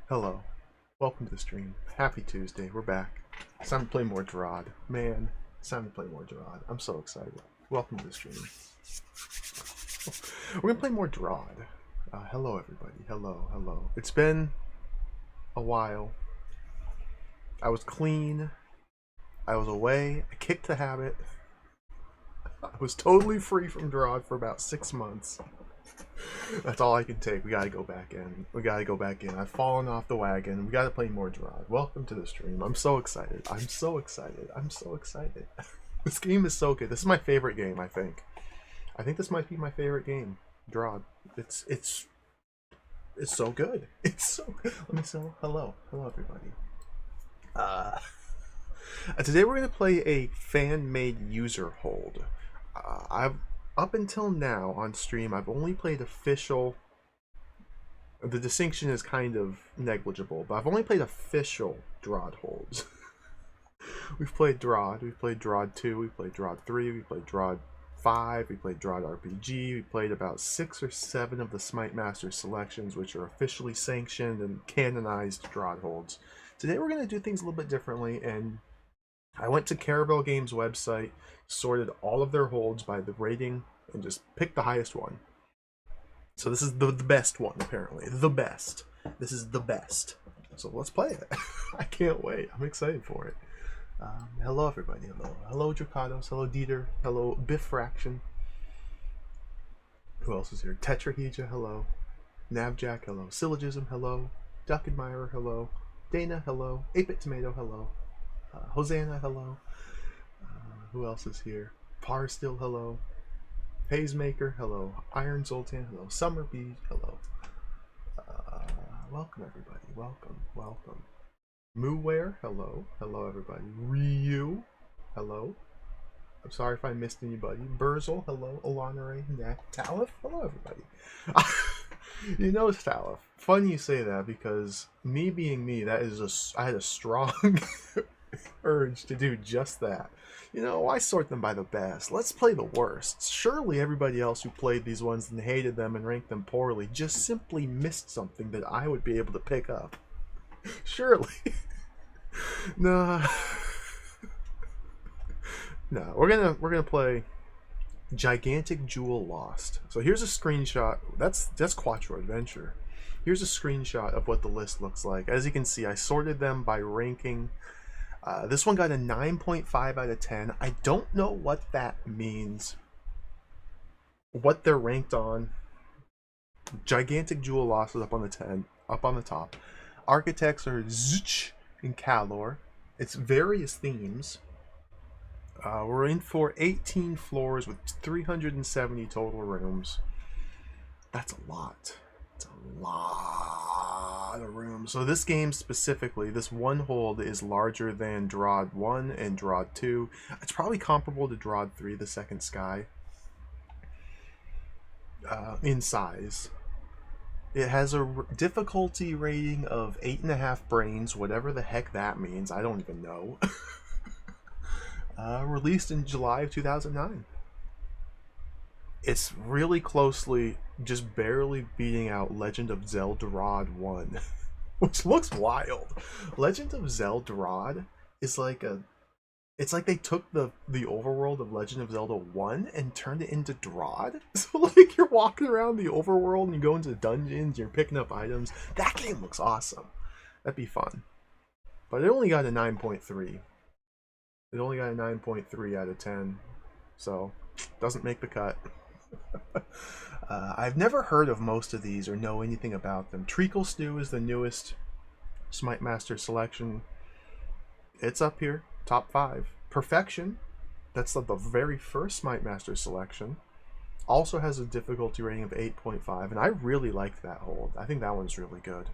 Hello. Welcome to the stream. Happy Tuesday. We're back. It's time to play more DROD. Man, it's time to play more DROD. I'm so excited. Welcome to the stream. We're gonna play more DROD. Hello, everybody. Hello, hello. It's been a while. I was clean. I was away. I kicked the habit. I was totally free from DROD for about 6 months. That's all I can take. We gotta go back in. We gotta go back in. I've fallen off the wagon. We gotta play more DROD. Welcome to the stream. I'm so excited. I'm so excited. I'm so excited. This game is so good. This is my favorite game, I think. I think this might be my favorite game. DROD. It's so good. It's so good. Let me say hello. Hello, everybody. Today we're gonna play a fan-made user hold. I've up until now on stream, I've only played official. The distinction is kind of negligible, but I've only played official DROD holds. We've played DROD, we've played DROD 2, we played DROD 3, we played DROD 5, we played DROD RPG, we played about 6 or 7 of the Smite Master selections, which are officially sanctioned and canonized DROD holds. Today we're going to do things a little bit differently, and I went to Caravel Games' website, sorted all of their holds by the rating, and just picked the highest one. So this is the best one, apparently. The best. This is the best. So let's play it. I can't wait. I'm excited for it. Hello, everybody. Hello. Hello, Dracados. Hello, Dieter. Hello, Biffraction. Who else is here? Tetrahedra. Hello. Navjack. Hello. Syllogism. Hello. Duck Admirer. Hello. Dana. Hello. 8-Bit Tomato. Hello. Hosanna, hello. Who else is here? Parstill, hello. Hazemaker, hello. Iron Zoltan, hello. Summer Bee, hello. Welcome, everybody. Welcome, welcome. Mooware, hello. Hello, everybody. Ryu, hello. I'm sorry if I missed anybody. Burzel, hello. Alonare, Talif, hello, everybody. You know, Talif. Funny you say that because me being me, that is I had a strong urge to do just that. You know, why sort them by the best? Let's play the worst. Surely everybody else who played these ones and hated them and ranked them poorly just simply missed something that I would be able to pick up. Surely. Nah. No, we're gonna play Gigantic Jewel Lost. So here's a screenshot. That's Quattro Adventure. Here's a screenshot of what the list looks like. As you can see, I sorted them by ranking. This one got a 9.5 out of 10. I don't know what that means. What they're ranked on. Gigantic Jewel Lost is up on the top. Architects are Zuch and Kalor. It's various themes. We're in for 18 floors with 370 total rooms. That's a lot. It's a lot of rooms. So this game specifically, this one hold is larger than DROD 1 and DROD 2. It's probably comparable to DROD 3, the Second Sky, in size. It has a difficulty rating of 8.5 brains, whatever the heck that means. I don't even know. Released in July of 2009. It's really closely, just barely beating out Legend of Zelda DROD 1, which looks wild. Legend of Zelda DROD is like it's like they took the overworld of Legend of Zelda 1 and turned it into DROD. So like you're walking around the overworld and you go into dungeons, you're picking up items. That game looks awesome. That'd be fun. But it only got a 9.3. It only got a 9.3 out of 10. So, doesn't make the cut. I've never heard of most of these or know anything about them. Treacle Stew is the newest Smite Master selection. It's up here, top 5. Perfection, that's the very first Smite Master selection, also has a difficulty rating of 8.5, and I really liked that hold. I think that one's really good.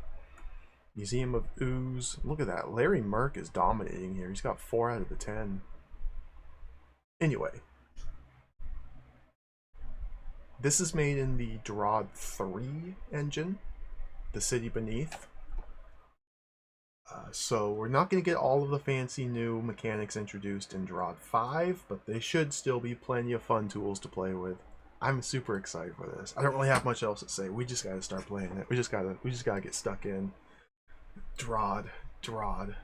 Museum of Ooze, look at that. Larry Merck is dominating here. He's got 4 out of the 10. Anyway. This is made in the DROD 3 engine, the City Beneath. So we're not going to get all of the fancy new mechanics introduced in DROD 5, but they should still be plenty of fun tools to play with. I'm super excited for this. I don't really have much else to say. We just got to start playing it. We just got to get stuck in. DROD. DROD.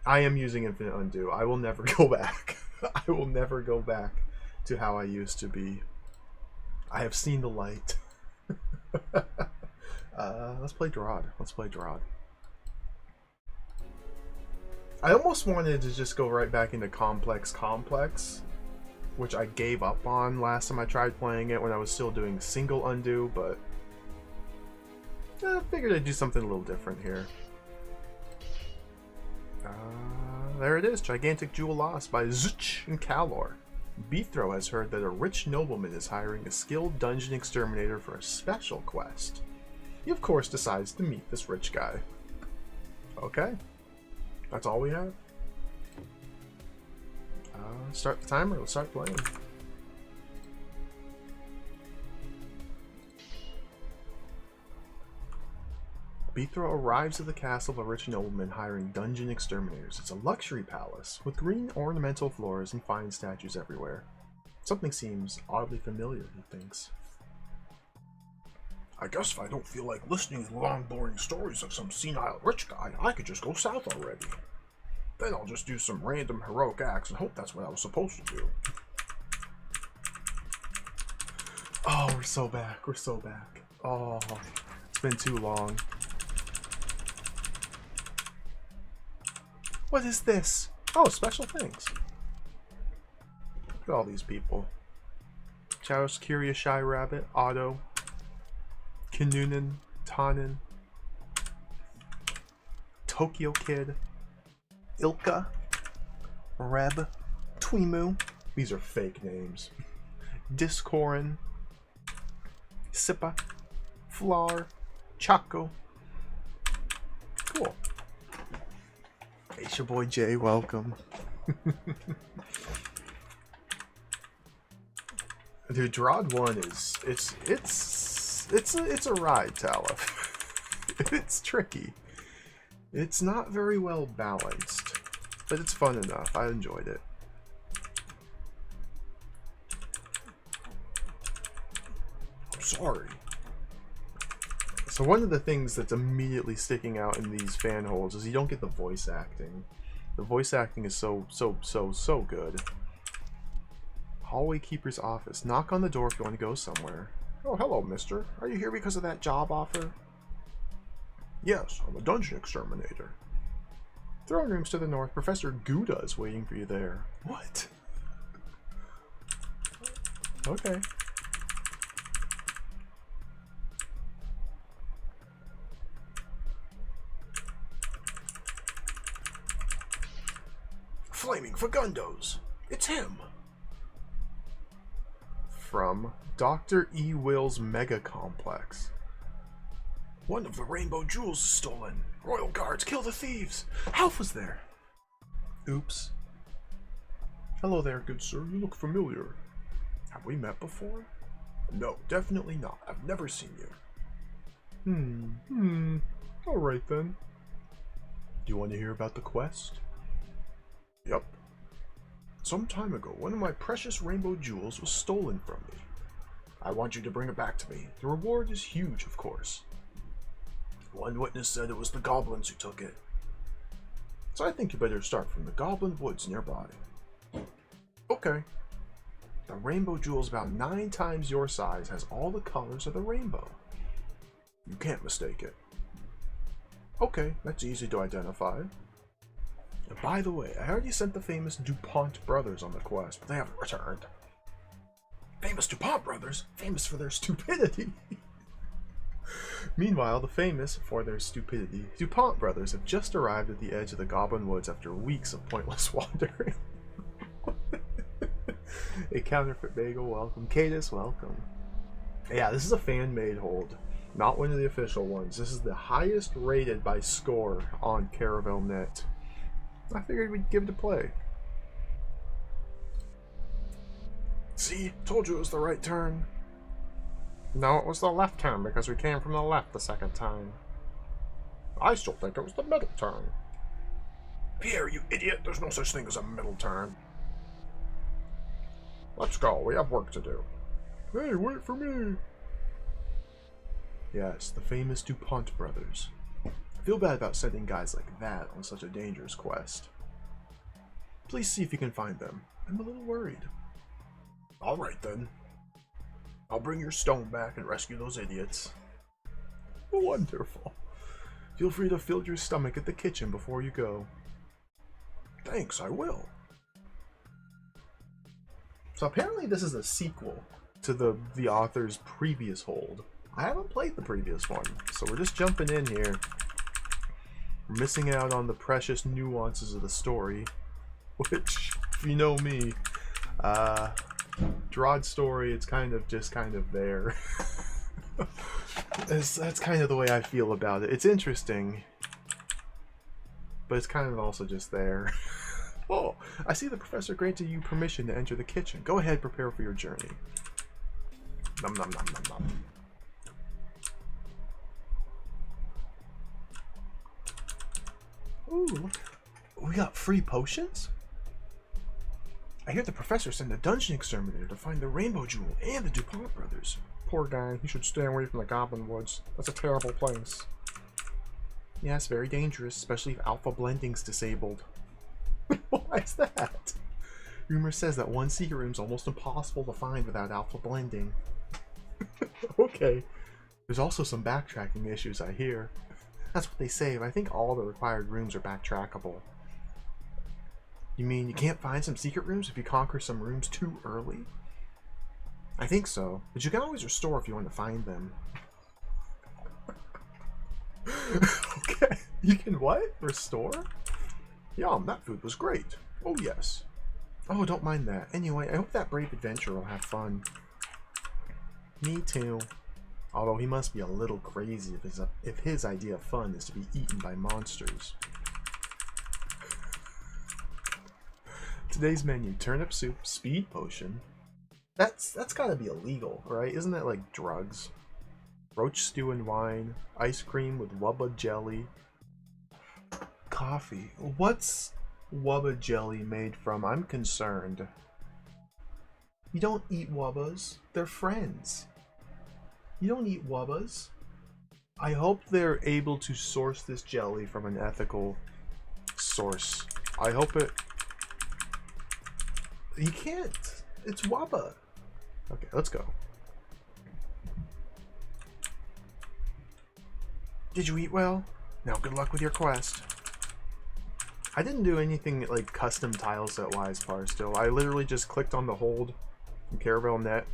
I am using Infinite Undo. I will never go back. I will never go back to how I used to be. I have seen the light. Let's play DROD. Let's play DROD. I almost wanted to just go right back into Complex, which I gave up on last time I tried playing it when I was still doing single undo, but I figured I'd do something a little different here. There it is, Gigantic Jewel Lost by Zuch and Kalor. Beethro has heard that a rich nobleman is hiring a skilled dungeon exterminator for a special quest. He of course decides to meet this rich guy. Okay. That's all we have. Start the timer, let's start playing. Beethro arrives at the castle of a rich nobleman hiring dungeon exterminators. It's a luxury palace with green ornamental floors and fine statues everywhere. Something seems oddly familiar, he thinks. I guess if I don't feel like listening to long, boring stories of some senile rich guy, I could just go south already. Then I'll just do some random heroic acts and hope that's what I was supposed to do. Oh, we're so back. We're so back. Oh, it's been too long. What is this? Oh, special things. Look at all these people. Chaos, Curious Shy Rabbit, Otto, Kinunen, Tannen, Tokyo Kid, Ilka, Reb, Twimu. These are fake names. Discorin, Sippa, Flar, Chaco. Cool. Hey, it's your boy Jay. Welcome. Dude, DROD 1 is it's a ride, Talif. It's tricky. It's not very well balanced, but it's fun enough. I enjoyed it. I'm sorry. So one of the things that's immediately sticking out in these fan holes is you don't get the voice acting. The voice acting is so good. Hallway Keeper's office. Knock on the door if you want to go somewhere. Oh, hello, mister. Are you here because of that job offer? Yes, I'm a dungeon exterminator. Throne rooms to the north. Professor Gouda is waiting for you there. What? Okay. Flaming Fagundos. It's him. From Dr. E. Will's Mega Complex. One of the rainbow jewels is stolen. Royal guards, kill the thieves. Alpha's there. Oops. Hello there, good sir. You look familiar. Have we met before? No, definitely not. I've never seen you. Alright then. Do you want to hear about the quest? Yep. Some time ago, one of my precious rainbow jewels was stolen from me. I want you to bring it back to me. The reward is huge, of course. One witness said it was the goblins who took it. So I think you better start from the goblin woods nearby. Okay. The rainbow jewel is about 9 times your size, has all the colors of the rainbow. You can't mistake it. Okay, that's easy to identify. And by the way, I already sent the famous DuPont brothers on the quest, but they haven't returned. Famous DuPont brothers? Famous for their stupidity. Meanwhile, the famous for their stupidity DuPont brothers have just arrived at the edge of the Goblin Woods after weeks of pointless wandering. A counterfeit bagel, welcome. Cadis, welcome. Yeah, this is a fan-made hold, not one of the official ones. This is the highest rated by score on Caravel.net. I figured we'd give it a play. See, told you it was the right turn. No, it was the left turn because we came from the left the second time. I still think it was the middle turn. Pierre, you idiot, there's no such thing as a middle turn. Let's go, we have work to do. Hey, wait for me. Yes, the famous DuPont brothers. Feel bad about sending guys like that on such a dangerous quest. Please see if you can find them. I'm a little worried. Alright then. I'll bring your stone back and rescue those idiots. Wonderful. Feel free to fill your stomach at the kitchen before you go. Thanks, I will. So apparently this is a sequel to the author's previous hold. I haven't played the previous one, so we're just jumping in here. We're missing out on the precious nuances of the story, which, if you know me, DROD story, it's kind of there. That's kind of the way I feel about it. It's interesting, but it's kind of also just there. Oh, I see the professor granted you permission to enter the kitchen. Go ahead, prepare for your journey. Nom nom nom nom nom. Ooh, look. We got free potions? I hear the professor sent a dungeon exterminator to find the Rainbow Jewel and the DuPont brothers. Poor guy, he should stay away from the Goblin Woods. That's a terrible place. Yes, very dangerous, especially if alpha blending's disabled. Why is that? Rumor says that one secret room's almost impossible to find without alpha blending. Okay. There's also some backtracking issues, I hear. That's what they say, but I think all the required rooms are backtrackable. You mean you can't find some secret rooms if you conquer some rooms too early? I think so, but you can always restore if you want to find them. Okay, you can what? Restore? Yum, that food was great. Oh yes. Oh, don't mind that. Anyway, I hope that brave adventurer will have fun. Me too. Although he must be a little crazy if his idea of fun is to be eaten by monsters. Today's menu: turnip soup, speed potion. That's gotta be illegal, right? Isn't that like drugs? Roach stew and wine, ice cream with wubba jelly, coffee. What's wubba jelly made from? I'm concerned. You don't eat wubbas. They're friends. You don't eat wubbas. I hope they're able to source this jelly from an ethical source. I hope it... You can't. It's wubba. Okay, let's go. Did you eat well? Now good luck with your quest. I didn't do anything like custom tile set wise still. I literally just clicked on the hold from Caravel.net,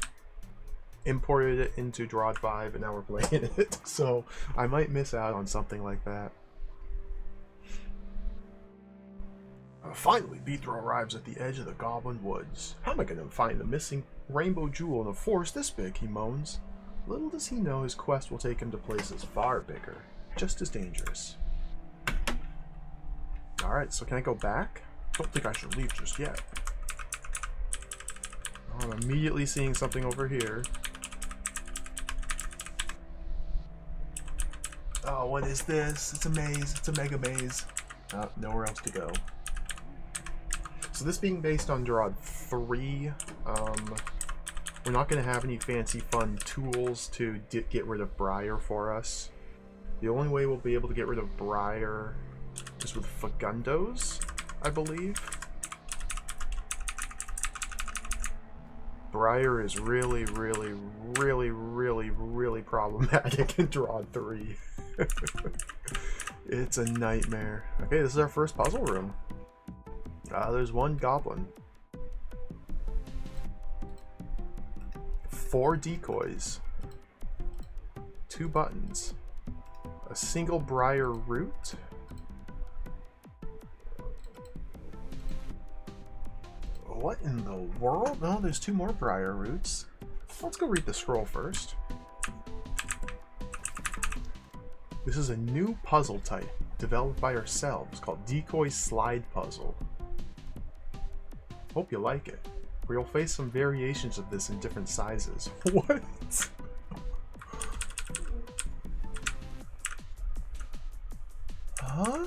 imported it into DROD 5, and now we're playing it. So I might miss out on something like that. Finally, Beethro arrives at the edge of the Goblin Woods. How am I going to find the missing Rainbow Jewel in a forest this big, he moans. Little does he know his quest will take him to places far bigger, just as dangerous. Alright, so can I go back? Don't think I should leave just yet. Oh, I'm immediately seeing something over here. Oh, what is this? It's a maze. It's a mega maze. Nowhere else to go. So this being based on DROD 3, we're not going to have any fancy fun tools to get rid of Briar for us. The only way we'll be able to get rid of Briar is with Fagundos, I believe. Briar is really problematic in DROD 3. It's a nightmare. Okay, this is our first puzzle room. There's one goblin. 4 decoys. 2 buttons. A single briar root. What in the world? No, there's 2 more briar roots. Let's go read the scroll first. This is a new puzzle type developed by ourselves called Decoy Slide Puzzle. Hope you like it. Where you'll face some variations of this in different sizes. What? Huh?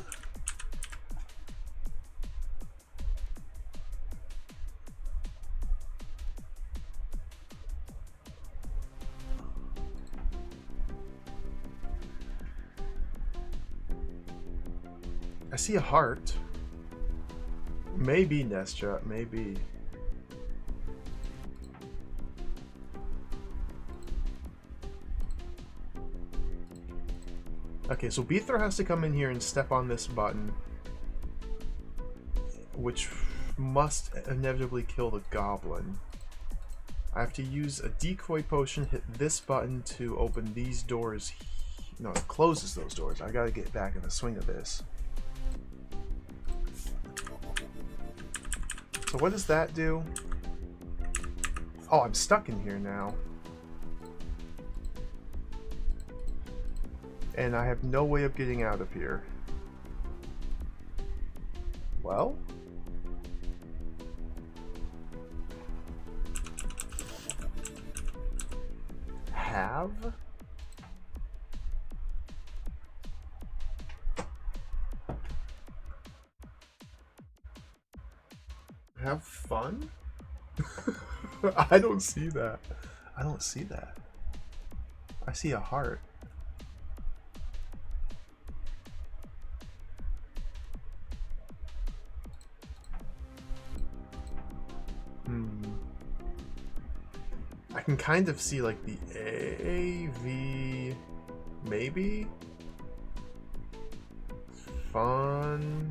I see a heart. Maybe Nestra, maybe. Okay, so Beethro has to come in here and step on this button, which must inevitably kill the goblin. I have to use a decoy potion, hit this button to open these doors. No, it closes those doors. I gotta get back in the swing of this. So what does that do? Oh, I'm stuck in here now. And I have no way of getting out of here. Well? Have fun? I don't see that. I don't see that. I see a heart. I can kind of see like the AV, maybe? Fun.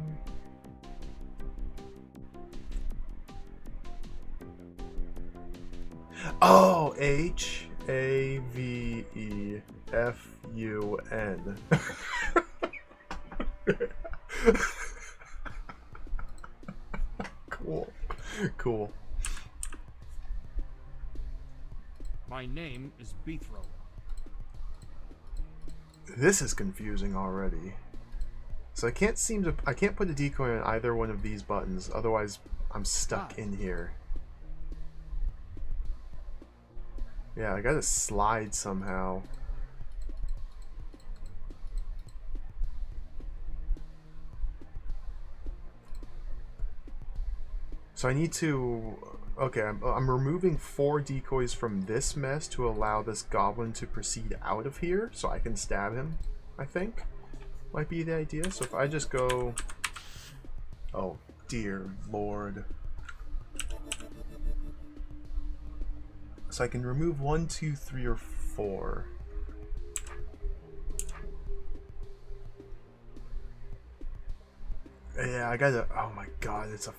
Oh, HAVEFUN. Cool. Cool. My name is Beethro. This is confusing already. So I can't put a decoy on either one of these buttons, otherwise I'm stuck in here. Yeah, I gotta slide somehow. So I need to... Okay, I'm removing 4 decoys from this mess to allow this goblin to proceed out of here, so I can stab him, I think. Might be the idea. So if I just go... Oh, dear Lord. So I can remove 1, 2, 3, or 4. Yeah, I gotta... Oh my god, it's a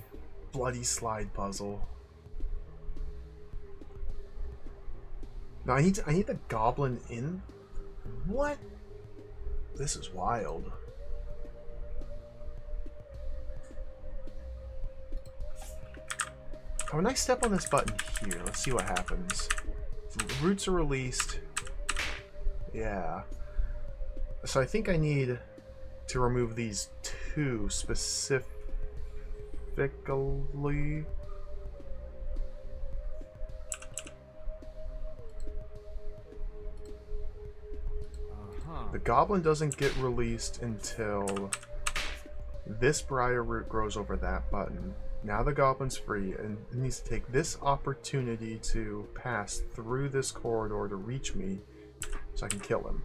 bloody slide puzzle. No, I need the goblin in... What? This is wild. When I step on this button here, let's see what happens. The roots are released. Yeah. So I think I need to remove these 2 specifically. The goblin doesn't get released until this briar root grows over that button. Now the goblin's free and needs to take this opportunity to pass through this corridor to reach me so I can kill him.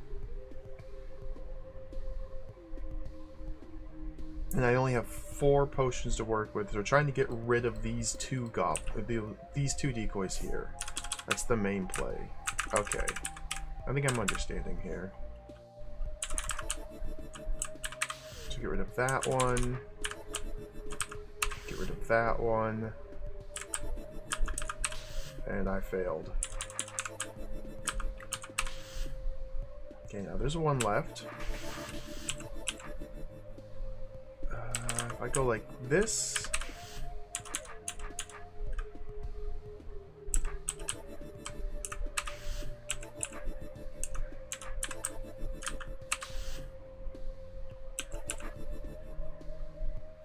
And I only have 4 potions to work with, so trying to get rid of these 2 decoys here. That's the main play. Okay. I think I'm understanding here. So get rid of that one. Get rid of that one. And I failed. Okay, now there's one left. If I go like this...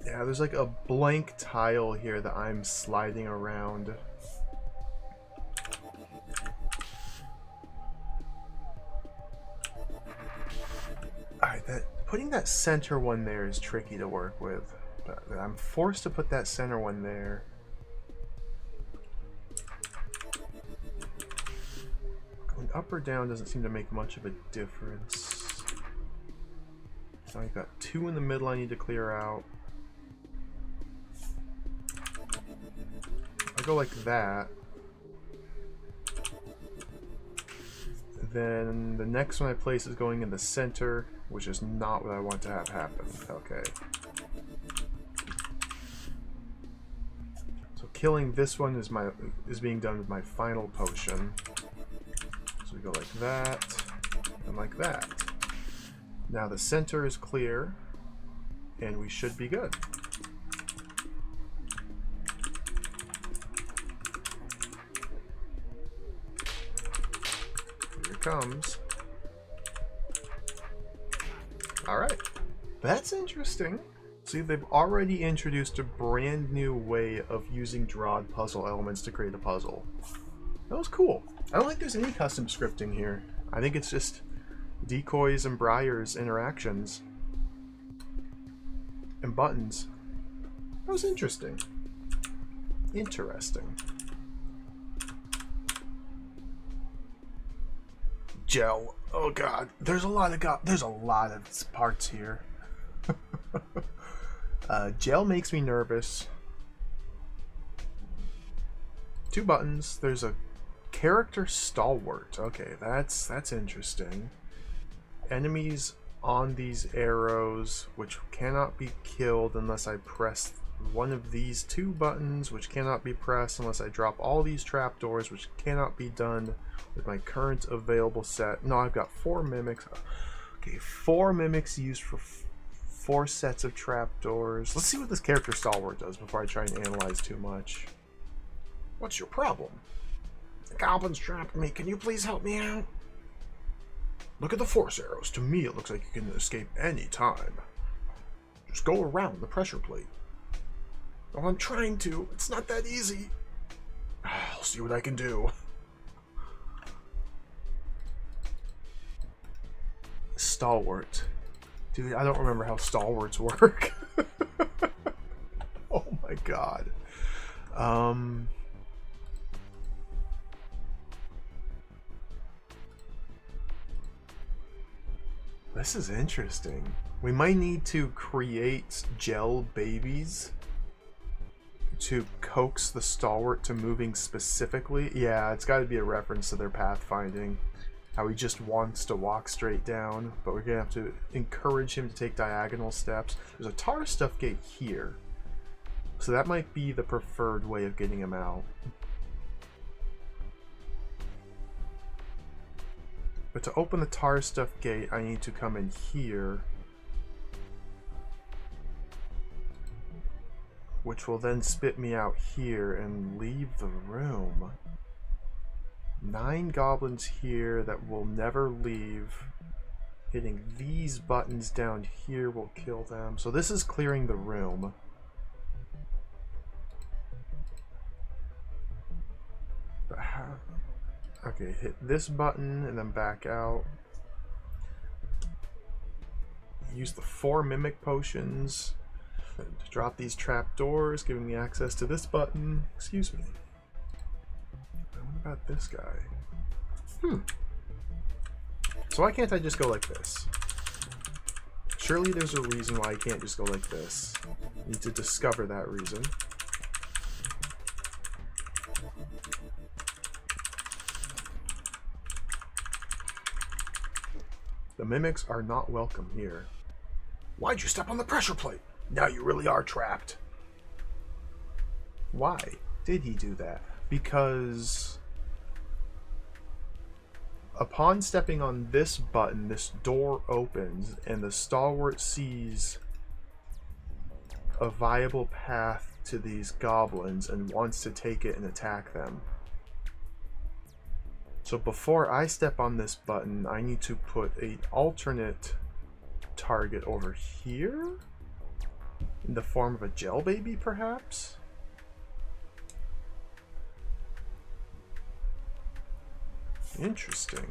Yeah, there's like a blank tile here that I'm sliding around. Alright, putting that center one there is tricky to work with. But I'm forced to put that center one there. Going up or down doesn't seem to make much of a difference. I got 2 in the middle I need to clear out. I go like that. Then the next one I place is going in the center, which is not what I want to have happen. Okay. So killing this one is being done with my final potion. So we go like that and like that. Now the center is clear, and we should be good. Here it comes. Alright. That's interesting. See, they've already introduced a brand new way of using DROD puzzle elements to create a puzzle. That was cool. I don't think there's any custom scripting here. I think it's just decoys and Briar's interactions and buttons. That was interesting. Interesting. Gel. Oh god, there's a lot of parts here. Gel makes me nervous. 2 buttons. There's a character stalwart. Okay, that's interesting. Enemies on these arrows, which cannot be killed unless I press one of these 2 buttons, which cannot be pressed unless I drop all these trapdoors, which cannot be done with my current available set. No, I've got 4 mimics. Okay, 4 mimics used for 4 sets of trapdoors. Let's see what this character stalwart does before I try and analyze too much. What's your problem? The goblins trapped me. Can you please help me out? Look at the force arrows. To me, it looks like you can escape any time. Just go around the pressure plate. Well, I'm trying to. It's not that easy. I'll see what I can do. Stalwart. Dude, I don't remember how stalwarts work. Oh my god. This is interesting. We might need to create gel babies to coax the stalwart to moving specifically. Yeah, it's got to be a reference to their pathfinding. How he just wants to walk straight down, but we're going to have to encourage him to take diagonal steps. There's a tar stuff gate here, so that might be the preferred way of getting him out. But to open the tar stuff gate, I need to come in here, which will then spit me out here and leave the room. 9 goblins here that will never leave. Hitting these buttons down here will kill them. So this is clearing the room. But how? Okay, hit this button and then back out. Use the 4 mimic potions to drop these trapdoors, giving me access to this button. Excuse me. What about this guy? So why can't I just go like this? Surely there's a reason why I can't just go like this. I need to discover that reason. The mimics are not welcome here. Why'd you step on the pressure plate? Now you really are trapped. Why did he do that? Because upon stepping on this button, this door opens and the stalwart sees a viable path to these goblins and wants to take it and attack them. So before I step on this button, I need to put an alternate target over here? In the form of a gel baby, perhaps? Interesting.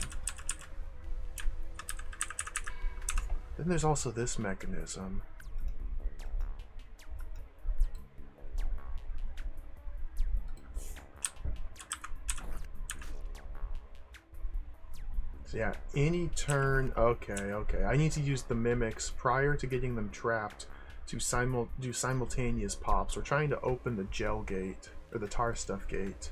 Then there's also this mechanism. So yeah, any turn. Okay, okay. I need to use the mimics prior to getting them trapped to do simultaneous pops. We're trying to open the gel gate or the tar stuff gate.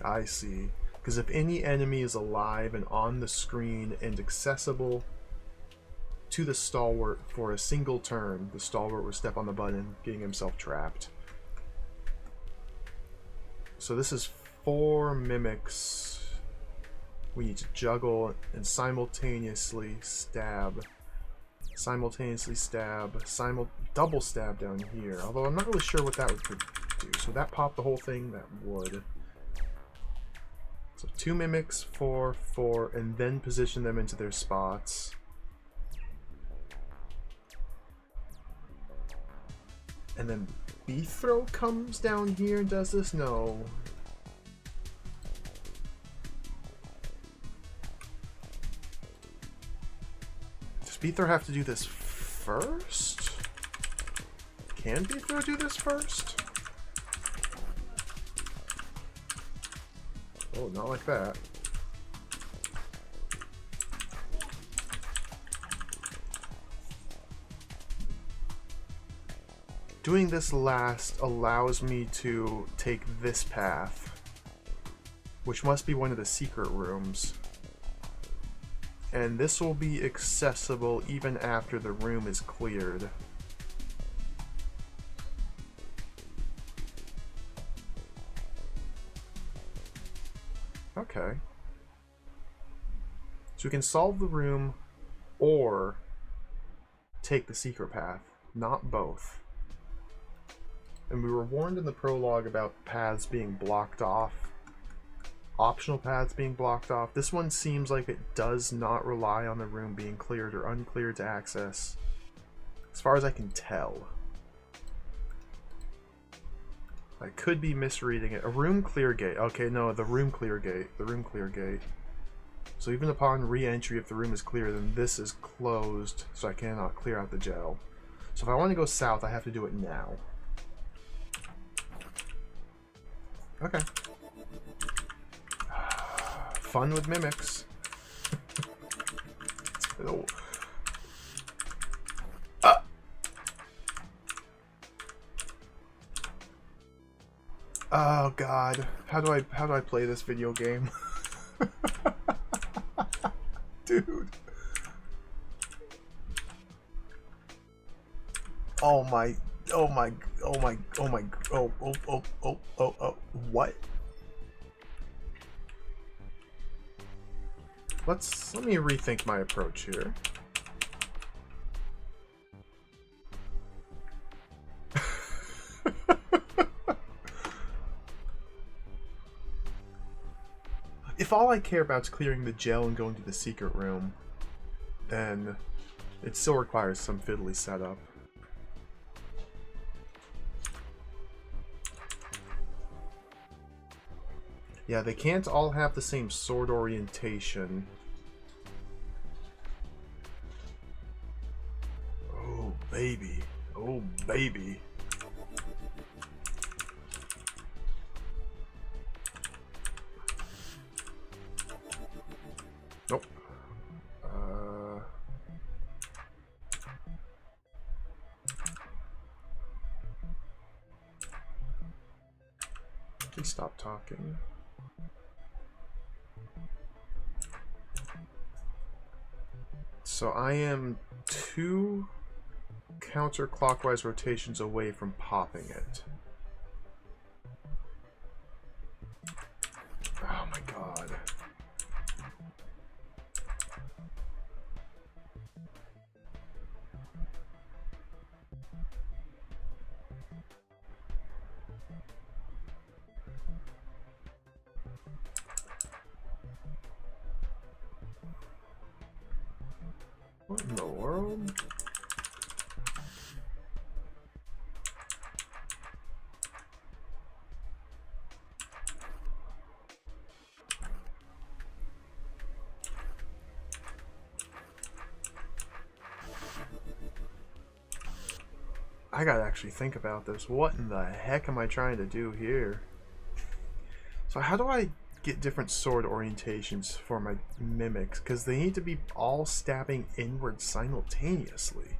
I see. Because if any enemy is alive and on the screen and accessible to the stalwart for a single turn, the stalwart will step on the button, getting himself trapped. So this is 4 mimics. We need to juggle and simultaneously stab. Simultaneously stab. Double stab down here. Although I'm not really sure what that would do. So would that pop the whole thing? That would. So 2 mimics, 4, 4, and then position them into their spots. And then Bethro comes down here and does this? No. Does Bethro have to do this first? Can Bethro do this first? Oh, not like that. Doing this last allows me to take this path, which must be one of the secret rooms. And this will be accessible even after the room is cleared. Okay. So we can solve the room or take the secret path, not both. And we were warned in the prologue about paths being blocked off. Optional paths being blocked off. This one seems like it does not rely on the room being cleared or uncleared to access, as far as I can tell. I could be misreading it. A room clear gate. Okay, no, the room clear gate. The room clear gate. So even upon re-entry, if the room is clear, then this is closed, so I cannot clear out the gel. So if I want to go south, I have to do it now. Okay. Fun with mimics. Oh. Oh god. How do I play this video game? Dude. Oh my what? Let me rethink my approach here. If all I care about is clearing the gel and going to the secret room, then it still requires some fiddly setup. Yeah, they can't all have the same sword orientation. Oh, baby. Oh, baby. Nope. Please stop talking. So I am 2 counterclockwise rotations away from popping it. Oh my god. What in the world? I gotta actually think about this. What in the heck am I trying to do here? So how do I get different sword orientations for my mimics, because they need to be all stabbing inward simultaneously.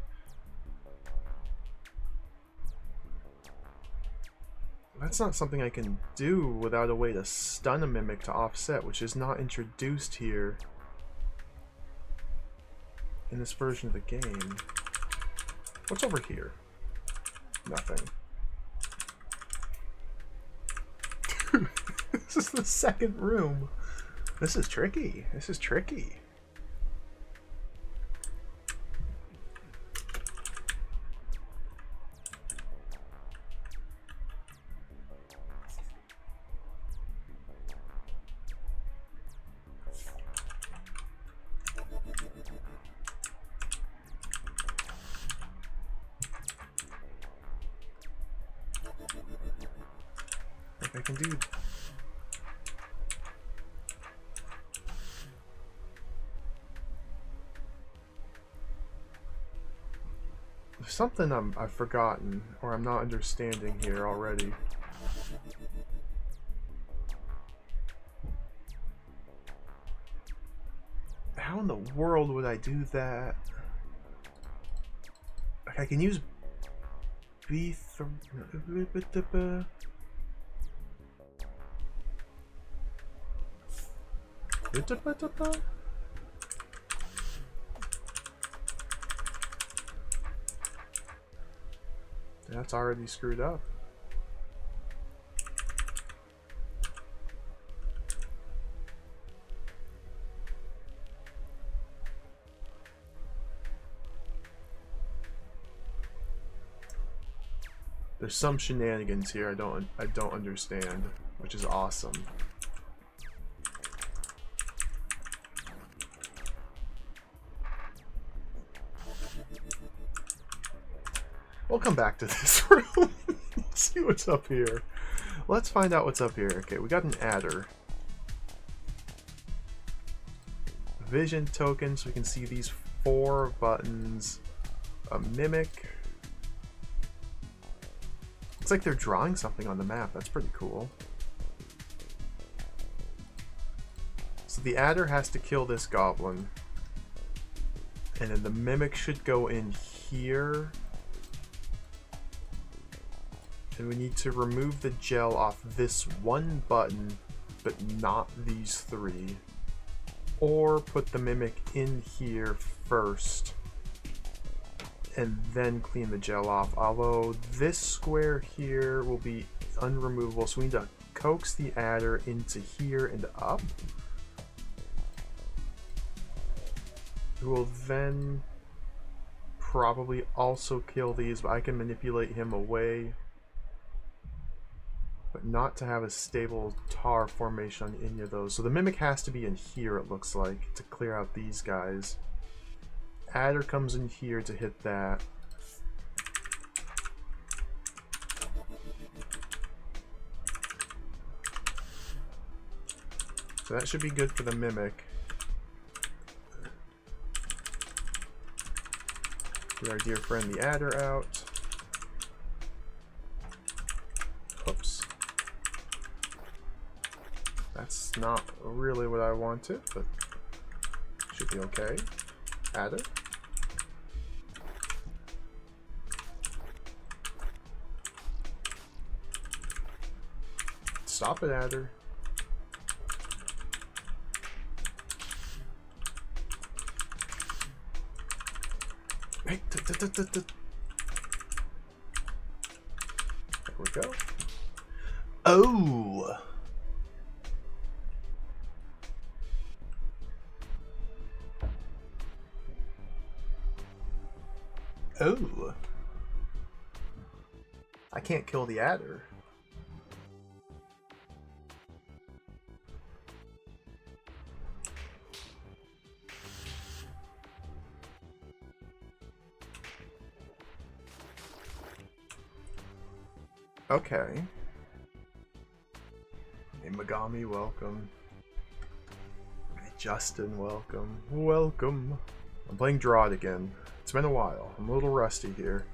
That's not something I can do without a way to stun a mimic to offset, which is not introduced here in this version of the game. What's over here? Nothing. Dude, this is the second room. This is tricky. This is tricky. I can do. There's something I've forgotten or I'm not understanding here already. How in the world would I do that? Like, I can use B3. That's already screwed up. There's some shenanigans here I don't understand, which is awesome. We'll come back to this room. See what's up here. Let's find out what's up here. Okay, we got an adder. Vision token, so we can see these 4 buttons. A mimic. Looks like they're drawing something on the map. That's pretty cool. So the adder has to kill this goblin. And then the mimic should go in here. And we need to remove the gel off this one button, but not these 3. Or put the mimic in here first, and then clean the gel off. Although this square here will be unremovable, so we need to coax the adder into here and up. We will then probably also kill these, but I can manipulate him away. But not to have a stable tar formation on any of those. So the mimic has to be in here, it looks like, to clear out these guys. Adder comes in here to hit that. So that should be good for the mimic. Get our dear friend the adder out. Oops. That's not really what I wanted, but should be okay. Adder. Stop it, adder. Hey, there we go. Oh! Oh! I can't kill the adder. Okay. Hey, Megami, welcome. Hey, Justin, welcome. Welcome. I'm playing DROD again. It's been a while. I'm a little rusty here.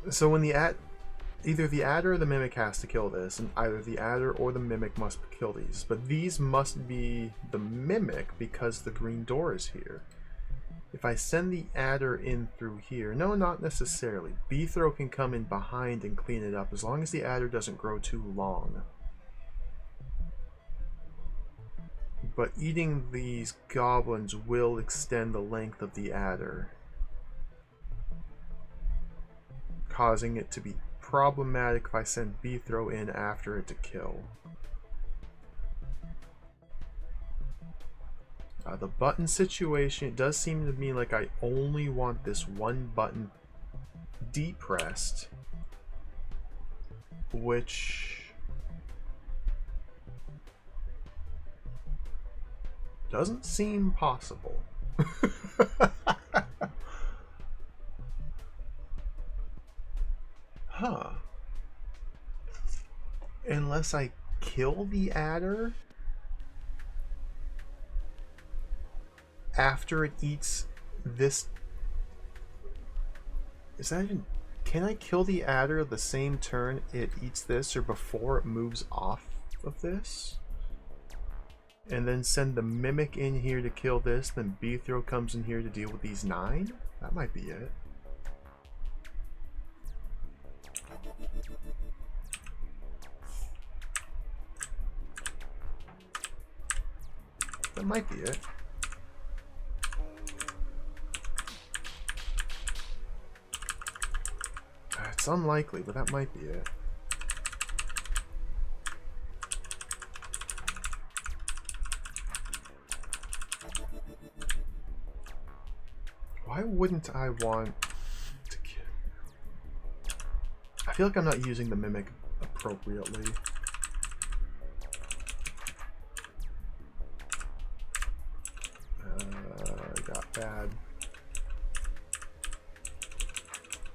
So when the either the adder or the mimic has to kill this, and either the adder or the mimic must kill these. But these must be the mimic because the green door is here. If I send the adder in through here, no, not necessarily. Beethro can come in behind and clean it up as long as the adder doesn't grow too long. But eating these goblins will extend the length of the adder, causing it to be problematic if I send Beethro in after it to kill. The button situation, it does seem to me like I only want this one button depressed, which doesn't seem possible. Huh. Unless I kill the adder after it eats this. Is that even... Can I kill the adder the same turn it eats this or before it moves off of this? And then send the mimic in here to kill this, then Beethro comes in here to deal with these 9? That might be it. That might be it. It's unlikely, but that might be it. Why wouldn't I want to kill? I feel like I'm not using the mimic appropriately. I got bad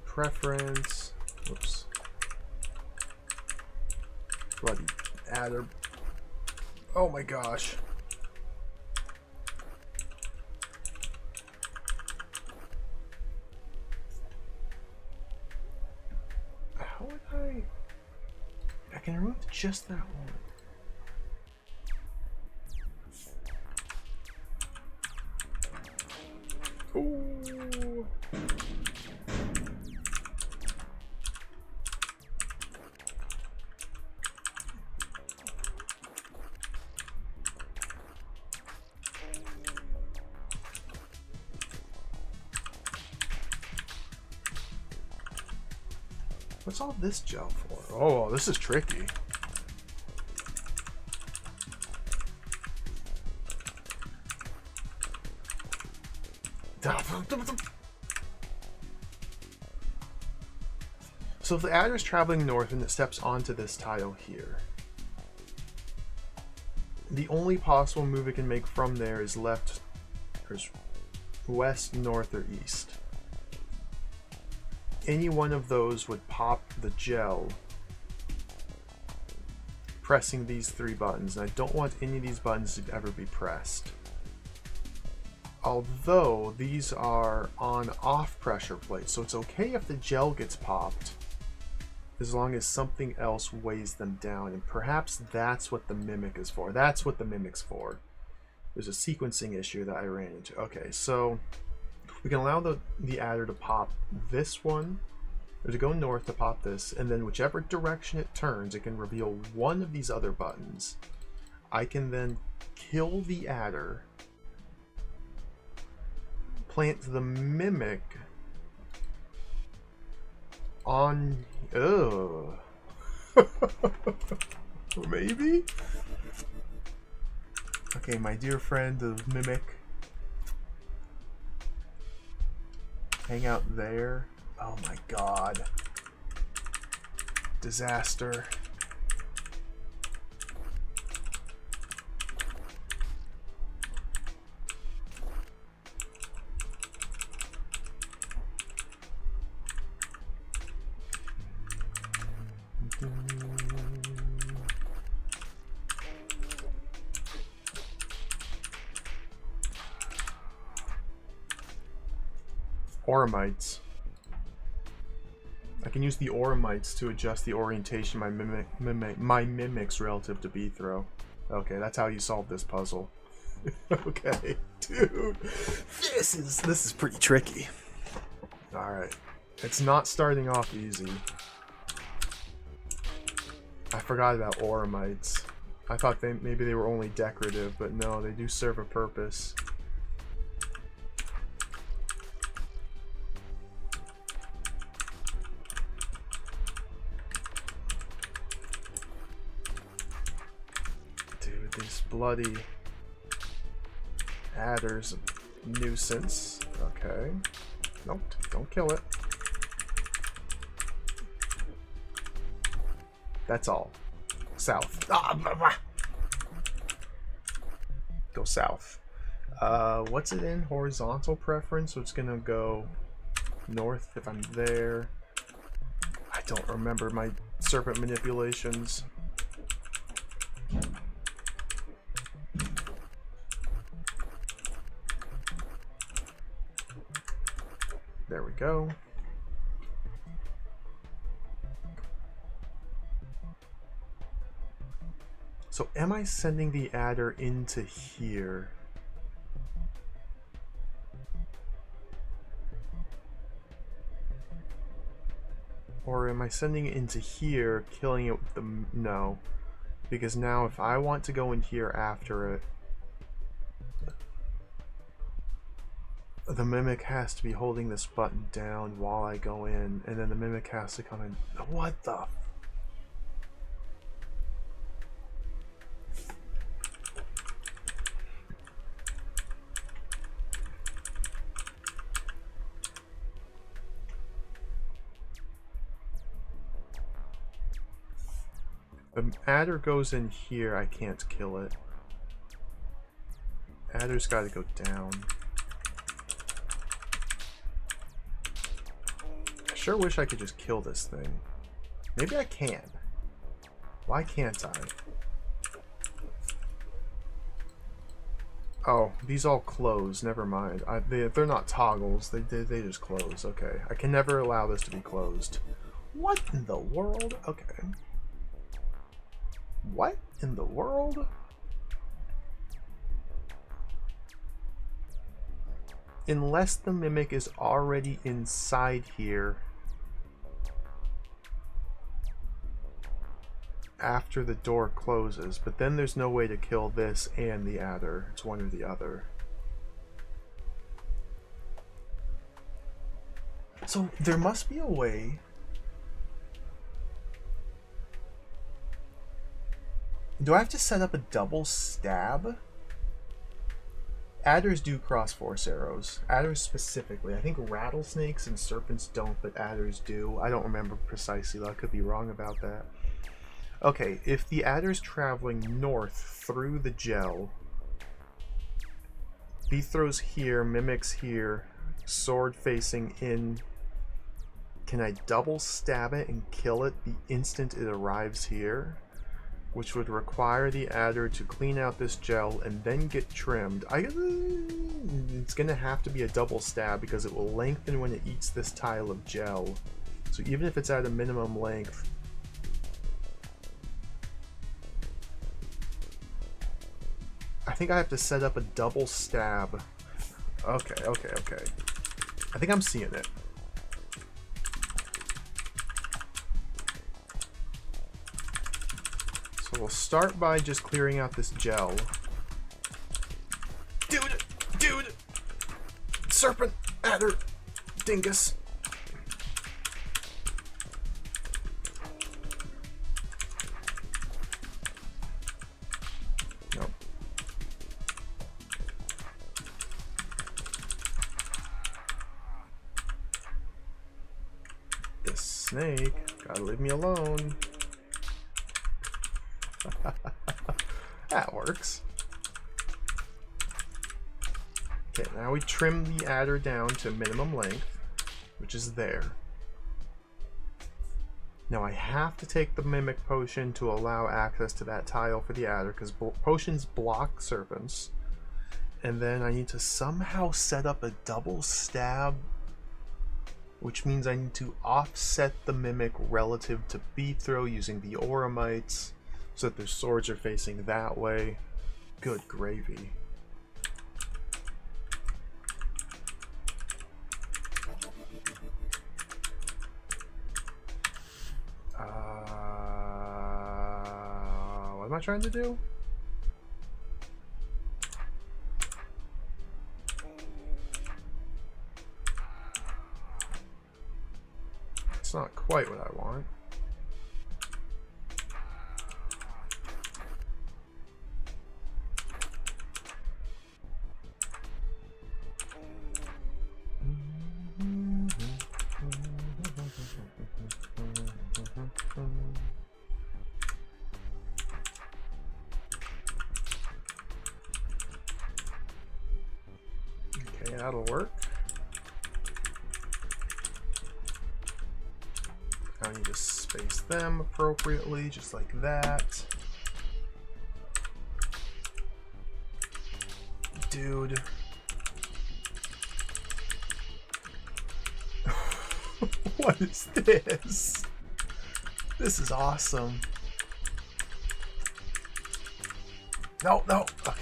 preference. Whoops. Bloody adder. Oh my gosh. How would I can remove just that one. Ooh. What's all this gel for? Oh, this is tricky. So if the adder is traveling north and it steps onto this tile here, the only possible move it can make from there is left, or west, north, or east. Any one of those would pop the gel, pressing these 3 buttons, and I don't want any of these buttons to ever be pressed. Although these are on-off pressure plates, so it's okay if the gel gets popped, as long as something else weighs them down, and perhaps that's what the mimic is for. That's what the mimic's for. There's a sequencing issue that I ran into. Okay, so we can allow the adder to pop this one, or to go north to pop this, and then whichever direction it turns, it can reveal one of these other buttons. I can then kill the adder, plant the mimic on... Ugh. Maybe? Okay, my dear friend, the mimic. Hang out there. Oh my god. Disaster. Oramites. I can use the Oramites to adjust the orientation of my mimics relative to Beathrow. Okay, that's how you solve this puzzle. Okay, dude, this is pretty tricky. All right, it's not starting off easy. I forgot about Oramites. I thought maybe they were only decorative, but no, they do serve a purpose. Dude, these bloody adders, nuisance. Okay. Nope, don't kill it. That's all. South. Go south. What's it in? Horizontal preference, so it's gonna go north if I'm there. I don't remember my serpent manipulations. There we go. So am I sending the adder into here? Or am I sending it into here, killing it with the... No. Because now if I want to go in here after it, the Mimic has to be holding this button down while I go in, and then the Mimic has to come in. What the... The adder goes in here, I can't kill it. Adder's gotta go down. I sure wish I could just kill this thing. Maybe I can. Why can't I? Oh, these all close, never mind. They're not toggles, they just close. Okay, I can never allow this to be closed. What in the world? Okay. What in the world? Unless the Mimic is already inside here after the door closes, but then there's no way to kill this and the adder. It's one or the other. So there must be a way. Do I have to set up a double stab? Adders do cross force arrows. Adders specifically. I think rattlesnakes and serpents don't, but adders do. I don't remember precisely, though. I could be wrong about that. Okay, if the adder's traveling north through the gel, Beathrow's here, Mimic's here, sword facing in. Can I double stab it and kill it the instant it arrives here? Which would require the adder to clean out this gel and then get trimmed. It's gonna have to be a double stab because it will lengthen when it eats this tile of gel. So even if it's at a minimum length, I think I have to set up a double stab. Okay. I think I'm seeing it. So we'll start by just clearing out this gel. Dude! Serpent! Adder! Dingus! Nope. This snake, gotta leave me alone. That works. Okay, now we trim the adder down to minimum length, which is there. Now I have to take the Mimic Potion to allow access to that tile for the adder, because potions block serpents. And then I need to somehow set up a double stab which means I need to offset the mimic relative to Beathrow using the Oramites so that their swords are facing that way. Good gravy. What am I trying to do? It's not quite what I want. Okay, that'll work. I need to space them appropriately, just like that. Dude. What is this? This is awesome. No, no. Okay.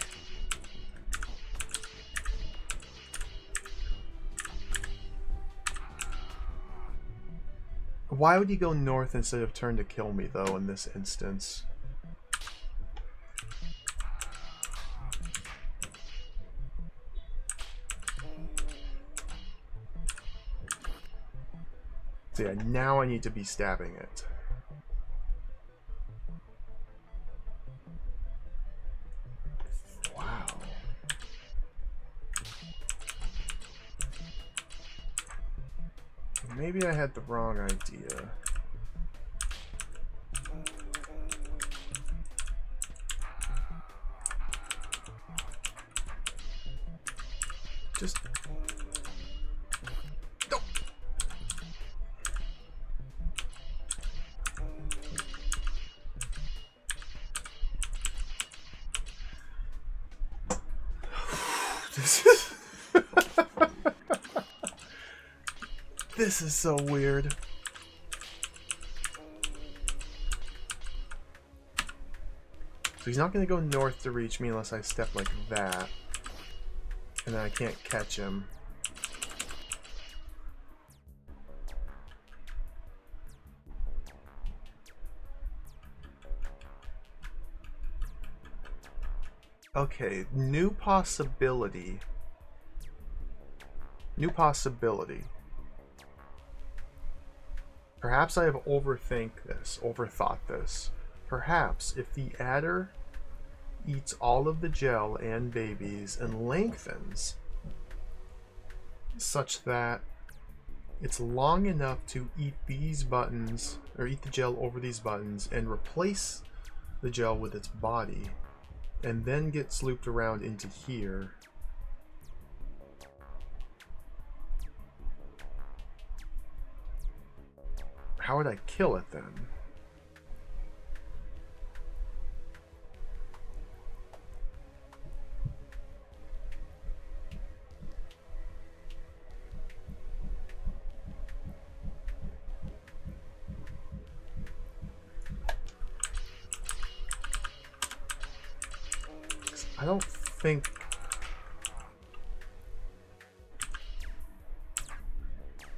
Why would he go north instead of turn to kill me, though, in this instance? So yeah, now I need to be stabbing it. Wow. Maybe I had the wrong idea. Just... No! This is... This is so weird. So he's not going to go north to reach me unless I step like that. And then I can't catch him. Okay, new possibility. New possibility. Perhaps I have overthought this. Perhaps if the adder eats all of the gel and babies and lengthens such that it's long enough to eat these buttons, or eat the gel over these buttons and replace the gel with its body, and then gets looped around into here. How would I kill it then? I don't think...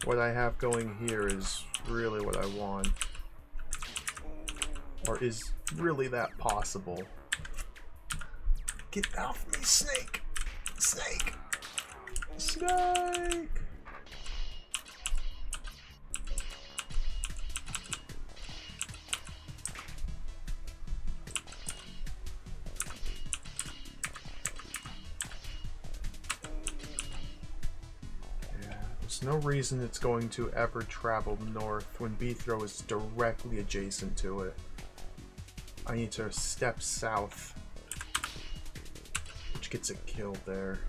what I have going here is really what I want. Or is really that possible. Get off me, snake! Snake! Snake! There's no reason it's going to ever travel north when Beathrow is directly adjacent to it. I need to step south, which gets it killed there.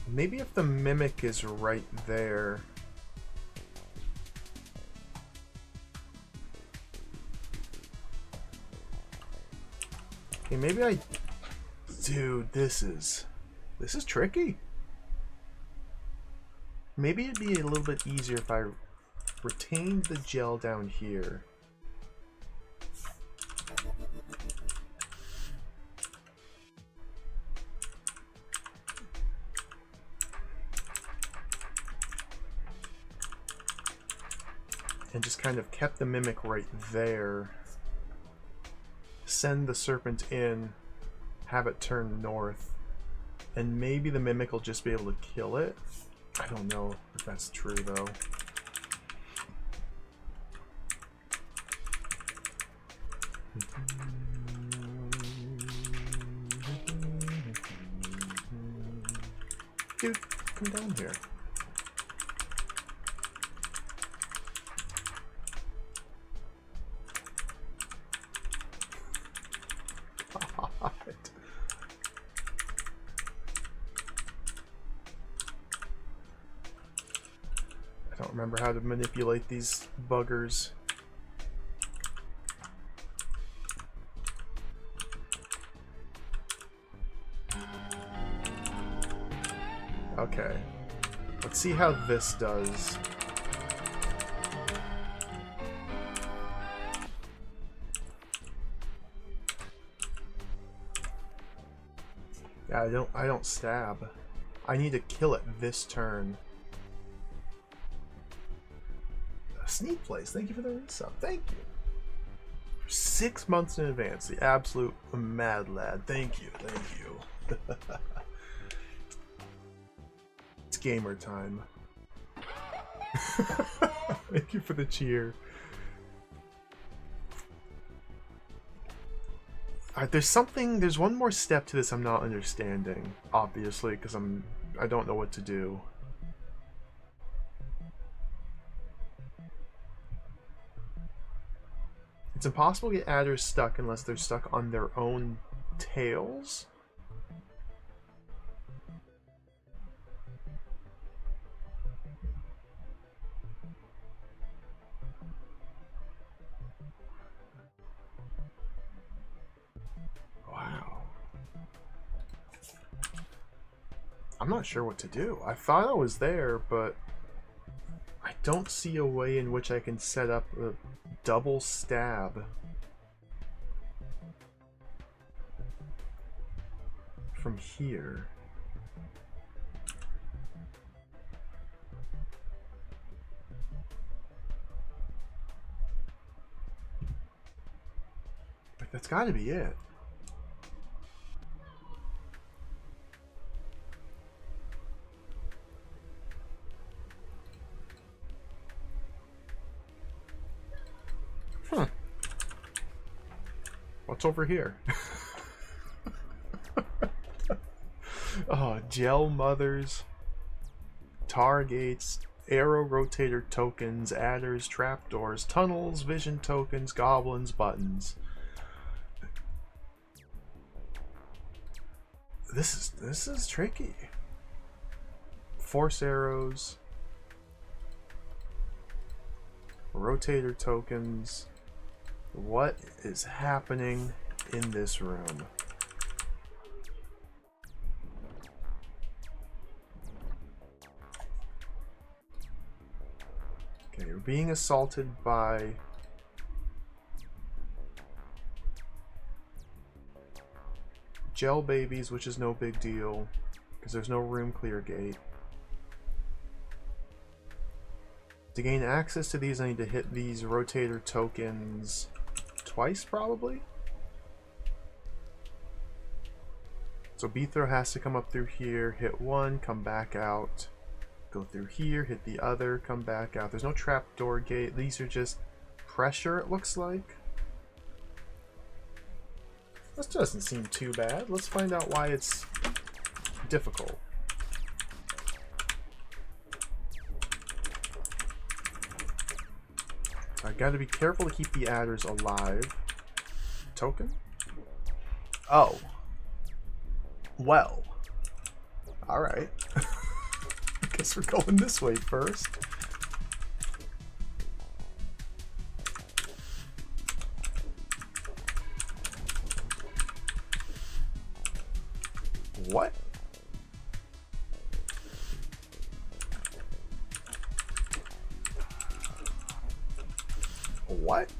Maybe if the mimic is right there, Okay, maybe I... Dude, this is tricky. Maybe it'd be a little bit easier if I retained the gel down here. And just kind of kept the mimic right there. Send the serpent in, have it turn north, and maybe the mimic will just be able to kill it. I don't know if that's true though. Dude, come down here. God. I don't remember how to manipulate these buggers. Okay. Let's see how this does. Yeah, I don't stab. I need to kill it this turn. Sneak Place, thank you for the resub. Thank you. 6 months in advance, the absolute mad lad. Thank you, thank you. It's gamer time. Thank you for the cheer. Alright, there's one more step to this I'm not understanding, obviously, because I don't know what to do. It's impossible to get adders stuck unless they're stuck on their own tails. Wow. I'm not sure what to do. I thought I was there, but I don't see a way in which I can set up a double stab from here. Like, that's got to be it. What's over here? Oh, gel mothers, tar gates, arrow rotator tokens, adders, trapdoors, tunnels, vision tokens, goblins, buttons. This is tricky. Force arrows, rotator tokens. What is happening in this room? Okay, we're being assaulted by gel babies, which is no big deal because there's no room clear gate. To gain access to these, I need to hit these rotator tokens twice, probably. So B-throw has to come up through here, hit one, come back out, go through here, hit the other, come back out. There's no trapdoor gate. These are just pressure, it looks like. This doesn't seem too bad. Let's find out why it's difficult. I gotta be careful to keep the adders alive. Token? Oh. Well. Alright. I guess we're going this way first. What? What?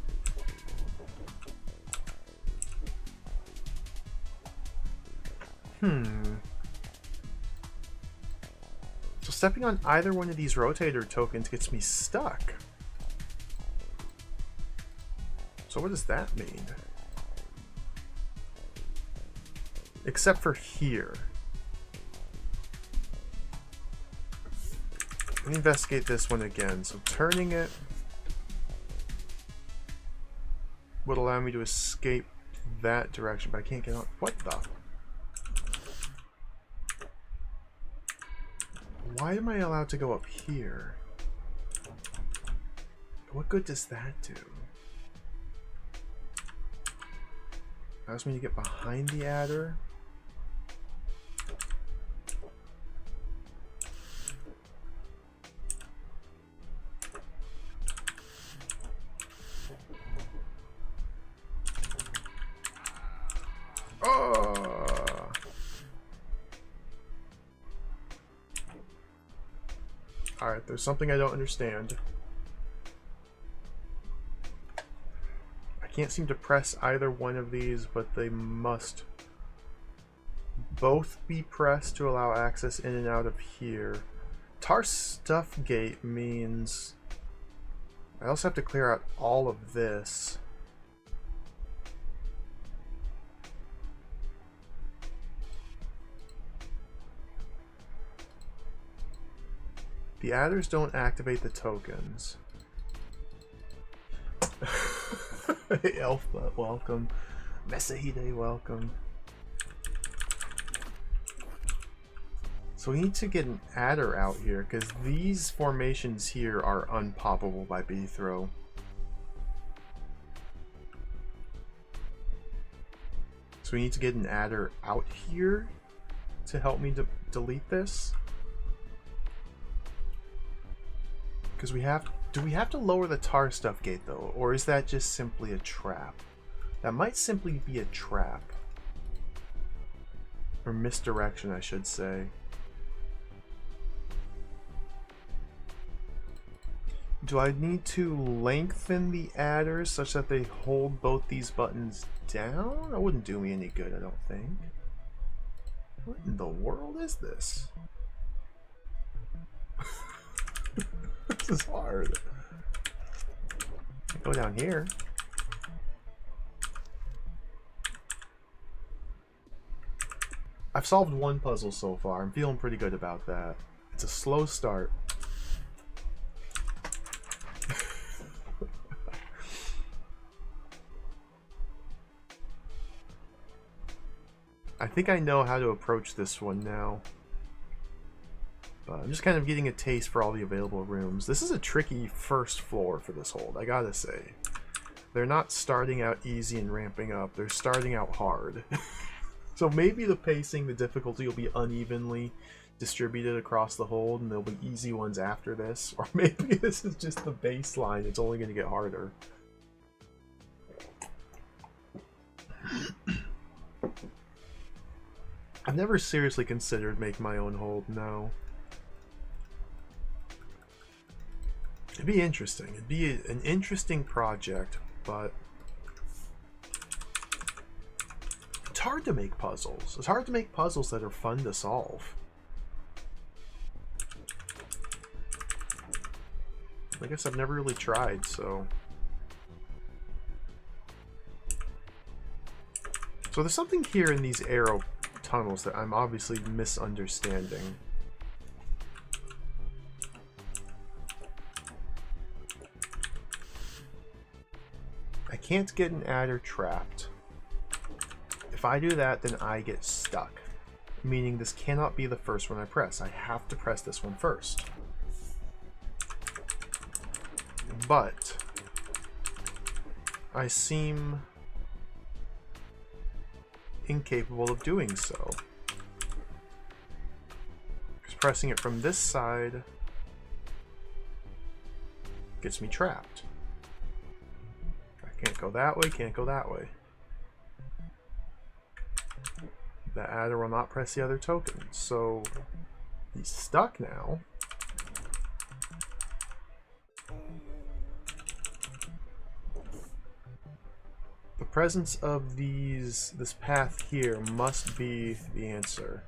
So stepping on either one of these rotator tokens gets me stuck. So what does that mean? Except for here. Let me investigate this one again. So turning it would allow me to escape that direction, but I can't get on. What the? Why am I allowed to go up here? What good does that do? Allows me to get behind the adder. Alright, there's something I don't understand. I can't seem to press either one of these, but they must both be pressed to allow access in and out of here. Tar stuff gate means I also have to clear out all of this. The adders don't activate the tokens. Hey, Alpha, welcome. Mesahide, welcome. So we need to get an adder out here, because these formations here are unpoppable by B-throw. So we need to get an adder out here to help me delete this. Because we have, do we have to lower the tar stuff gate though, or is that just simply a trap? That might simply be a trap. Or misdirection, I should say. Do I need to lengthen the adders such that they hold both these buttons down? That wouldn't do me any good, I don't think. What in the world is this? This is hard. Go down here. I've solved one puzzle so far. I'm feeling pretty good about that. It's a slow start. I think I know how to approach this one now. I'm just kind of getting a taste for all the available rooms. This is a tricky first floor for this hold, I gotta say. They're not starting out easy and ramping up, they're starting out hard. So maybe the pacing, the difficulty will be unevenly distributed across the hold and there'll be easy ones after this. Or maybe this is just the baseline, it's only going to get harder. I've never seriously considered making my own hold, no. It'd be interesting. It'd be an interesting project, but it's hard to make puzzles. It's hard to make puzzles that are fun to solve. I guess I've never really tried, so... So there's something here in these arrow tunnels that I'm obviously misunderstanding. I can't get an adder trapped. If I do that, then I get stuck. Meaning this cannot be the first one I press. I have to press this one first. But I seem incapable of doing so. Because pressing it from this side gets me trapped. Can't go that way, can't go that way. The adder will not press the other token. So he's stuck now. The presence of this path here must be the answer.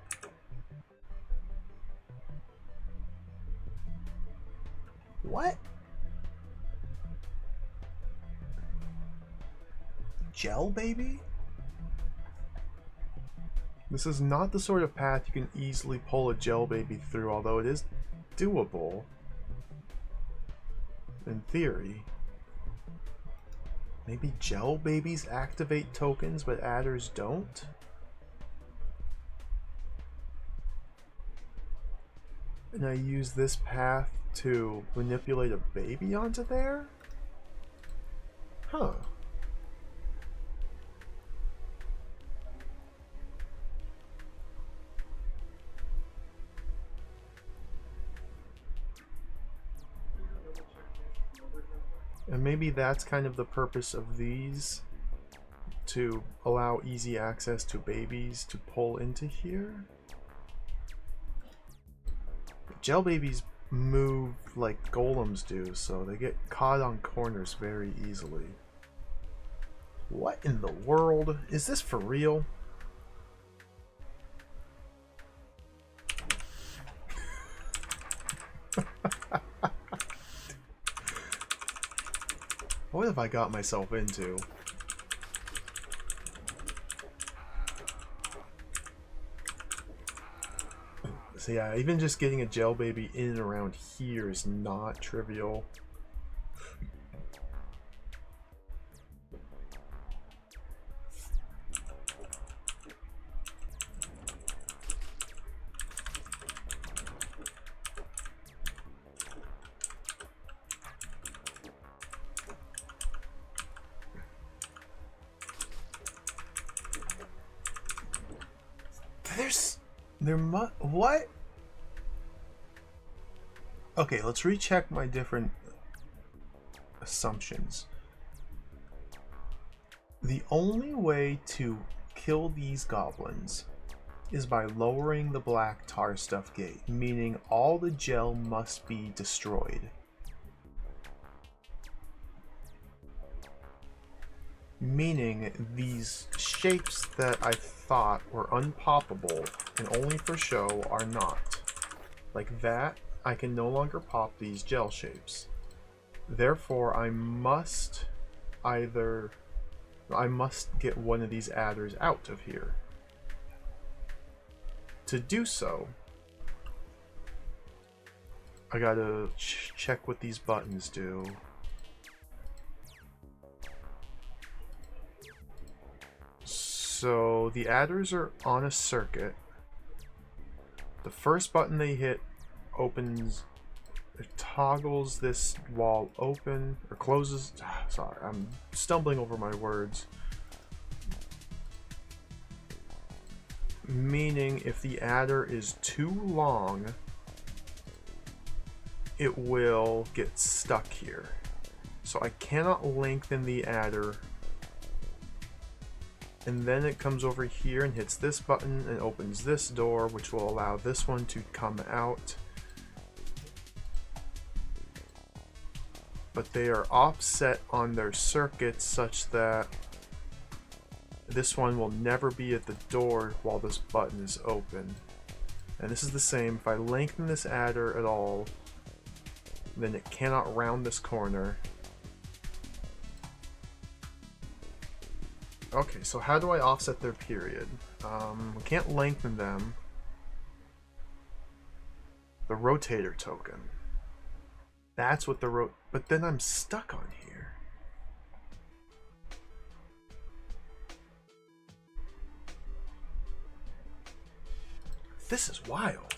What? Gel baby? This is not the sort of path you can easily pull a gel baby through, although it is doable in theory. Maybe gel babies activate tokens, but adders don't? And I use this path to manipulate a baby onto there? Huh. And maybe that's kind of the purpose of these, to allow easy access to babies to pull into here. Gel babies move like golems do, so they get caught on corners very easily. What in the world? Is this for real? What have I got myself into? So yeah, even just getting a gel baby in and around here is not trivial. What? Okay, let's recheck my different assumptions. The only way to kill these goblins is by lowering the black tar stuff gate, meaning all the gel must be destroyed. Meaning these shapes that I thought were unpoppable and only for show are not. Like that, I can no longer pop these gel shapes. Therefore, I must get one of these adders out of here. To do so, I gotta check what these buttons do. So the adders are on a circuit. The first button they hit opens, it toggles this wall open, or closes. Sorry, I'm stumbling over my words. Meaning if the adder is too long, it will get stuck here. So I cannot lengthen the adder. And then it comes over here and hits this button and opens this door, which will allow this one to come out. But they are offset on their circuits such that this one will never be at the door while this button is open. And this is the same. If I lengthen this adder at all, then it cannot round this corner. Okay, so how do I offset their period? We can't lengthen them. The rotator token. That's what the but then I'm stuck on here. This is wild.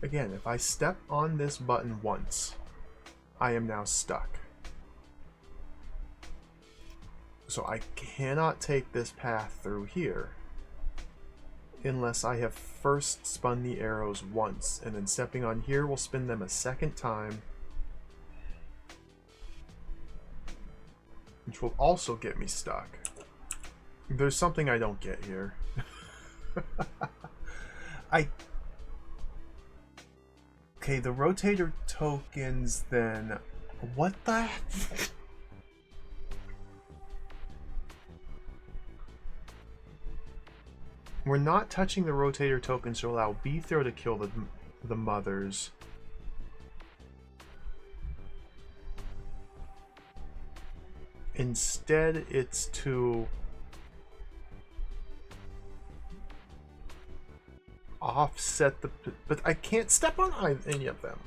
Again, if I step on this button once, I am now stuck. So I cannot take this path through here unless I have first spun the arrows once, and then stepping on here will spin them a second time, which will also get me stuck. There's something I don't get here. Okay, the rotator tokens then... What the... We're not touching the rotator tokens to allow Beethro to kill the mothers. Instead, it's to offset the... But I can't step on any of them.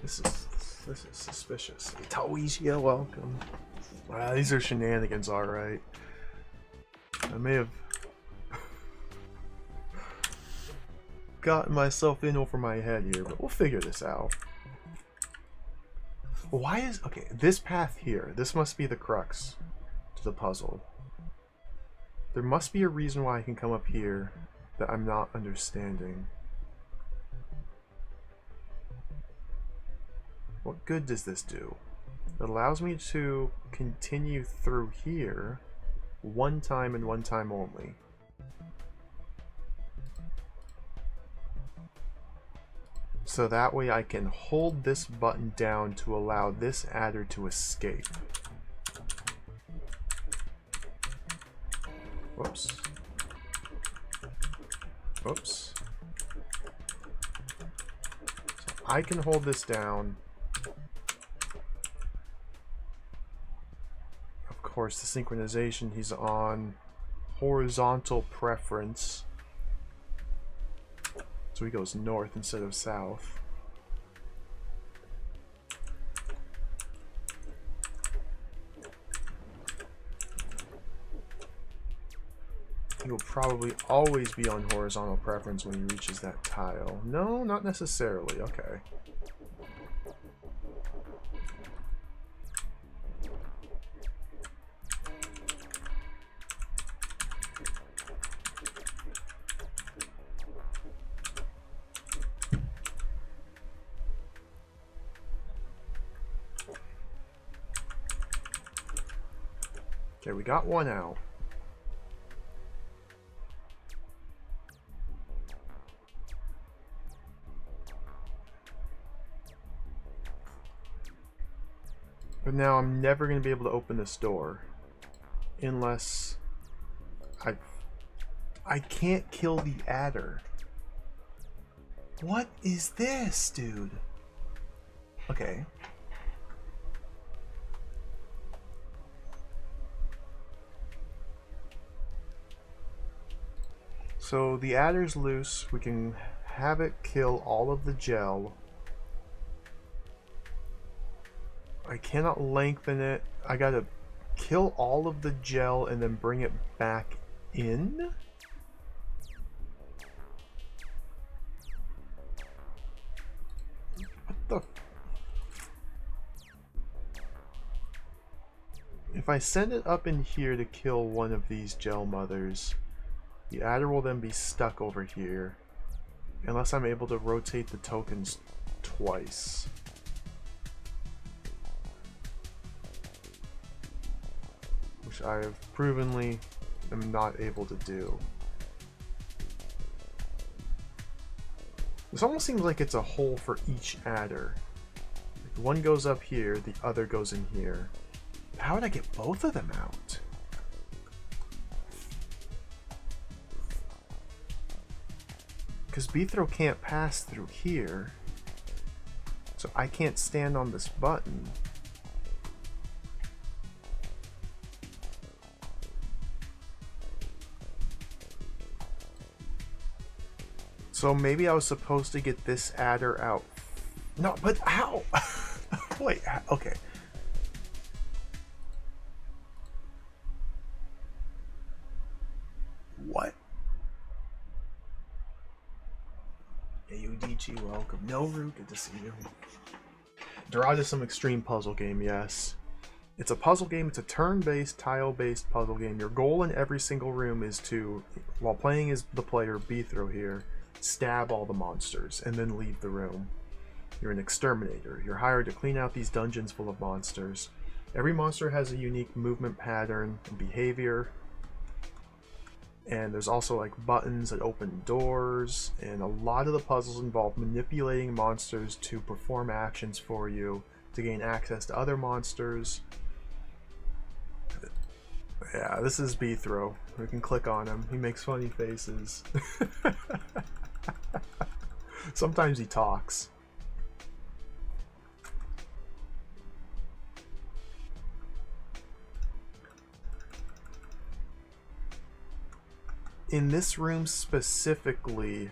This is suspicious. Taoisia, welcome. These are shenanigans, alright. I may have gotten myself in over my head here, but we'll figure this out. Why is... Okay, this path here, this must be the crux to the puzzle. There must be a reason why I can come up here that I'm not understanding. What good does this do? It allows me to continue through here one time and one time only. So that way I can hold this button down to allow this adder to escape. Whoops. Whoops. So I can hold this down. Of course, the synchronization, he's on horizontal preference. So he goes north instead of south. He will probably always be on horizontal preference when he reaches that tile. No, not necessarily. Okay. Okay, we got one out. But now I'm never going to be able to open this door unless I can't kill the adder. What is this, dude? Okay. So the adder's loose. We can have it kill all of the gel. I cannot lengthen it. I gotta kill all of the gel and then bring it back in? What the... If I send it up in here to kill one of these gel mothers, the adder will then be stuck over here, unless I'm able to rotate the tokens twice. Which I have provenly am not able to do. This almost seems like it's a hole for each adder. Like one goes up here, the other goes in here. How would I get both of them out? Because Beethro can't pass through here, so I can't stand on this button. So maybe I was supposed to get this adder out. No, but how? Wait, okay. What? AUDG, welcome. No root, good to see you. DROD is some extreme puzzle game, yes. It's a puzzle game, it's a turn-based, tile-based puzzle game. Your goal in every single room is to, while playing as the player Beethro here, stab all the monsters and then leave the room. You're an exterminator. You're hired to clean out these dungeons full of monsters. Every monster has a unique movement pattern and behavior. And there's also like buttons that open doors, and a lot of the puzzles involve manipulating monsters to perform actions for you to gain access to other monsters. Yeah, this is Beethro. We can click on him. He makes funny faces. Sometimes he talks. In this room specifically,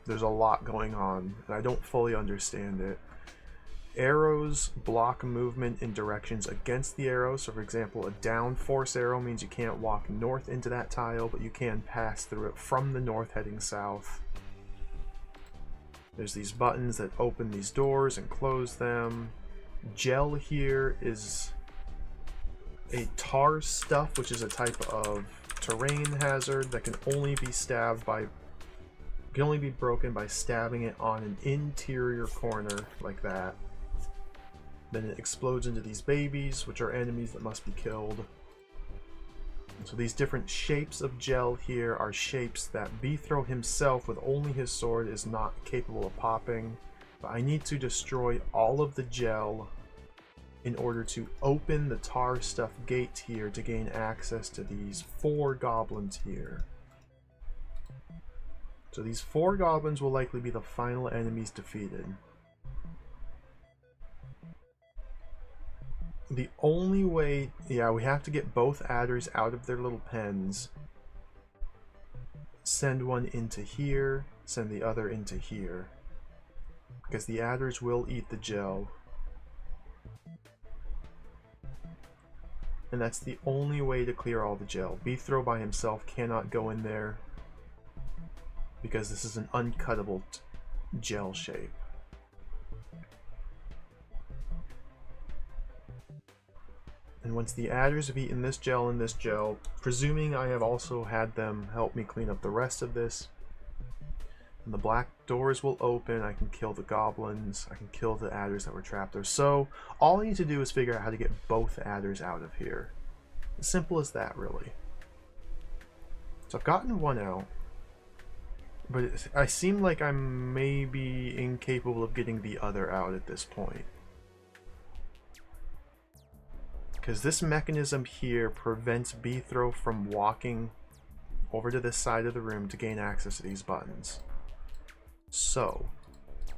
there's a lot going on, and I don't fully understand it. Arrows block movement in directions against the arrow. So for example, a down force arrow means you can't walk north into that tile, but you can pass through it from the north heading south. There's these buttons that open these doors and close them. Gel here is a tar stuff, which is a type of terrain hazard that can only be broken by stabbing it on an interior corner like that. Then it explodes into these babies, which are enemies that must be killed. And so these different shapes of gel here are shapes that Beethro himself, with only his sword, is not capable of popping. But I need to destroy all of the gel in order to open the tar stuff gate here to gain access to these 4 goblins here. So these 4 goblins will likely be the final enemies defeated. The only way, yeah, we have to get both adders out of their little pens. Send one into here, send the other into here. Because the adders will eat the gel. And that's the only way to clear all the gel. Beethro by himself cannot go in there, because this is an uncuttable gel shape. And once the adders have eaten this gel and this gel, presuming I have also had them help me clean up the rest of this, and the black doors will open, I can kill the goblins, I can kill the adders that were trapped there. So all I need to do is figure out how to get both adders out of here. As simple as that, really. So I've gotten one out, but I seem like I'm maybe incapable of getting the other out at this point. Because this mechanism here prevents Beethro from walking over to this side of the room to gain access to these buttons. So,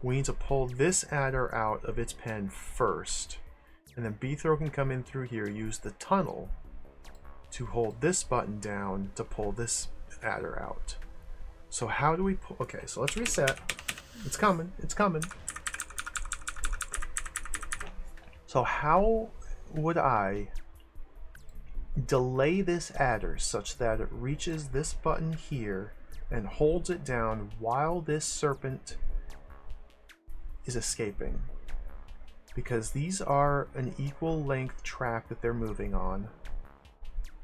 we need to pull this adder out of its pen first, and then Beethro can come in through here, use the tunnel to hold this button down to pull this adder out. So how do we pull? Okay, so let's reset. It's coming, it's coming. So how would I delay this adder such that it reaches this button here and holds it down while this serpent is escaping? Because these are an equal length track that they're moving on,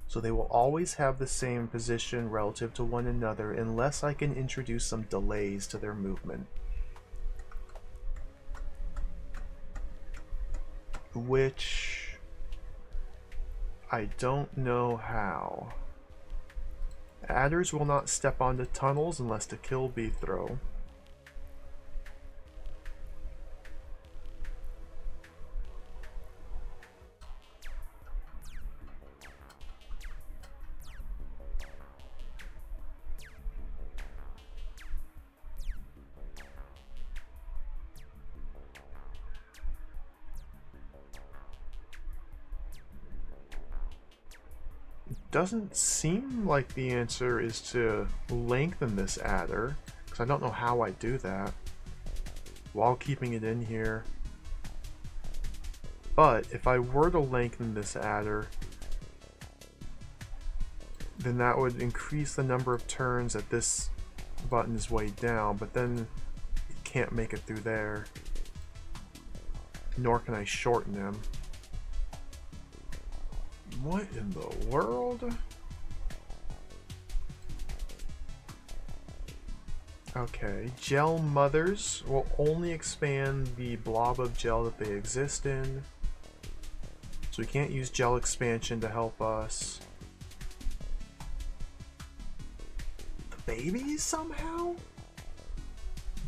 so they will always have the same position relative to one another unless I can introduce some delays to their movement. Which I don't know how. Adders will not step onto tunnels unless to kill Beethro. Doesn't seem like the answer is to lengthen this adder, because I don't know how I do that while keeping it in here. But if I were to lengthen this adder, then that would increase the number of turns that this button is way down, but then you can't make it through there. Nor can I shorten him. What in the world? Okay, gel mothers will only expand the blob of gel that they exist in. So we can't use gel expansion to help us. The babies somehow?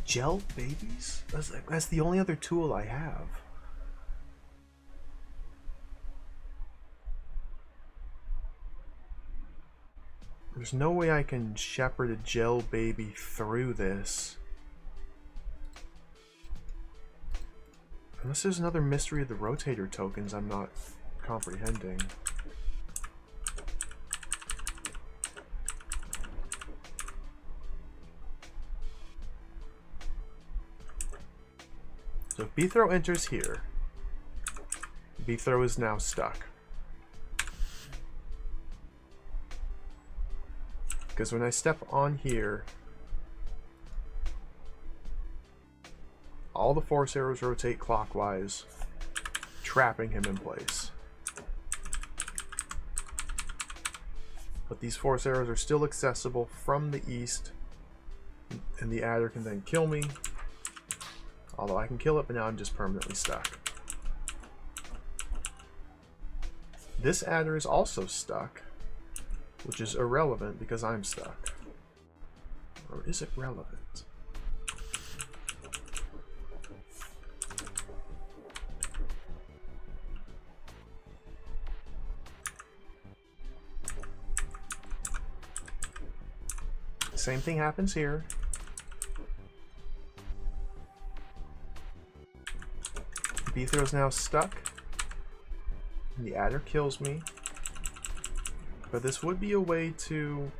Gel babies? That's the only other tool I have. There's no way I can shepherd a gel baby through this. Unless there's another mystery of the rotator tokens I'm not comprehending. So if Beethro enters here, Beethro is now stuck. Because when I step on here, all the force arrows rotate clockwise, trapping him in place. But these force arrows are still accessible from the east, and the adder can then kill me. Although I can kill it, but now I'm just permanently stuck. This adder is also stuck, which is irrelevant because I'm stuck. Or is it relevant? Same thing happens here. Beethro is now stuck. And the adder kills me. But this would be a way to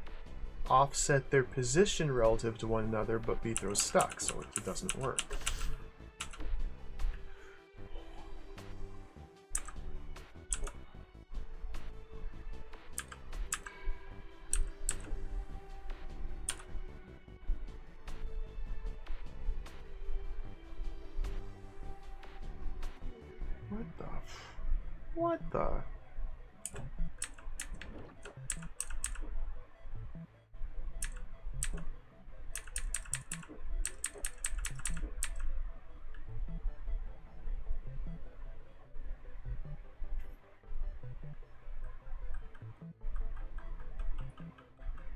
offset their position relative to one another, but Beethro's stuck, so it doesn't work. What the?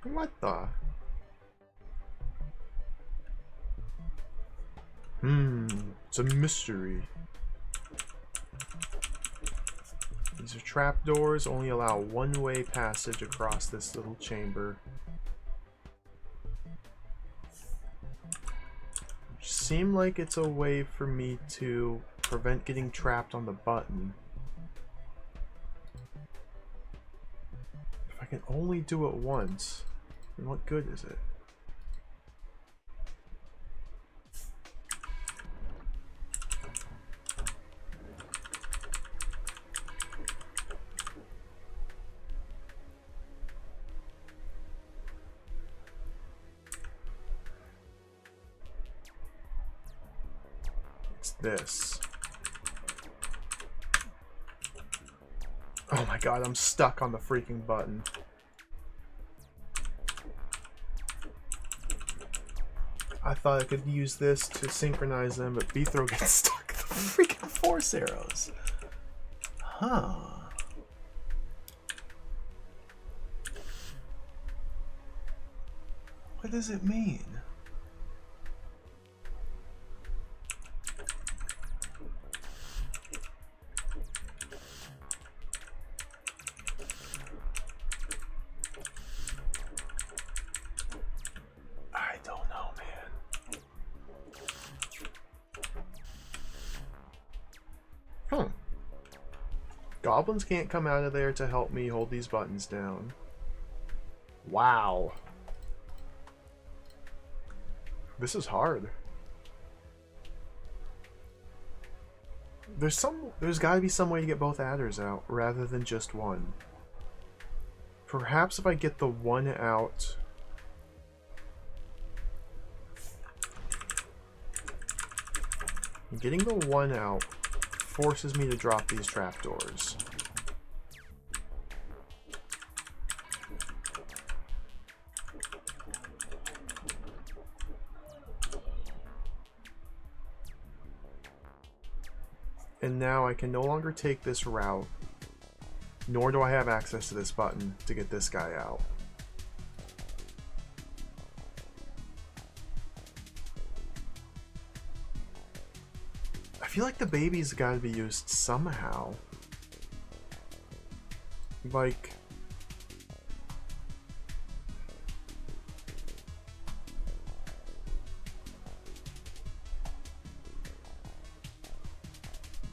What the? It's a mystery. These are trapdoors, only allow one-way passage across this little chamber. Which seemed like it's a way for me to prevent getting trapped on the button. If I can only do it once, then what good is it? This. Oh my god, I'm stuck on the freaking button. I thought I could use this to synchronize them, but Beethro gets stuck with the freaking force arrows. Huh. What does it mean? Goblins can't come out of there to help me hold these buttons down. Wow. This is hard. There's gotta be some way to get both adders out rather than just one. Perhaps if I get the one out... Getting the one out forces me to drop these trapdoors. And now I can no longer take this route, nor do I have access to this button to get this guy out. I feel like the baby's gotta be used somehow. Like...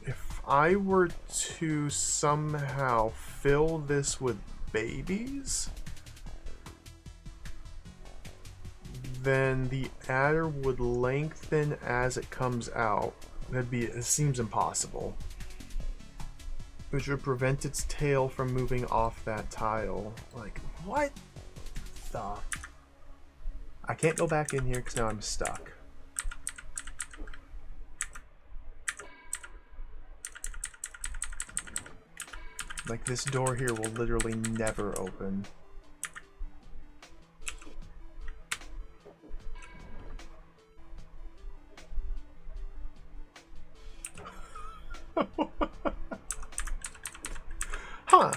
if I were to somehow fill this with babies, then the adder would lengthen as it comes out. It seems impossible. Which would prevent its tail from moving off that tile. Like, what the... I can't go back in here because now I'm stuck. Like, this door here will literally never open. Huh.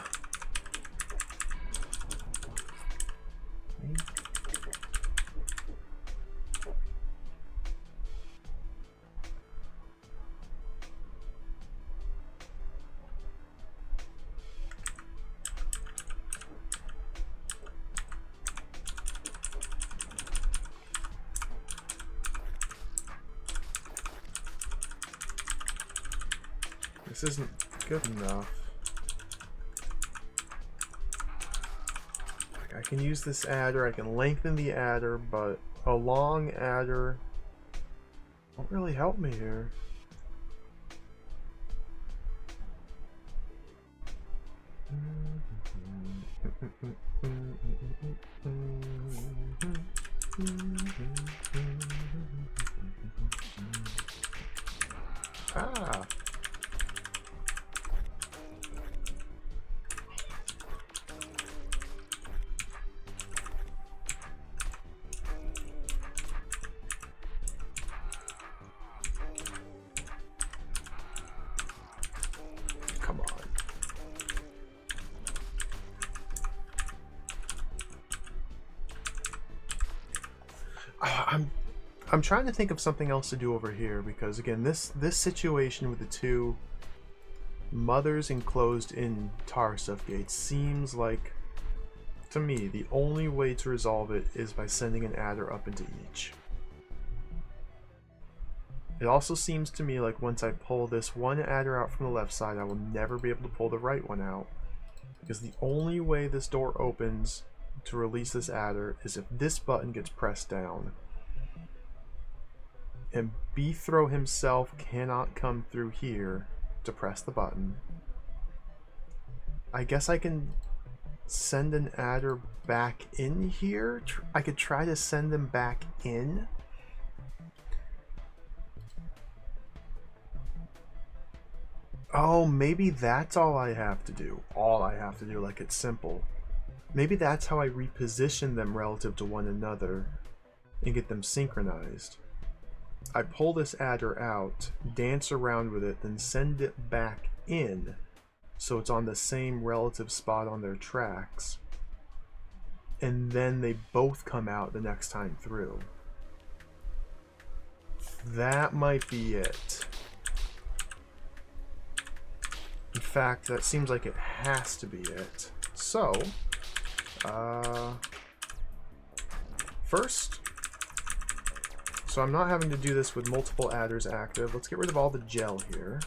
This isn't good enough. Like, I can use this adder, I can lengthen the adder, but a long adder won't really help me here. Ah. Come on. I'm trying to think of something else to do over here, because again, this situation with the two mothers enclosed in tar stuff gates seems like, to me, the only way to resolve it is by sending an adder up into each. It also seems to me like once I pull this one adder out from the left side, I will never be able to pull the right one out, because the only way this door opens to release this adder is if this button gets pressed down. And Beethro himself cannot come through here to press the button. I guess I can send an adder back in here. I could try to send them back in. Oh, maybe that's all I have to do. All I have to do, like it's simple. Maybe that's how I reposition them relative to one another and get them synchronized. I pull this adder out, dance around with it, then send it back in so it's on the same relative spot on their tracks. And then they both come out the next time through. That might be it. In fact, that seems like it has to be it. So, first, so I'm not having to do this with multiple adders active. Let's get rid of all the gel here.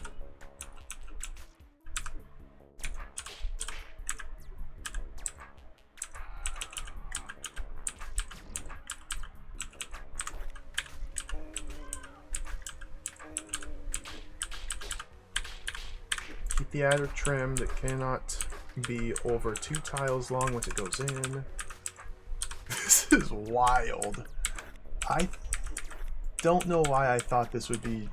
Keep the adder trimmed. It cannot be over 2 tiles long once it goes in. This is wild. I don't know why I thought this would be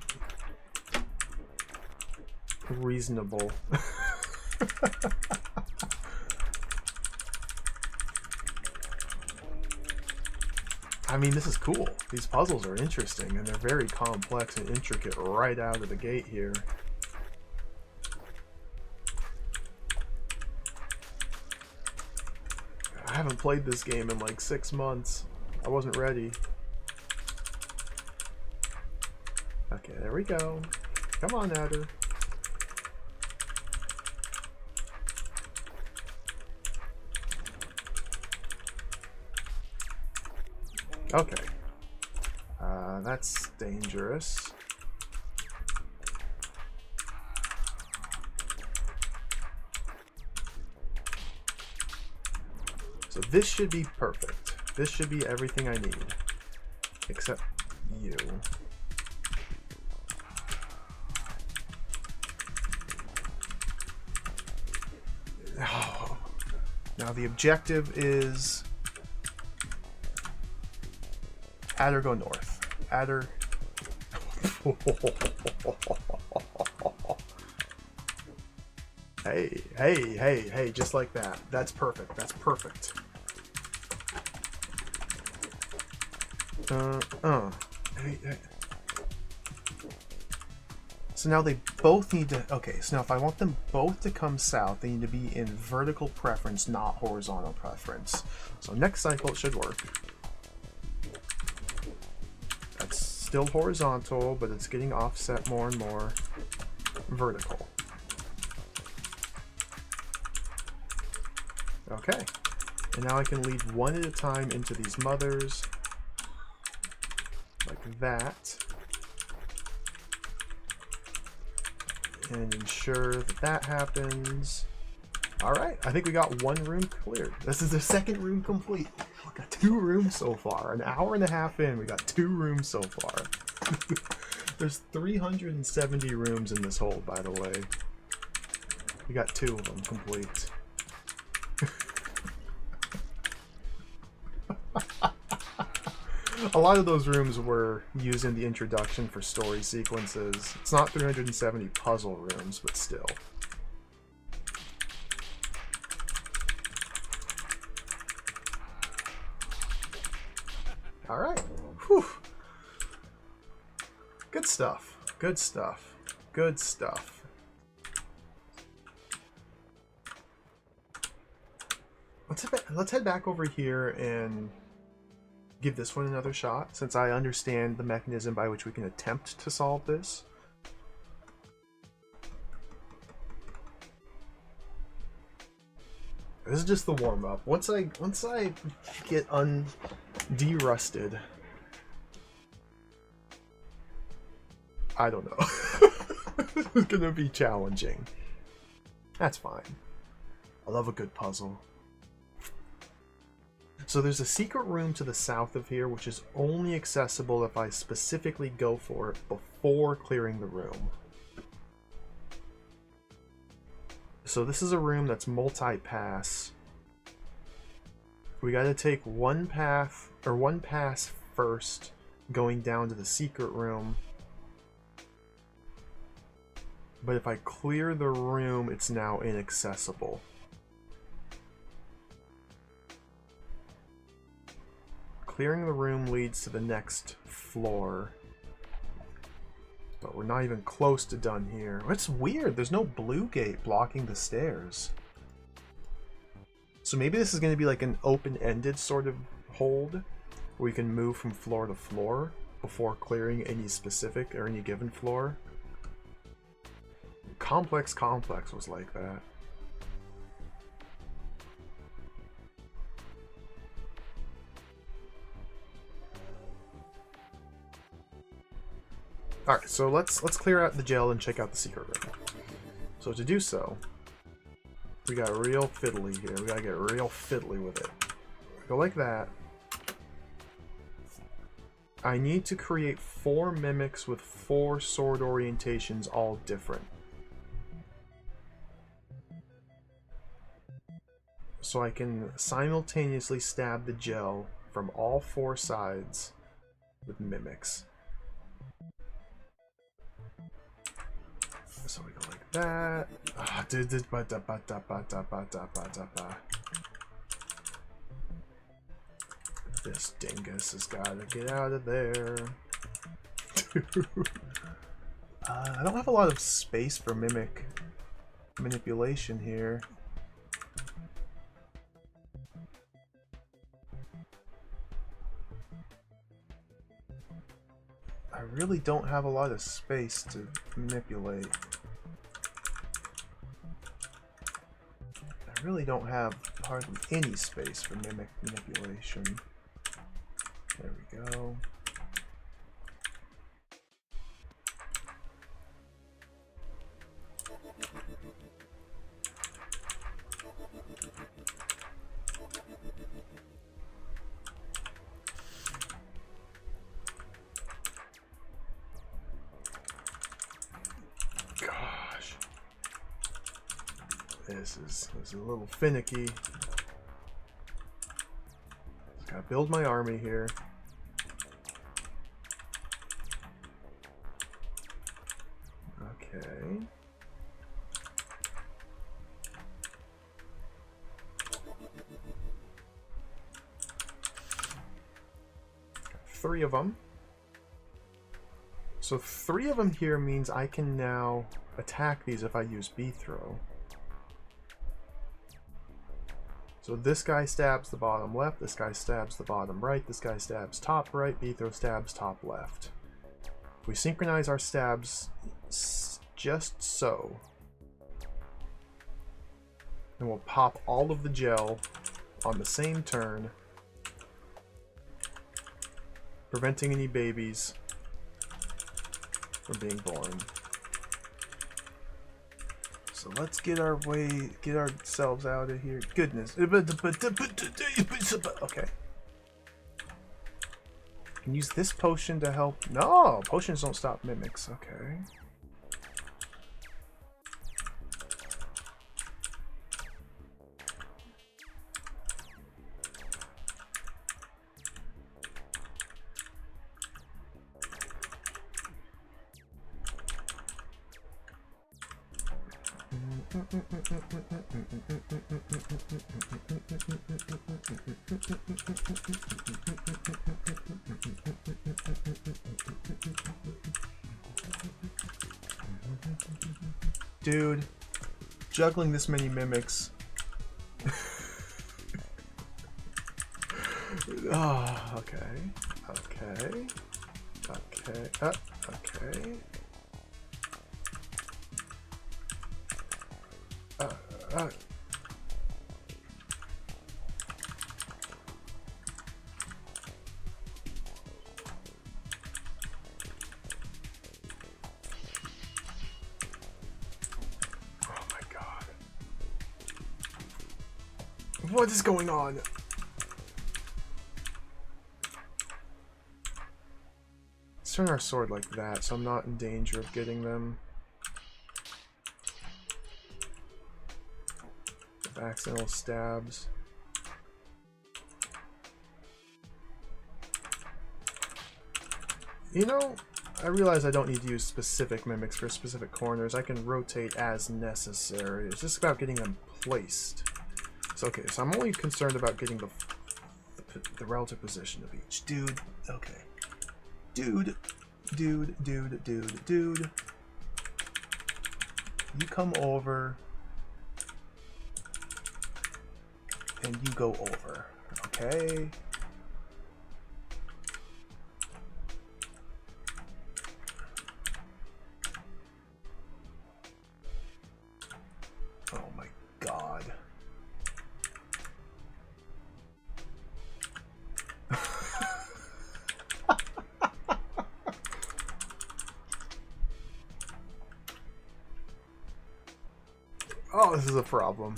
reasonable. I mean, this is cool. These puzzles are interesting, and they're very complex and intricate right out of the gate here. I haven't played this game in like 6 months. I wasn't ready. Okay, there we go. Come on, Adder. Okay. That's dangerous. So this should be perfect. This should be everything I need. Except you. Oh. Now the objective is Adder, go north. Adder. Hey, hey, hey, hey, just like that. That's perfect. That's perfect. Hey, hey. So now they both need to... Okay, so now if I want them both to come south, they need to be in vertical preference, not horizontal preference. So next cycle it should work. That's still horizontal, but it's getting offset more and more vertical. Okay. And now I can lead one at a time into these mothers. Like that. And ensure that that happens. Alright, I think we got one room cleared. This is the second room complete. We got 2 rooms so far. An hour and a half in, we got 2 rooms so far. There's 370 rooms in this hold, by the way. We got 2 of them complete. A lot of those rooms were used in the introduction for story sequences. It's not 370 puzzle rooms, but still. Alright. Whew. Good stuff. Good stuff. Good stuff. Let's head back over here and give this one another shot, since I understand the mechanism by which we can attempt to solve this. This is just the warm-up. Once I get de-rusted, I don't know. It's gonna be challenging. That's fine. I love a good puzzle. So there's a secret room to the south of here, which is only accessible if I specifically go for it before clearing the room. So this is a room that's multi-pass. We gotta take one path, or one pass first, going down to the secret room. But if I clear the room, it's now inaccessible. Clearing the room leads to the next floor. But we're not even close to done here. It's weird, there's no blue gate blocking the stairs. So maybe this is going to be like an open-ended sort of hold, where we can move from floor to floor before clearing any specific or any given floor. Complex was like that. Alright, so let's clear out the gel and check out the secret room. So to do so, we got real fiddly here. We gotta get real fiddly with it. Go like that. I need to create 4 mimics with 4 sword orientations, all different. so I can simultaneously stab the gel from all 4 sides with mimics. So we go like that. This dingus has got to get out of there. I don't have a lot of space for mimic manipulation here. I really don't have a lot of space to manipulate. I really don't have hardly any space for mimic manipulation. There we go. Gosh. This is a little finicky. Just gotta build my army here. Okay. Got 3 of them. So 3 of them here means I can now attack these if I use B-throw. So this guy stabs the bottom left, this guy stabs the bottom right, this guy stabs top right, B-throw stabs top left. If we synchronize our stabs just so, and we'll pop all of the gel on the same turn, preventing any babies from being born. So let's get ourselves out of here. Goodness. Okay. Can use this potion to help. No, potions don't stop mimics. Okay. Dude, juggling this many mimics. Oh, okay. Okay. Okay. Okay. What is going on? Let's turn our sword like that so I'm not in danger of getting them. Accidental stabs. You know, I realize I don't need to use specific mimics for specific corners. I can rotate as necessary. It's just about getting them placed. So, okay, so I'm only concerned about getting the relative position of each. Dude, okay. Dude. You come over. And you go over. Okay. Oh my god. Oh, this is a problem.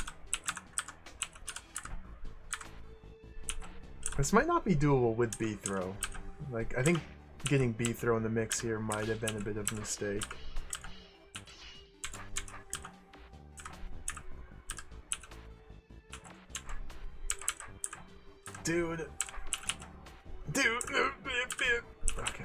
This might not be doable with B-throw. Like, I think getting B-throw in the mix here might have been a bit of a mistake. Dude. Dude. Okay.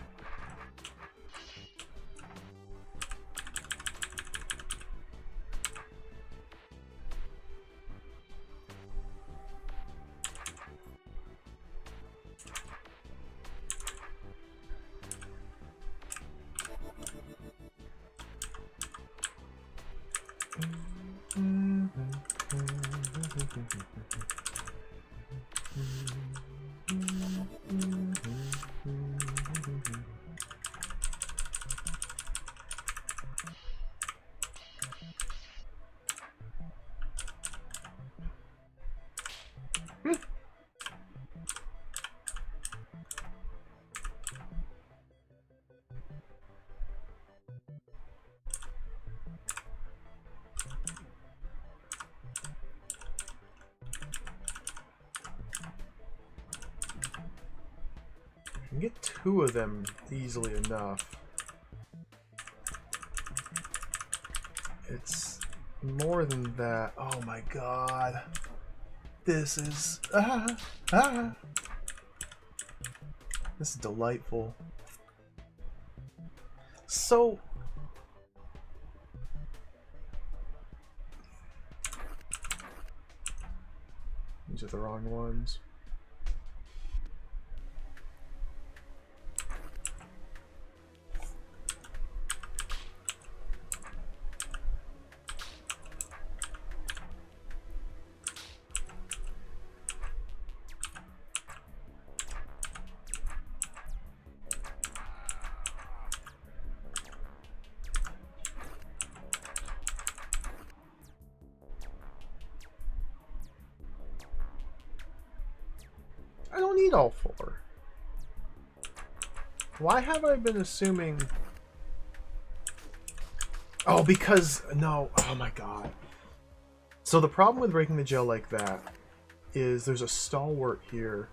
I can get 2 of them easily enough. It's more than that. Oh my god. This is... This is delightful. So... These are the wrong ones. I don't need all 4. Why have I been assuming... Oh, because... No. Oh my god. So the problem with breaking the gel like that is there's a stalwart here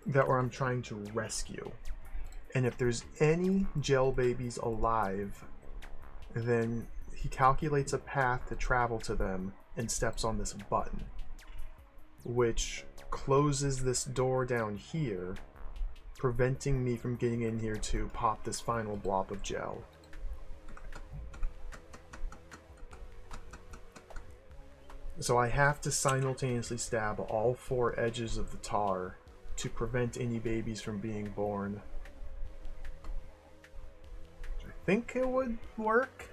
that where I'm trying to rescue. And if there's any gel babies alive, then he calculates a path to travel to them and steps on this button, which closes this door down here, preventing me from getting in here to pop this final blob of gel. So I have to simultaneously stab all 4 edges of the tar to prevent any babies from being born. I think it would work.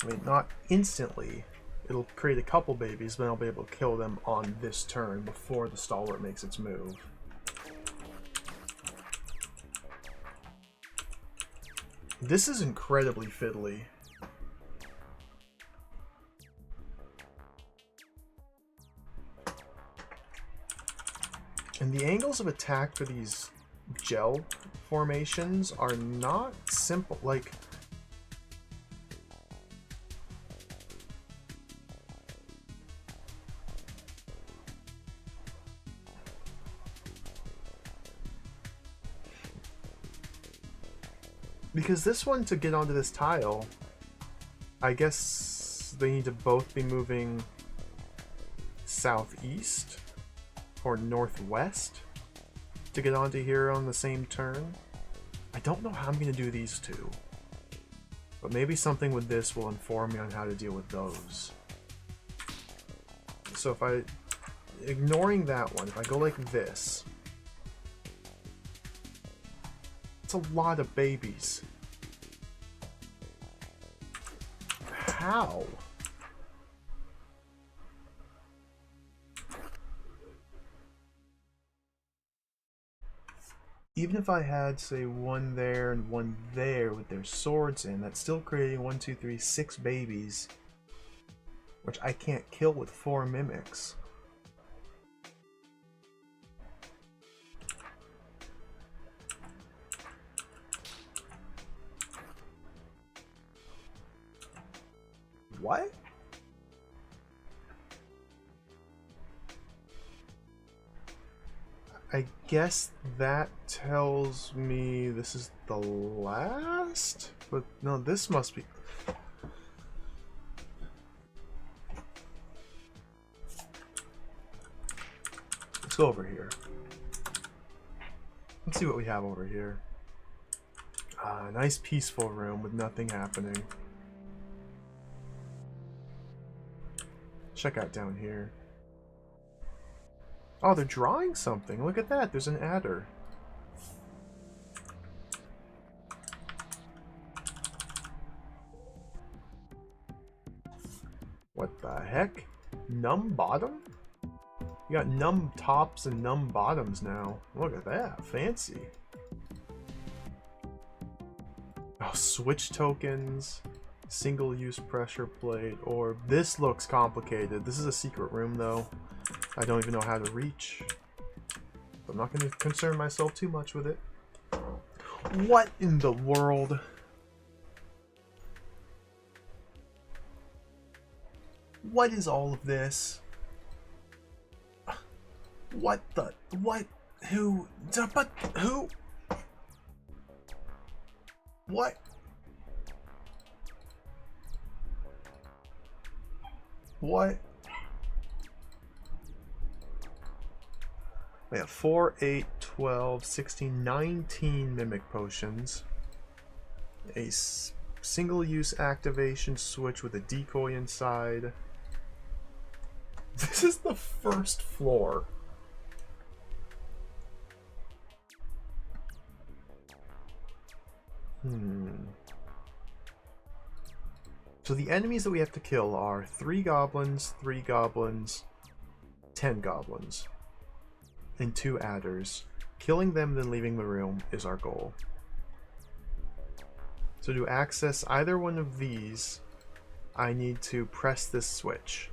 I mean, not instantly. It'll create a couple babies, but I'll be able to kill them on this turn before the stalwart makes its move. This is incredibly fiddly. And the angles of attack for these gel formations are not simple. Like, because this one, to get onto this tile, I guess they need to both be moving southeast or northwest to get onto here on the same turn. I don't know how I'm going to do these 2, but maybe something with this will inform me on how to deal with those. So if I, ignoring that one, if I go like this, it's a lot of babies. How? Even if I had, say, 1 there and 1 there with their swords in, that's still creating 1, 2, 3, 6 babies, which I can't kill with 4 mimics. What? I guess that tells me this is the last? But no, this must be... Let's go over here. Let's see what we have over here. Nice peaceful room with nothing happening. Check out down here. Oh, they're drawing something. Look at that. There's an adder. What the heck? Numb bottom? You got numb tops and numb bottoms now. Look at that. Fancy. Oh, switch tokens. Single-use pressure plate. Orb. This looks complicated. This is a secret room, though. I don't even know how to reach. I'm not going to concern myself too much with it. What in the world? What is all of this? What the... What? Who? But who? What? What? We have 4, 8, 12, 16, 19 mimic potions. A single-use activation switch with a decoy inside. This is the first floor. So the enemies that we have to kill are 3 goblins, 10 goblins, and 2 adders. Killing them, then leaving the room is our goal. So to access either one of these, I need to press this switch.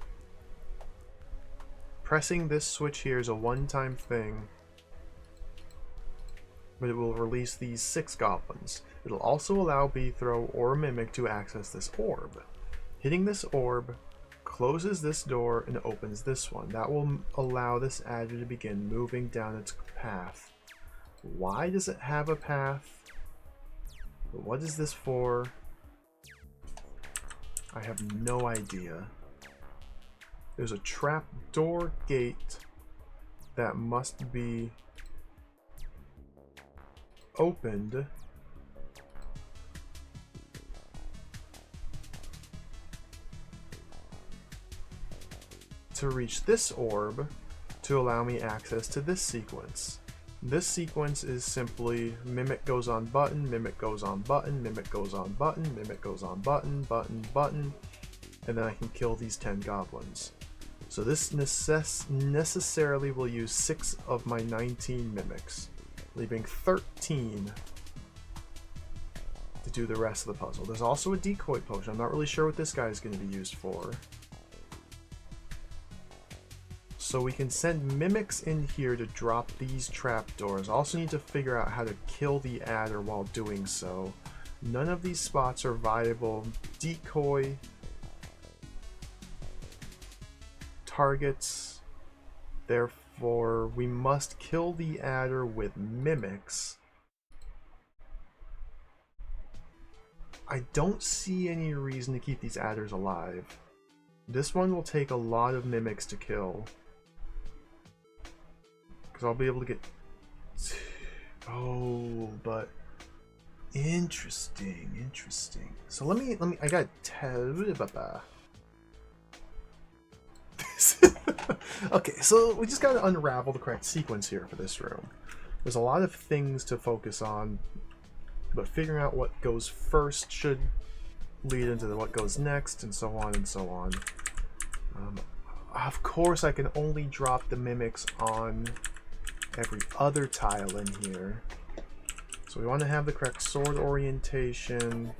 Pressing this switch here is a one-time thing, but it will release these 6 goblins. It'll also allow Beathrow or Mimic to access this orb. Hitting this orb closes this door and opens this one. That will allow this adder to begin moving down its path. Why does it have a path? What is this for? I have no idea. There's a trapdoor gate that must be opened to reach this orb to allow me access to this sequence. This sequence is simply Mimic goes on button, Mimic goes on button, Mimic goes on button, Mimic goes on button, button, button, and then I can kill these 10 goblins. So this necessarily will use 6 of my 19 Mimics, leaving 13 to do the rest of the puzzle. There's also a decoy potion. I'm not really sure what this guy is going to be used for. So we can send Mimics in here to drop these trapdoors. Also need to figure out how to kill the adder while doing so. None of these spots are viable decoy targets. Therefore, we must kill the adder with Mimics. I don't see any reason to keep these adders alive. This one will take a lot of Mimics to kill. Because I'll be able to get... Oh, but... Interesting, interesting. So let me, I got... Okay, so we just gotta unravel the correct sequence here for this room. There's a lot of things to focus on, but figuring out what goes first should lead into what goes next, and so on and so on. Of course, I can only drop the Mimics on every other tile in here. So we want to have the correct sword orientation.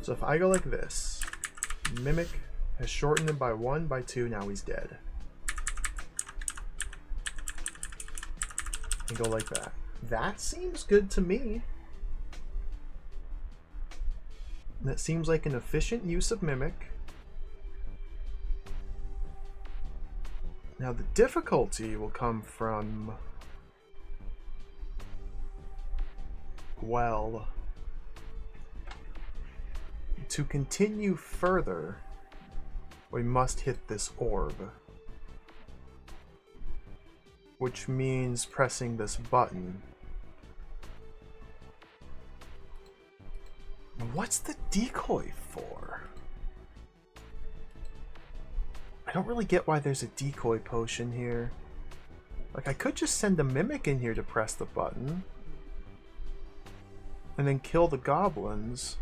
So if I go like this, Mimic has shortened him by 1, by 2, now he's dead. And go like that. That seems good to me. That seems like an efficient use of Mimic. Now the difficulty will come from, well, to continue further, we must hit this orb. which means pressing this button. What's the decoy for? I don't really get why there's a decoy potion here. Like, I could just send a mimic in here to press the button and then kill the goblins.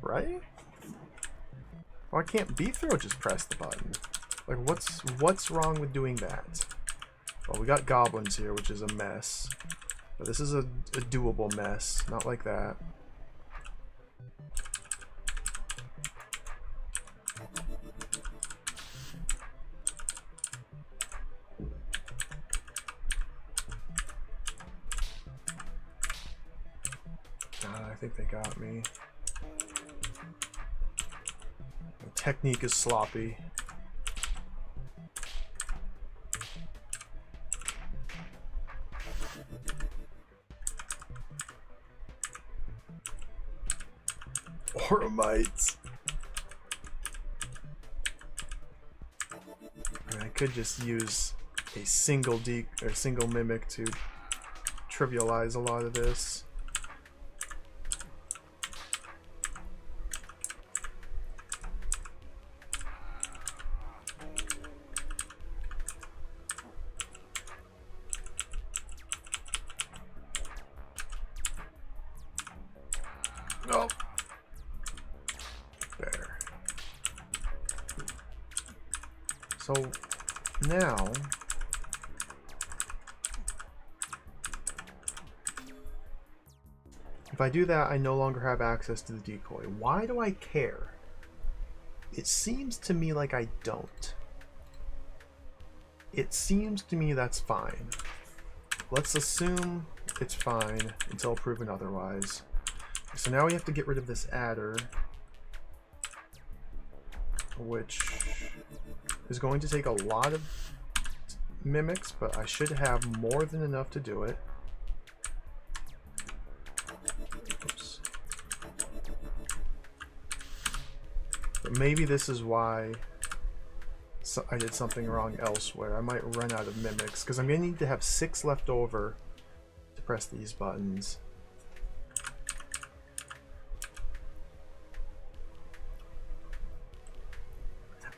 Right? Why can't Beethrow just press the button? Like, what's wrong with doing that? Well, we got goblins here, which is a mess. But this is a doable mess, not like that. I think they got me. The technique is sloppy. Oramites. I could just use a single single mimic to trivialize a lot of this. Oh. There. So now if I do that, I no longer have access to the decoy. Why do I care? It seems to me like I don't. It seems to me that's fine. Let's assume it's fine until proven otherwise. So now we have to get rid of this adder, which is going to take a lot of mimics, but I should have more than enough to do it. Oops. But maybe this is why I did something wrong elsewhere. I might run out of mimics, because I'm going to need to have 6 left over to press these buttons.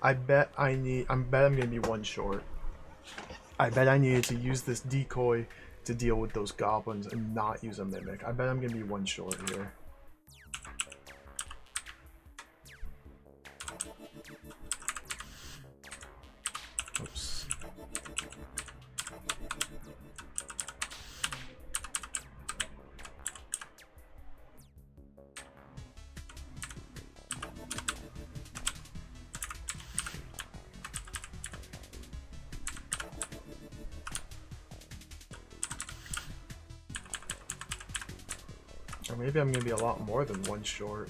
I bet I'm gonna be one short. I bet I needed to use this decoy to deal with those goblins and not use a mimic. I bet I'm gonna be one short here. Oops. Or maybe I'm gonna be a lot more than one short.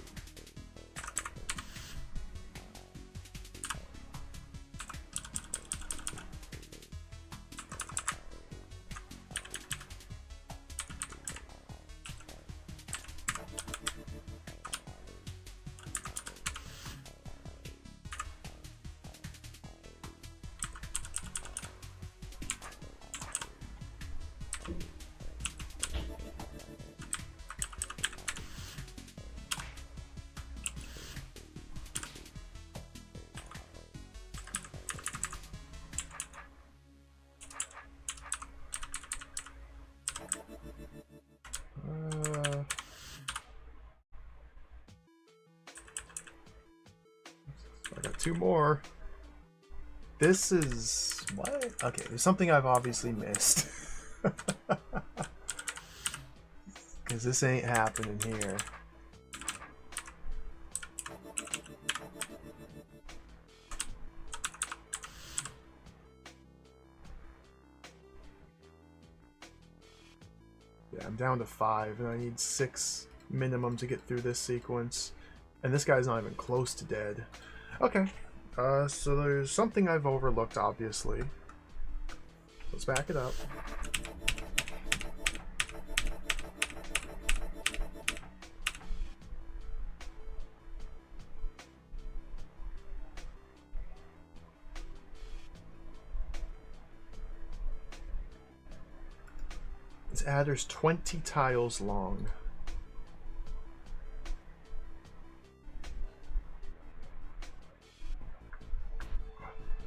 I got 2 more. This is... what? Okay, there's something I've obviously missed. Because this ain't happening here. Yeah, I'm down to 5, and I need 6 minimum to get through this sequence. And this guy's not even close to dead. Okay, so there's something I've overlooked, obviously. Let's back it up. Its adder's 20 tiles long.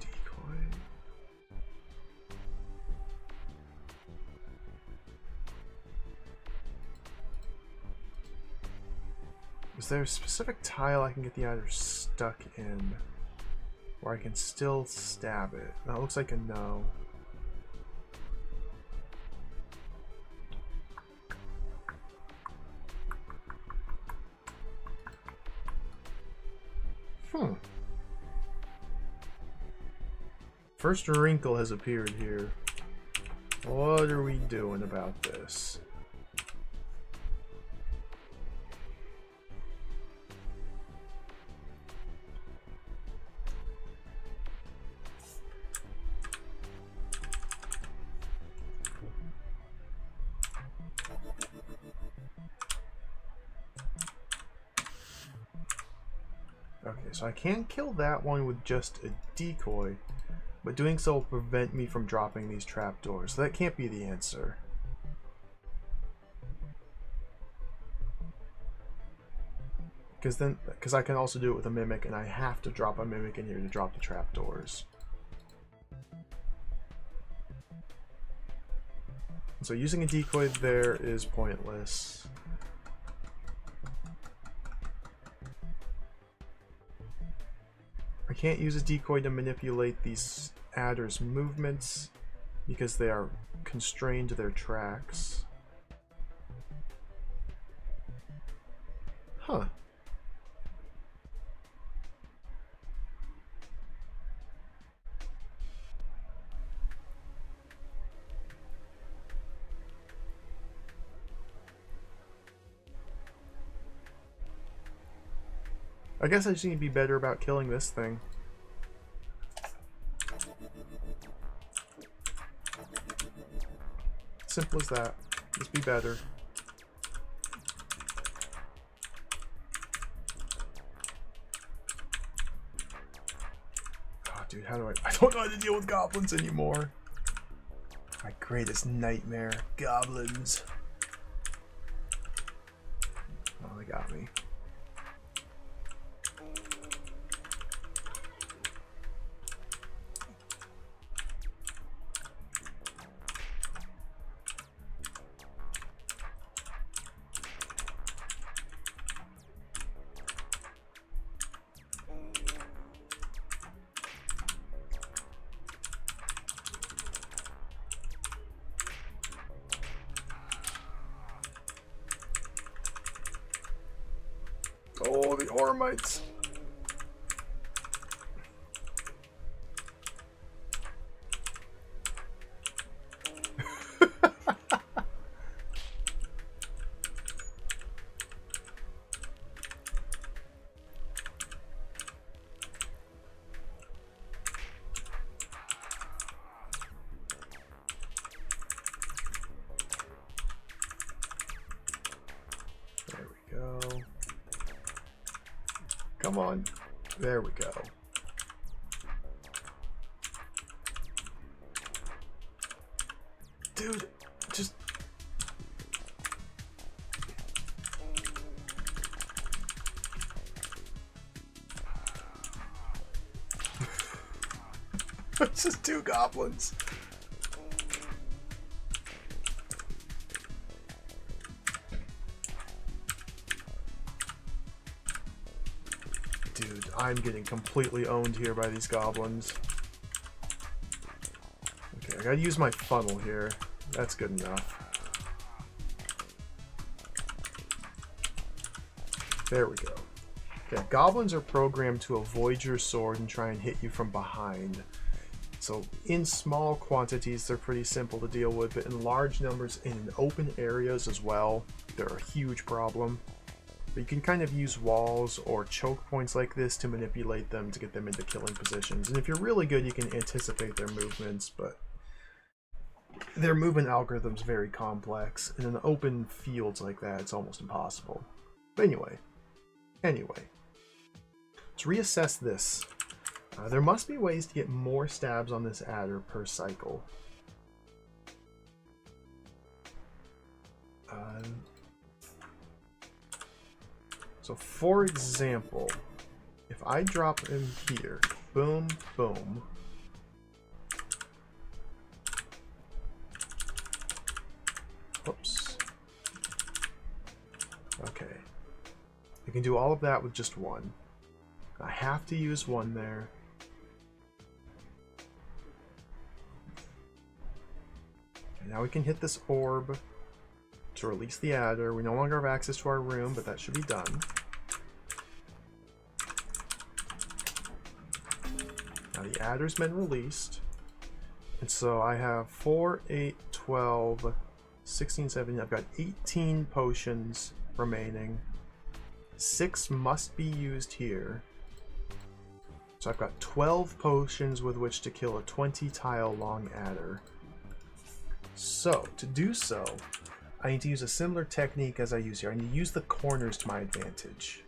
Decoy. Is there a specific tile I can get the adder stuck in where I can still stab it? That looks like a no. First wrinkle has appeared here. What are we doing about this? Okay, so I can't kill that one with just a decoy, but doing so will prevent me from dropping these trapdoors. So that can't be the answer. Because I can also do it with a mimic, and I have to drop a mimic in here to drop the trapdoors. So using a decoy there is pointless. I can't use a decoy to manipulate these adders' movements because they are constrained to their tracks. Huh. I guess I just need to be better about killing this thing. Simple as that. Just be better. Oh, dude, how do I don't know how to deal with goblins anymore. My greatest nightmare. Goblins. Oh, they got me. Oh, the Ormites. There we go. Come on. There we go. Dude, just... It's just two goblins. Dude, I'm getting completely owned here by these goblins. Okay, I gotta use my funnel here. That's good enough. There we go. Okay, goblins are programmed to avoid your sword and try and hit you from behind. So in small quantities, they're pretty simple to deal with, but in large numbers in open areas as well, they're a huge problem. But you can kind of use walls or choke points like this to manipulate them to get them into killing positions. And if you're really good, you can anticipate their movements, but their movement algorithm's very complex. And in open fields like that, it's almost impossible. But anyway, let's reassess this. There must be ways to get more stabs on this adder per cycle. So for example, if I drop him here, boom, boom. Oops. Okay. I can do all of that with just one. I have to use one there. And now we can hit this orb to release the adder. We no longer have access to our room, but that should be done. Now the adder's been released. And so I have 4, 8, 12, 16, 17. I've got 18 potions remaining. 6 must be used here. So I've got 12 potions with which to kill a 20 tile long adder. So to do so, I need to use a similar technique as I use here. I need to use the corners to my advantage.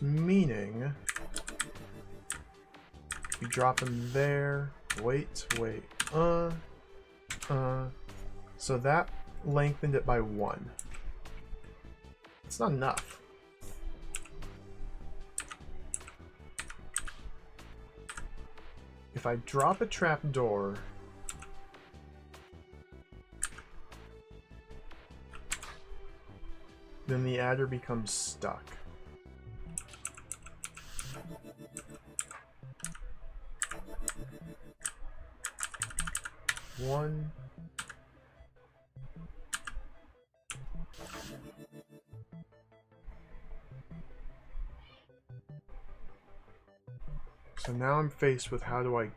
Meaning, you drop them there. Wait. So that lengthened it by 1. It's not enough. If I drop a trapdoor, then the adder becomes stuck. One. So now I'm faced with how do I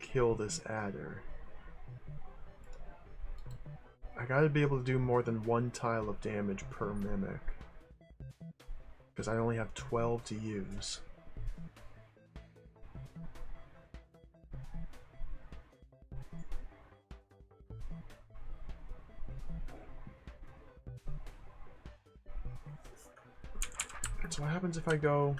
kill this adder. I gotta be able to do more than 1 tile of damage per mimic, because I only have 12 to use. So what happens if I go...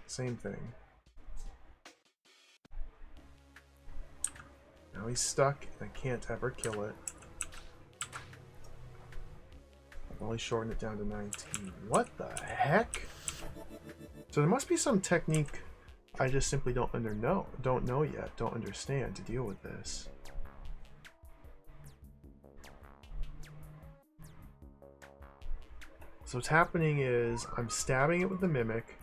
Same thing. Now he's stuck and I can't ever kill it. I've only shortened it down to 19. What the heck? So there must be some technique I just simply don't know yet, don't understand to deal with this. So what's happening is I'm stabbing it with the mimic,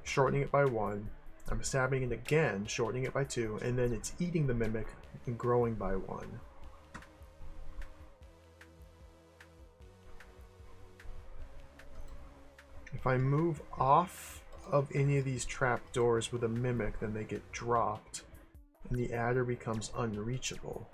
shortening it by 1. I'm stabbing it again, shortening it by 2, and then it's eating the mimic and growing by 1. If I move off of any of these trapdoors with a mimic, then they get dropped, and the adder becomes unreachable.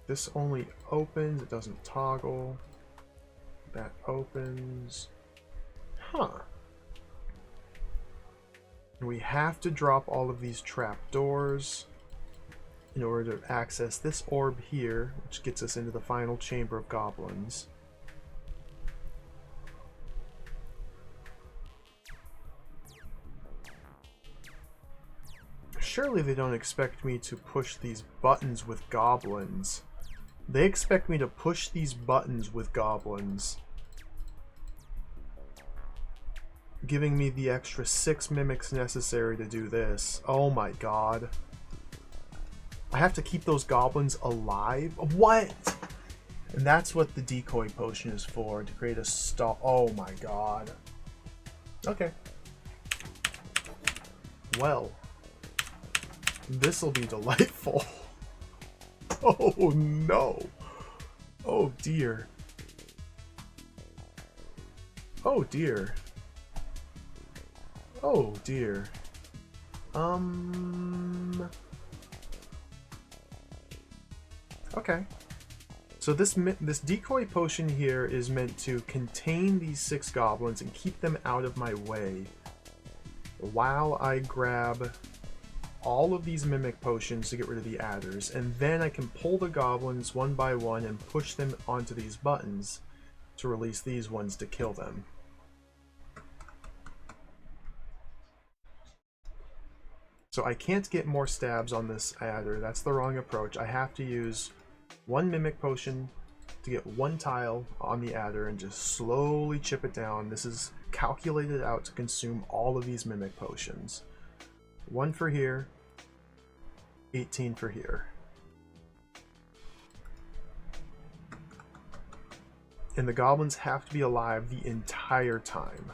This only opens, it doesn't toggle. That opens. Huh. We have to drop all of these trapdoors in order to access this orb here, which gets us into the final chamber of goblins. Surely they don't expect me to push these buttons with goblins. They expect me to push these buttons with goblins, giving me the extra 6 mimics necessary to do this. Oh my god. I have to keep those goblins alive? What? And that's what the decoy potion is for, to create a stall. Oh my god. Okay. Well, this'll be delightful. Oh no. Oh dear. Oh dear. Oh dear. Okay. So this decoy potion here is meant to contain these 6 goblins and keep them out of my way while I grab all of these mimic potions to get rid of the adders, and then I can pull the goblins one by one and push them onto these buttons to release these ones to kill them. So I can't get more stabs on this adder. That's the wrong approach. I have to use 1 mimic potion to get 1 tile on the adder and just slowly chip it down. This is calculated out to consume all of these mimic potions. 1 for here, 18 for here. And the goblins have to be alive the entire time.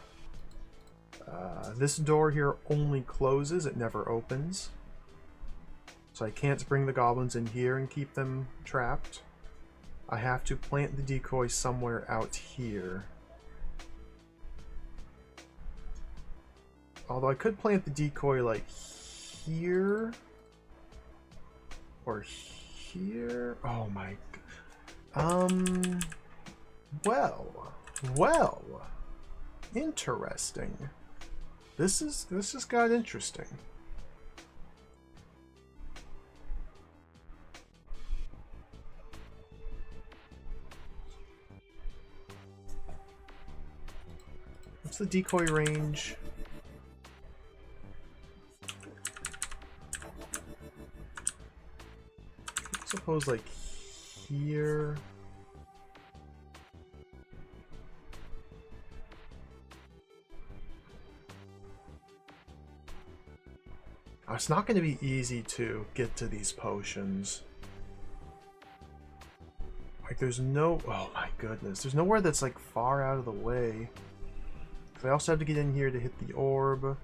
This door here only closes, it never opens. So I can't bring the goblins in here and keep them trapped. I have to plant the decoy somewhere out here. Although I could plant the decoy like here or here. Oh my. Well. Interesting. This just got interesting. What's the decoy range? I suppose like here. It's not going to be easy to get to these potions. Like there's no... Oh my goodness. There's nowhere that's like far out of the way. I also have to get in here to hit the orb.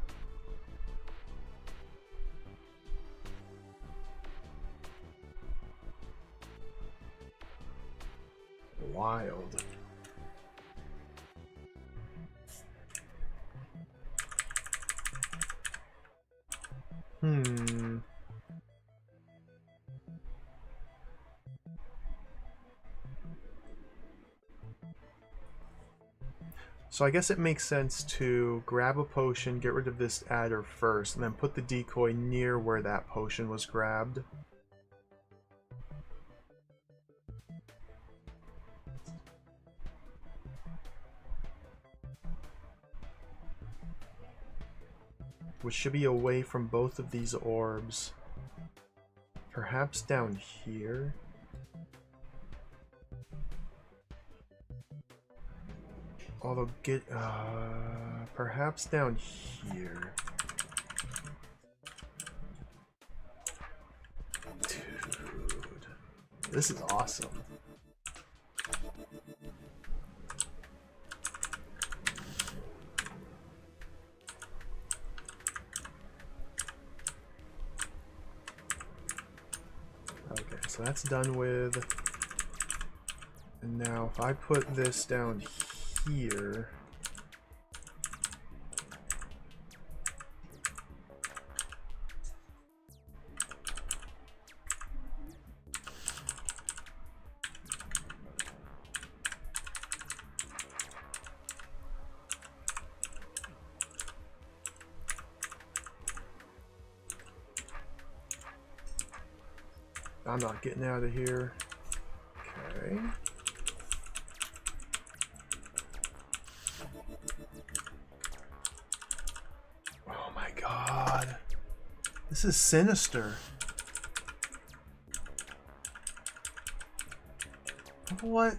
Wild. So I guess it makes sense to grab a potion, get rid of this adder first, and then put the decoy near where that potion was grabbed. Which should be away from both of these orbs. Perhaps down here? Although perhaps down here. Dude, this is awesome. Okay, so that's done with. And now if I put this down here. I'm not getting out of here. Okay. Oh my god. This is sinister. What?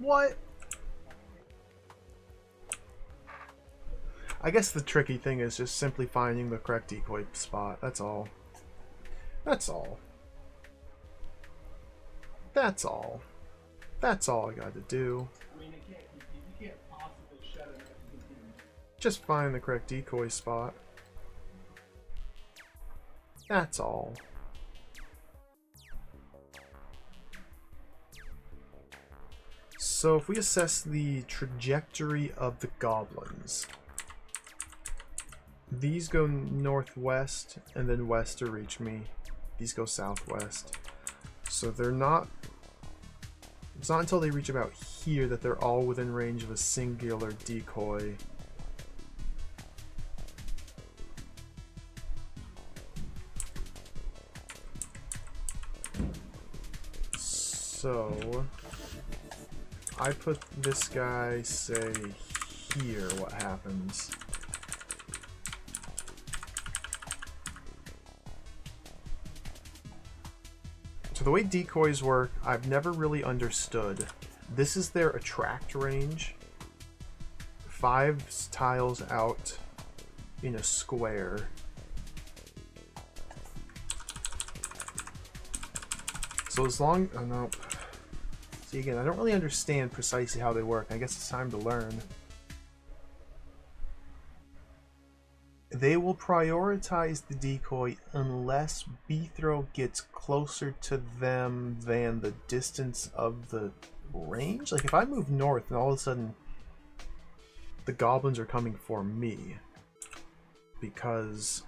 What? I guess the tricky thing is just simply finding the correct decoy spot. That's all. That's all. That's all. That's all I got to do. I mean, you can't possibly shut it up. Just find the correct decoy spot. That's all. So if we assess the trajectory of the goblins, These go northwest and then west to reach me. These go southwest. So they're not... It's not until they reach about here that they're all within range of a singular decoy. So... I put this guy, say, here, what happens? So the way decoys work, I've never really understood. This is their attract range. 5 tiles out in a square. So as long... Oh no. See, again, I don't really understand precisely how they work. I guess it's time to learn. They will prioritize the decoy unless B-throw gets closer to them than the distance of the range. Like if I move north and all of a sudden the goblins are coming for me because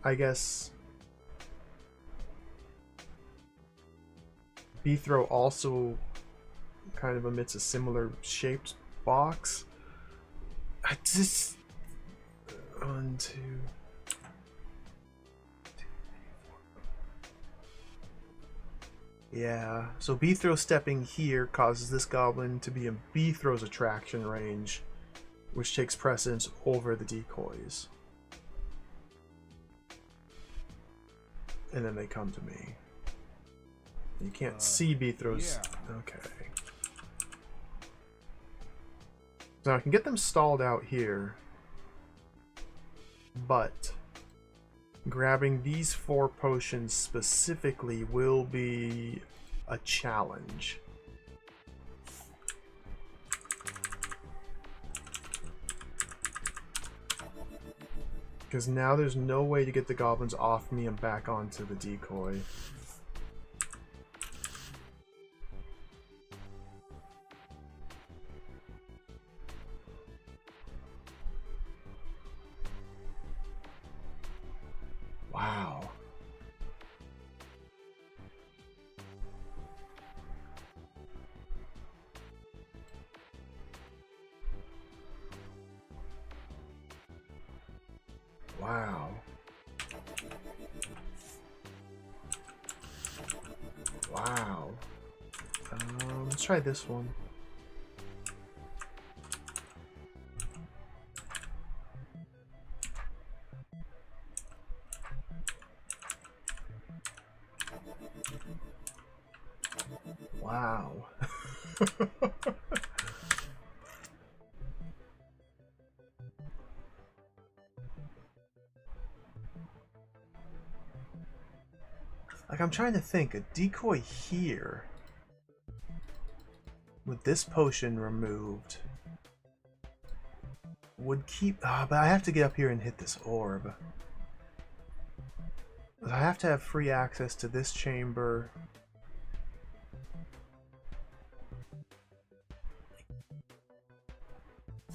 I guess B-throw also kind of emits a similar shaped box. I just 1, 2, 3, 4. Yeah, so B-throw stepping here causes this goblin to be in B-throw's attraction range, which takes precedence over the decoys. And then they come to me. You can't see B-throws. yeah. Okay. So I can get them stalled out here, but grabbing these 4 potions specifically will be a challenge. Because now there's no way to get the goblins off me and back onto the decoy. Wow. Wow. Wow. Let's try this one. Wow. Like, I'm trying to think, a decoy here with this potion removed would keep... but I have to get up here and hit this orb. I have to have free access to this chamber.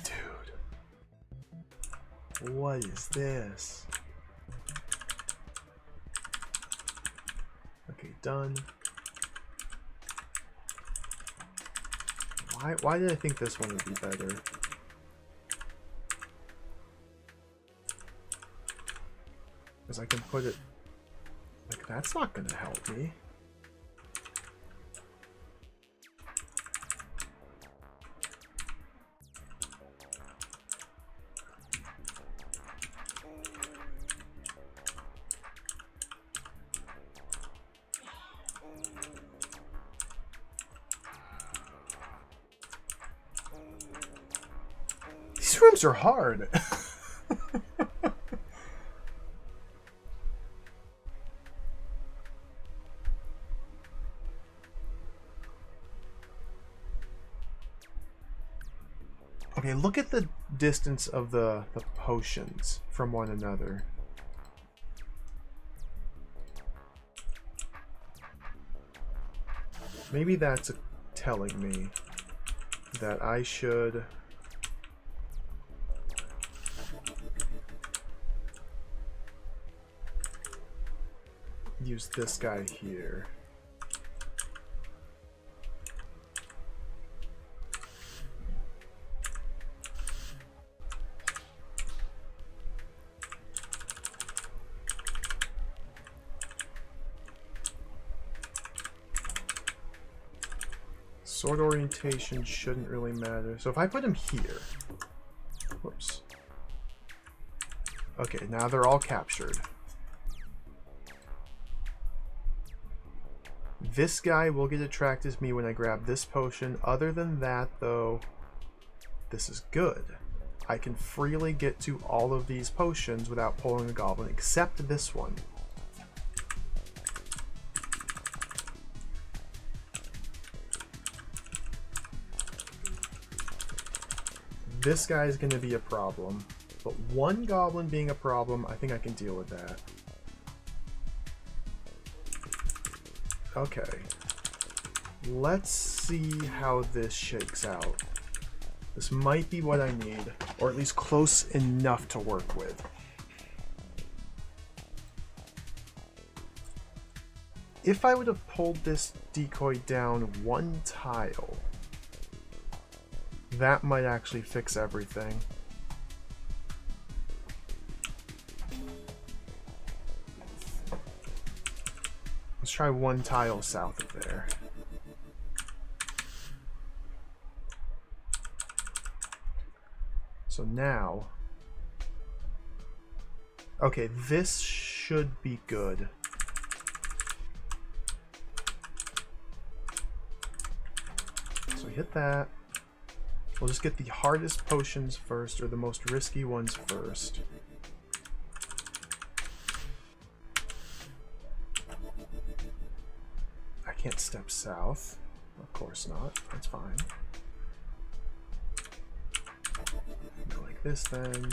Dude. What is this? Okay, done. Why did I think this one would be better? Because I can put it... Like, that's not gonna help me. These rooms are hard. Okay, look at the distance of the potions from one another. Maybe that's telling me that I should use this guy here. Sword orientation shouldn't really matter. So if I put him here... Whoops. Okay, now they're all captured. This guy will get attracted to me when I grab this potion. Other than that, though, this is good. I can freely get to all of these potions without pulling a goblin, except this one. This guy is going to be a problem, but one goblin being a problem, I think I can deal with that. Okay, let's see how this shakes out. This might be what I need, or at least close enough to work with. If I would have pulled this decoy down one tile, that might actually fix everything. Let's try one tile south of there. So now... Okay, this should be good. So hit that. We'll just get the hardest potions first, or the most risky ones first. I can't step south. Of course not. That's fine. Go like this then.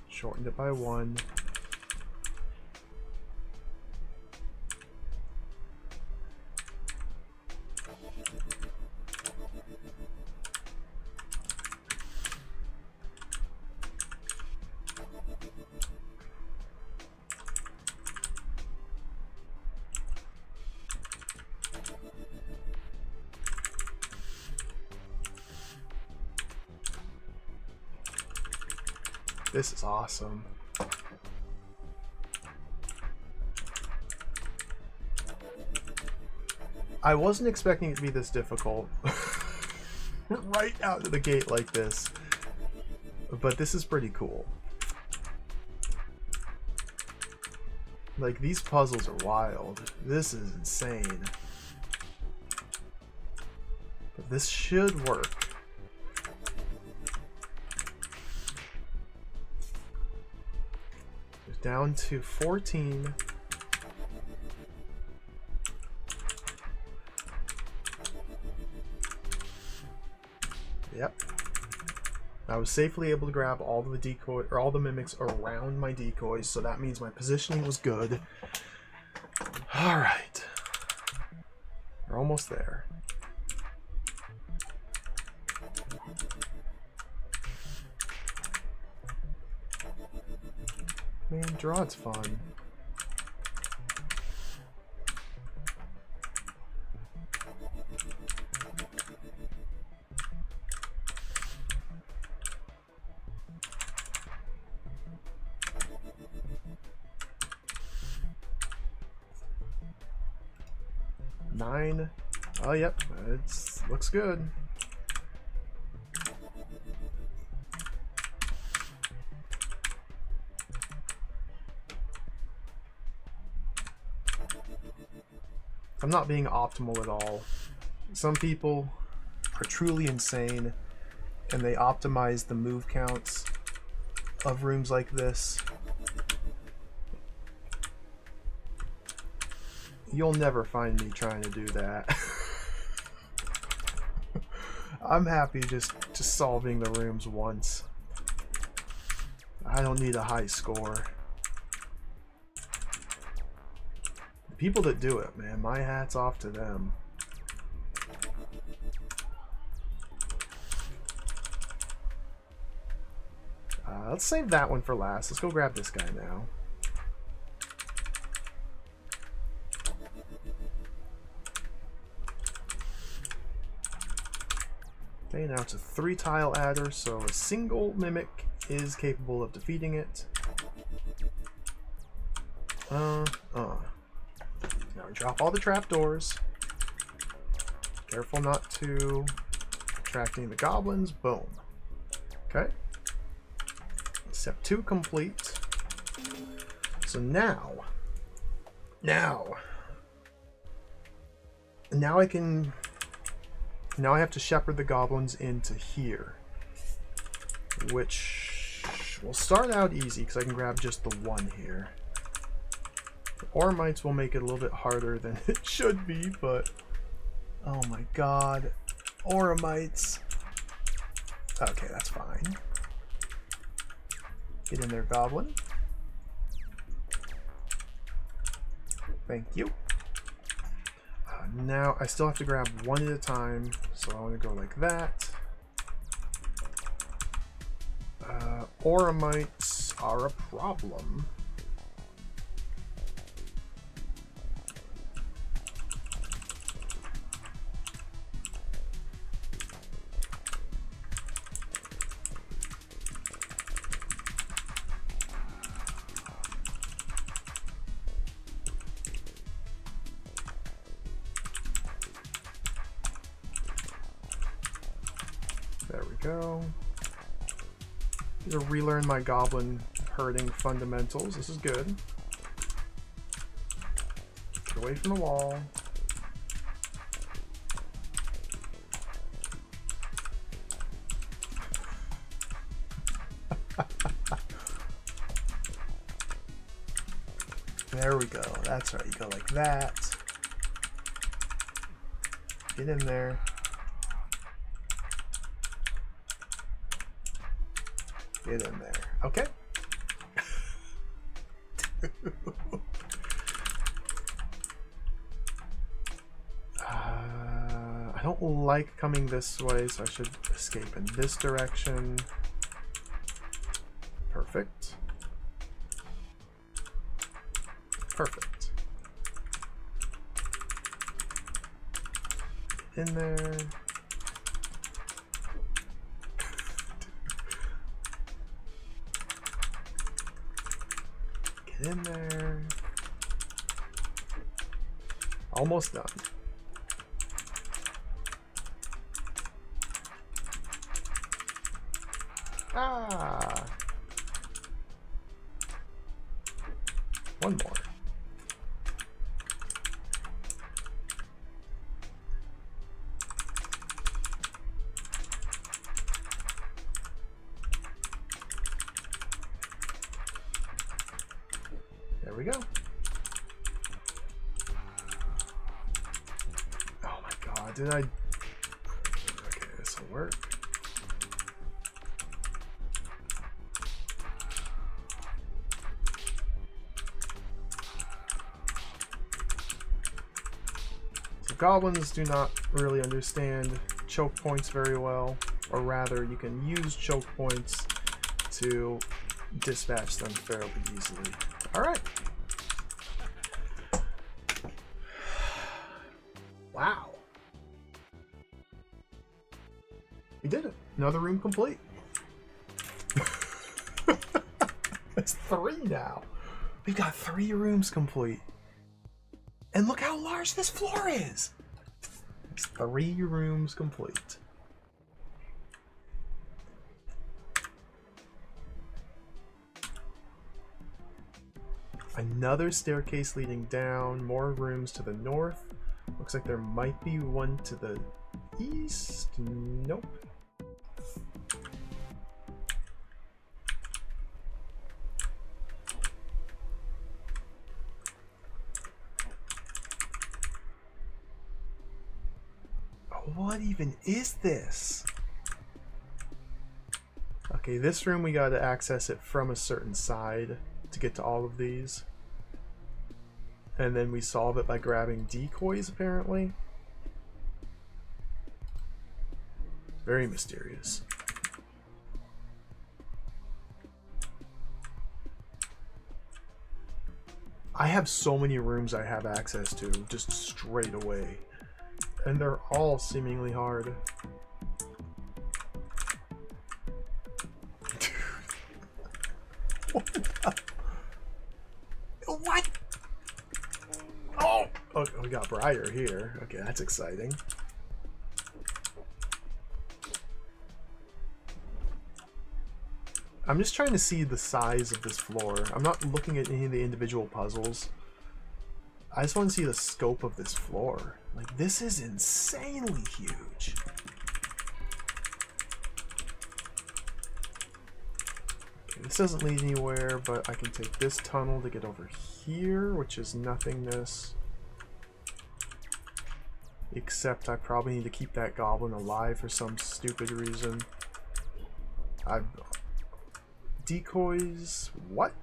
Shortened it by 1. This is awesome. I wasn't expecting it to be this difficult. Right out of the gate like this. But this is pretty cool. Like, these puzzles are wild. This is insane. But this should work. Down to 14. Yep. I was safely able to grab all of the decoy, or all the mimics around my decoys, so that means my positioning was good. Alright. We're almost there. Man, DROD's fun. Nine. Oh, yep. It looks good. I'm not being optimal at all. Some people are truly insane and they optimize the move counts of rooms like this. You'll never find me trying to do that. I'm happy just solving the rooms once. I don't need a high score. The people that do it, man, my hat's off to them. let's save that one for last. Let's go grab this guy now. Okay, now it's a 3-tile adder, so a single mimic is capable of defeating it. Now we drop all the trapdoors. Careful not to attracting the goblins. Boom. Okay. Step 2 complete. So now I have to shepherd the goblins into here, which will start out easy because I can grab just the one here. The Ormites will make it a little bit harder than it should be, but oh my god, Ormites. Okay, that's fine. Get in there, goblin. Thank you. Now I still have to grab one at a time, so I want to go like that. Ormites are a problem. There we go. Need to relearn my goblin herding fundamentals. This is good. Get away from the wall. There we go. That's right. You go like that. Get in there. Get in there. Okay. I don't like coming this way, so I should escape in this direction. Perfect. Perfect. Get in there. Get in there. Almost done. Ah. One more. There we go. Oh my god, did I... Okay, this will work. So goblins do not really understand choke points very well, or rather, you can use choke points to dispatch them fairly easily. Alright. Wow. We did it. Another room complete. It's 3 now. We got 3 rooms complete. And look how large this floor is. It's 3 rooms complete. Another staircase leading down, more rooms to the north. Looks like there might be one to the east. Nope. What even is this? Okay, this room we gotta access it from a certain side to get to all of these. And then we solve it by grabbing decoys, apparently. Very mysterious. I have so many rooms I have access to just straight away. And they're all seemingly hard. What? Oh! Oh, we got Briar here. Okay, that's exciting. I'm just trying to see the size of this floor. I'm not looking at any of the individual puzzles. I just want to see the scope of this floor. Like, this is insanely huge. Okay, this doesn't lead anywhere, but I can take this tunnel to get over here, which is nothingness. Except I probably need to keep that goblin alive for some stupid reason. Decoys... what?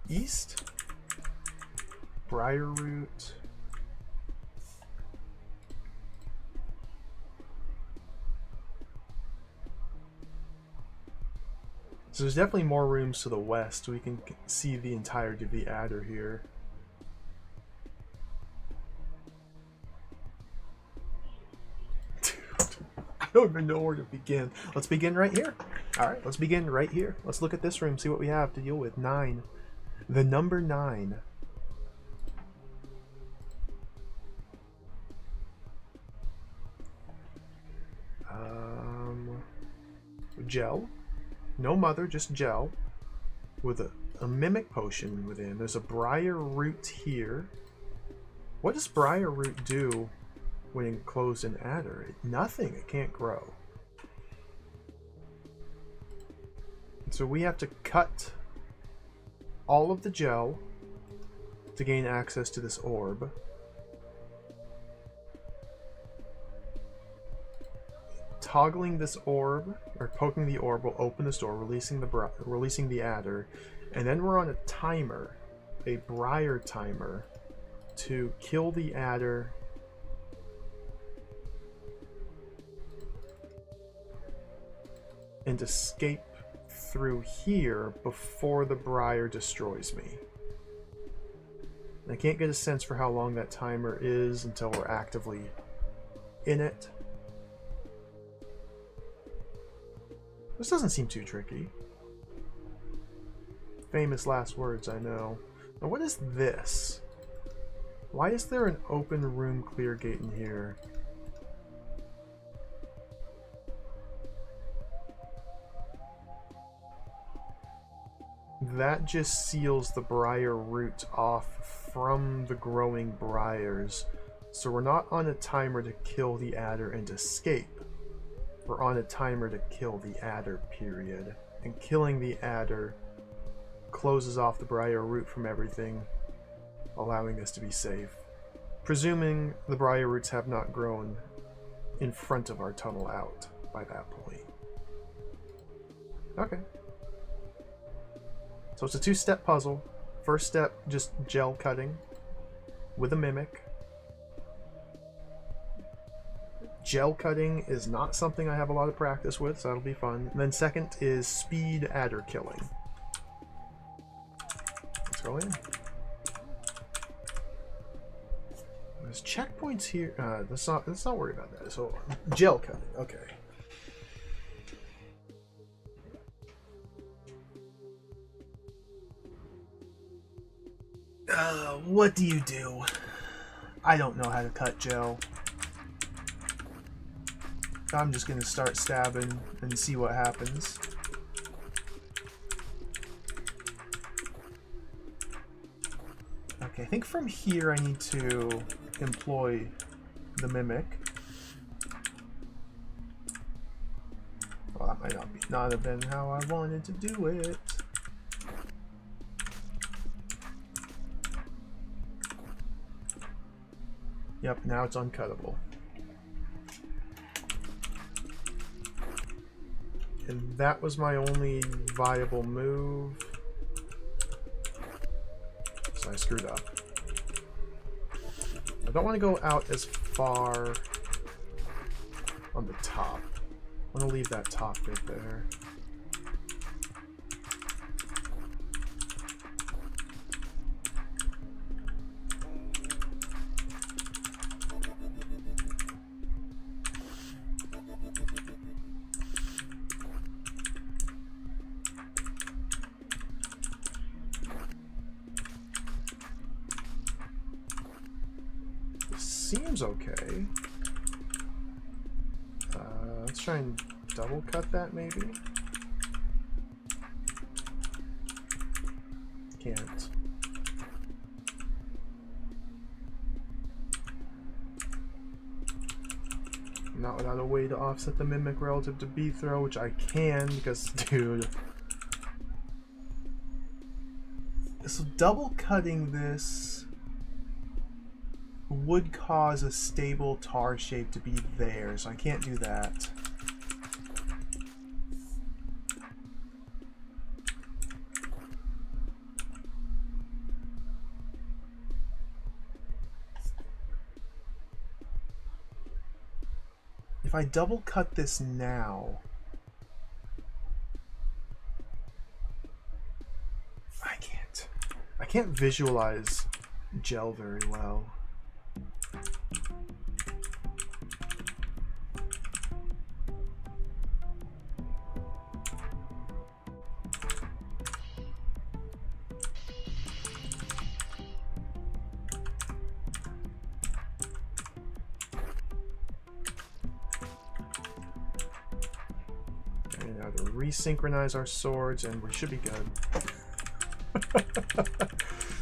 East? Briar root. So there's definitely more rooms to the west. We can see the entirety of the adder here. I don't even know where to begin. Let's begin right here. Alright, let's begin right here. Let's look at this room, see what we have to deal with. 9. The number 9. Gel. No mother, just gel. With a mimic potion within. There's a briar root here. What does briar root do when enclosed in adder? Nothing. It can't grow. So we have to cut all of the gel to gain access to this orb. Toggling this orb, or poking the orb, will open this door, releasing the adder, and then we're on a timer, a briar timer, to kill the adder and escape through here before the briar destroys me. I can't get a sense for how long that timer is until we're actively in it. This doesn't seem too tricky. Famous last words, I know. Now what is this? Why is there an open room clear gate in here? That just seals the briar root off from the growing briars. So we're not on a timer to kill the adder and escape. We're on a timer to kill the adder, period. And killing the adder closes off the briar root from everything, allowing us to be safe. Presuming the briar roots have not grown in front of our tunnel out by that point. Okay. So it's a 2-step puzzle. First step, just gel cutting with a mimic. Gel cutting is not something I have a lot of practice with, so that'll be fun. And then second is speed adder killing. Let's go in. There's checkpoints here. Let's not worry about that. So gel cutting. Okay. What do you do? I don't know how to cut gel. I'm just gonna start stabbing and see what happens. Okay, I think from here I need to employ the mimic. Well, that might not have been how I wanted to do it. Yep, now it's uncuttable. And that was my only viable move. So I screwed up. I don't want to go out as far on the top. I want to leave that top bit there. seems okay. Let's try and double cut that maybe. Can't. Not without a way to offset the mimic relative to B-throw, which I can because, dude. So double cutting this would cause a stable tar shape to be there, so I can't do that. If I double cut this now, I can't visualize gel very well. And now to resynchronize our swords, and we should be good.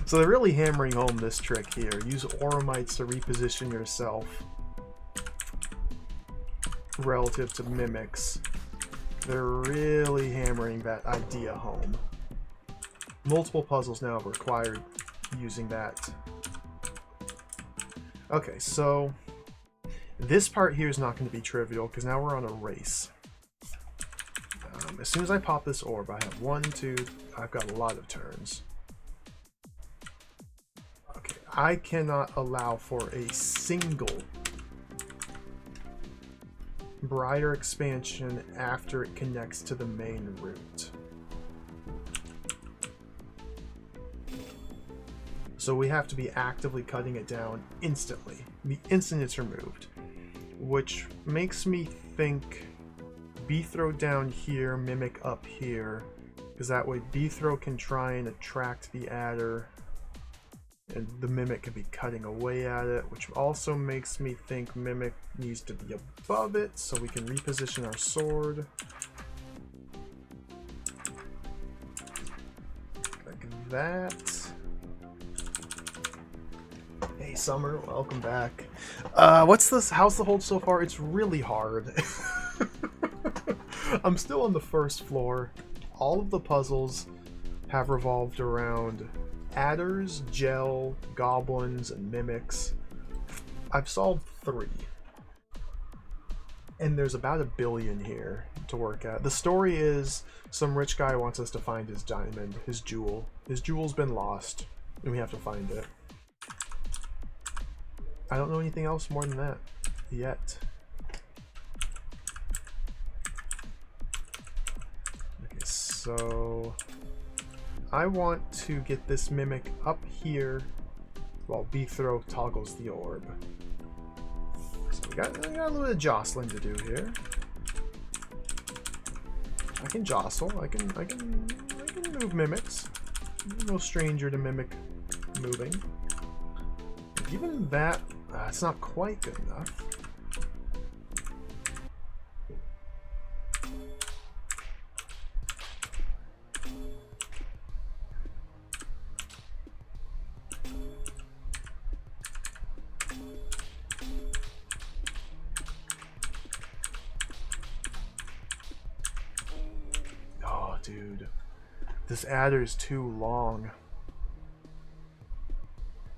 So they're really hammering home this trick here. Use Oromites to reposition yourself relative to mimics. They're really hammering that idea home. Multiple puzzles now have required using that. Okay, so this part here is not going to be trivial because now we're on a race. As soon as I pop this orb, I have 1, 2, I've got a lot of turns. Okay, I cannot allow for a single brighter expansion after it connects to the main route. So we have to be actively cutting it down instantly, the instant it's removed, which makes me think B-throw down here, mimic up here, because that way B-throw can try and attract the adder and the mimic can be cutting away at it, which also makes me think mimic needs to be above it so we can reposition our sword. Like that. Hey Summer, welcome back. What's this? How's the hold so far? It's really hard. I'm still on the first floor. All of the puzzles have revolved around adders, gel, goblins, and mimics. I've solved 3. And there's about 1 billion here to work at. The story is some rich guy wants us to find his diamond, his jewel. His jewel's been lost, and we have to find it. I don't know anything else more than that yet. Okay, so I want to get this mimic up here while B-throw toggles the orb. So we got a little bit of jostling to do here. I can jostle. I can move mimics. I'm no stranger to mimic moving. Even that, it's not quite good enough. Oh, dude. This adder is too long.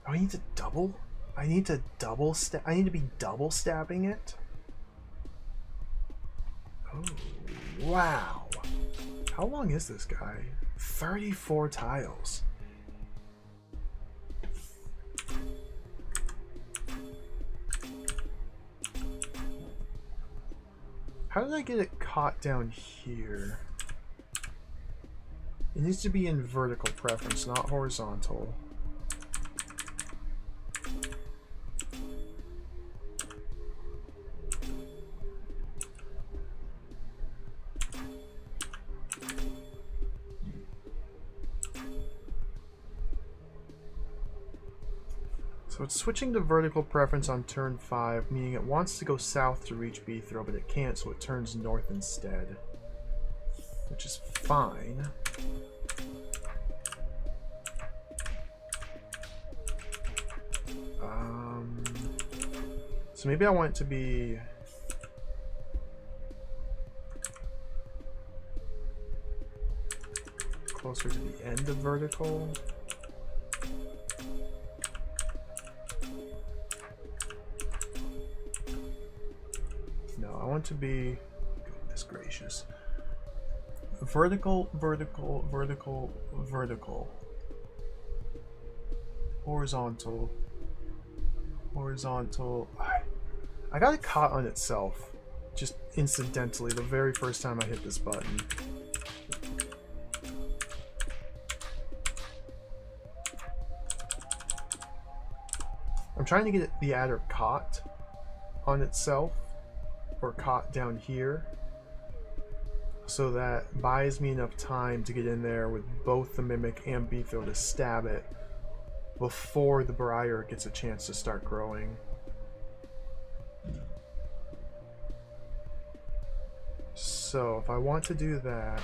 Oh, I need to double? I need to I need to be double stabbing it? Oh, wow. How long is this guy? 34 tiles. How did I get it caught down here? It needs to be in vertical preference, not horizontal. So it's switching to vertical preference on turn 5, meaning it wants to go south to reach B-throw, but it can't, so it turns north instead. Which is fine. So maybe I want it to be... closer to the end of vertical. No, I want to be... goodness gracious. Vertical, vertical, vertical, vertical. Horizontal. Horizontal. I got it caught on itself. Just incidentally, the very first time I hit this button. I'm trying to get the adder caught on itself, or caught down here, so that buys me enough time to get in there with both the Mimic and B-throw to stab it before the Briar gets a chance to start growing. So if I want to do that,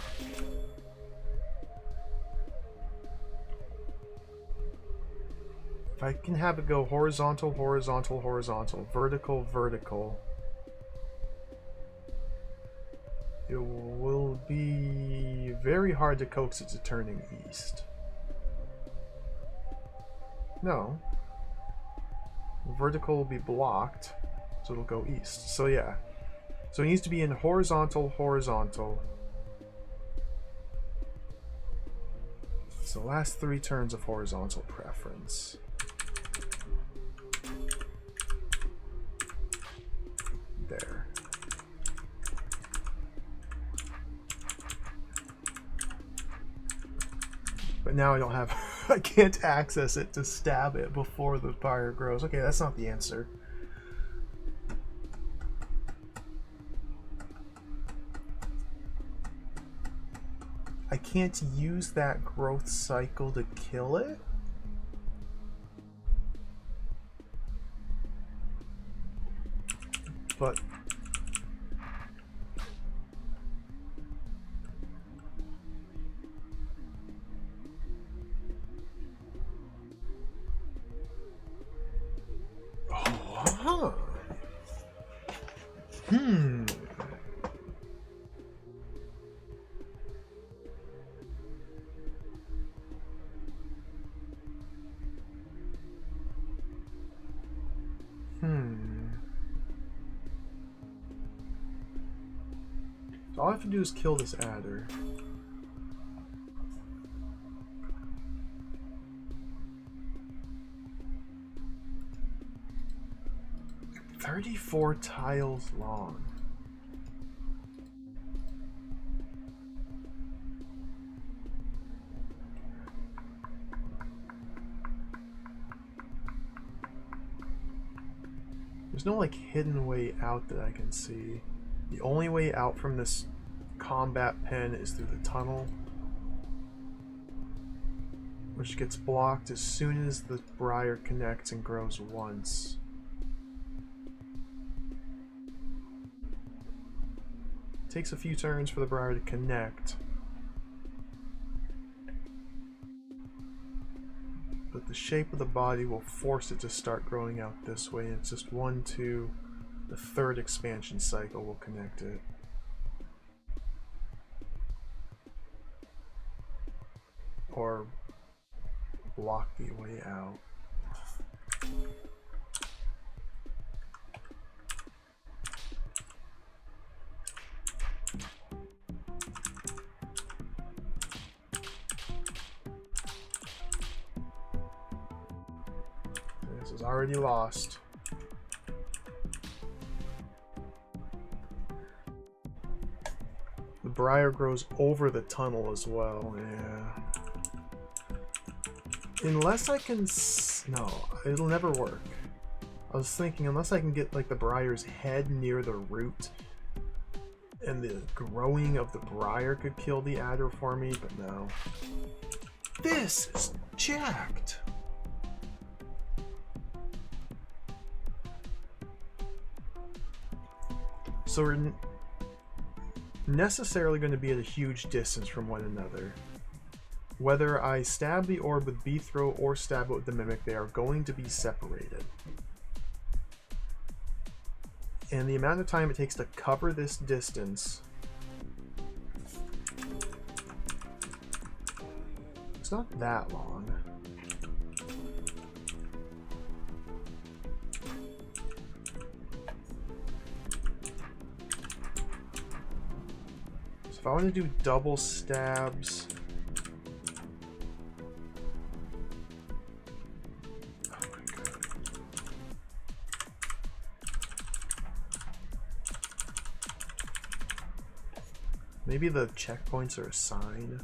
if I can have it go horizontal, horizontal, horizontal, vertical, vertical, it will be very hard to coax it to turning east. No. Vertical will be blocked, so it'll go east. So yeah. So it needs to be in horizontal, horizontal. So last 3 turns of horizontal preference. There. But now I don't have... I can't access it to stab it before the fire grows. Okay, that's not the answer. I can't use that growth cycle to kill it? But... huh. So all I have to do is kill this adder. "34 tiles long." There's no like hidden way out that I can see. The only way out from this combat pen is through the tunnel, which gets blocked as soon as the Briar connects and grows once. It takes a few turns for the Briar to connect, but the shape of the body will force it to start growing out this way. It's just 1, 2, the 3rd expansion cycle will connect it. Or block the way out. This is already lost. The Briar grows over the tunnel as well, yeah. Unless I can... no, it'll never work. I was thinking, unless I can get like the Briar's head near the root, and the growing of the Briar could kill the adder for me, but no. This is jacked! So we're necessarily going to be at a huge distance from one another. Whether I stab the orb with B-throw or stab it with the mimic, they are going to be separated. And the amount of time it takes to cover this distance, it's not that long. So if I want to do double stabs, maybe the checkpoints are a sign.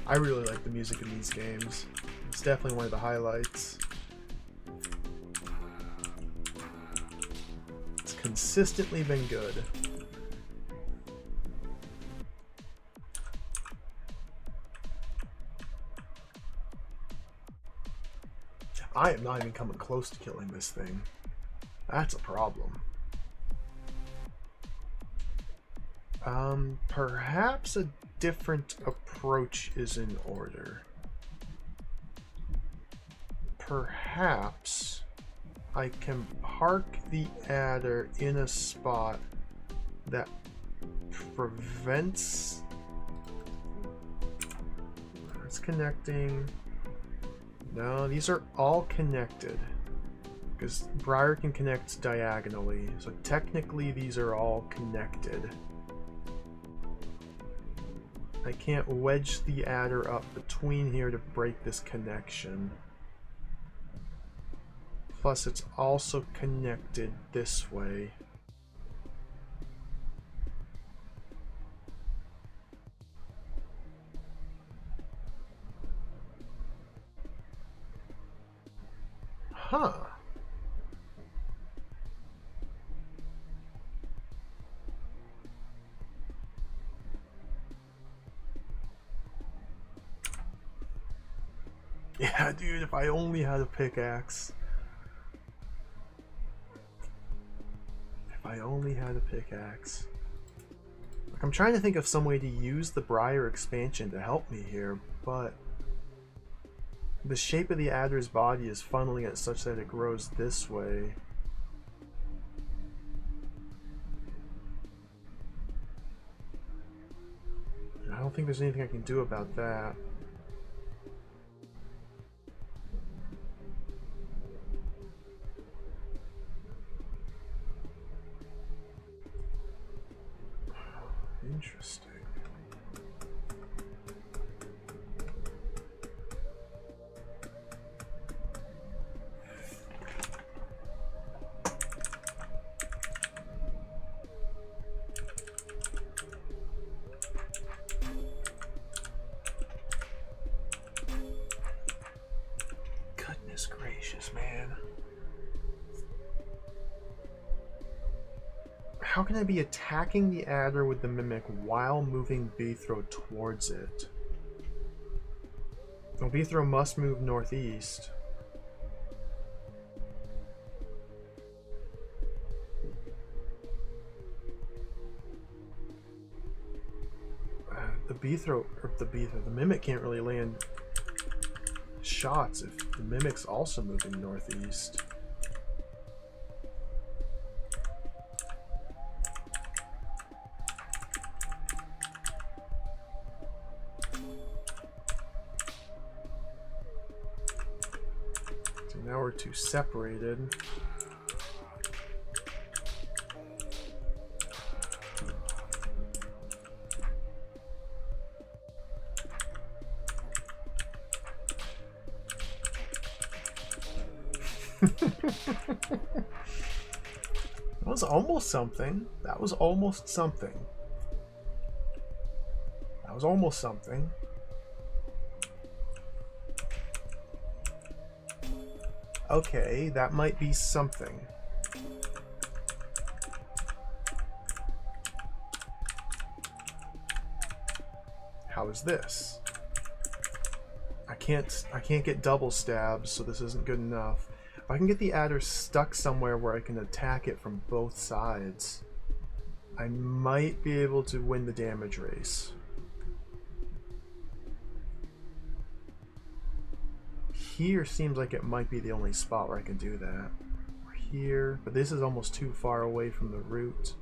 I really like the music in these games. It's definitely one of the highlights. It's consistently been good. I am not even coming close to killing this thing. That's a problem. Perhaps a different approach is in order. Perhaps I can park the adder in a spot that prevents... It's connecting... No, these are all connected. Because Briar can connect diagonally. So technically these are all connected. I can't wedge the adder up between here to break this connection. Plus it's also connected this way. Huh. Yeah, dude, if I only had a pickaxe. If I only had a pickaxe. Like, I'm trying to think of some way to use the Briar expansion to help me here, but the shape of the adder's body is funneling it such that it grows this way. I don't think there's anything I can do about that. Interesting. Goodness gracious, man. How can I be attacking the adder with the mimic while moving B-throw towards it? Well, B-throw must move northeast. The mimic can't really land shots if the mimic's also moving northeast. So now we're two separated. That was almost something. That was almost something. That was almost something. Okay, that might be something. How is this? I can't get double stabs, so this isn't good enough. If I can get the adder stuck somewhere where I can attack it from both sides, I might be able to win the damage race. Here seems like it might be the only spot where I can do that. Or here, but this is almost too far away from the root.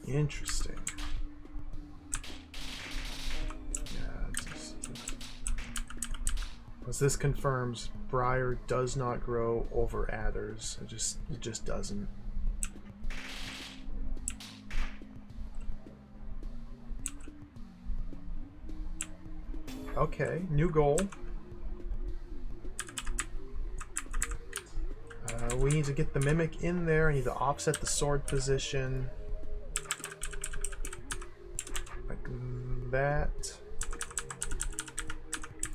Interesting. Yeah, as this confirms, briar does not grow over adders. It just doesn't. Okay, new goal. We need to get the mimic in there. I need to offset the sword position. Like that.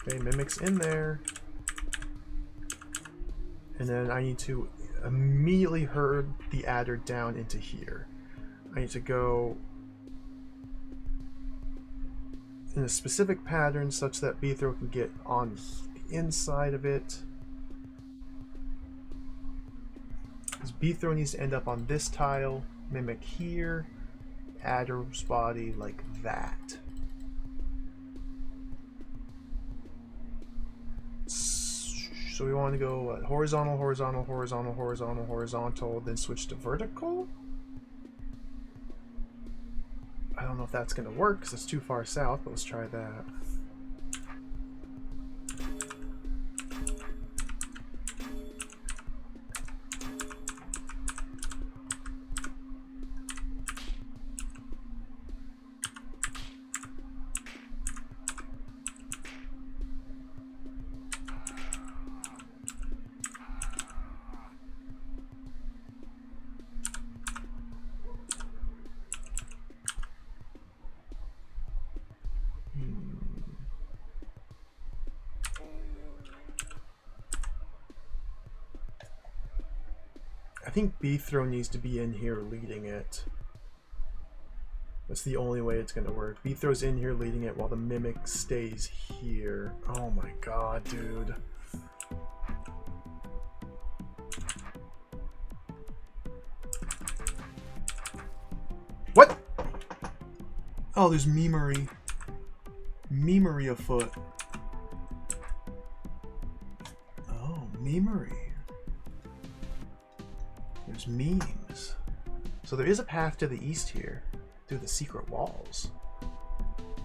Okay, mimic's in there. And then I need to immediately herd the adder down into here. I need to go in a specific pattern such that Beethro can get on the inside of it. Because Beethro needs to end up on this tile, mimic here, adder's body like that. So we want to go what, horizontal, horizontal, horizontal, horizontal, horizontal, then switch to vertical? I don't know if that's going to work because it's too far south, but let's try that. I think Beethro needs to be in here leading it. That's the only way it's going to work. Beethro's in here leading it while the mimic stays here. Oh my god, dude. What? Oh, there's memery. Memery afoot. Oh, memery. There's memes. So there is a path to the east here, through the secret walls.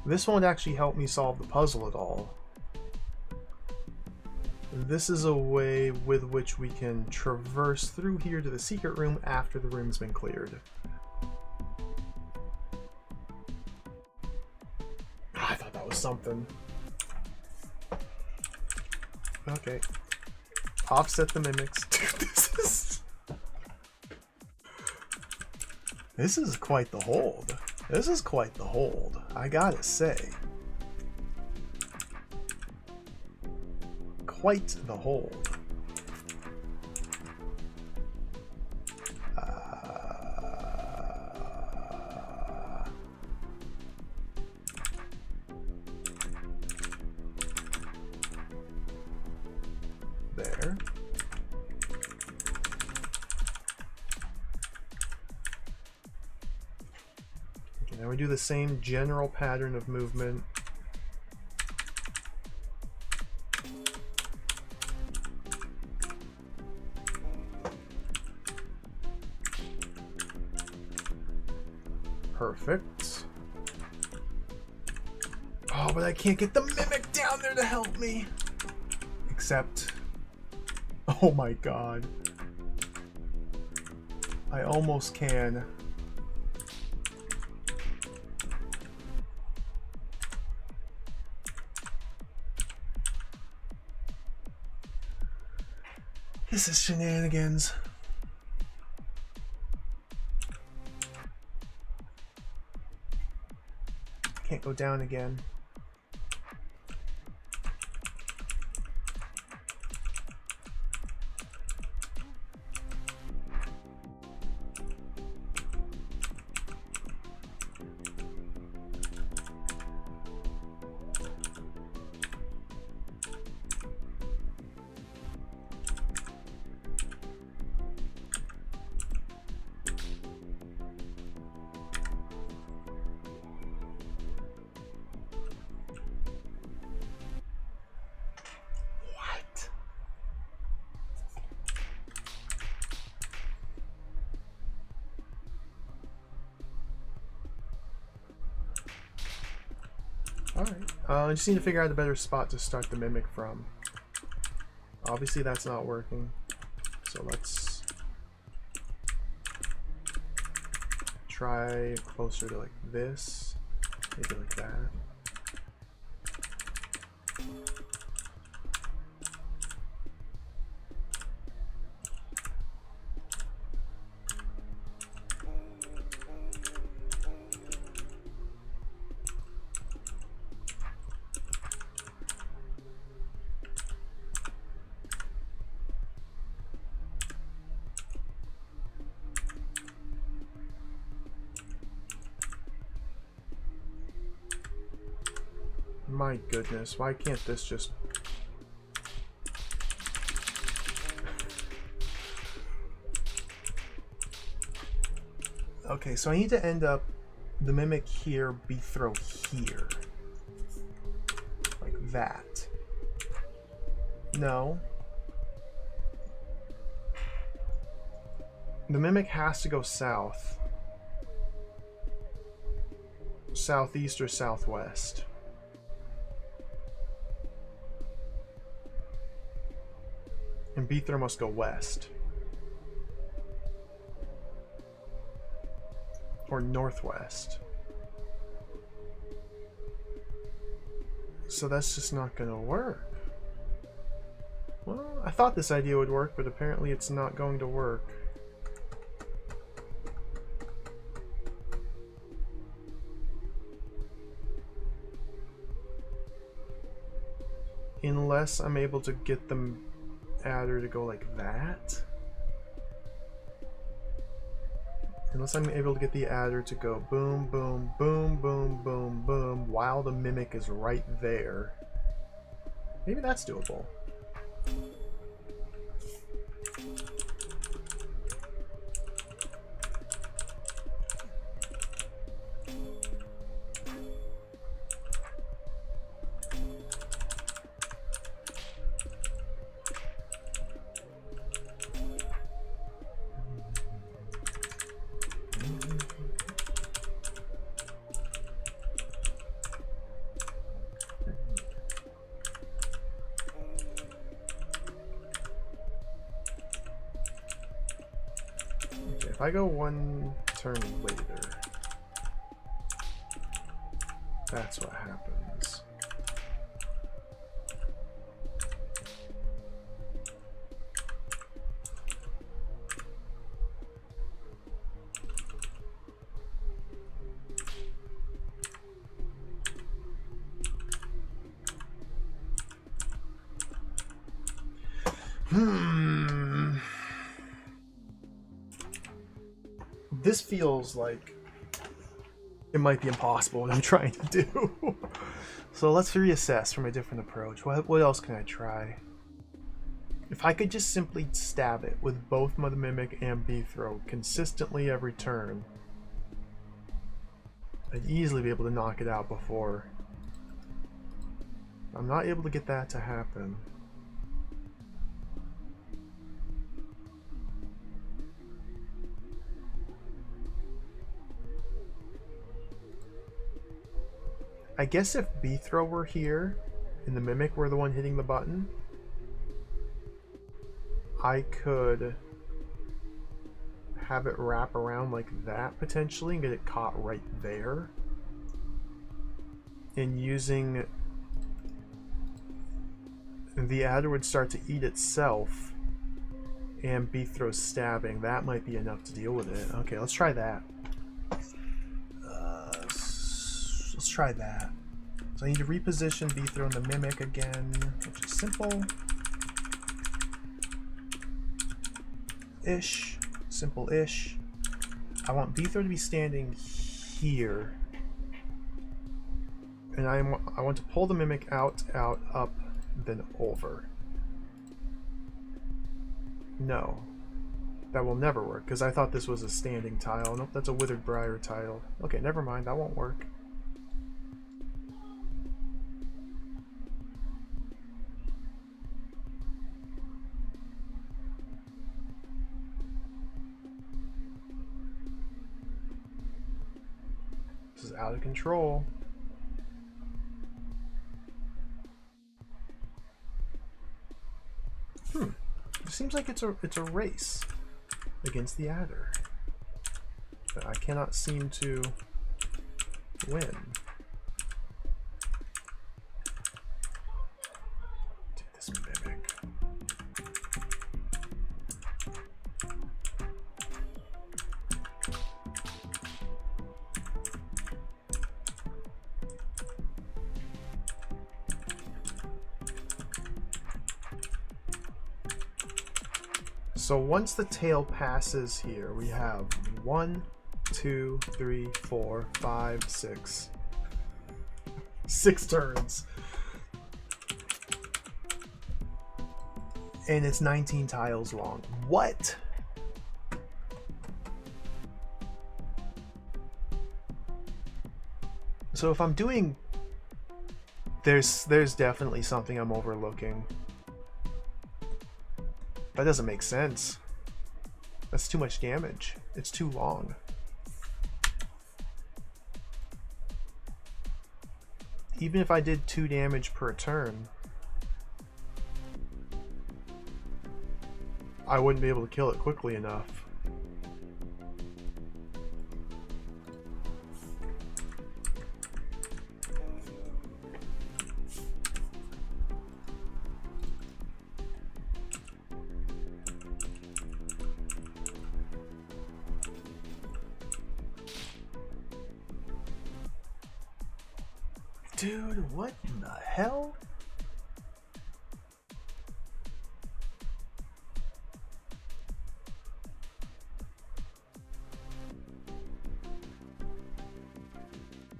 This won't actually help me solve the puzzle at all. This is a way with which we can traverse through here to the secret room after the room's been cleared. I thought that was something. Okay. Offset the mimics. Dude, This is quite the hold. This is quite the hold, I gotta say. Quite the hold. There. Now we do the same general pattern of movement. Perfect. Oh, but I can't get the mimic down there to help me. Except, oh my god. I almost can. This is shenanigans. Can't go down again. I just need to figure out a better spot to start the mimic from. Obviously that's not working. So let's try closer to like this. Maybe like that. My goodness, why can't this just... Okay, so I need to end up the mimic here, Beethrow here. Like that. No. The mimic has to go south. Southeast or southwest. And Beethrow must go west. Or northwest. So that's just not gonna work. Well, I thought this idea would work, but apparently it's not going to work. Unless I'm able to get the adder to go like that. Unless I'm able to get the adder to go boom, boom, boom, boom, boom, boom, while the mimic is right there. Maybe that's doable. If I go one turn later, that's what happens. This feels like it might be impossible what I'm trying to do. So let's reassess from a different approach. What else can I try? If I could just simply stab it with both Mother Mimic and Beethrow consistently every turn, I'd easily be able to knock it out before. I'm not able to get that to happen. I guess if Beethrow were here and the Mimic were the one hitting the button, I could have it wrap around like that potentially and get it caught right there. And using the adder would start to eat itself and Beethrow stabbing. That might be enough to deal with it. Okay, let's try that. Let's try that. So I need to reposition Beethrow and the Mimic again, which is simple. Ish. Simple-ish. I want Beethrow to be standing here. And I want to pull the Mimic out, out, up, then over. No. That will never work, because I thought this was a standing tile. Nope, that's a Withered Briar tile. Okay, never mind, that won't work. This is out of control. It seems like it's a race against the adder. But I cannot seem to win. Dude, this mimic. So once the tail passes here, we have 1, 2, 3, 4, 5, 6. 6 turns. And it's 19 tiles long. What? So if I'm doing... There's definitely something I'm overlooking. That doesn't make sense. That's too much damage. It's too long. Even if I did 2 damage per turn, I wouldn't be able to kill it quickly enough. Dude, what in the hell?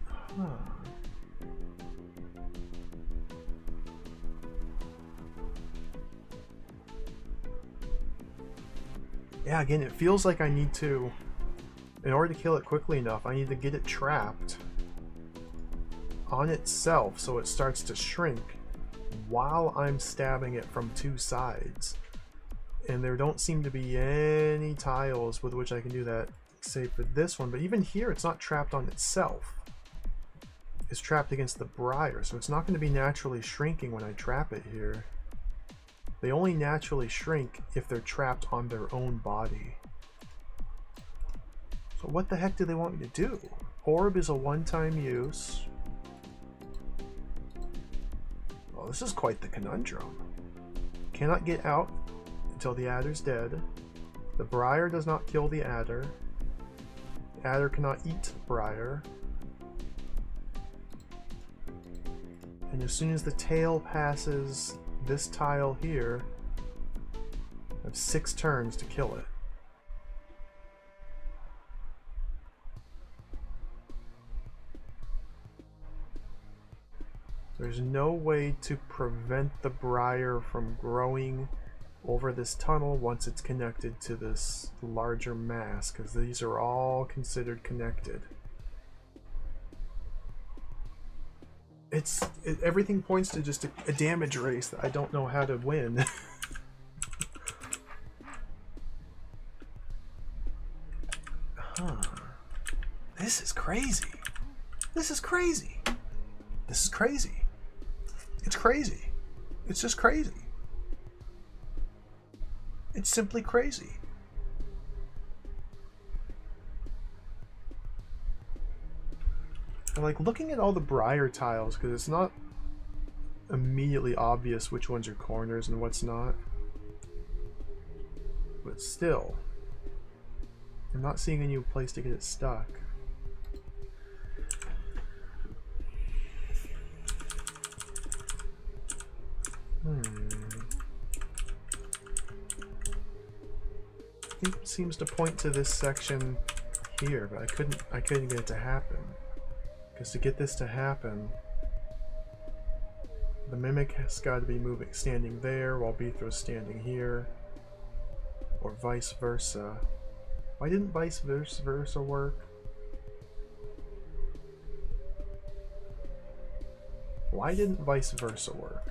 Huh. Yeah, again, it feels like I need to, in order to kill it quickly enough, I need to get it trapped on itself so it starts to shrink while I'm stabbing it from 2 sides. And there don't seem to be any tiles with which I can do that, save for this one. But even here, it's not trapped on itself. It's trapped against the briar, so it's not going to be naturally shrinking when I trap it here. They only naturally shrink if they're trapped on their own body. So what the heck do they want me to do? Orb is a one-time use. Well, this is quite the conundrum. Cannot get out until the adder's dead. The briar does not kill the adder. The adder cannot eat briar. And as soon as the tail passes this tile here, I have 6 turns to kill it. There's no way to prevent the briar from growing over this tunnel once it's connected to this larger mass, because these are all considered connected. Everything points to just a damage race that I don't know how to win. Huh. This is crazy. This is crazy. This is crazy. It's crazy. It's just crazy. It's simply crazy. And like looking at all the briar tiles, because it's not immediately obvious which ones are corners and what's not. But still, I'm not seeing any place to get it stuck. I think it seems to point to this section here, but I couldn't get it to happen. Because to get this to happen, the mimic has got to be standing there while Beethro's standing here, or vice versa. Why didn't vice versa work? Why didn't vice versa work?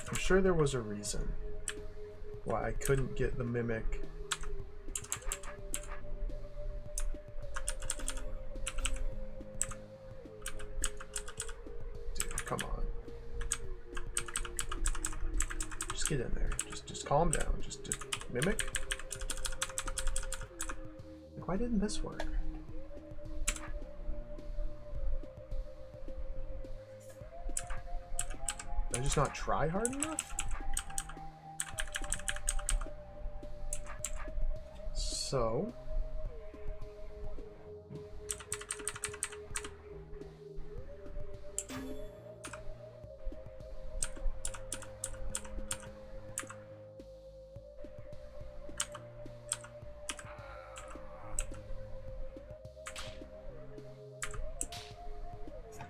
I'm sure there was a reason why I couldn't get the mimic. Dude, come on. Just get in there. Just calm down. Just mimic. Why didn't this work? Did I just not try hard enough? So...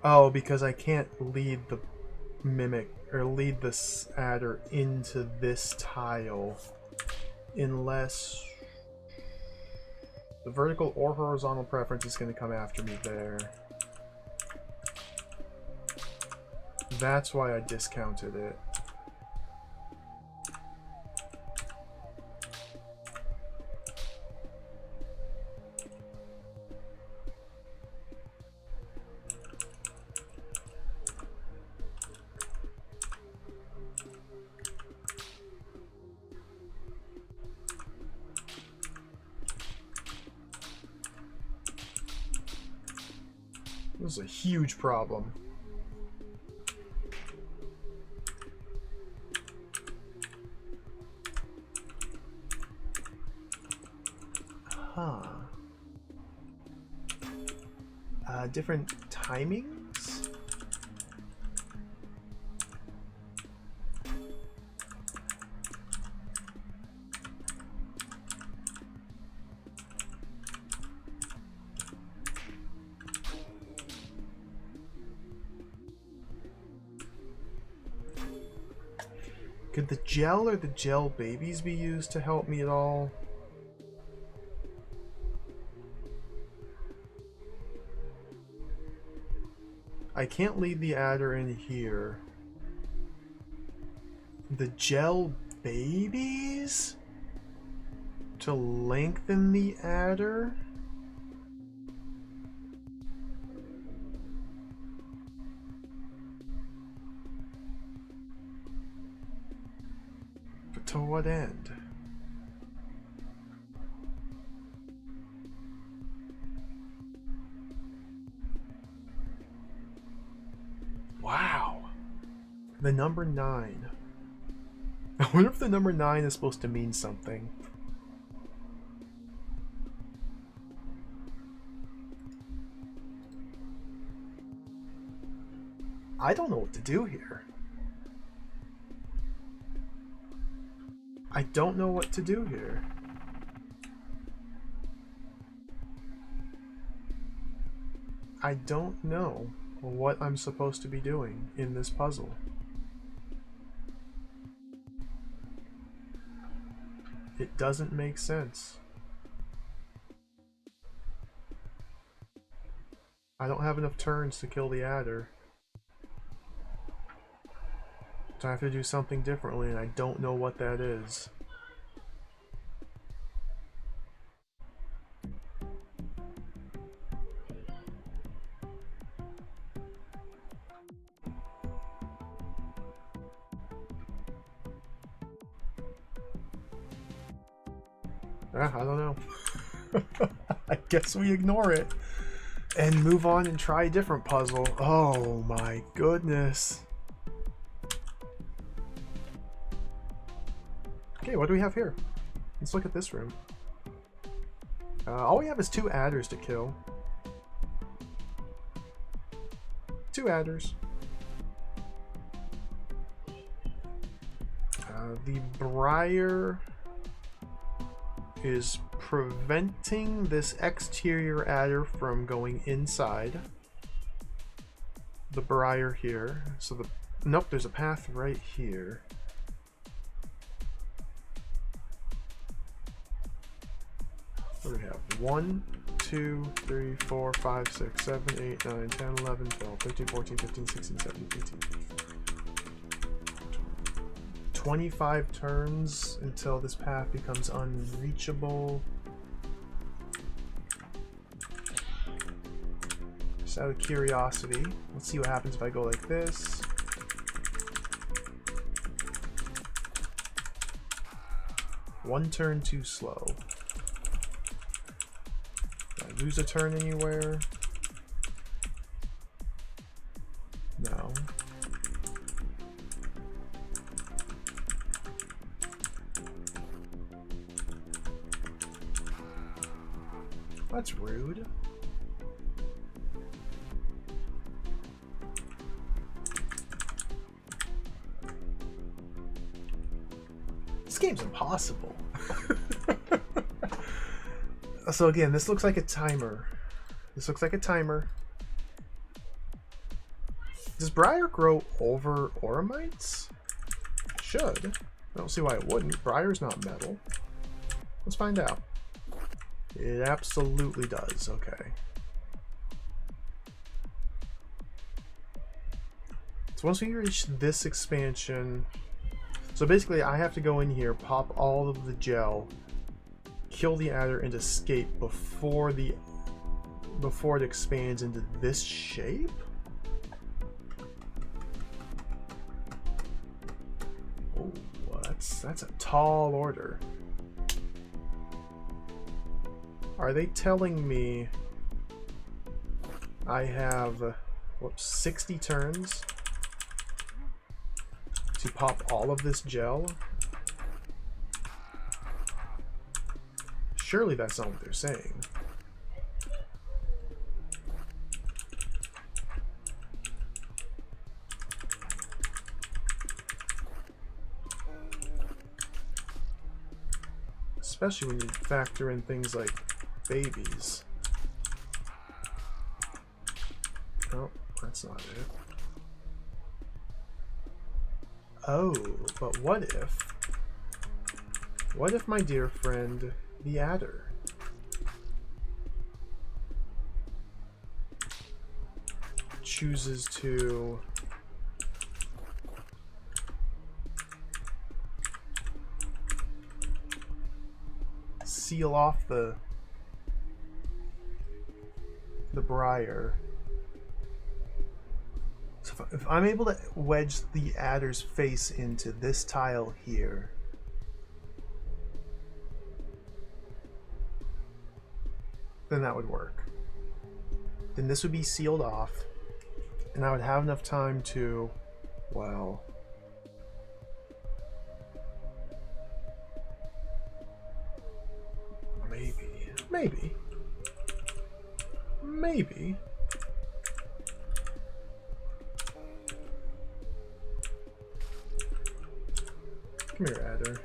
Oh, because I can't lead the mimic or lead this adder into this tile unless the vertical or horizontal preference is going to come after me there. That's why I discounted it. This is a huge problem. Huh. Different timings? Could the gel or the gel babies be used to help me at all? I can't lead the adder in here. The gel babies? To lengthen the adder? But to what end? Wow. The number 9. I wonder if the number 9 is supposed to mean something. I don't know what to do here. I don't know what to do here. I don't know what I'm supposed to be doing in this puzzle. It doesn't make sense. I don't have enough turns to kill the adder. So I have to do something differently, and I don't know what that is. I don't know. I guess we ignore it and move on and try a different puzzle. Oh my goodness. Okay, what do we have here? Let's look at this room. All we have is 2 adders to kill. 2 adders. The briar is preventing this exterior adder from going inside the briar here. So nope, there's a path right here. What do we have? 1, 2, 3, 4, 5, 6, 7, 8, 9, 10, 11, 12, 13, 14, 15, 16, 17, 18. 25 turns until this path becomes unreachable. Just out of curiosity, let's see what happens if I go like this. One turn too slow. Did I lose a turn anywhere? No. That's rude. This game's impossible. So again, this looks like a timer. This looks like a timer. Does Briar grow over Oramites? Should. I don't see why it wouldn't. Briar's not metal. Let's find out. It absolutely does. Okay. So once we reach this expansion, so basically I have to go in here, pop all of the gel, kill the adder, and escape before it expands into this shape? Oh, that's a tall order. Are they telling me I have 60 turns to pop all of this gel? Surely that's not what they're saying. Especially when you factor in things like babies. Oh, that's not it. Oh, but what if my dear friend, the adder, chooses to seal off the briar? So if I'm able to wedge the adder's face into this tile here, then that would work. Then this would be sealed off, and I would have enough time to, well, maybe. Come here, adder.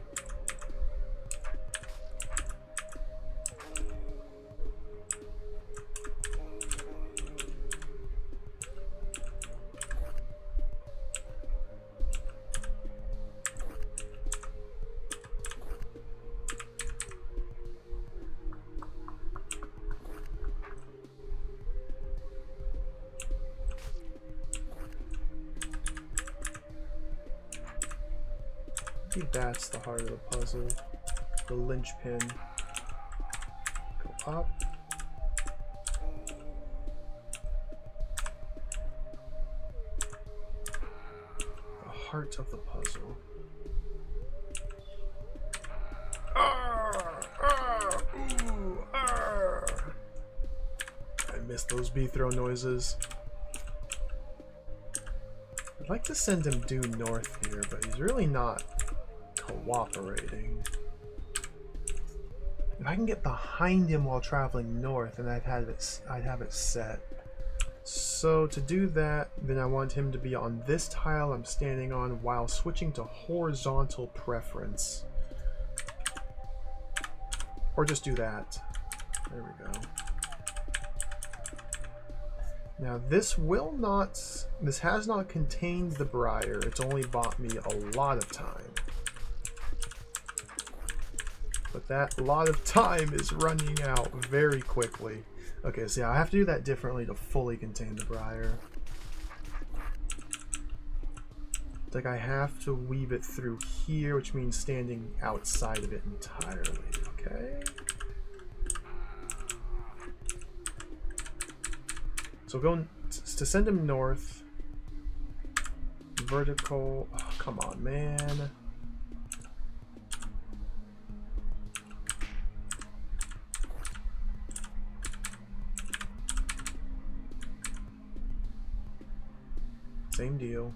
I think that's the heart of the puzzle. The linchpin. Go up. The heart of the puzzle. I missed those bee throw noises. I'd like to send him due north here, but he's really not cooperating. If I can get behind him while traveling north, then I'd have it set. So to do that, then I want him to be on this tile I'm standing on while switching to horizontal preference. Or just do that. There we go. Now this has not contained the briar. It's only bought me a lot of time. But that lot of time is running out very quickly. Okay, so yeah, I have to do that differently to fully contain the briar. It's like I have to weave it through here, which means standing outside of it entirely. Okay. So going to send him north. Vertical. Oh, come on, man. same deal.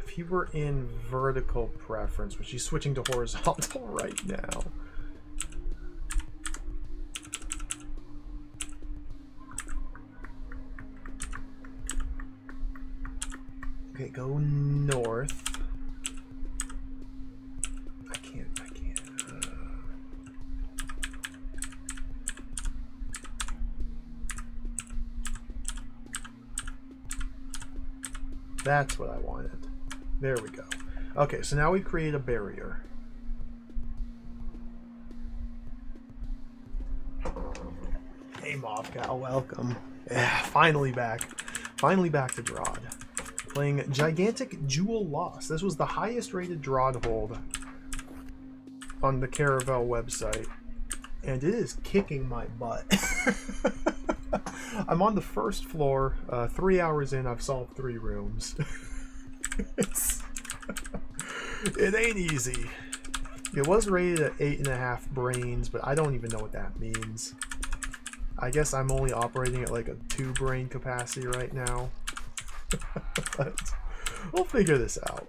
If he were in vertical preference, which he's switching to horizontal right now. Okay, go north. I can't. That's what I wanted. There we go. Okay, so now we create a barrier. Hey, Mobcow, welcome. Yeah, finally back. Finally back to DROD. Playing Gigantic Jewel Lost. This was the highest rated DROD hold on the Caravel website, and it is kicking my butt. I'm on the first floor. 3 hours in, I've solved 3 rooms. It ain't easy. It was rated at 8.5 brains, but I don't even know what that means. I guess I'm only operating at like a 2 brain capacity right now. But we'll figure this out.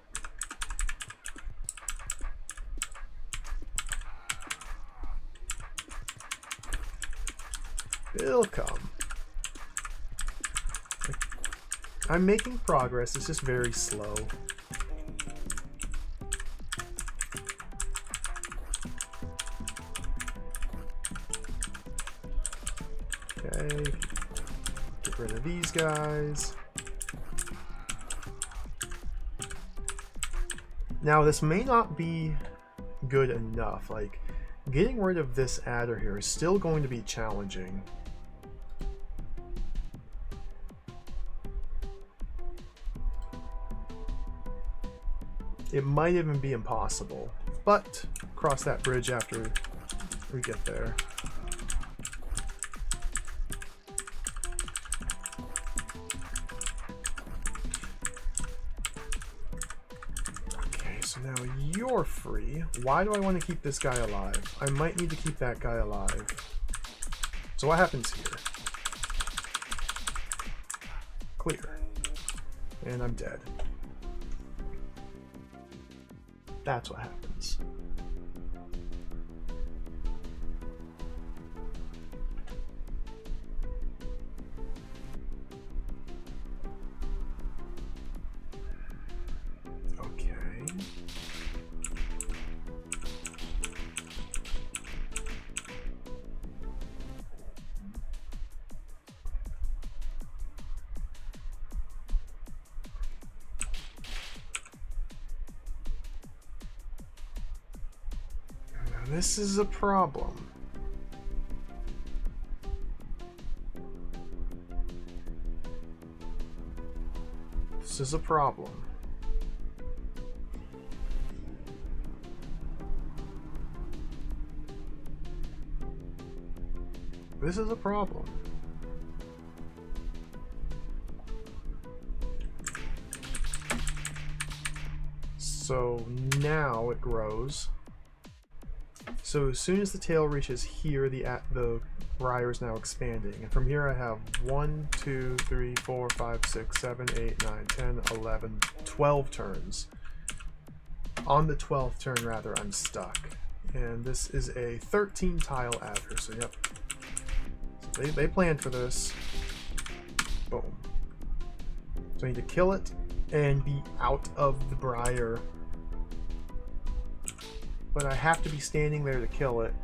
It'll come. I'm making progress, it's just very slow. Okay, get rid of these guys. Now this may not be good enough, like getting rid of this adder here is still going to be challenging. It might even be impossible, but cross that bridge after we get there. Okay, so now you're free. Why do I want to keep this guy alive? I might need to keep that guy alive. So what happens here? Clear. And I'm dead. That's what happens. Okay. This is a problem. This is a problem. This is a problem. So now it grows. So as soon as the tail reaches here, the briar is now expanding. And from here I have 1, 2, 3, 4, 5, 6, 7, 8, 9, 10, 11, 12 turns. On the 12th turn, rather, I'm stuck. And this is a 13 tile adder, so yep. So they planned for this. Boom. So I need to kill it and be out of the briar. But I have to be standing there to kill it.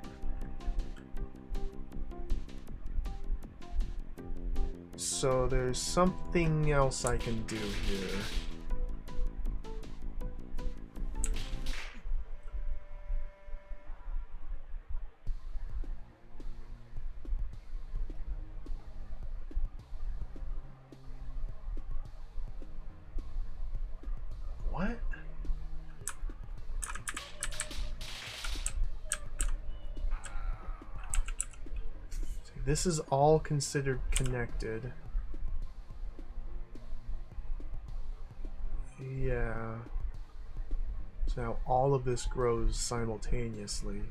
So there's something else I can do here. What? This is all considered connected. Yeah. So now all of this grows simultaneously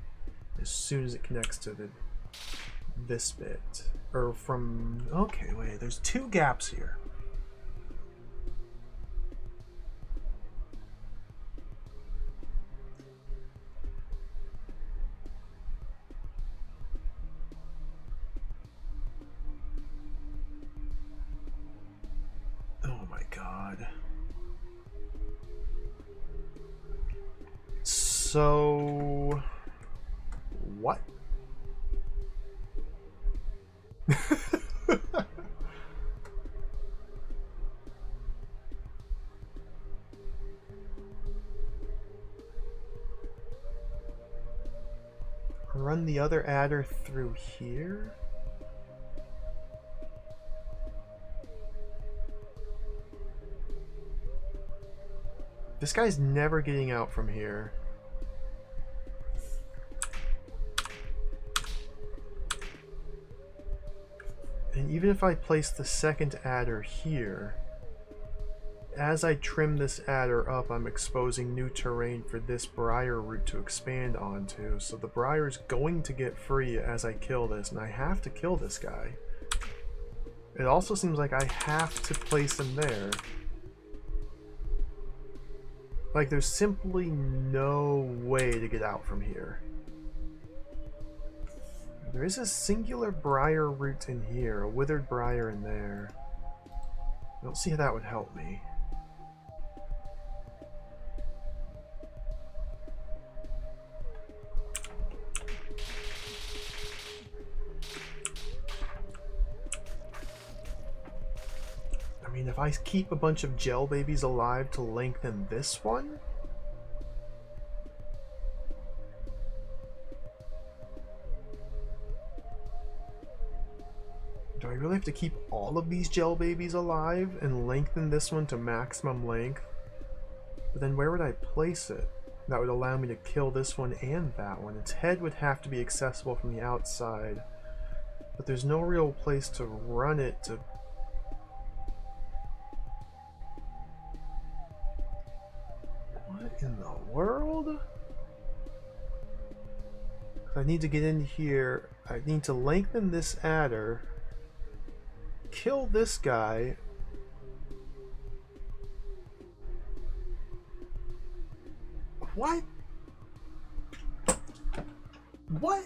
as soon as it connects to this bit. Or from... Okay, wait, there's 2 gaps here. Oh my god. So... What? Run the other adder through here? This guy's never getting out from here. And even if I place the second adder here, as I trim this adder up, I'm exposing new terrain for this briar root to expand onto. So the briar's going to get free as I kill this, and I have to kill this guy. It also seems like I have to place him there. Like, there's simply no way to get out from here. There is a singular briar root in here, a withered briar in there. I don't see how that would help me. I mean, if I keep a bunch of gel babies alive to lengthen this one? Do I really have to keep all of these gel babies alive and lengthen this one to maximum length? But then where would I place it? That would allow me to kill this one and that one. Its head would have to be accessible from the outside. But there's no real place to run it to... What in the world? I need to get in here. I need to lengthen this adder. Kill this guy. What? What?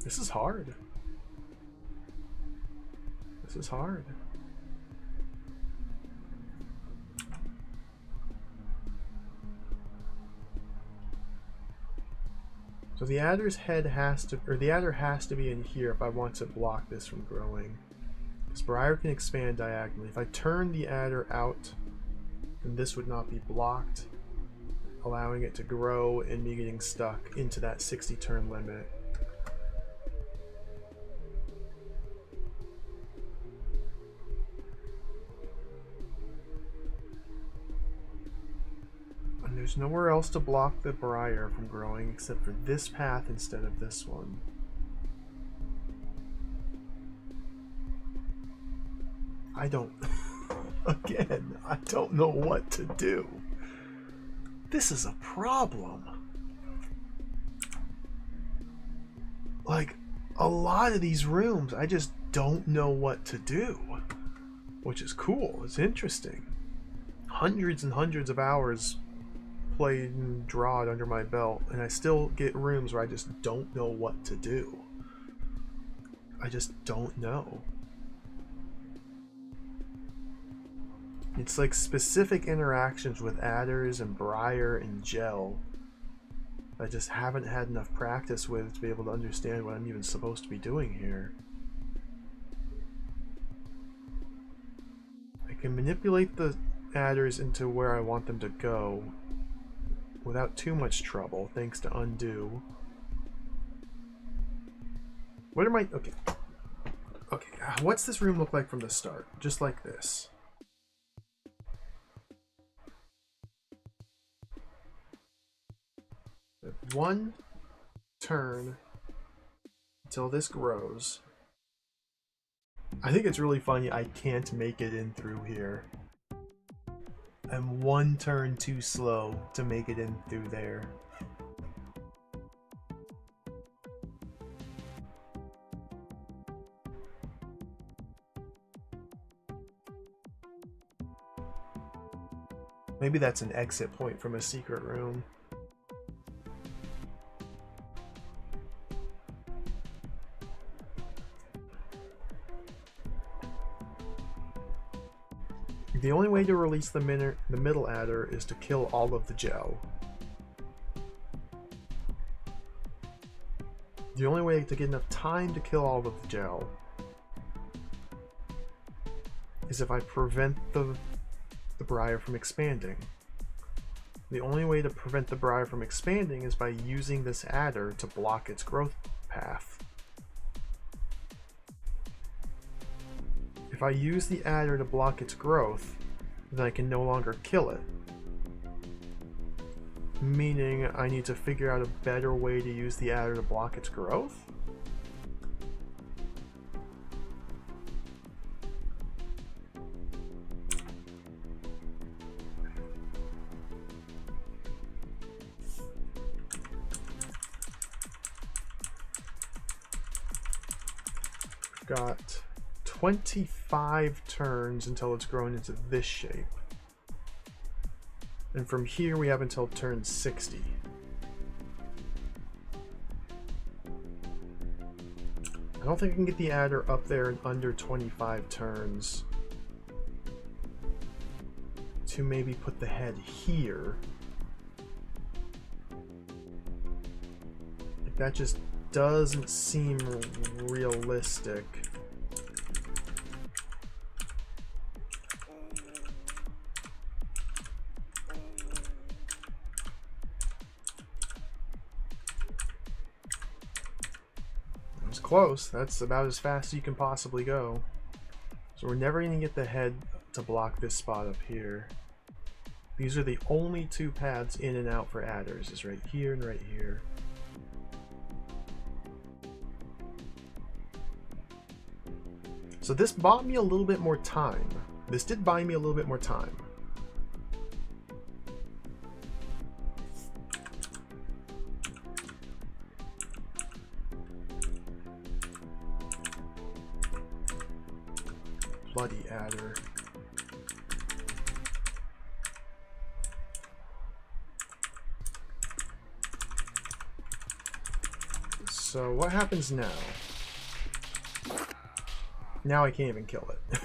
This is hard. This is hard. So the adder's head has to, or the adder has to be in here if I want to block this from growing. This briar can expand diagonally. If I turn the adder out, then this would not be blocked, allowing it to grow and me getting stuck into that 60 turn limit. And there's nowhere else to block the briar from growing except for this path instead of this one. I don't... Again, I don't know what to do. This is a problem. Like, a lot of these rooms, I just don't know what to do. Which is cool. It's interesting. Hundreds and hundreds of hours played in DROD under my belt, and I still get rooms where I just don't know what to do. I just don't know. It's like specific interactions with adders and briar and gel I just haven't had enough practice with to be able to understand what I'm even supposed to be doing here. I can manipulate the adders into where I want them to go without too much trouble, thanks to undo. What am I... Okay. Okay, what's this room look like from the start? Just like this. One turn until this grows. I think it's really funny I can't make it in through here. I'm one turn too slow to make it in through there. Maybe that's an exit point from a secret room. The only way to release the middle adder is to kill all of the gel. The only way to get enough time to kill all of the gel is if I prevent the briar from expanding. The only way to prevent the briar from expanding is by using this adder to block its growth path. If I use the adder to block its growth, then I can no longer kill it. Meaning I need to figure out a better way to use the adder to block its growth? Got 25 turns until it's grown into this shape. And from here we have until turn 60. I don't think I can get the adder up there in under 25 turns to maybe put the head here. That just doesn't seem realistic. It was close. That's about as fast as you can possibly go. So we're never going to get the head to block this spot up here. These are the only two paths in and out for adders, is right here and right here. So this bought me a little bit more time. This did buy me a little bit more time. Bloody adder. So what happens now? Now I can't even kill it.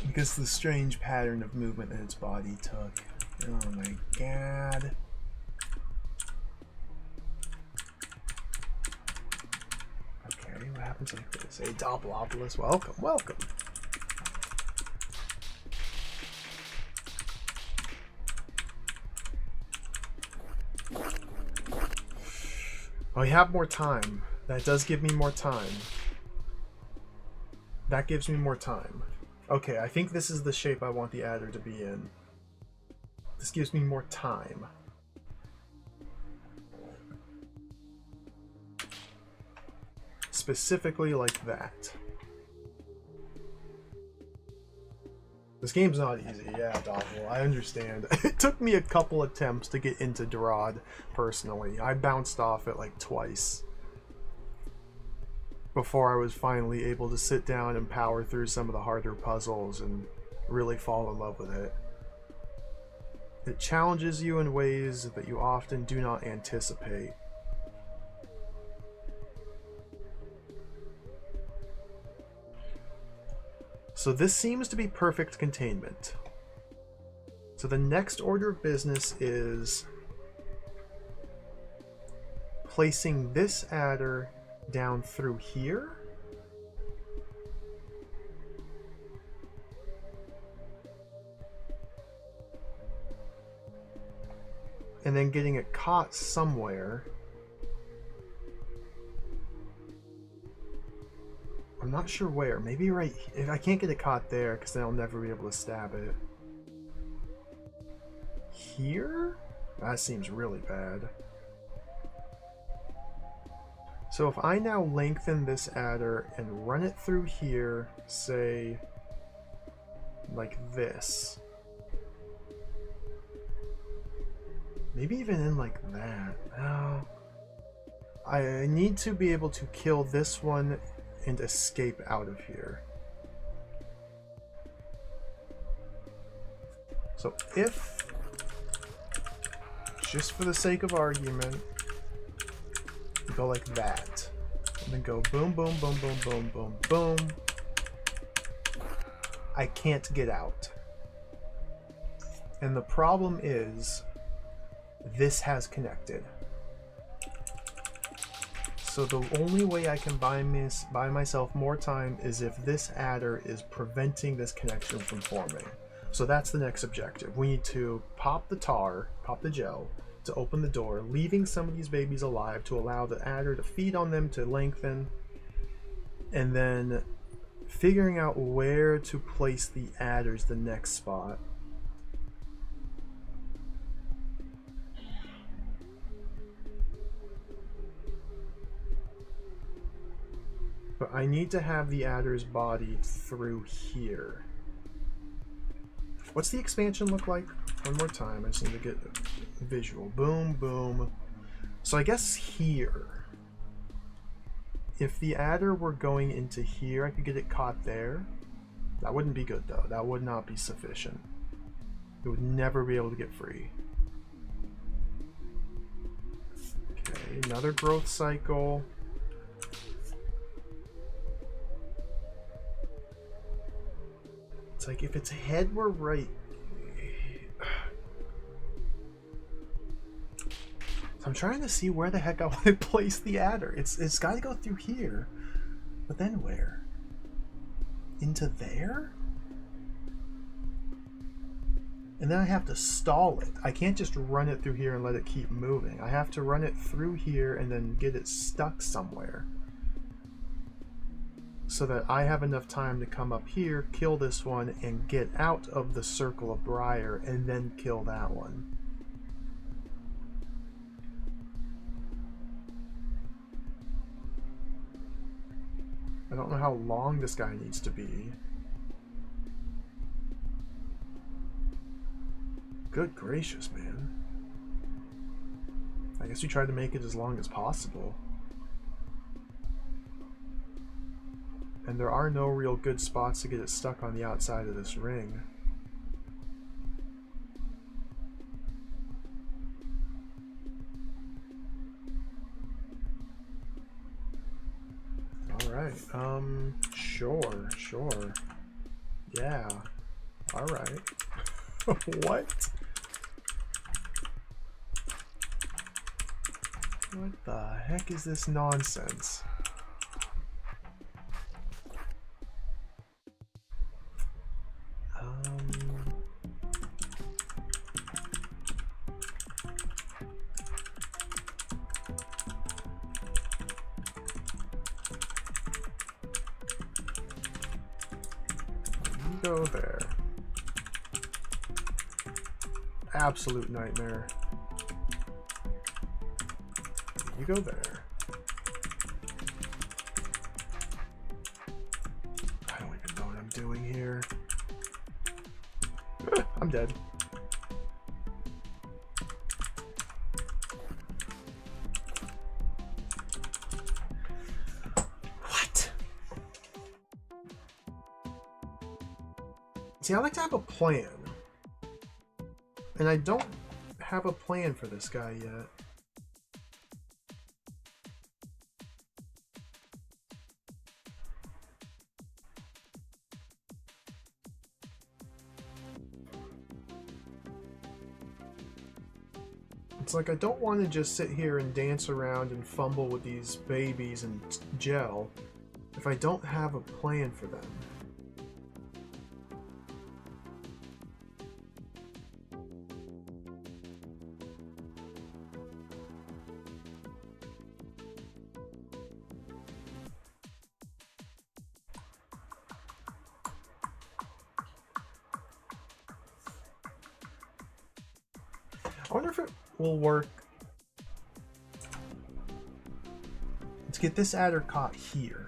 Because the strange pattern of movement that its body took. Oh my god. Okay, what happens like this? A Doppelopoulos, welcome, welcome. Oh, we have more time. That does give me more time. That gives me more time. Okay, I think this is the shape I want the adder to be in. This gives me more time. Specifically like that. This game's not easy, yeah, Doppel, I understand. It took me a couple attempts to get into DROD, personally. I bounced off it like twice before I was finally able to sit down and power through some of the harder puzzles and really fall in love with it. It challenges you in ways that you often do not anticipate. So this seems to be perfect containment. So the next order of business is placing this adder down through here. And then getting it caught somewhere. I'm not sure where. Maybe right here. I can't get it caught there because then I'll never be able to stab it. Here? That seems really bad. So if I now lengthen this adder and run it through here, say, like this. Maybe even in like that. No. I need to be able to kill this one and escape out of here. So if, just for the sake of argument, you go like that, and then go boom, boom, boom, boom, boom, boom, boom, I can't get out. And the problem is, this has connected. So the only way I can buy myself more time is if this adder is preventing this connection from forming. So that's the next objective. We need to pop the tar, pop the gel, to open the door, leaving some of these babies alive to allow the adder to feed on them to lengthen, and then figuring out where to place the adders the next spot. But I need to have the adder's body through here. What's the expansion look like? One more time, I just need to get a visual. Boom, boom. So I guess here. If the adder were going into here, I could get it caught there. That wouldn't be good though. That would not be sufficient. It would never be able to get free. Okay, another growth cycle. It's like if its head were right. So I'm trying to see where the heck I want to place the adder. It's got to go through here, but then where? Into there? And then I have to stall it. I can't just run it through here and let it keep moving. I have to run it through here and then get it stuck somewhere, so that I have enough time to come up here, kill this one, and get out of the circle of briar, and then kill that one. I don't know how long this guy needs to be. Good gracious, man. I guess we tried to make it as long as possible. And there are no real good spots to get it stuck on the outside of this ring. Alright, sure. Yeah, alright. What? What the heck is this nonsense? Go there. Absolute nightmare. You go there. I don't even know what I'm doing here. I'm dead. What? See, I like to have a plan. And I don't have a plan for this guy yet. It's like I don't want to just sit here and dance around and fumble with these babies and gel if I don't have a plan for them. I wonder if it will work. It's get this adder caught here.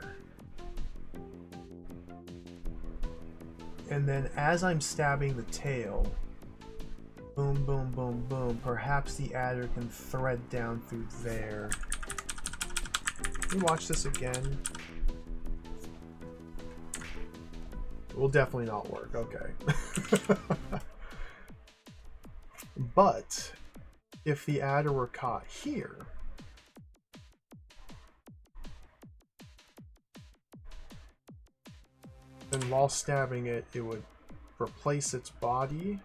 And then as I'm stabbing the tail, boom, boom, boom, boom, perhaps the adder can thread down through there. Can we watch this again? It will definitely not work, okay. But if the adder were caught here, then while stabbing it, it would replace its body.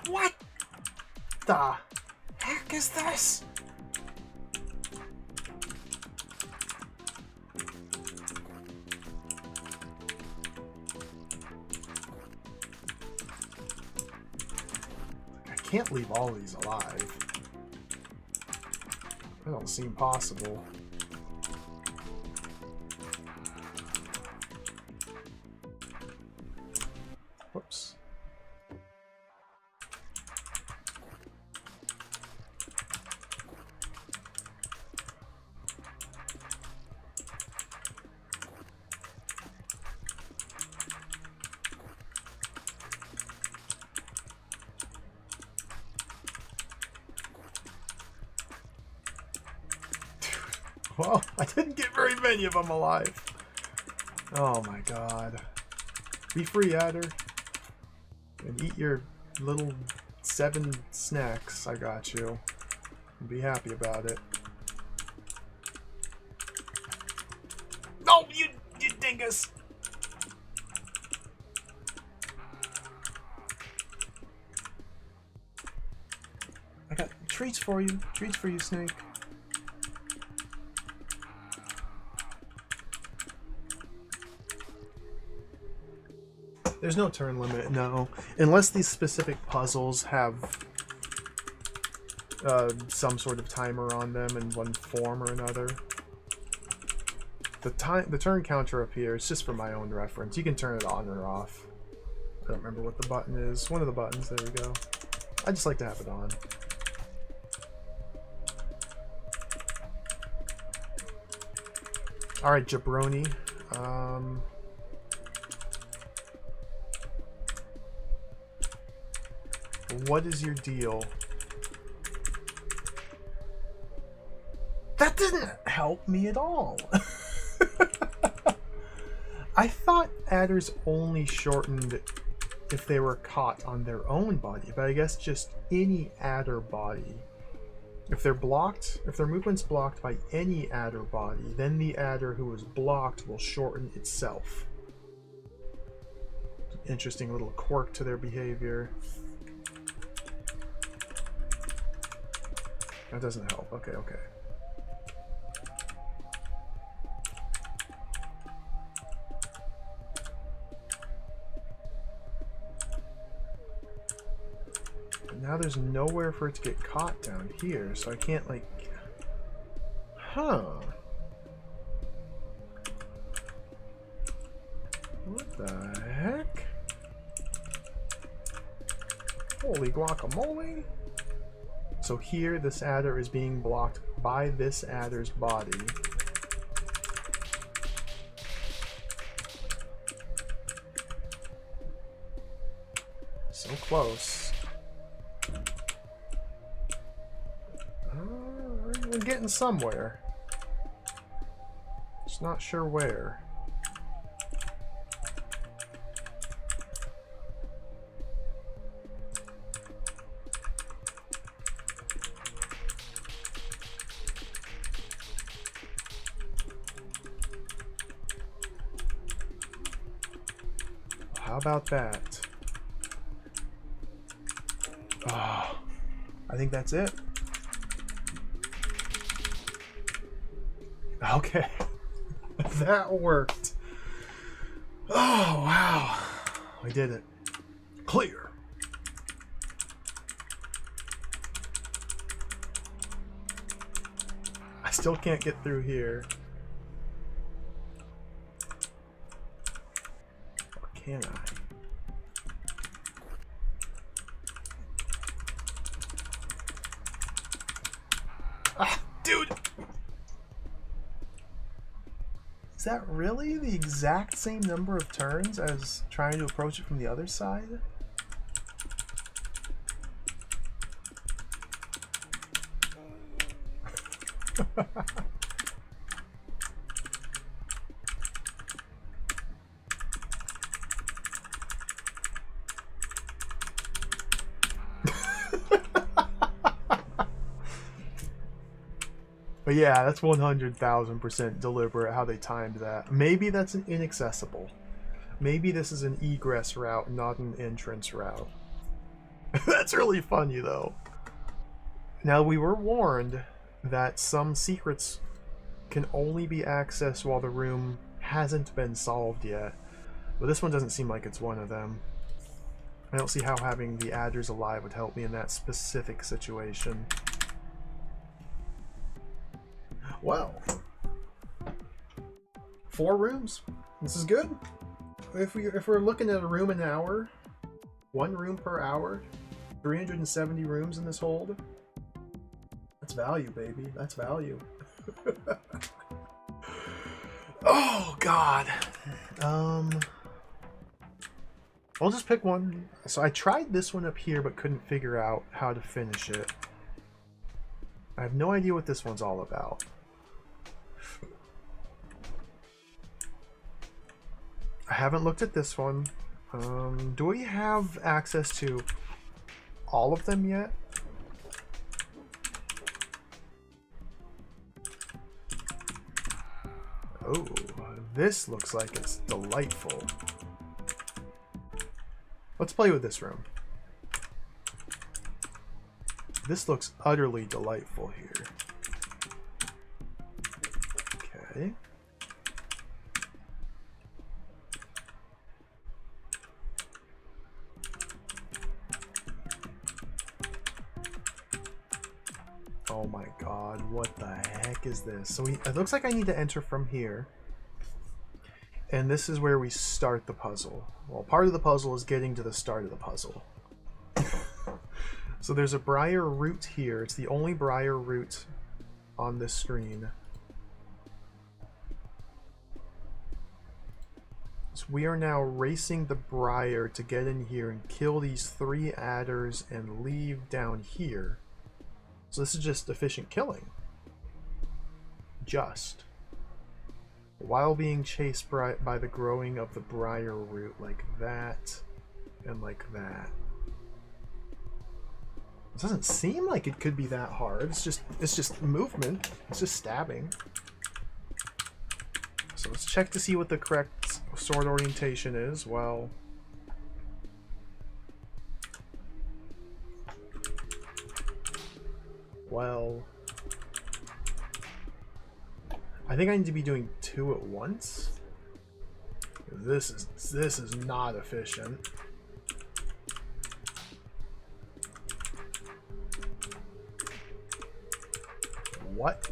What the heck is this? I can't leave all these alive. That don't seem possible. Whoops. Well, I didn't get very many of them alive. Oh my god. Be free, adder. And eat your little 7 snacks. I got you. And be happy about it. No, you dingus! I got treats for you. Treats for you, snake. There's no turn limit, no. Unless these specific puzzles have some sort of timer on them in one form or another. The turn counter up here, it's just for my own reference. You can turn it on or off. I don't remember what the button is. One of the buttons, there we go. I just like to have it on. Alright, jabroni. What is your deal? That didn't help me at all. I thought adders only shortened if they were caught on their own body, but I guess just any adder body. If they're blocked, if their movement's blocked by any adder body, then the adder who is blocked will shorten itself. Interesting little quirk to their behavior. That doesn't help. Okay, okay. But now there's nowhere for it to get caught down here, so I can't, like... Huh. What the heck? Holy guacamole! So here, this adder is being blocked by this adder's body. So close. We're getting somewhere. Just not sure where. How about that? Oh, I think that's it. Okay. That worked. Oh, wow. We did it. Clear. I still can't get through here. Or can I? Dude! Is that really the exact same number of turns as trying to approach it from the other side? But yeah, that's 100,000% deliberate how they timed that. Maybe that's an inaccessible. Maybe this is an egress route, not an entrance route. That's really funny, though. Now, we were warned that some secrets can only be accessed while the room hasn't been solved yet. But this one doesn't seem like it's one of them. I don't see how having the adders alive would help me in that specific situation. Well, 4 rooms. This is good. If we're looking at a room an hour, 1 room per hour, 370 rooms in this hold. That's value, baby. That's value. Oh God. I'll just pick one. So I tried this one up here, but couldn't figure out how to finish it. I have no idea what this one's all about. I haven't looked at this one. Do we have access to all of them yet? Oh, this looks like it's delightful. Let's play with this room. This looks utterly delightful here. Okay. Oh my god, what the heck is this? So it looks like I need to enter from here. And this is where we start the puzzle. Well, part of the puzzle is getting to the start of the puzzle. So there's a briar root here. It's the only briar root on this screen. So we are now racing the briar to get in here and kill these 3 adders and leave down here. So this is just efficient killing. Just. While being chased by the growing of the briar root, like that and like that. It doesn't seem like it could be that hard. It's just movement. It's just stabbing. So let's check to see what the correct sword orientation is. Well, I think I need to be doing 2 at once. This is not efficient. What?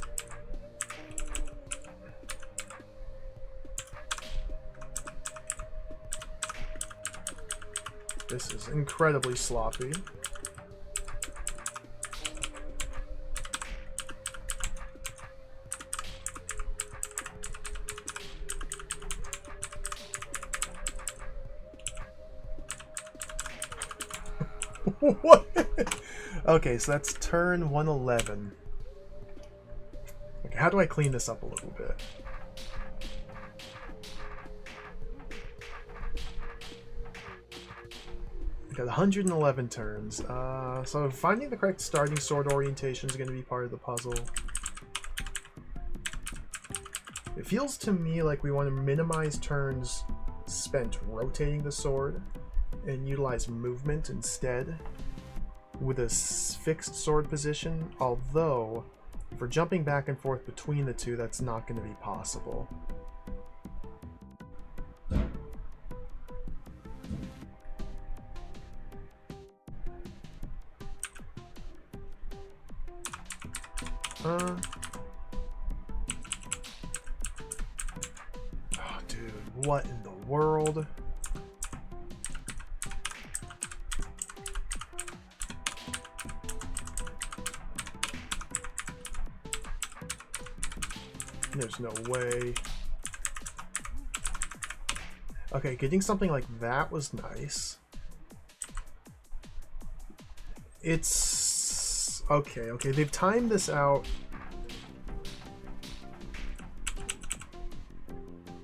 This is incredibly sloppy. What? Okay, so that's turn 111. Okay, how do I clean this up a little bit? I got 111 turns. So finding the correct starting sword orientation is going to be part of the puzzle. It feels to me like we want to minimize turns spent rotating the sword and utilize movement instead with a fixed sword position, although if we're jumping back and forth between the two, that's not going to be possible. Oh, dude, what in the world? There's no way. Okay, getting something like that was nice. It's... okay, they've timed this out.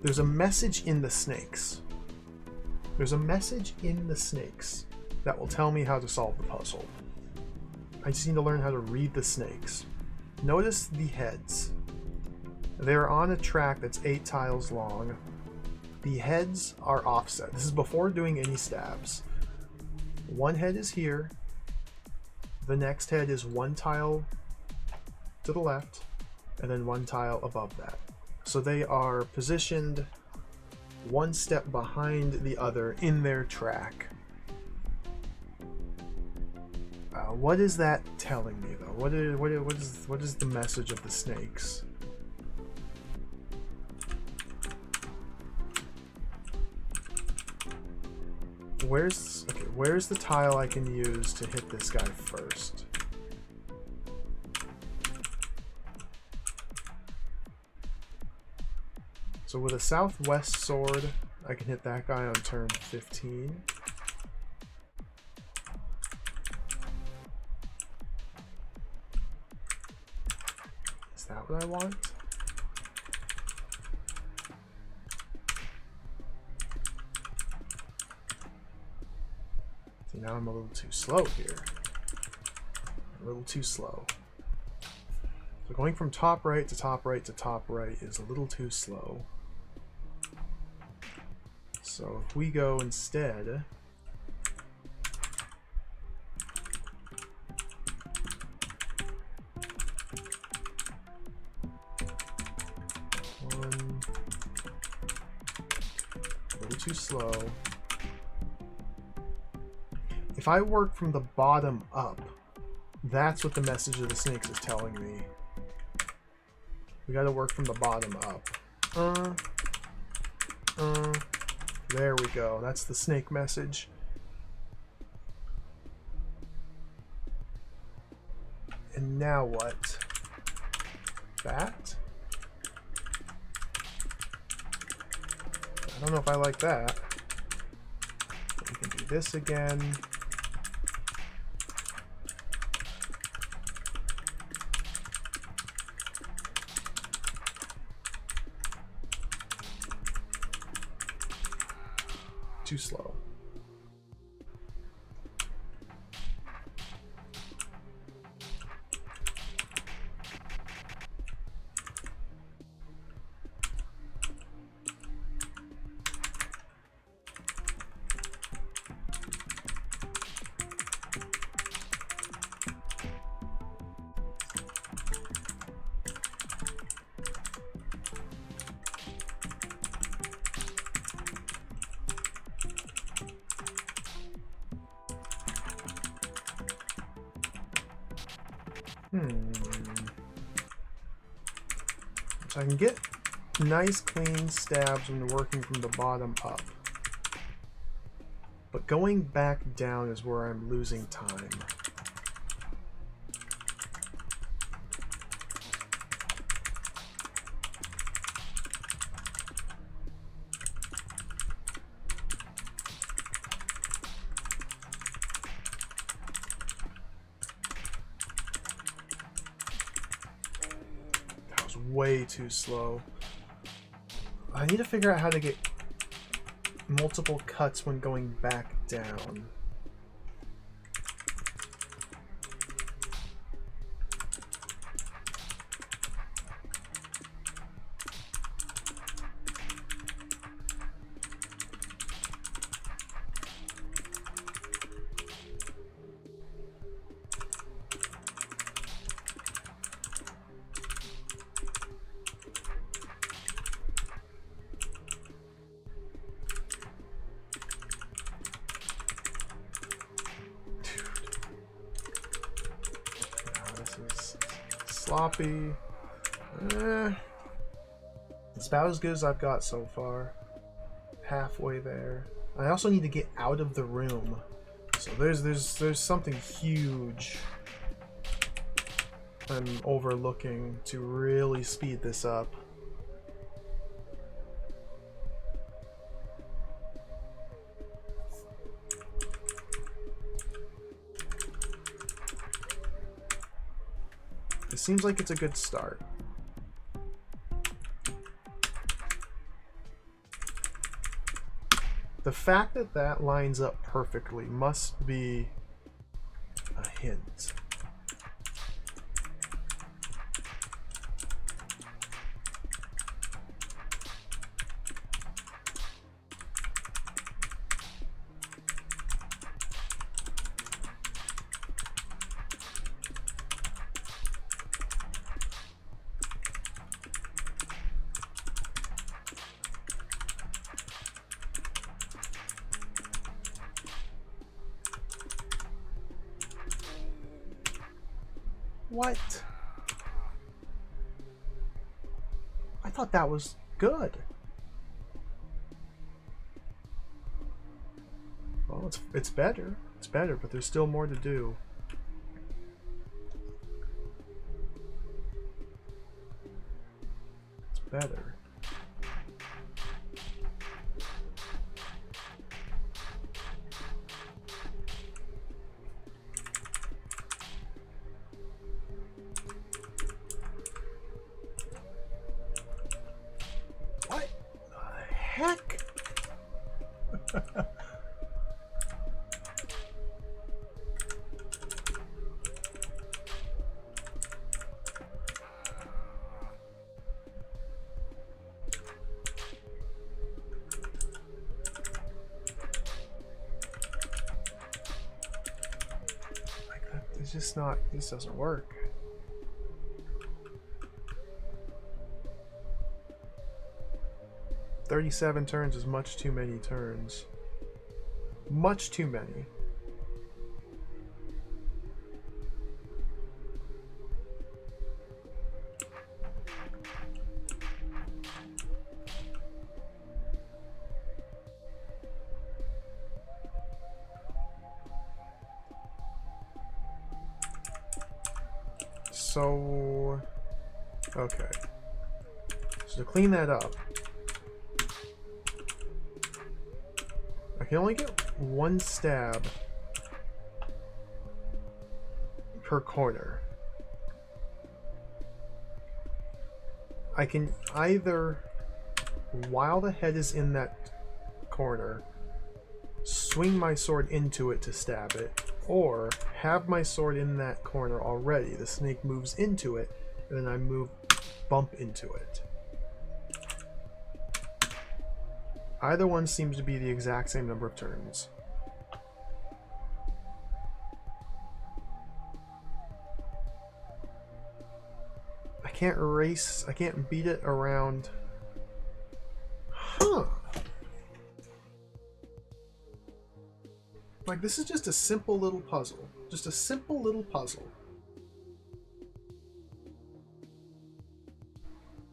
There's a message in the snakes. There's a message in the snakes that will tell me how to solve the puzzle. I just need to learn how to read the snakes. Notice the heads. They're on a track that's 8 tiles long. The heads are offset. This is before doing any stabs. One head is here. The next head is 1 tile to the left, and then 1 tile above that. So they are positioned 1 step behind the other in their track. What is that telling me, though? What is the message of the snakes? Where's the tile I can use to hit this guy first? So with a southwest sword, I can hit that guy on turn 15. Is that what I want? See, now I'm a little too slow here. A little too slow. So going from top right to top right to top right is a little too slow. So if we go instead... one... a little too slow. If I work from the bottom up, that's what the message of the snakes is telling me. We gotta work from the bottom up. There we go. That's the snake message. And now what? That? I don't know if I like that. We can do this again. Too slow. So I can get nice clean stabs when working from the bottom up. But going back down is where I'm losing time. Way too slow. I need to figure out how to get multiple cuts when going back down. Sloppy. It's about as good as I've got so far. Halfway there. I also need to get out of the room. So there's something huge I'm overlooking to really speed this up. This seems like it's a good start. The fact that that lines up perfectly must be a hint. What? I thought that was good. Well, it's better. It's better, but there's still more to do. It's better. What the heck? It's just not, this doesn't work. "37 turns is much too many turns. Much too many. So, okay. So to clean that up, I can only get one stab per corner. I can either, while the head is in that corner, swing my sword into it to stab it, or have my sword in that corner already. The snake moves into it, and then I bump into it. Either one seems to be the exact same number of turns. I can't beat it around. Huh. Like, this is just a simple little puzzle. Just a simple little puzzle.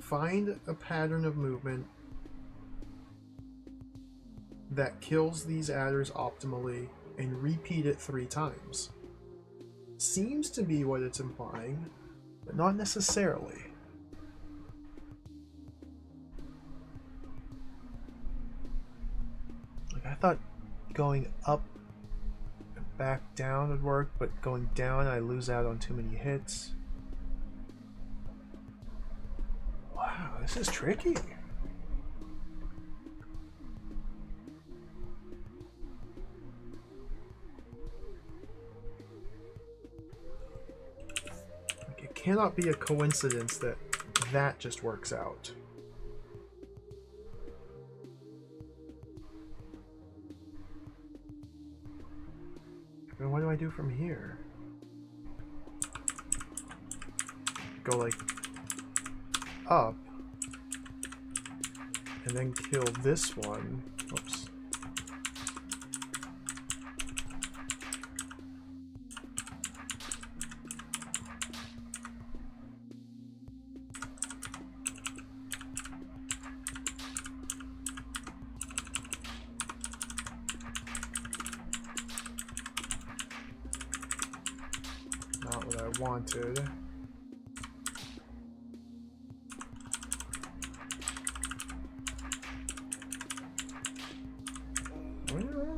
Find a pattern of movement that kills these adders optimally and repeat it 3 times. Seems to be what it's implying, but not necessarily. Like, I thought going up back down would work, but going down I lose out on too many hits. Wow, this is tricky. Like, it cannot be a coincidence that that just works out. And what do I do from here? Go like up and then kill this one. Oops. Not what I wanted.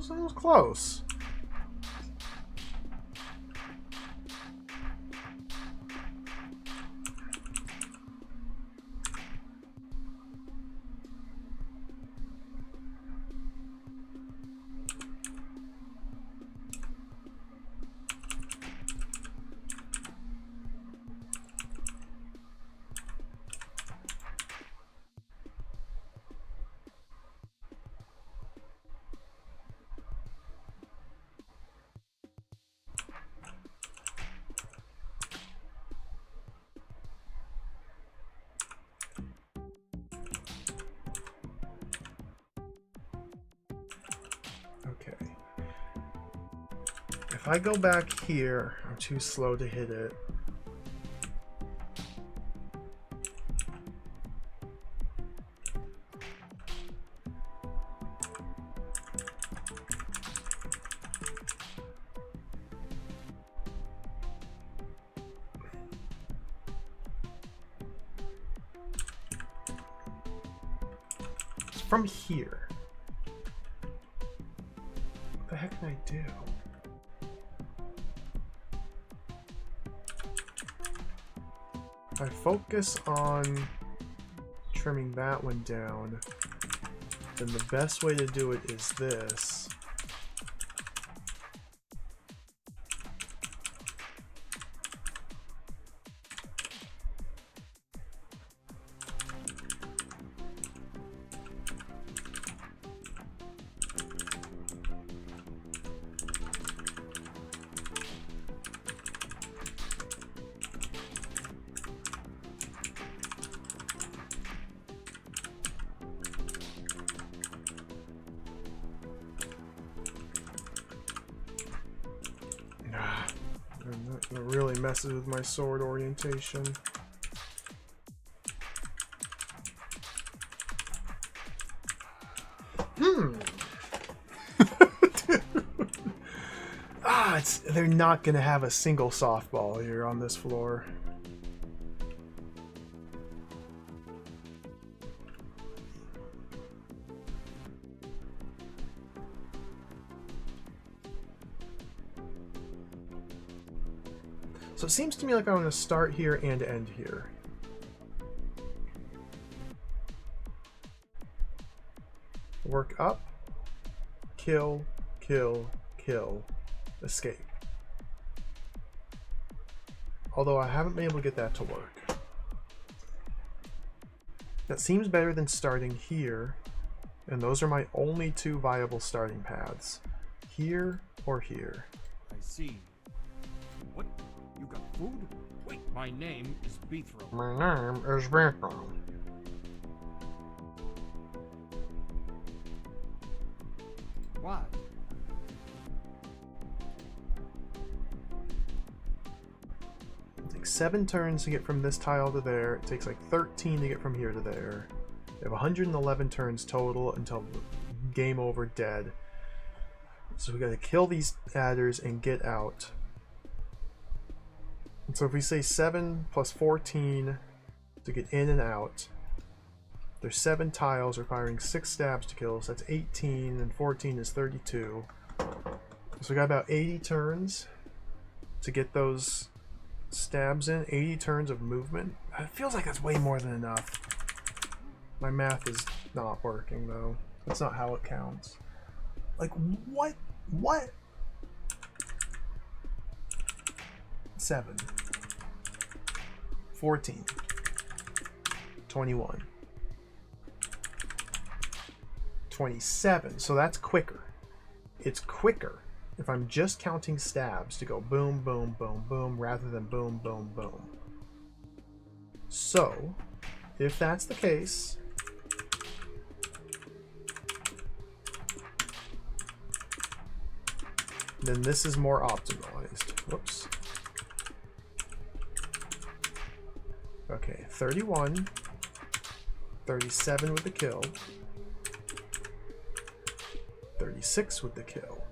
That was close. If I go back here, I'm too slow to hit it. It's from here. What the heck can I do? If I focus on trimming that one down, then the best way to do it is this. That really messes with my sword orientation. They're not gonna have a single softball here on this floor. So it seems to me like I'm going to start here and end here. Work up, kill, kill, kill, escape. Although I haven't been able to get that to work. That seems better than starting here, and those are my only two viable starting paths. Here or here. I see. What? You got food? Wait, my name is Beethro. My name is Beethro. What? It takes 7 turns to get from this tile to there. It takes like 13 to get from here to there. We have 111 turns total until game over, dead. So we gotta kill these adders and get out. And so if we say 7 plus 14 to get in and out, there's 7 tiles requiring 6 stabs to kill, so that's 18, and 14 is 32. So we got about 80 turns to get those stabs in. 80 turns of movement. It feels like that's way more than enough. My math is not working though. That's not how it counts. Like what? What? 7, 14, 21, 27. So that's quicker. It's quicker if I'm just counting stabs to go boom, boom, boom, boom, rather than boom, boom, boom. So, if that's the case, then this is more optimized. Whoops. Okay, 31, 37 with the kill, 36 with the kill.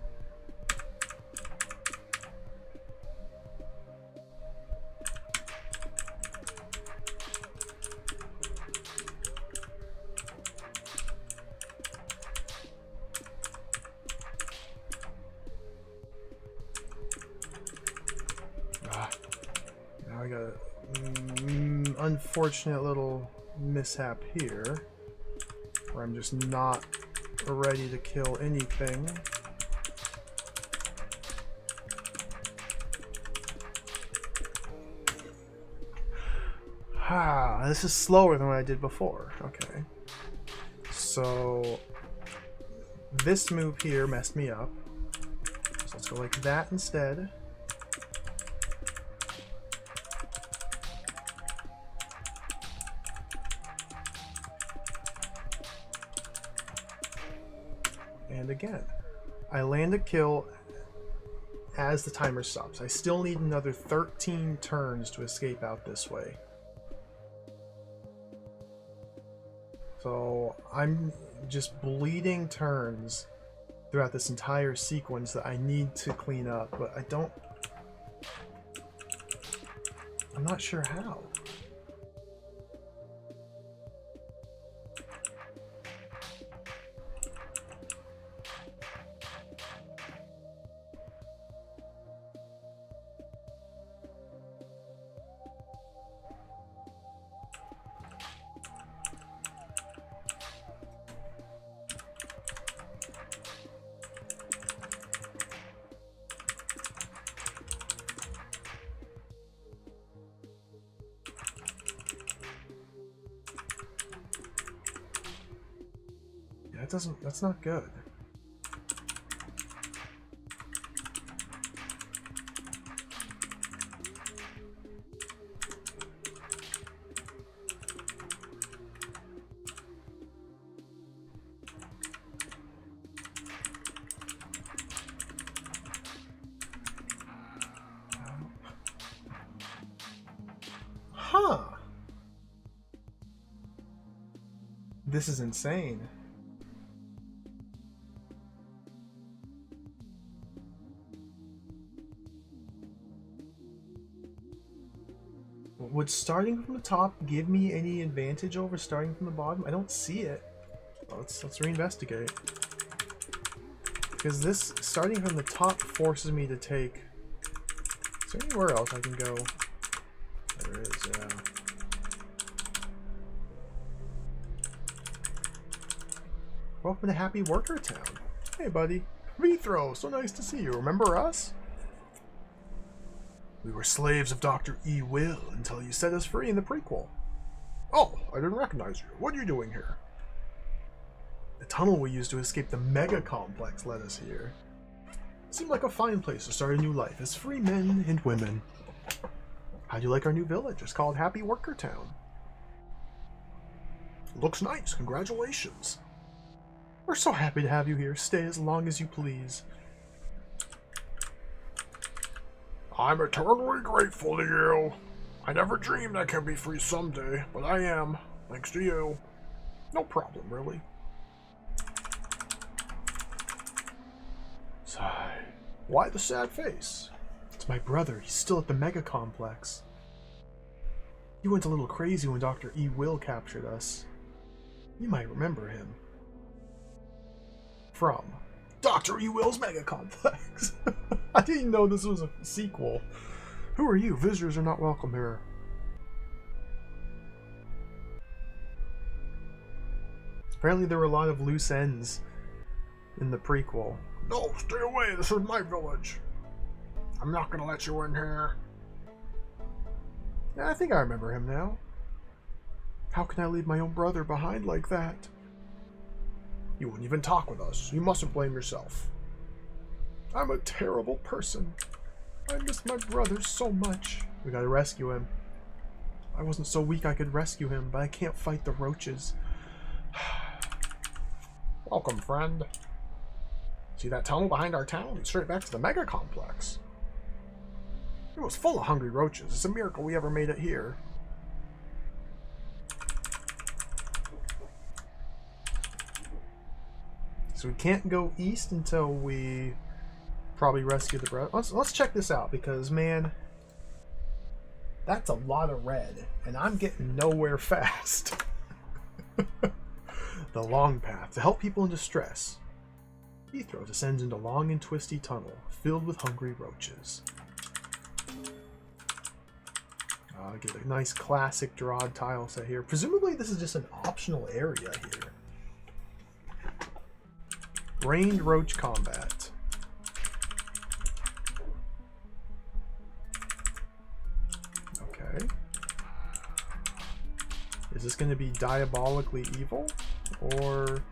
Now I got an unfortunate little mishap here where I'm just not ready to kill anything. This is slower than what I did before. Okay. So this move here messed me up. So let's go like that instead. And again, I land a kill as the timer stops. I still need another 13 turns to escape out this way. So I'm just bleeding turns throughout this entire sequence that I need to clean up, but I'm not sure how. That's not good. Huh. This is insane. Would starting from the top give me any advantage over starting from the bottom? I don't see it. Well, let's reinvestigate. Because this starting from the top forces me to take. Is there anywhere else I can go? There is. Welcome to Happy Worker Town. Hey, buddy. Vithro, so nice to see you. Remember us? We were slaves of Dr. E. Will until you set us free in the prequel. Oh, I didn't recognize you. What are you doing here? The tunnel we used to escape the mega complex led us here. Seemed like a fine place to start a new life as free men and women. How do you like our new village? It's called Happy Worker Town. Looks nice. Congratulations. We're so happy to have you here. Stay as long as you please. I'm eternally grateful to you. I never dreamed I could be free someday, but I am, thanks to you. No problem, really. Sigh. Why the sad face? It's my brother. He's still at the mega complex. He went a little crazy when Dr. E. Will captured us. You might remember him. From Dr. E. Will's Mega Complex. I didn't know this was a sequel. Who are you? Visitors are not welcome here. Apparently there were a lot of loose ends in the prequel. No, stay away. This is my village. I'm not going to let you in here. Yeah, I think I remember him now. How can I leave my own brother behind like that? You wouldn't even talk with us. You mustn't blame yourself. I'm a terrible person. I miss my brother so much. We gotta rescue him. I wasn't so weak I could rescue him, but I can't fight the roaches. Welcome, friend. See that tunnel behind our town? Leads straight back to the mega complex. It was full of hungry roaches. It's a miracle we ever made it here. So we can't go east until we probably rescue the brother. Let's check this out, because man, that's a lot of red, and I'm getting nowhere fast. The long path to help people in distress. Vithro descends into long and twisty tunnel filled with hungry roaches. Get a nice classic DROD tile set here. Presumably this is just an optional area here. Rained roach combat. Okay. Is this going to be diabolically evil or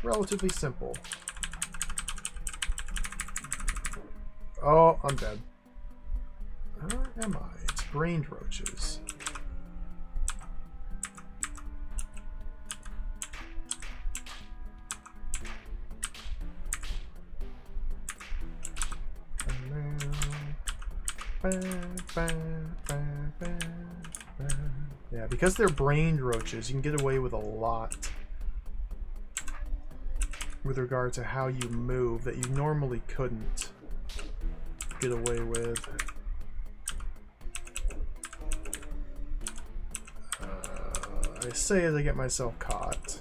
relatively simple? Oh, I'm dead. Where am I? It's rained roaches. And Yeah, because they're brained roaches, you can get away with a lot with regard to how you move that you normally couldn't get away with. I say as I get myself caught.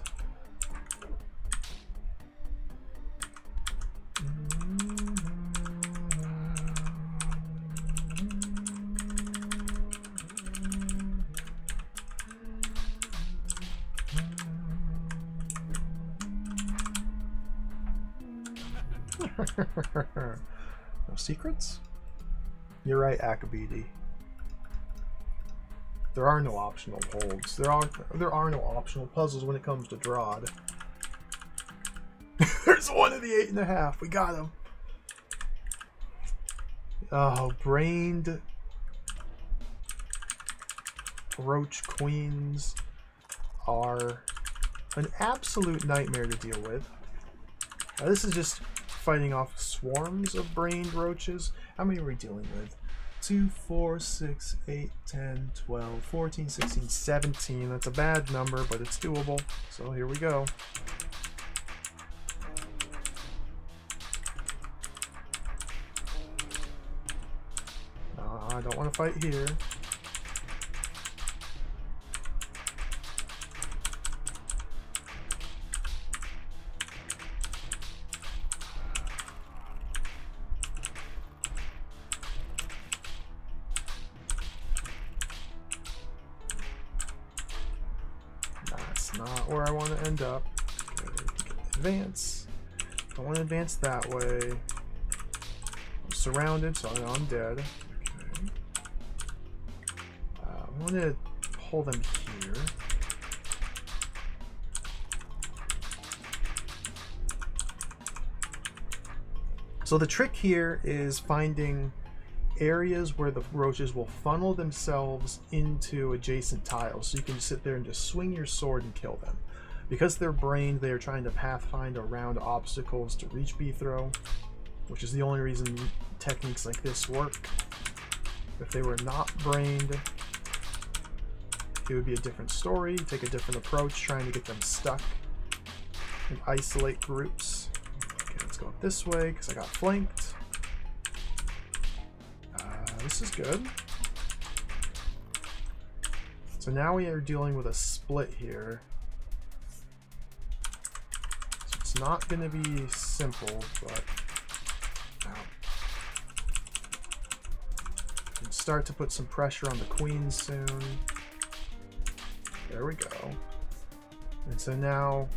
No secrets? You're right, Akabidi. There are no optional holds. There are no optional puzzles when it comes to DROD. There's one of the 8.5. We got him. Oh, brained roach queens are an absolute nightmare to deal with. This is just fighting off swarms of brained roaches. How many are we dealing with? 2, 4, 6, 8, 10, 12, 14, 16, 17. That's a bad number, but it's doable. So here we go. I don't want to fight here. That's not where I want to end up. Okay, advance. I want to advance that way. I'm surrounded, so I know I'm dead. Okay. I want to pull them here. So the trick here is finding areas where the roaches will funnel themselves into adjacent tiles, so you can sit there and just swing your sword and kill them. Because they're brained, they are trying to pathfind around obstacles to reach B-throw, which is the only reason techniques like this work. If they were not brained, it would be a different story, take a different approach, trying to get them stuck and isolate groups. Okay, let's go up this way because I got flanked. This is good. So now we are dealing with a split here. So it's not going to be simple, but we can start to put some pressure on the queens soon. There we go. And so now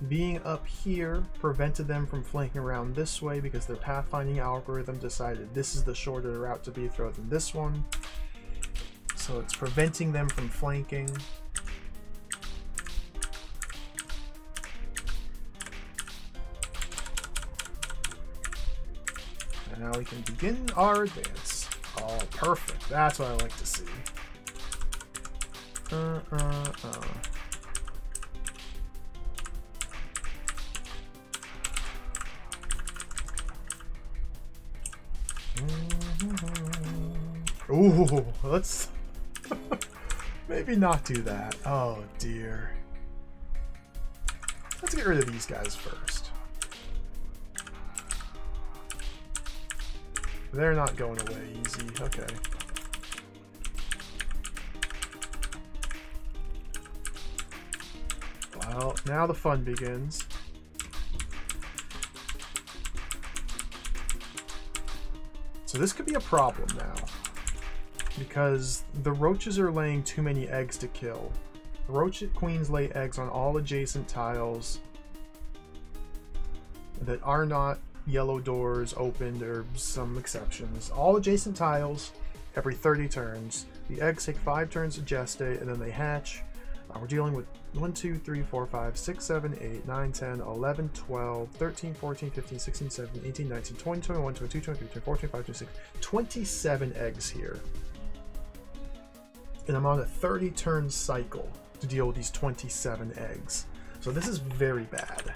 being up here prevented them from flanking around this way because their pathfinding algorithm decided this is the shorter route to be thrown than this one. So it's preventing them from flanking. And now we can begin our advance. Oh, perfect. That's what I like to see. Ooh, let's maybe not do that. Oh dear. Let's get rid of these guys first. They're not going away easy. Okay. Well, now the fun begins. So this could be a problem now, because the roaches are laying too many eggs to kill. The roach queens lay eggs on all adjacent tiles that are not yellow doors opened, or some exceptions. All adjacent tiles every 30 turns. The eggs take 5 turns to gestate, and then they hatch. We're dealing with 1, 2, 3, 4, 5, 6, 7, 8, 9, 10, 11, 12, 13, 14, 15, 16, 17, 18, 19, 20, 21, 22, 23, 24, 25, 26, 27 eggs here. And I'm on a 30 turn cycle to deal with these 27 eggs. So this is very bad.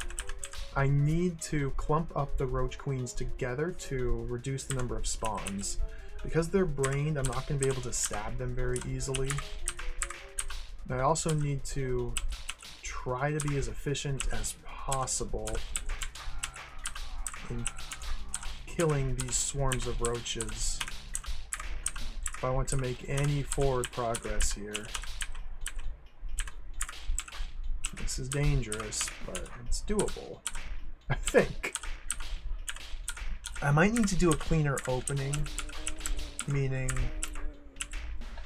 I need to clump up the roach queens together to reduce the number of spawns. Because they're brained, I'm not going to be able to stab them very easily. And I also need to try to be as efficient as possible in killing these swarms of roaches if I want to make any forward progress here. This is dangerous, but it's doable, I think. I might need to do a cleaner opening, meaning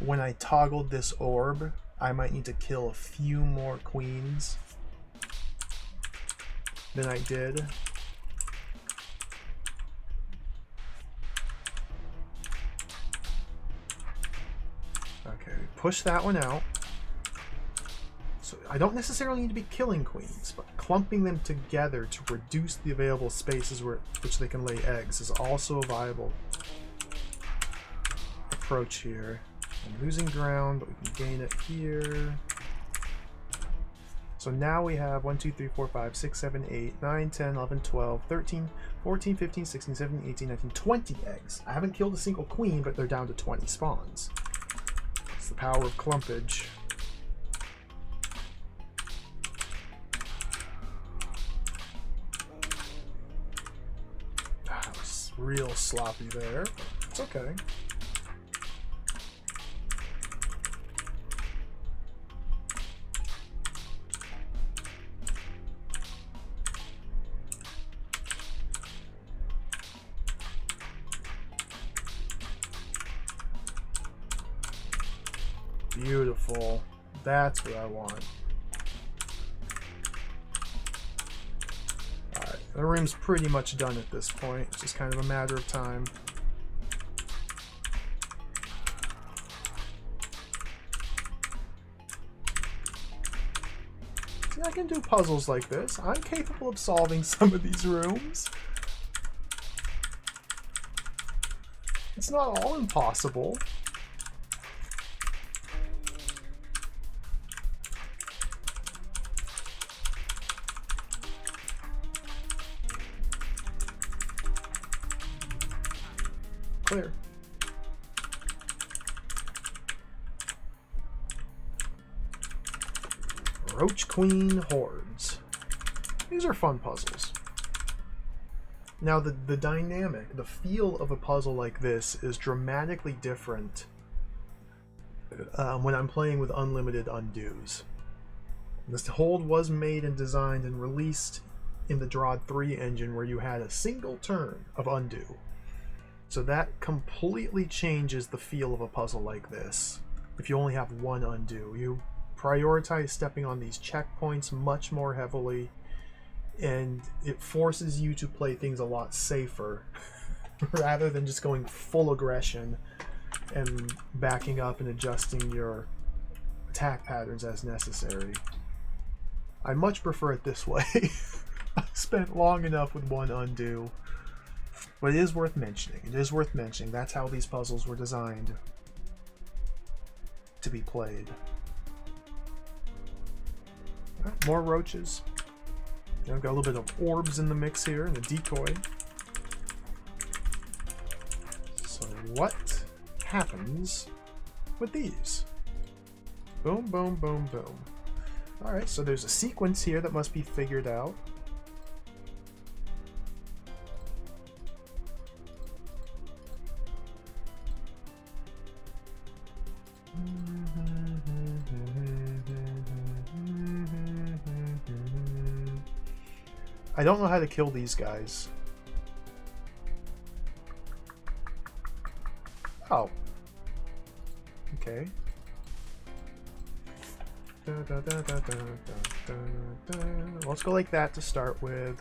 when I toggled this orb, I might need to kill a few more queens than I did. Okay, push that one out. So I don't necessarily need to be killing queens, but clumping them together to reduce the available spaces which they can lay eggs is also a viable approach here. I'm losing ground, but we can gain it here. So now we have 1, 2, 3, 4, 5, 6, 7, 8, 9, 10, 11, 12, 13, 14, 15, 16, 17, 18, 19, 20 eggs. I haven't killed a single queen, but they're down to 20 spawns. It's the power of clumpage. That was real sloppy there. It's okay. Beautiful. That's what I want. Alright, the room's pretty much done at this point. It's just kind of a matter of time. See, I can do puzzles like this. I'm capable of solving some of these rooms. It's not all impossible. Clear. Roach Queen Hordes. These are fun puzzles. Now the dynamic, the feel of a puzzle like this is dramatically different when I'm playing with unlimited undos. This hold was made and designed and released in the DROD 3 engine where you had a single turn of undo. So that completely changes the feel of a puzzle like this. If you only have one undo, you prioritize stepping on these checkpoints much more heavily, and it forces you to play things a lot safer rather than just going full aggression and backing up and adjusting your attack patterns as necessary. I much prefer it this way. I spent long enough with one undo. But it is worth mentioning. It is worth mentioning. That's how these puzzles were designed to be played. Right, more roaches. I've got a little bit of orbs in the mix here and a decoy. So what happens with these? Boom, boom, boom, boom. Alright, so there's a sequence here that must be figured out. I don't know how to kill these guys. Oh. Okay. Let's go like that to start with.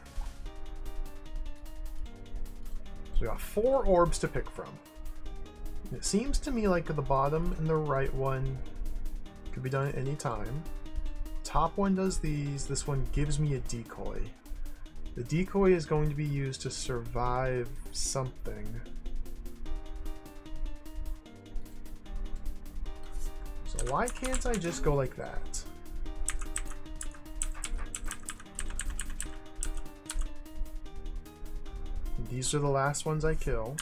So we got 4 orbs to pick from. It seems to me like the bottom and the right one could be done at any time. Top one does these. This one gives me a decoy. The decoy is going to be used to survive something. So why can't I just go like that? These are the last ones I kill.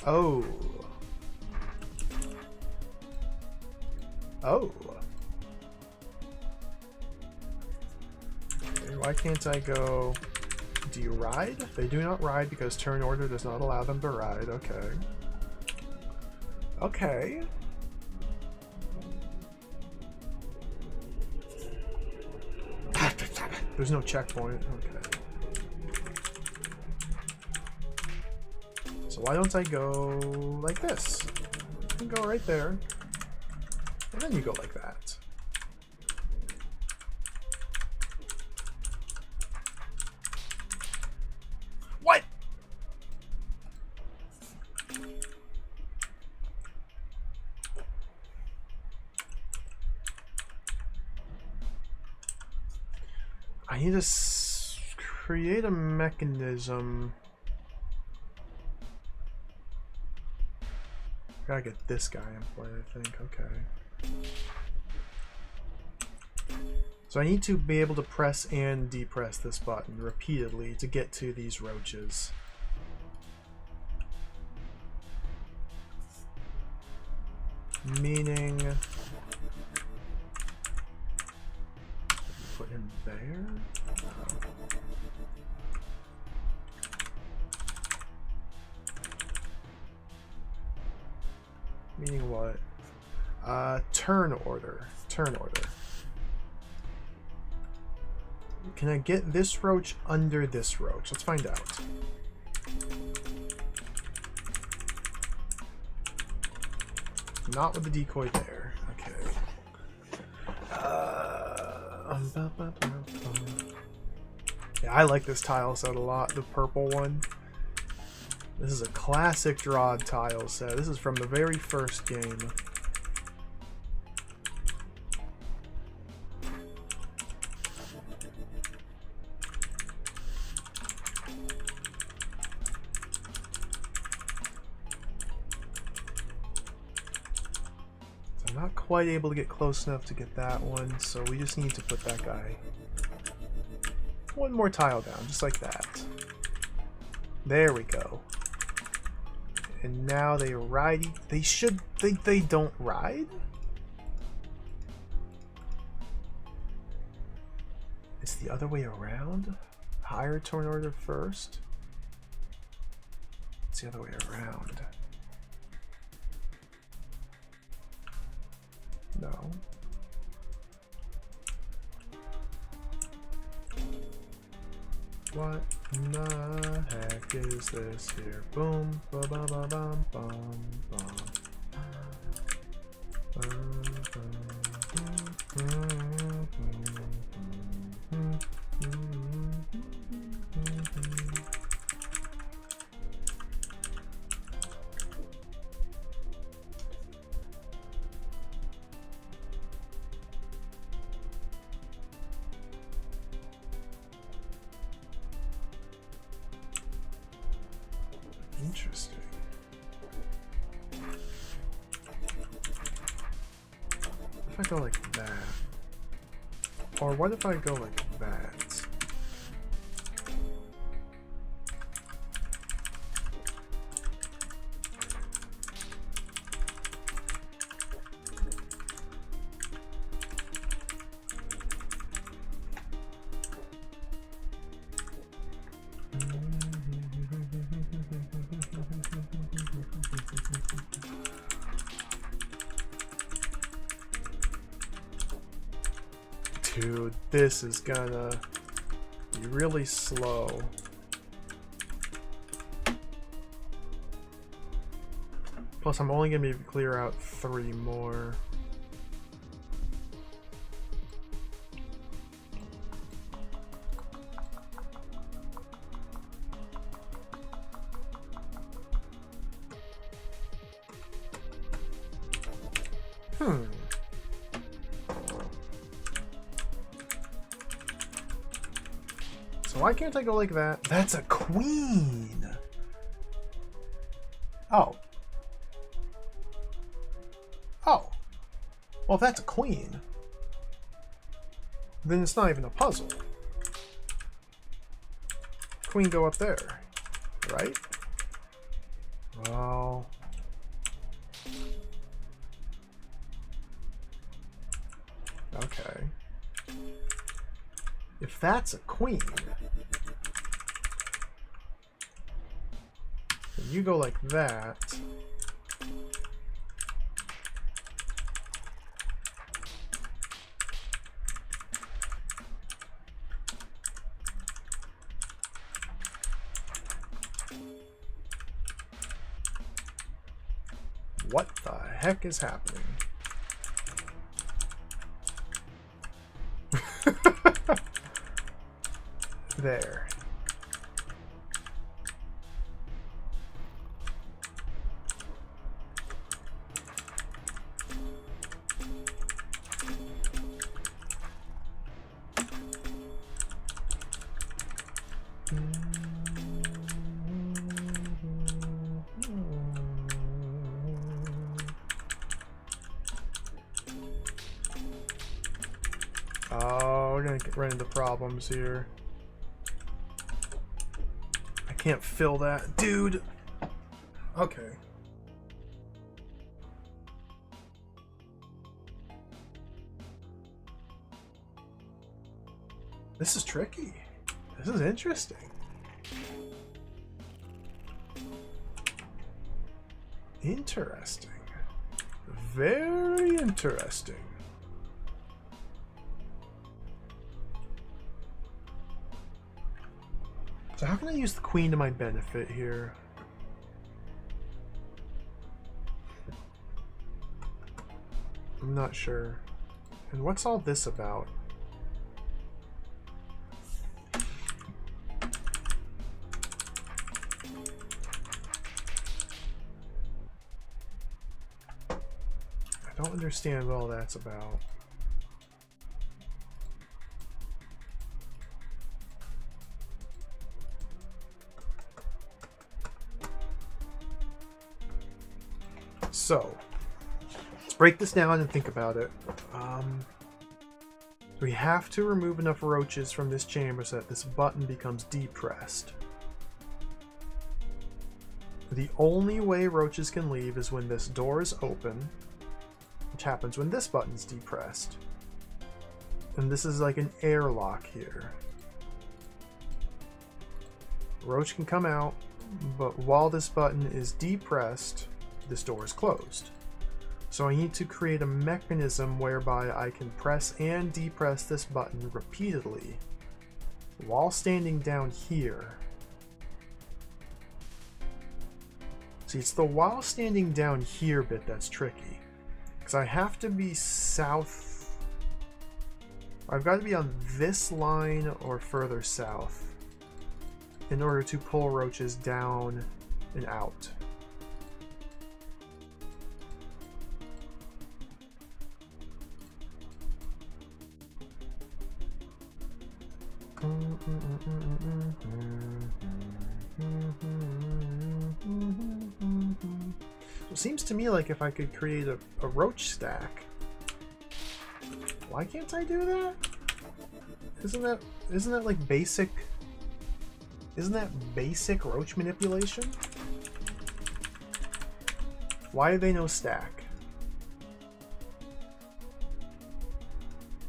Oh. Oh. Okay, why can't I go... Do you ride? They do not ride because turn order does not allow them to ride. Okay. Okay. There's no checkpoint. Okay. So why don't I go like this? You can go right there. And then you go like that. What? I need to create a mechanism. Gotta get this guy in play, I think. Okay. So I need to be able to press and depress this button repeatedly to get to these roaches. Meaning... Put him there? Meaning what? Turn order. Turn order. Can I get this roach under this roach? Let's find out. Not with the decoy there. Okay. Yeah, I like this tile set a lot. The purple one. This is a classic DROD tile set. This is from the very first game. I'm not quite able to get close enough to get that one, so we just need to put that guy one more tile down, just like that. There we go. And now they ride. They should. They don't ride? It's the other way around? Higher turn order first? It's the other way around. No. What in the heck is this here? Boom, ba ba ba bum bum bum. Interesting. If I go like that, or what if I go like that? Dude, this is gonna be really slow. Plus, I'm only gonna be able to clear out 3 more. So why can't I go like that? That's a queen! Oh. Oh. Well, if that's a queen, then it's not even a puzzle. Queen go up there, right? Well... Okay. If that's a queen, then you go like that. What the heck is happening? There. Oh, we're gonna run into problems here. I can't fill that. Dude! Okay. This is tricky. This is interesting. Interesting. Very interesting. So how can I use the queen to my benefit here? I'm not sure. And what's all this about? I don't understand what all that's about. So, let's break this down and think about it. We have to remove enough roaches from this chamber so that this button becomes depressed. The only way roaches can leave is when this door is open, which happens when this button's depressed. And this is like an airlock here. Roach can come out, but while this button is depressed, this door is closed. So I need to create a mechanism whereby I can press and depress this button repeatedly while standing down here. See, it's the while standing down here bit that's tricky. Because I have to be south. I've got to be on this line or further south in order to pull roaches down and out. It seems to me like if I could create a roach stack. Why can't I do that? Isn't that like basic? Isn't that basic roach manipulation? Why do they no stack?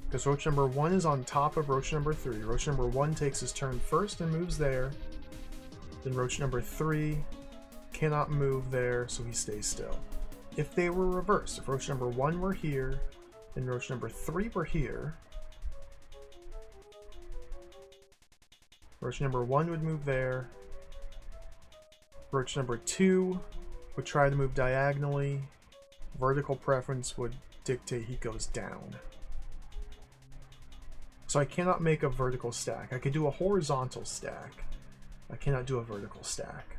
Because roach number 1 is on top of roach number 3. Roach number 1 takes his turn first and moves there. Then roach number 3 cannot move there, so he stays still. If they were reversed, if roach number 1 were here, and roach number 3 were here, roach number 1 would move there. Roach number 2 would try to move diagonally. Vertical preference would dictate he goes down. So I cannot make a vertical stack. I could do a horizontal stack. I cannot do a vertical stack.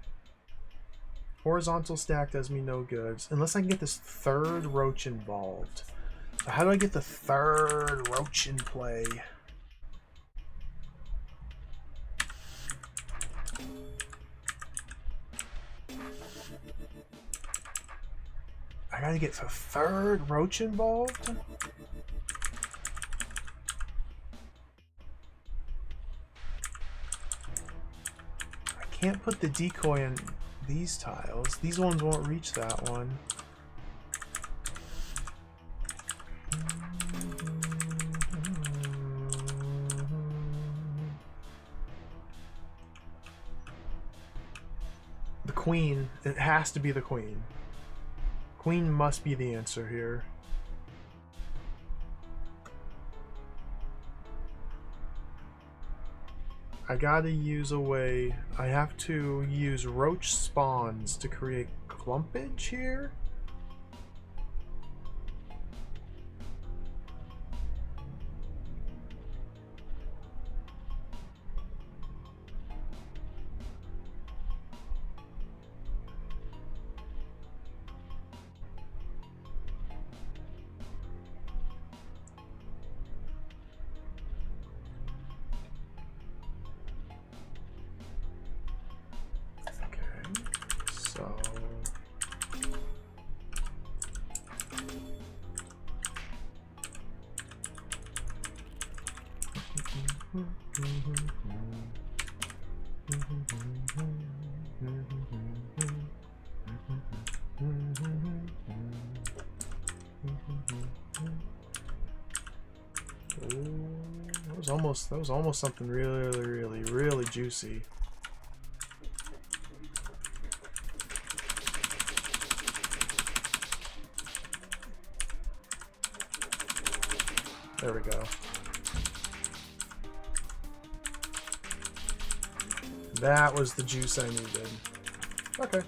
Horizontal stack does me no good unless I can get this third roach involved. So how do I get the third roach in play? I gotta get the third roach involved? Can't put the decoy in these tiles. These ones won't reach that one. The queen. It has to be the queen. Queen must be the answer here. I gotta use a way. I have to use roach spawns to create clumpage here. That was almost something really juicy. There we go. That was the juice I needed. Okay.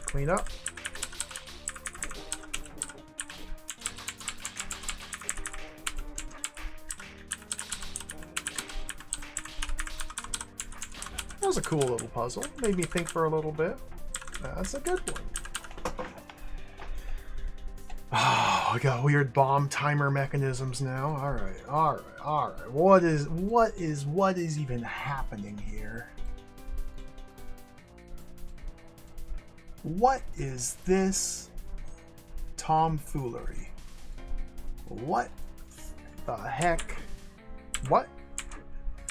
Clean up. That was a cool little puzzle. Made me think for a little bit. That's a good one. Oh, I got weird bomb timer mechanisms now. Alright. What is even happening here? What is this tomfoolery? What the heck? What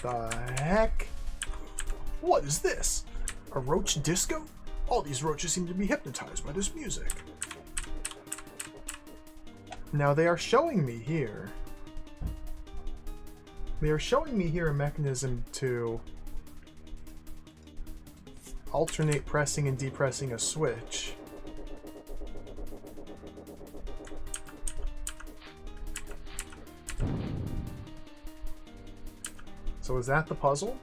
the heck? What is this? A roach disco? All these roaches seem to be hypnotized by this music. Now they are showing me here. They are showing me here a mechanism to alternate pressing and depressing a switch. So is that the puzzle?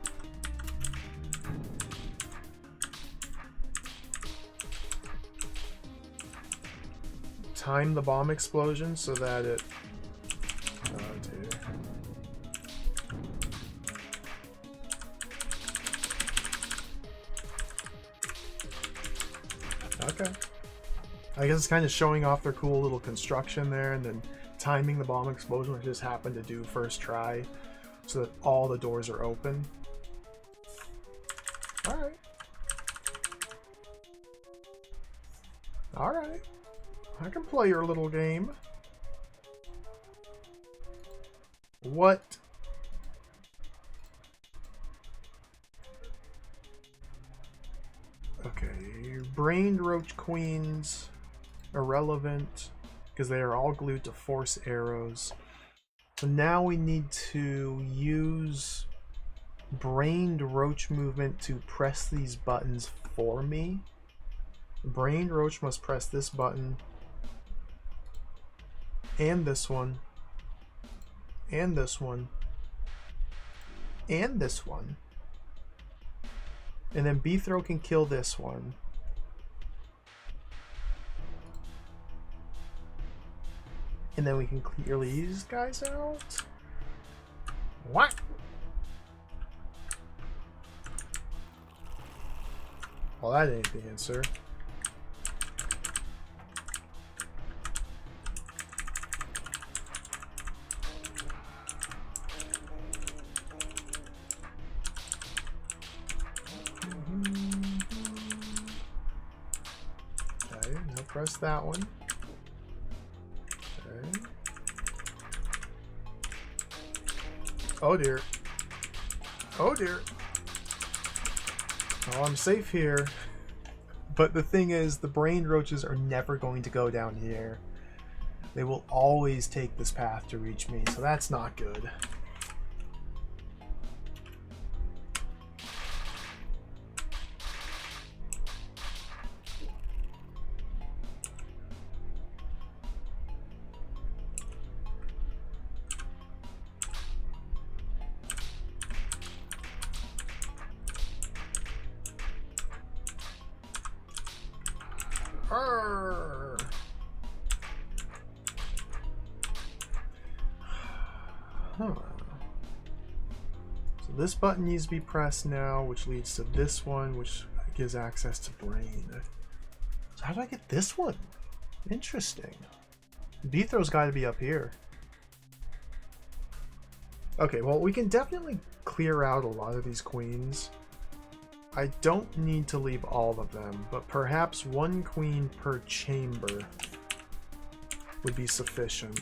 Time the bomb explosion so that it... Oh dear. Okay. I guess it's kind of showing off their cool little construction there and then timing the bomb explosion, which just happened to do first try so that all the doors are open. Alright. Alright. I can play your little game. What? Okay, brained roach queens, irrelevant, because they are all glued to force arrows. So now we need to use brained roach movement to press these buttons for me. Brained roach must press this button. And this one. And this one. And this one. And then B-throw can kill this one. And then we can clear these guys out. What? Well, that ain't the answer. Press that one. Okay. Oh dear. Oh dear. Oh, I'm safe here. But the thing is, the brain roaches are never going to go down here. They will always take this path to reach me, so that's not good. Arrgh. Huh. So this button needs to be pressed now, which leads to this one, which gives access to brain. So how do I get this one? Interesting. Beetho's got to be up here. Okay, well, we can definitely clear out a lot of these queens. I don't need to leave all of them, but perhaps one queen per chamber would be sufficient.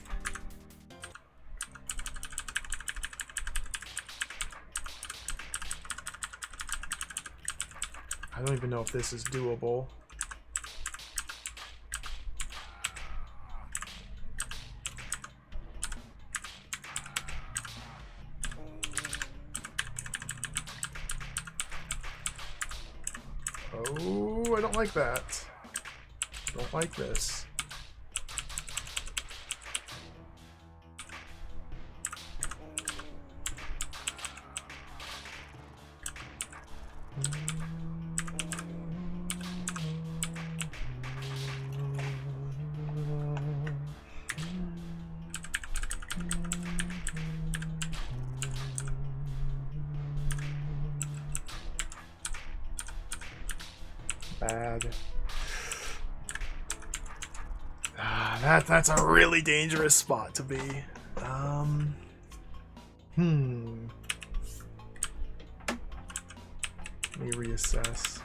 I don't even know if this is doable. Oh, I don't like that. I don't like this. Bad. That's a really dangerous spot to be. Let me reassess.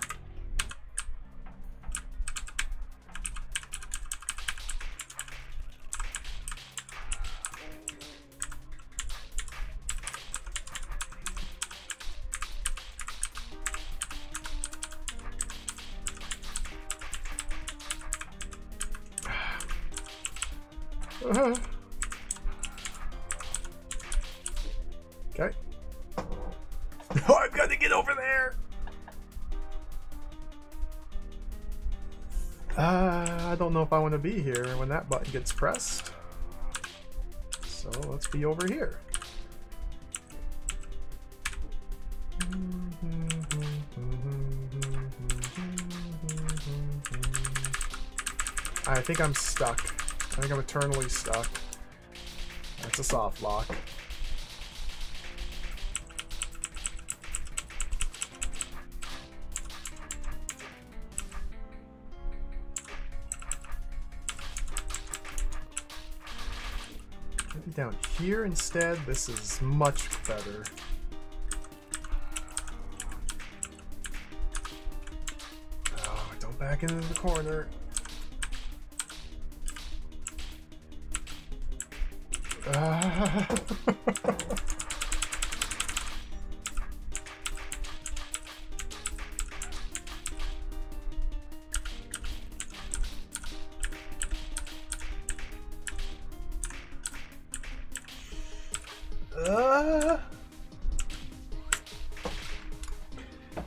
Okay. Oh, I've got to get over there. I don't know if I want to be here when that button gets pressed. So let's be over here. I think I'm stuck. I think I'm eternally stuck. That's a soft lock. Maybe down here instead. This is much better. Oh, don't back into the corner.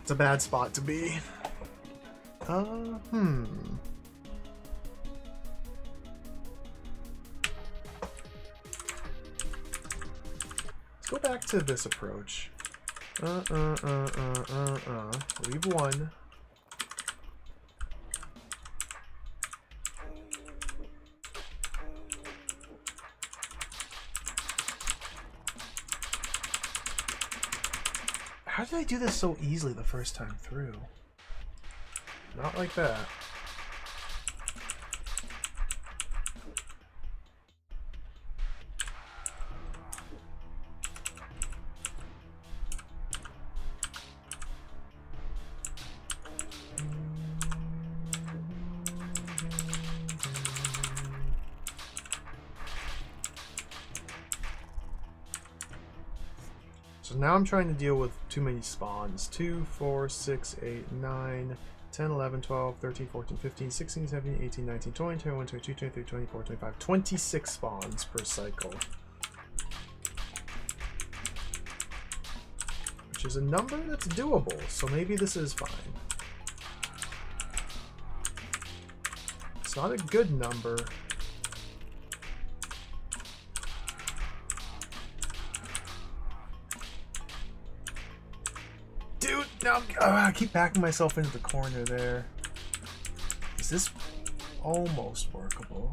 It's a bad spot to be. Let's go back to this approach. Leave one. How did I do this so easily the first time through? Not like that. So now I'm trying to deal with too many spawns. 2, 4, 6, 8, 9, 10, 11, 12, 13, 14, 15, 16, 17, 18, 19, 20, 21, 22, 23, 24, 25, 26 spawns per cycle. Which is a number that's doable, so maybe this is fine. It's not a good number. Dude, no, I keep backing myself into the corner there. Is this almost workable?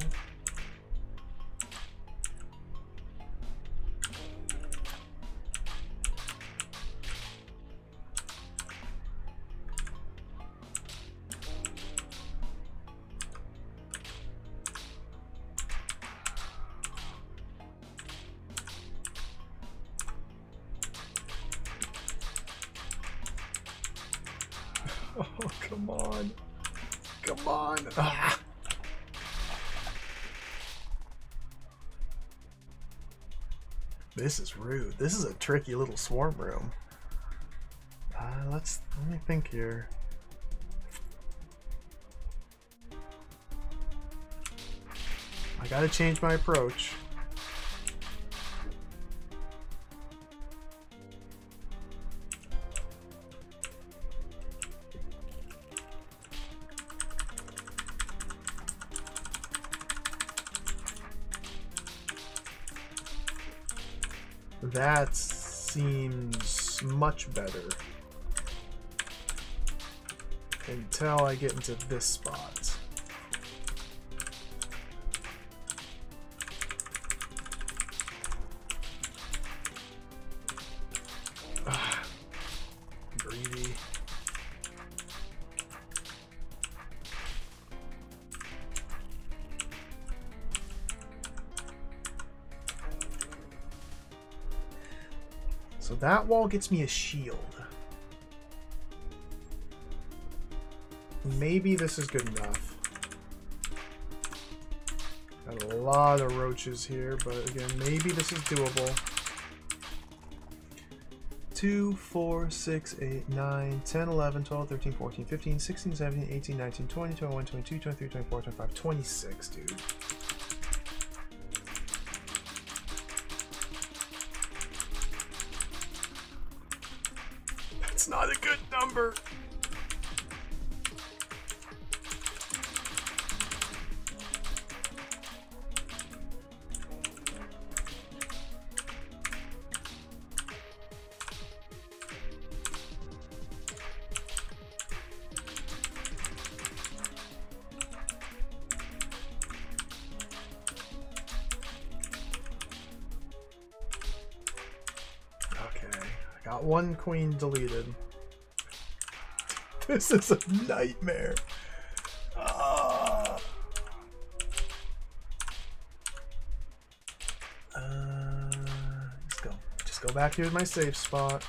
Oh, come on. Come on. Ah. This is rude. This is a tricky little swarm room. Let me think here. I gotta change my approach. That seems much better until I get into this spot. Greedy. So that wall gets me a shield. Maybe this is good enough. Got a lot of roaches here, but again, maybe this is doable. 2, 4, 6, 8, 9, 10, 11, 12, 13, 14, 15, 16, 17, 18, 19, 20, 21, 22, 23, 24, 25, 26, dude. That's not a good number. Got one queen deleted. This is a nightmare. Let's go. Just go back here to my safe spot.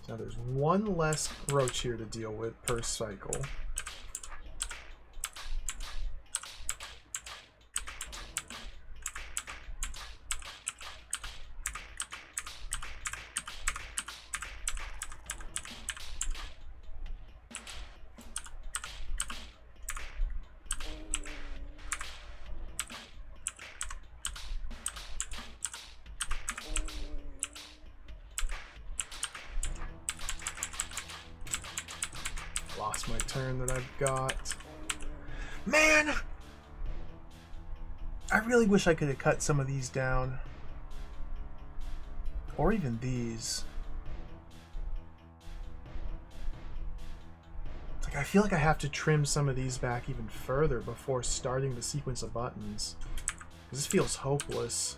Now there's one less roach here to deal with per cycle. Lost my turn that I've got. Man! I really wish I could have cut some of these down. Or even these. Like, I feel like I have to trim some of these back even further before starting the sequence of buttons. This feels hopeless.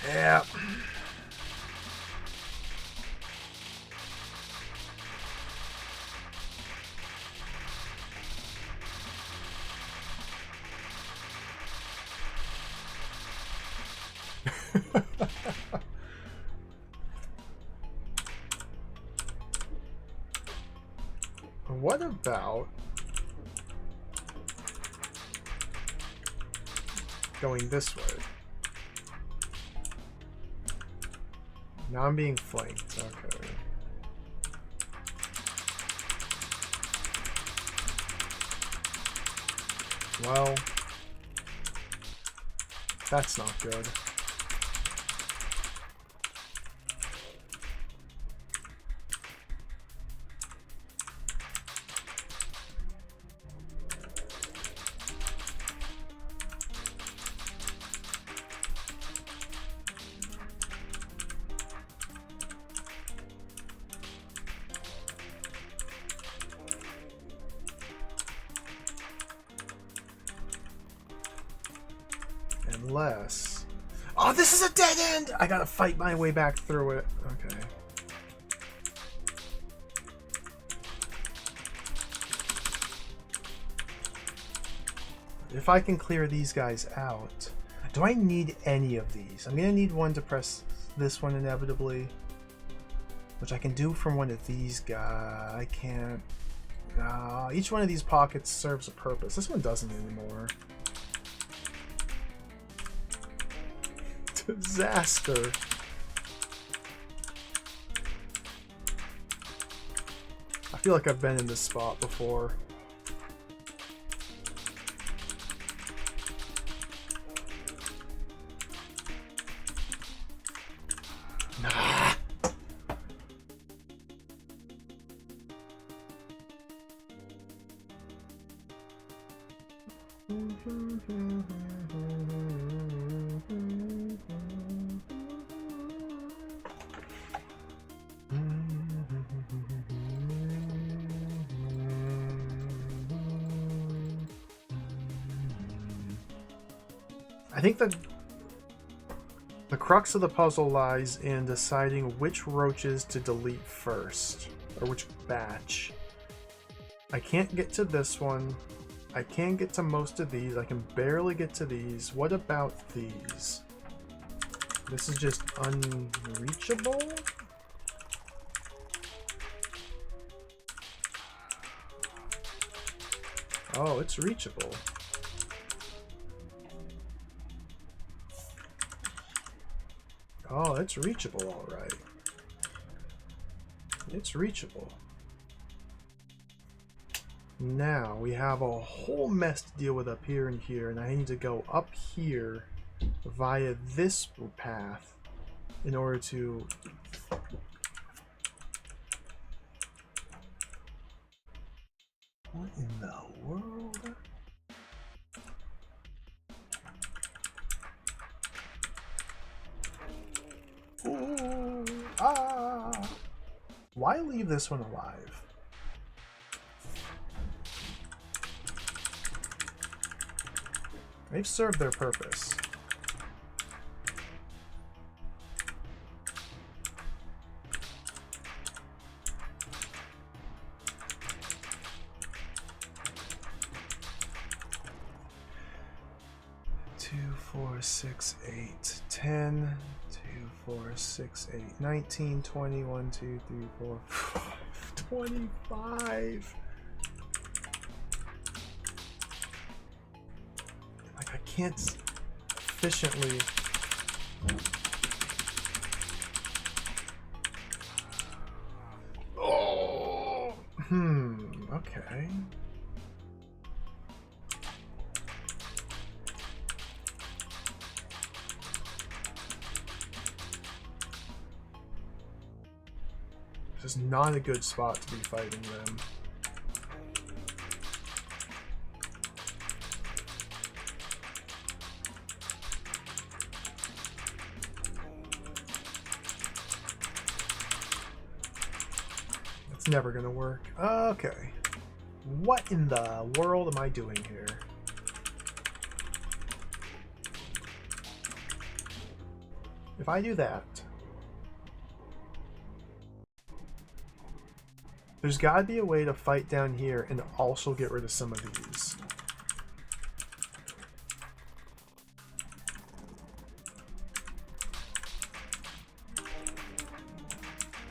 Yeah. What about going this way? Now I'm being flanked. Okay. Well, that's not good. Unless... Oh, this is a dead end! I gotta fight my way back through it. Okay. If I can clear these guys out... Do I need any of these? I'm gonna need one to press this one inevitably. Which I can do from one of these guys. I can't... each one of these pockets serves a purpose. This one doesn't anymore. Disaster. I feel like I've been in this spot before. Nah. I think the crux of the puzzle lies in deciding which roaches to delete first, or which batch. I can't get to this one. I can't get to most of these. I can barely get to these. What about these? This is just unreachable? Oh, it's reachable. Oh, it's reachable, all right. It's reachable. Now, we have a whole mess to deal with up here and here, and I need to go up here via this path in order to... What in the world? Ooh, ah! Why leave this one alive? They've served their purpose. Two, 4, 6, 8, 10. 2, 4, 6, 8, 19, 20, 1, 2, 3, 4, 5, 25. Like, I can't efficiently. Oh, okay. This is not a good spot to be fighting them. It's never gonna work. Okay. What in the world am I doing here? If I do that, there's got to be a way to fight down here and also get rid of some of these.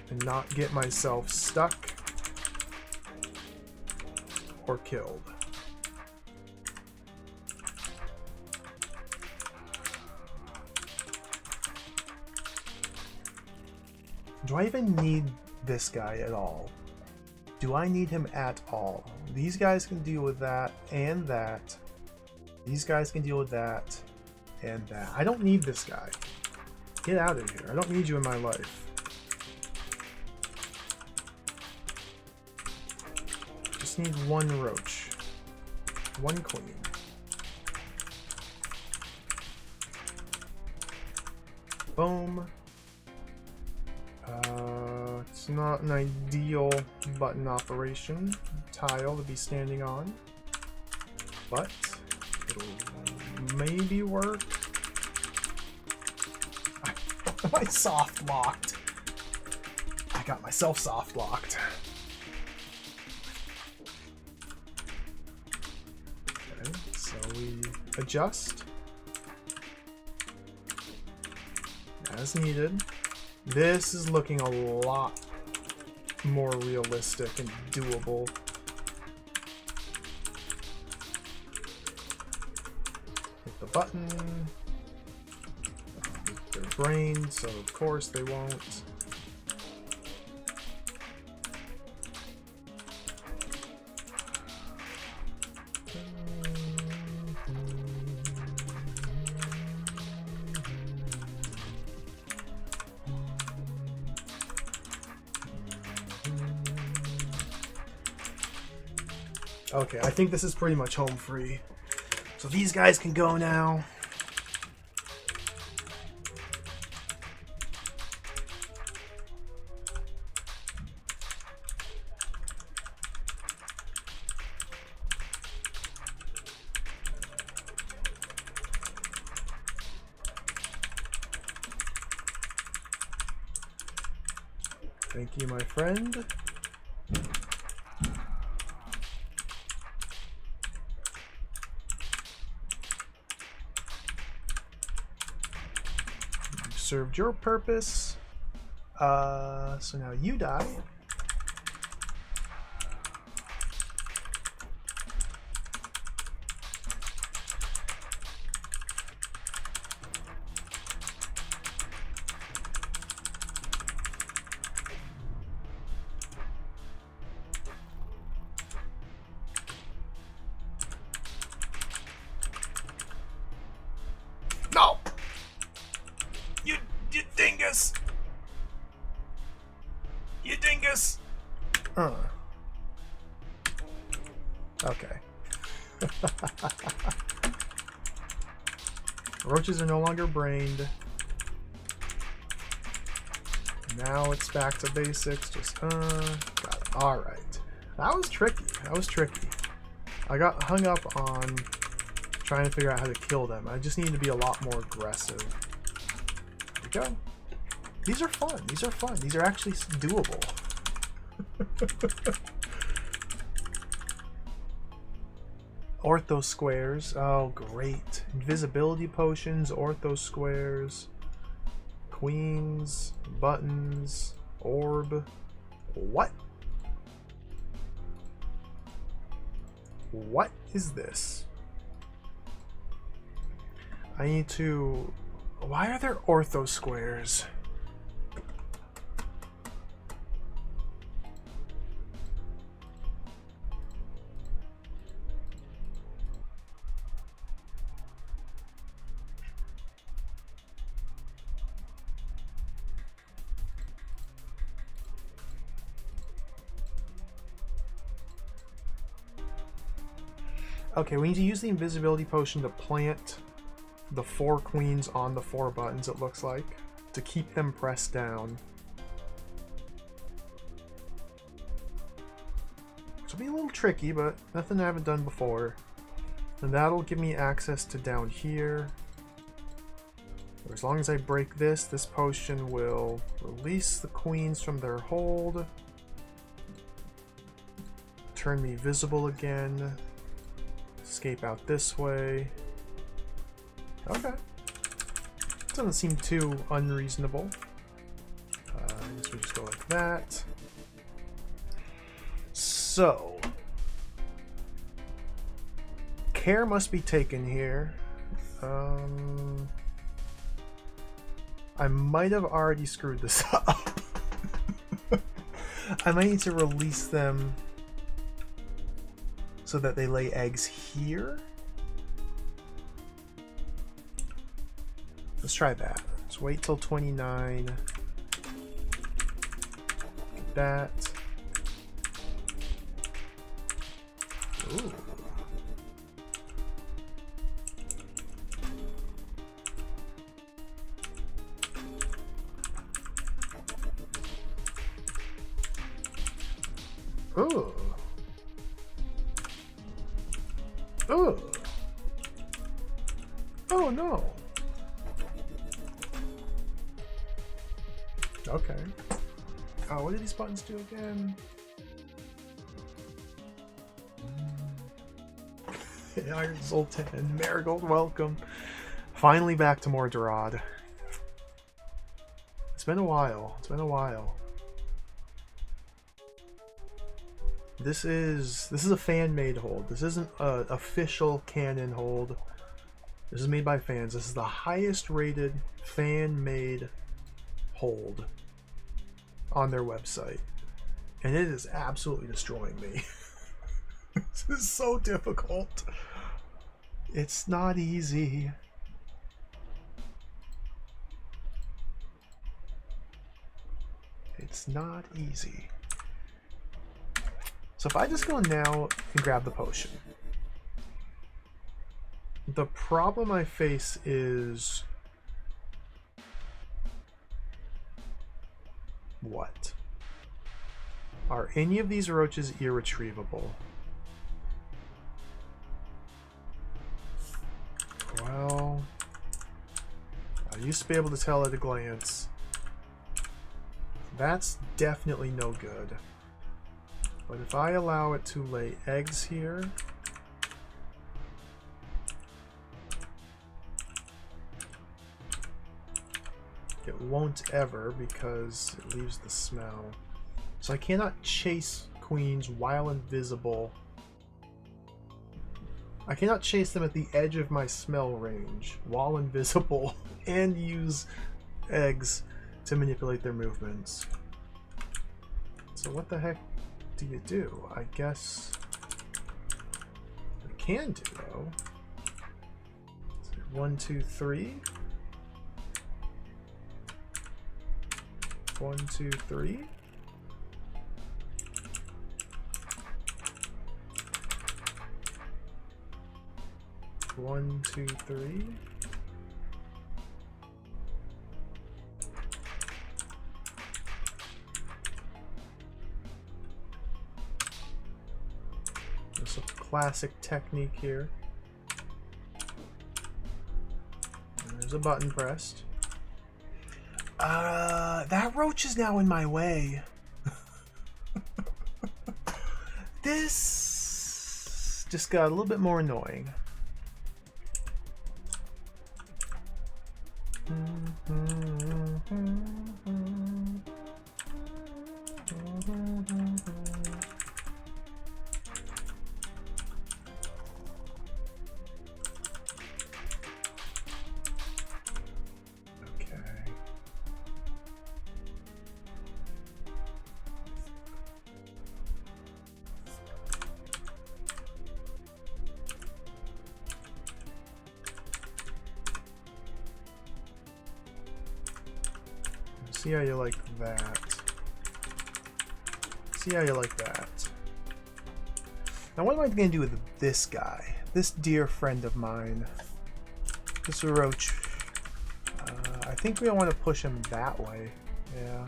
And not get myself stuck. or killed. Do I even need this guy at all? Do I need him at all? These guys can deal with that and that. These guys can deal with that and that. I don't need this guy. Get out of here. I don't need you in my life. Just need one roach. One queen. Boom. It's not an ideal button operation tile to be standing on, but it'll maybe work. Am I soft locked? I got myself soft locked. Okay, so we adjust as needed. This is looking a lot more realistic and doable. Hit the button. Their brain, so of course they won't. Okay, I think this is pretty much home free. So these guys can go now. Thank you, my friend. Served your purpose. So now you die. No! You dingus! You dingus! Okay. Roaches are no longer brained. Now it's back to basics. Just, got it. Alright. That was tricky. That was tricky. I got hung up on trying to figure out how to kill them. I just need to be a lot more aggressive. There we go. These are fun. These are fun. These are actually doable. Ortho squares. Oh, great. Invisibility potions, ortho squares, queens, buttons, orb. What? What is this? I need to... Why are there ortho squares? Okay, we need to use the invisibility potion to plant the 4 queens on the 4 buttons, it looks like, to keep them pressed down. This will be a little tricky, but nothing I haven't done before. And that'll give me access to down here. As long as I break this, this potion will release the queens from their hold. Turn me visible again. Escape out this way. Okay. Doesn't seem too unreasonable. I guess we just go like that. So, Care must be taken here. I might have already screwed this up. I might need to release them so that they lay eggs here. Let's try that. Let's wait till 29. Like that. Ooh. Ooh. Ooh. Oh no. Okay. Oh, what do these buttons do again? Iron Sultan, Marigold, welcome. Finally back to more DROD. It's been a while. It's been a while. This is a fan-made hold. This isn't an official canon hold. This is made by fans. This is the highest rated fan-made hold on their website. And it is absolutely destroying me. This is so difficult. It's not easy. It's not easy. So if I just go now and grab the potion. The problem I face is... what? Are any of these roaches irretrievable? Well, I used to be able to tell at a glance. That's definitely no good. But if I allow it to lay eggs here, it won't ever because it leaves the smell. So I cannot chase queens while invisible. I cannot chase them at the edge of my smell range while invisible and use eggs to manipulate their movements. So what the heck do you do? I guess I can do though. 1, 2, 3. 1, 2, 3. One, two, three. There's a classic technique here. And there's a button pressed. That roach is now in my way. This just got a little bit more annoying. See how you like that. See how you like that. Now what am I going to do with this guy? This dear friend of mine. This roach. I think we want to push him that way. Yeah.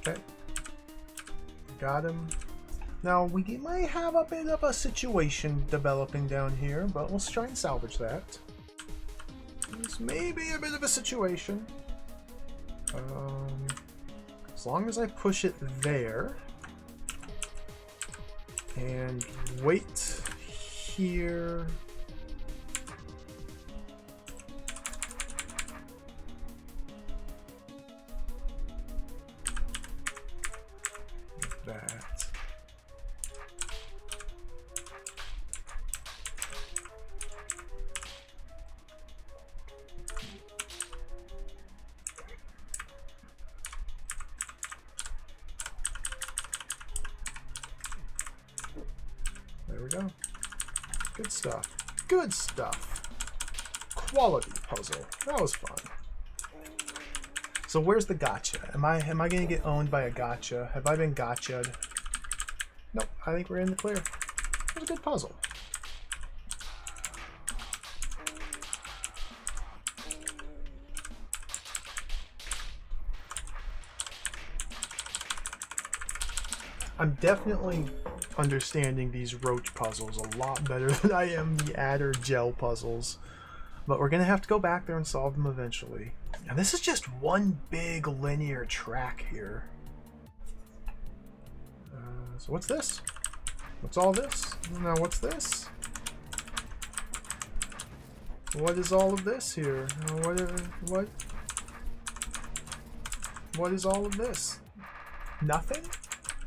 Okay. Got him. Now, we might have a bit of a situation developing down here, but let's try and salvage that. This may be a bit of a situation. As long as I push it there and wait here. That. There we go. Good stuff. Good stuff. Quality puzzle. That was fun. So where's the gotcha? Am I gonna get owned by a gotcha? Have I been gotcha'd? Nope, I think we're in the clear. It was a good puzzle. I'm definitely understanding these roach puzzles a lot better than I am the adder gel puzzles. But we're gonna have to go back there and solve them eventually. And this is just one big linear track here. So what's this? What's all this? Now what's this? What is all of this here? What is all of this? Nothing?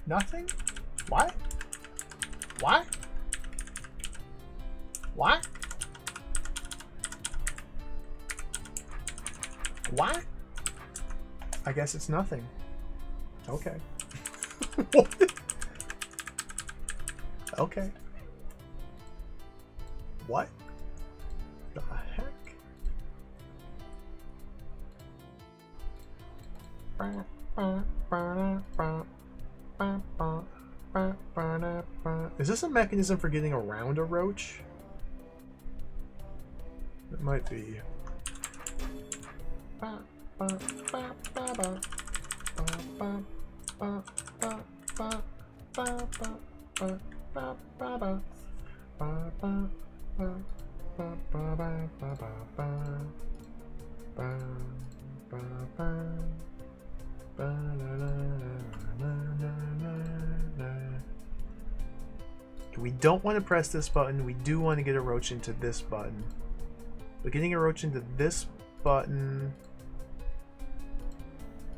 Nothing? What? What? What? What? I guess it's nothing. Okay. What? Okay. What the heck? Is this a mechanism for getting around a roach? It might be. We don't want to press this button. We do want to get a roach into this button. But getting a roach into this button,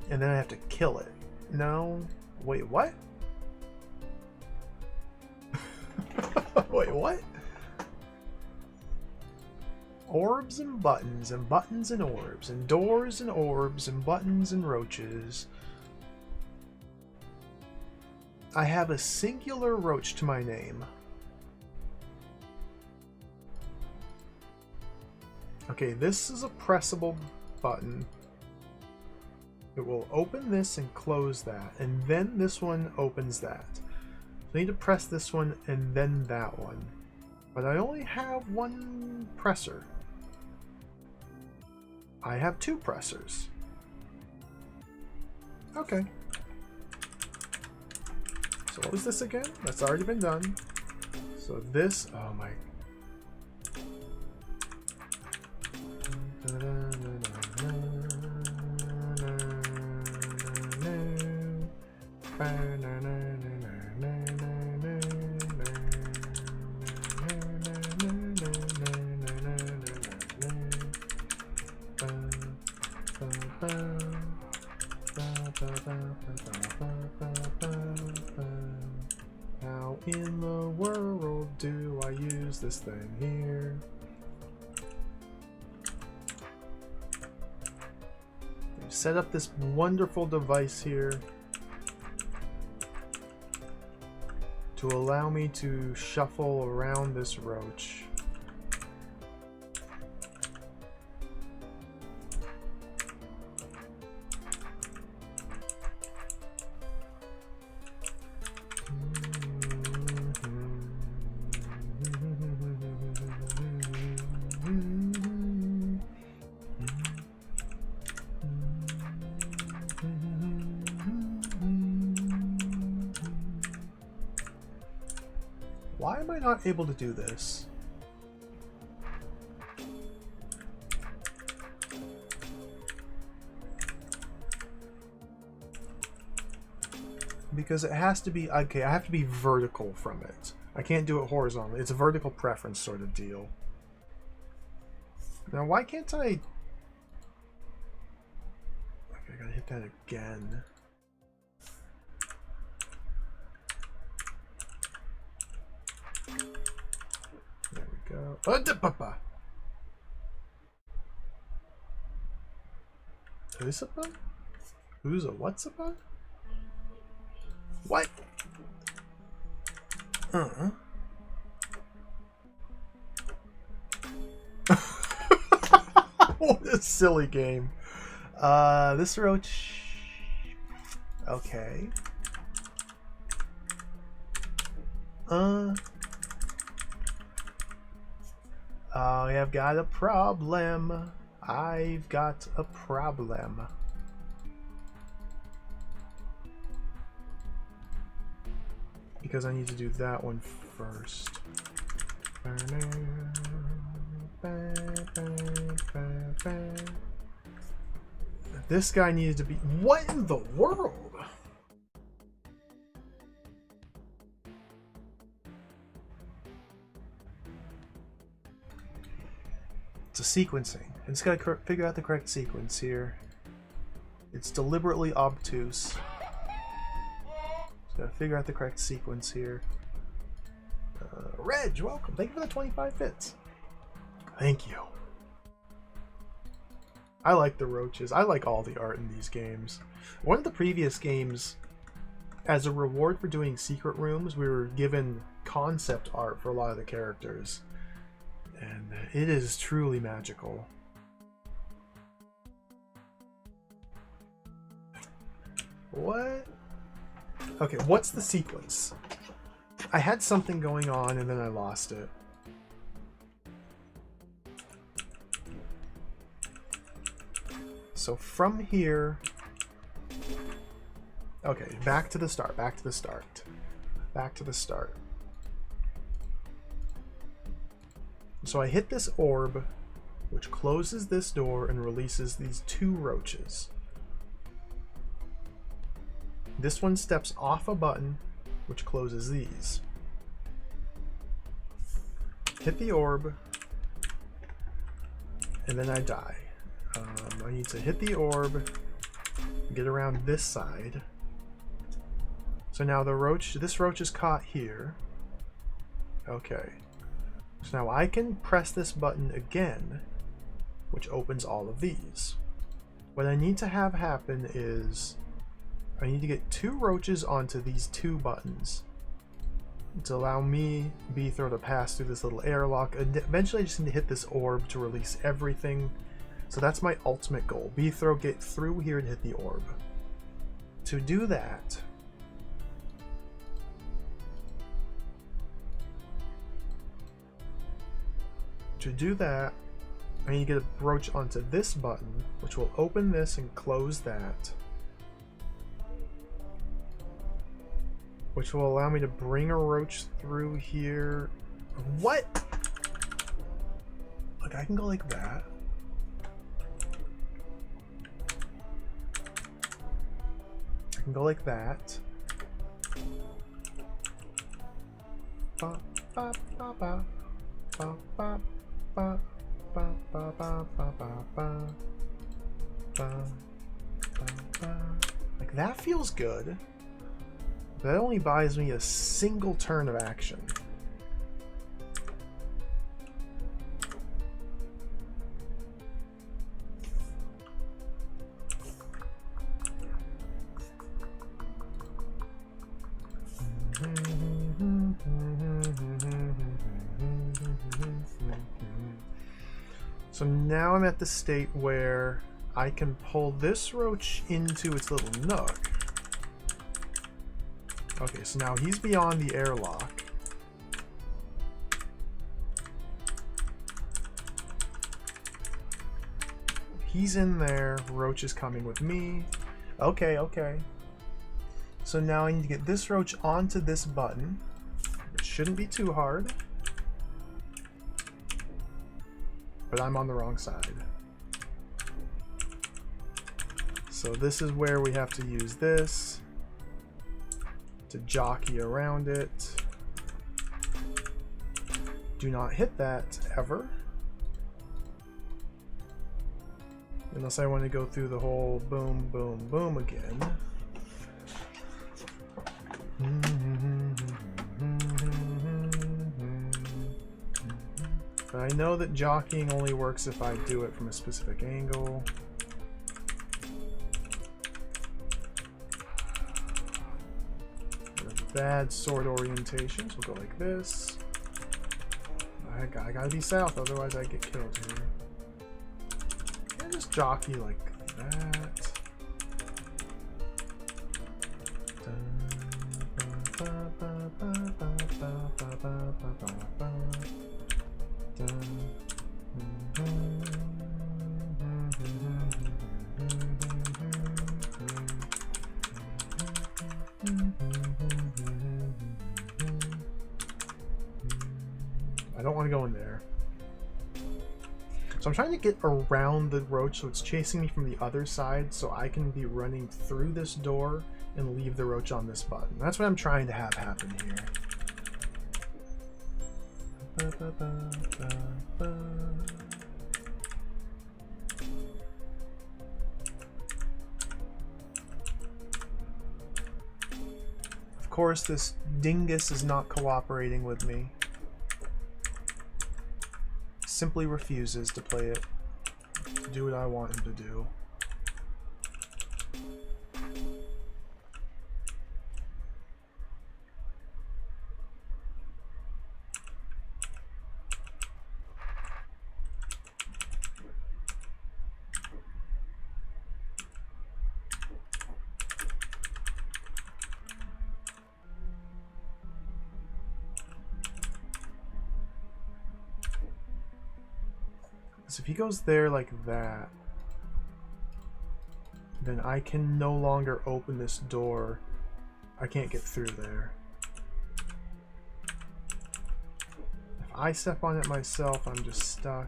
and then I have to kill it. No. Wait, what? Wait, what? Orbs and buttons and buttons and orbs and doors and orbs and buttons and roaches. I have a singular roach to my name. Okay, this is a pressable button. It will open this and close that, and then this one opens that. So I need to press this one and then that one. But I only have one presser. I have two pressers. Okay. So what was this again? That's already been done. So this, oh my. How in the world do I use this thing here? We've set up this wonderful device here to allow me to shuffle around this roach. Why am I not able to do this? Because it has to be, okay, I have to be vertical from it. I can't do it horizontally. It's a vertical preference sort of deal. Now, why can't I... Okay, I gotta hit that again. There we go. Who's a bun? Who's a what's a bun? What? What a silly game. This roach... Okay. I've got a problem. I've got a problem. Because I need to do that one first. This guy needed to be... What in the world? It's a sequencing. I just gotta figure out the correct sequence here. It's deliberately obtuse. Just gotta figure out the correct sequence here. Reg, welcome. Thank you for the 25 bits. Thank you. I like the roaches. I like all the art in these games. One of the previous games, as a reward for doing secret rooms, we were given concept art for a lot of the characters. And it is truly magical. What? Okay, what's the sequence? I had something going on and then I lost it. So from here... Okay, back to the start, back to the start. Back to the start. So I hit this orb, which closes this door and releases these two roaches. This one steps off a button, which closes these. Hit the orb, and then I die. I need to hit the orb, get around this side. So now the roach, this roach is caught here. Okay. So now I can press this button again, which opens all of these. What I need to have happen is I need to get two roaches onto these two buttons to allow me, B-throw, to pass through this little airlock. And eventually I just need to hit this orb to release everything. So that's my ultimate goal. B-throw, get through here and hit the orb. To do that, I need to get a roach onto this button, which will open this and close that. Which will allow me to bring a roach through here. What? Look, I can go like that. I can go like that. Ba, ba, ba, ba. Ba, ba, ba, ba, ba, ba, ba, ba, ba. Ba, ba, ba. Like, that feels good. That only buys me a single turn of action. So now I'm at the state where I can pull this roach into its little nook. Okay, so now he's beyond the airlock. He's in there. Roach is coming with me. Okay, okay. So now I need to get this roach onto this button, shouldn't be too hard. But I'm on the wrong side. So this is where we have to use this to jockey around it. Do not hit that ever. Unless I want to go through the whole boom, boom, boom again. But I know that jockeying only works if I do it from a specific angle. Bad sword orientation, so we'll go like this. I gotta be south, otherwise I get killed here. And just jockey like that. I don't want to go in there. So I'm trying to get around the roach so it's chasing me from the other side so I can be running through this door and leave the roach on this button. That's what I'm trying to have happen here. Of course, this dingus is not cooperating with me. Simply refuses to play it, to do what I want him to do. So if he goes there like that, then I can no longer open this door. I can't get through there. If I step on it myself, I'm just stuck.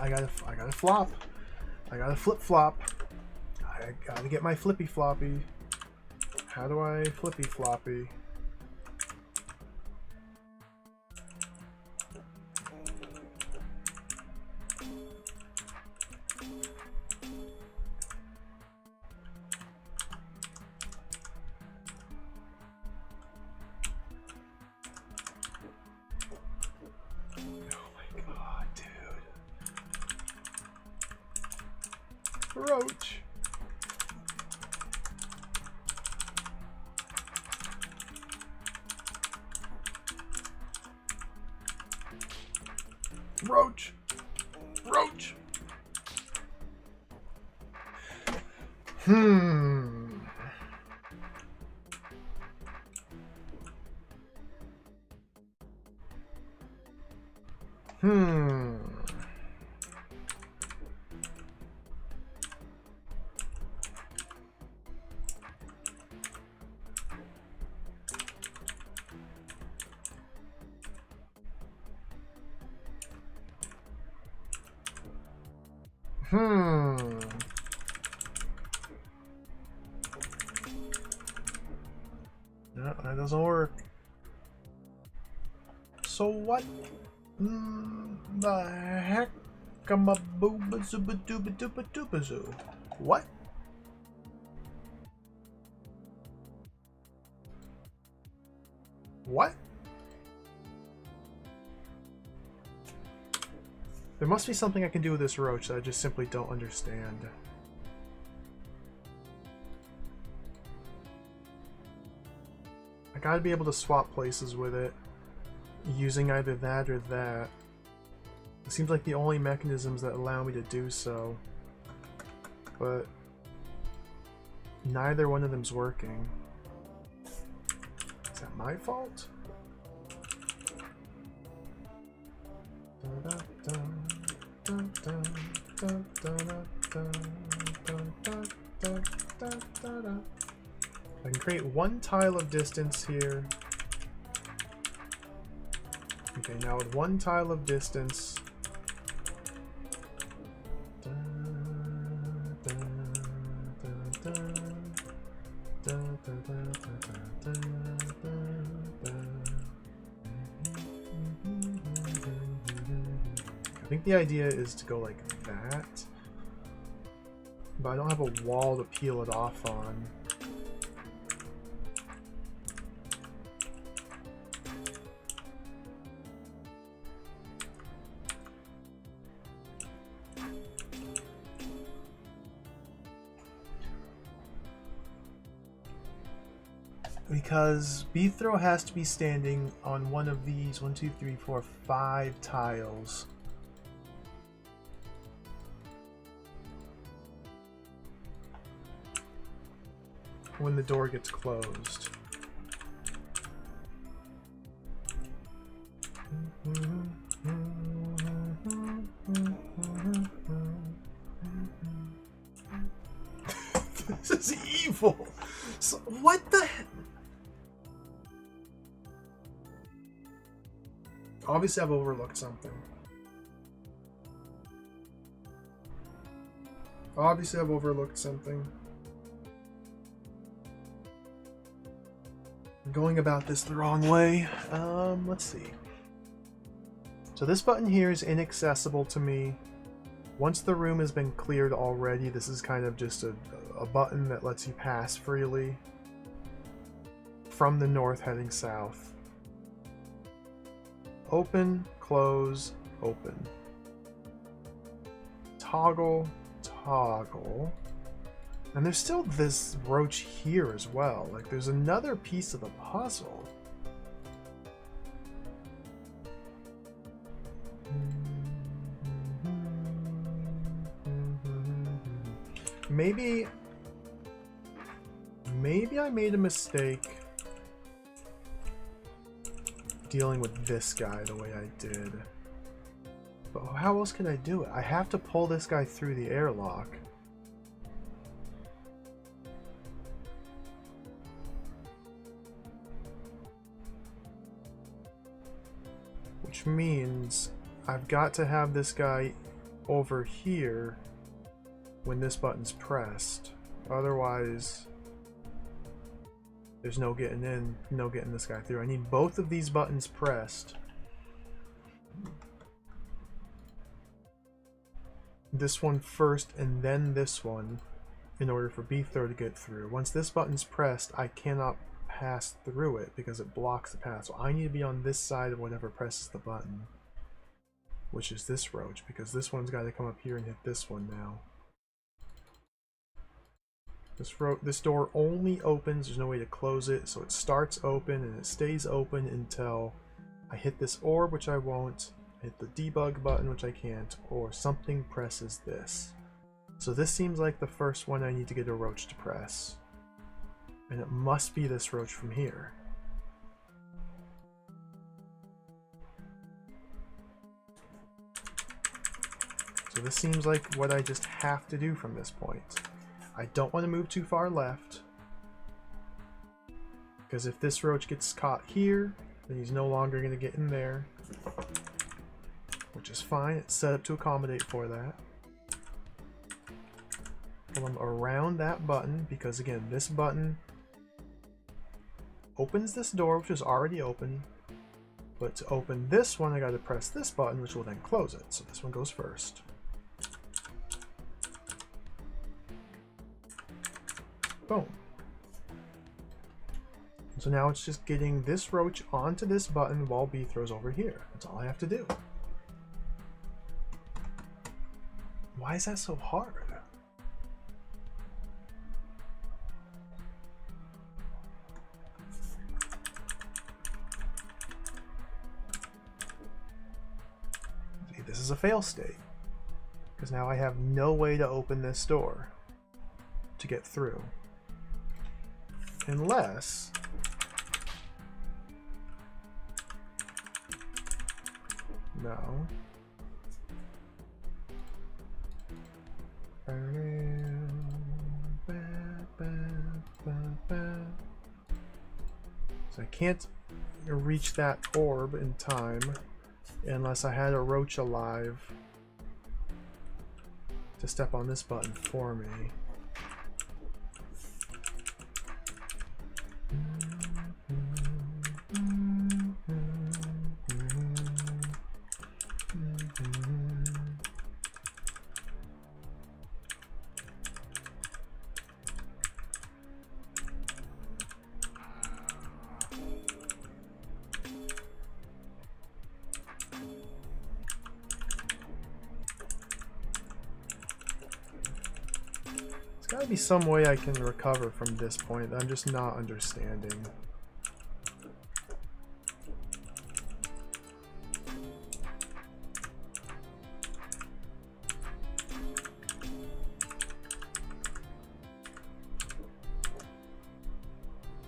I gotta flop. I gotta flip flop. I gotta get my flippy floppy. How do I flippy floppy? Roach. Roach. Roach. Hmm. No, that doesn't work. So what the heck? What? What? There must be something I can do with this roach that I just simply don't understand. I gotta be able to swap places with it using either that or that. It seems like the only mechanisms that allow me to do so. But neither one of them's working. Is that my fault? I can create one tile of distance here. Okay, now with one tile of distance. I think the idea is to go like that, but I don't have a wall to peel it off on. Because Beethro has to be standing on one of these 1, 2, 3, 4, 5 tiles. When the door gets closed. This is evil. So, what the heck? Obviously, I've overlooked something. Obviously, I've overlooked something. I'm going about this the wrong way. Let's see. So this button here is inaccessible to me. Once the room has been cleared already, this is kind of just a button that lets you pass freely from the north heading south. Open, close, open. Toggle, toggle. And there's still this roach here as well. Like, there's another piece of the puzzle. Maybe I made a mistake dealing with this guy the way I did. But how else can I do it? I have to pull this guy through the airlock. Which means I've got to have this guy over here when this button's pressed. Otherwise, there's no getting in, no getting this guy through. I need both of these buttons pressed. This one first and then this one in order for Beethro to get through. Once this button's pressed, I cannot pass through it because it blocks the path. So I need to be on this side of whatever presses the button, which is this roach, because this one's got to come up here and hit this one now. This door only opens, there's no way to close it, so it starts open and it stays open until I hit this orb, which I won't, hit the debug button, which I can't, or something presses this. So this seems like the first one I need to get a roach to press. And it must be this roach from here. So this seems like what I just have to do from this point. I don't want to move too far left, because if this roach gets caught here, then he's no longer going to get in there, which is fine. It's set up to accommodate for that. Pull him around that button, because again, this button opens this door, which is already open, but to open this one, I got to press this button, which will then close it. So this one goes first. Boom. So now it's just getting this roach onto this button while Beethro's over here. That's all I have to do. Why is that so hard? is a fail state. Because now I have no way to open this door to get through. Unless... No. So I can't reach that orb in time unless I had a roach alive to step on this button for me. There's gotta be some way I can recover from this point that I'm just not understanding.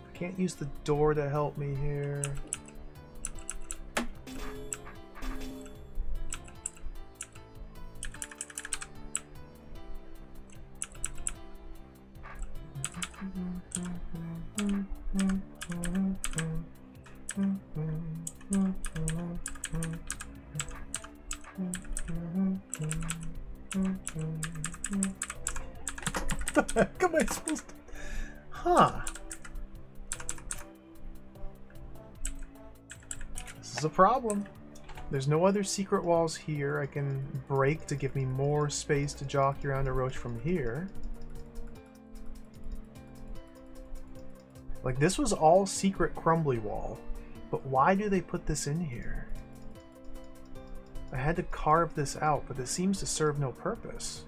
I can't use the door to help me here. What the heck am I supposed to... Huh. This is a problem. There's no other secret walls here I can break to give me more space to jockey around a roach from here. Like, this was all secret crumbly wall, but why do they put this in here? I had to carve this out, but it seems to serve no purpose.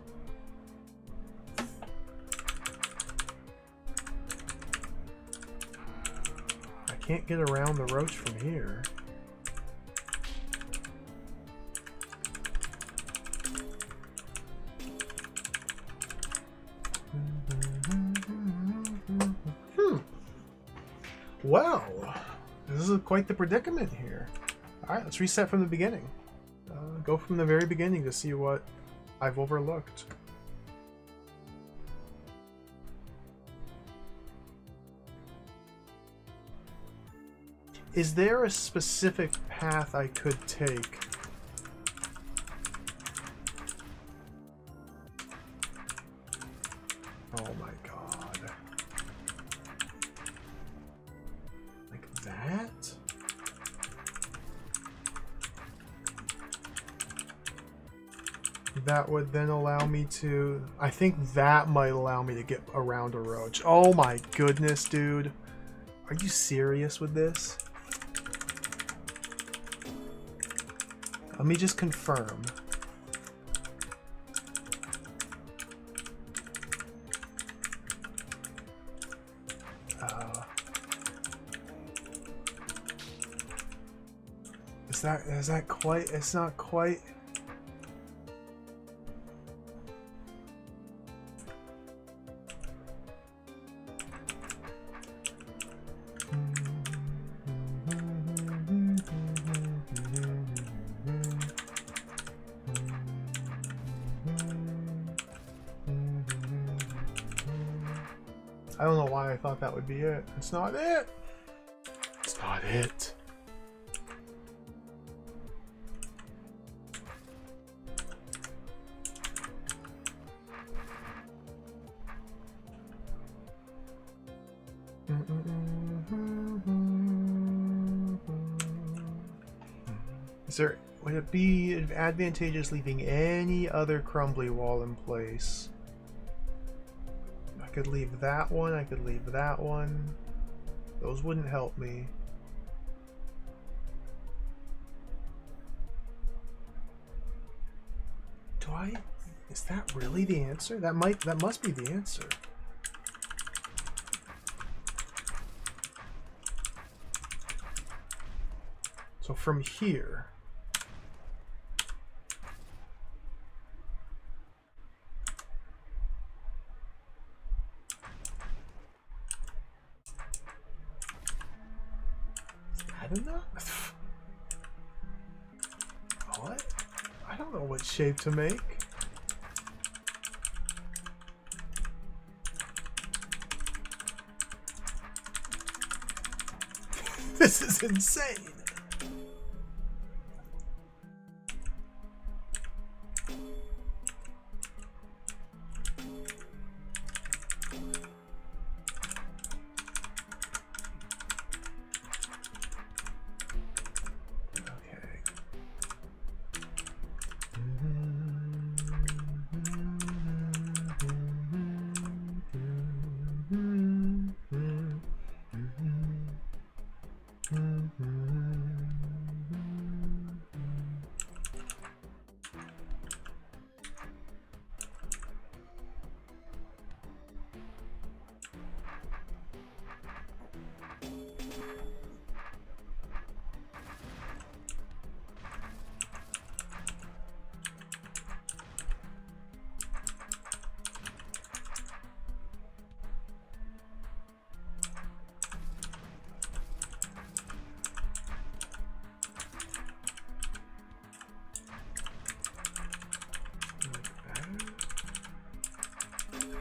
I can't get around the roach from here. Well, this is quite the predicament here. Alright, let's reset from the beginning. Go from the very beginning to see what I've overlooked. Is there a specific path I could take? Oh my god. Like that? That would then allow me to... I think that might allow me to get around a roach. Oh my goodness, dude. Are you serious with this? Let me just confirm. Is that quite... It's not quite... I don't know why I thought that would be it. It's not it! It's not it. Would it be advantageous leaving any other crumbly wall in place? I could leave that one, I could leave that one. Those wouldn't help me. Is that really the answer? That must be the answer. So from here, I don't know. What? I don't know what shape to make. This is insane.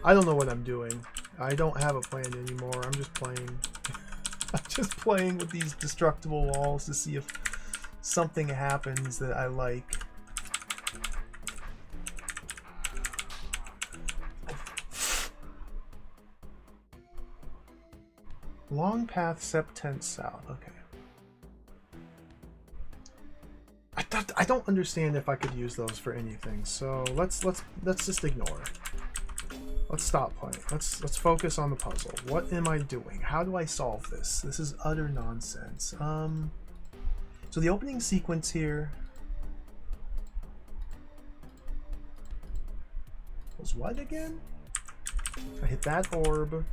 I don't know what I'm doing. I don't have a plan anymore. I'm just playing. I'm just playing with these destructible walls to see if something happens that I like. Long path, Septent South. Okay. I don't understand if I could use those for anything. So let's just ignore it. Let's stop playing. Let's focus on the puzzle. What am I doing? How do I solve this? This is utter nonsense. So the opening sequence here was what again? I hit that orb.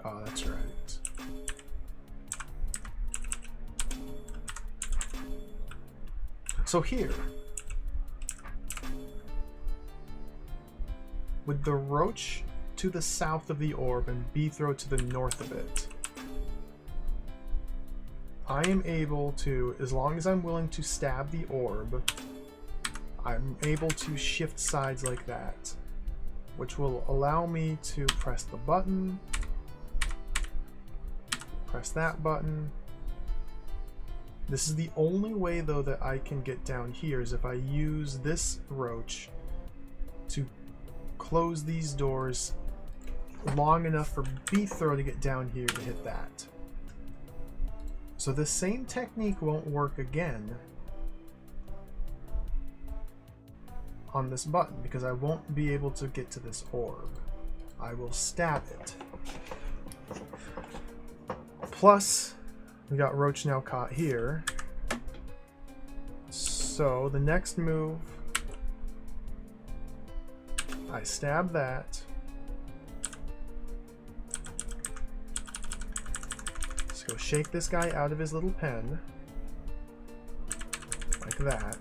Oh, that's right. So here, with the roach to the south of the orb and Beethrow to the north of it, I am able to, as long as I'm willing to stab the orb, I'm able to shift sides like that, which will allow me to press the button, press that button. This is the only way though that I can get down here is if I use this roach to close these doors long enough for Beethrow to get down here to hit that. So the same technique won't work again on this button because I won't be able to get to this orb. I will stab it. Plus, we got Roach now caught here. So the next move, I stab that. Let's go shake this guy out of his little pen. Like that.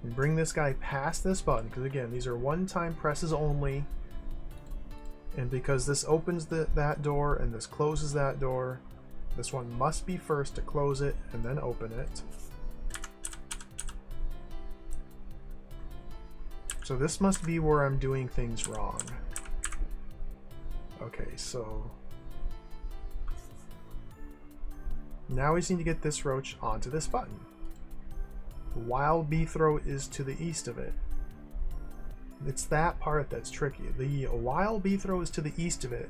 And bring this guy past this button, because again, these are one-time presses only. And because this opens that door and this closes that door, this one must be first to close it and then open it. So this must be where I'm doing things wrong. Okay, so now we just need to get this roach onto this button, while Beethrow is to the east of it. It's that part that's tricky. While Beethrow is to the east of it,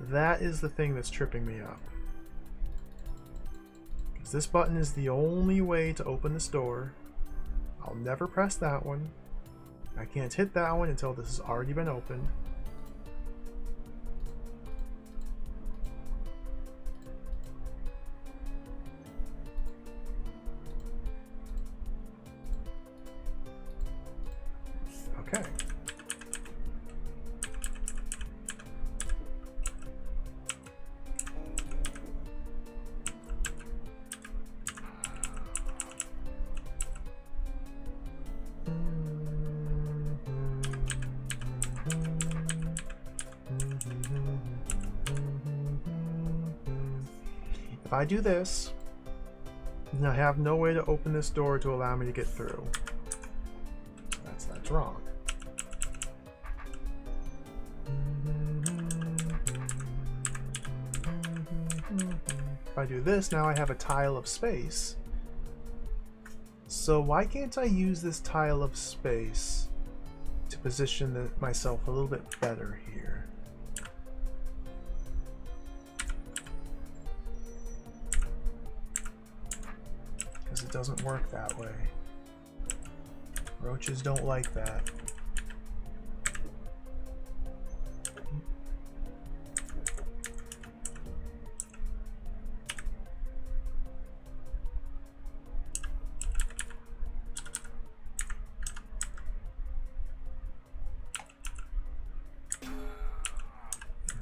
that is the thing that's tripping me up. Because this button is the only way to open this door. I'll never press that one. I can't hit that one until this has already been opened. Okay. if I do this, then I have no way to open this door to allow me to get through. That's wrong. If I do this, now I have a tile of space. So why can't I use this tile of space to position myself a little bit better here? Because it doesn't work that way. Roaches don't like that.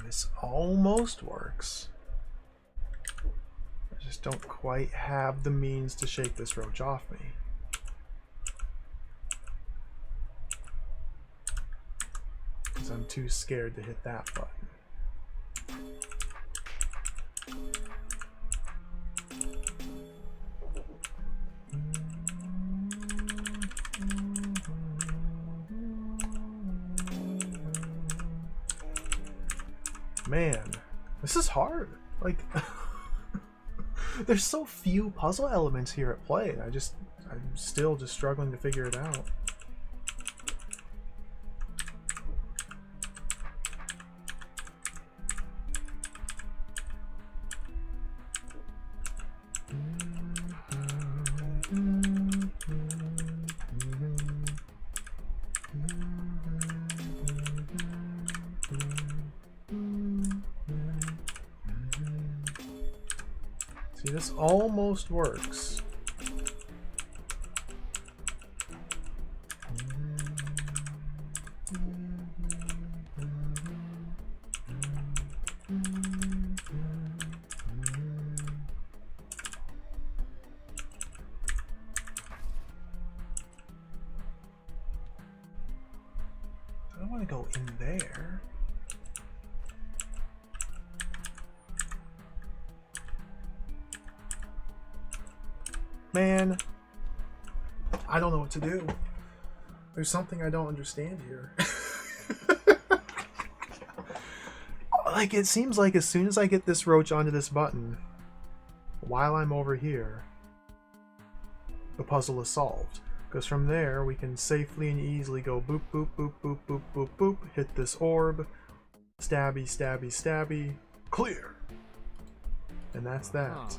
This almost works. I just don't quite have the means to shake this roach off me. Because I'm too scared to hit that button. Man, this is hard. Like, there's so few puzzle elements here at play. I'm still just struggling to figure it out. See, this almost works. I don't want to go in there. Man, I don't know what to do. There's something I don't understand here. Like, it seems like as soon as I get this roach onto this button, while I'm over here, the puzzle is solved. Because from there, we can safely and easily go boop, boop, boop, boop, boop, boop, boop, hit this orb, stabby, stabby, stabby, clear. And that's that.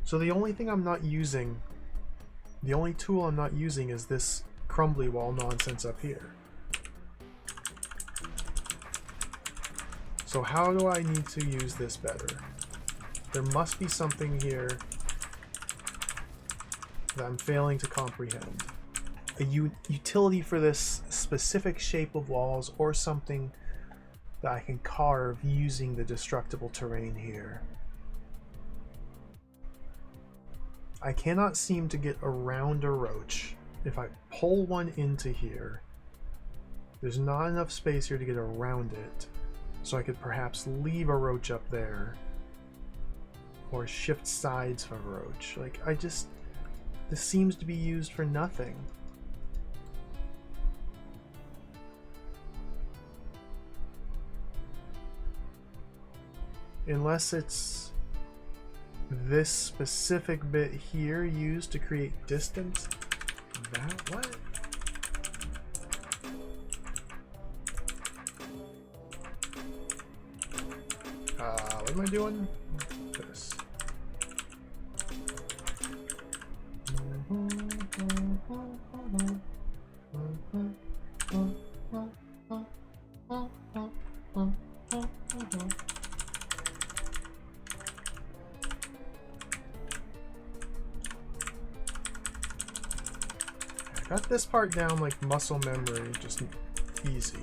So the only thing I'm not using, the only tool I'm not using is this crumbly wall nonsense up here. So how do I need to use this better? There must be something here that I'm failing to comprehend. A utility for this specific shape of walls, or something that I can carve using the destructible terrain here. I cannot seem to get around a roach. If I pull one into here, there's not enough space here to get around it. So I could perhaps leave a roach up there, or shift sides of a roach. Like, this seems to be used for nothing. Unless it's this specific bit here used to create distance. That what? What am I doing? This. I got this part down like muscle memory, just easy.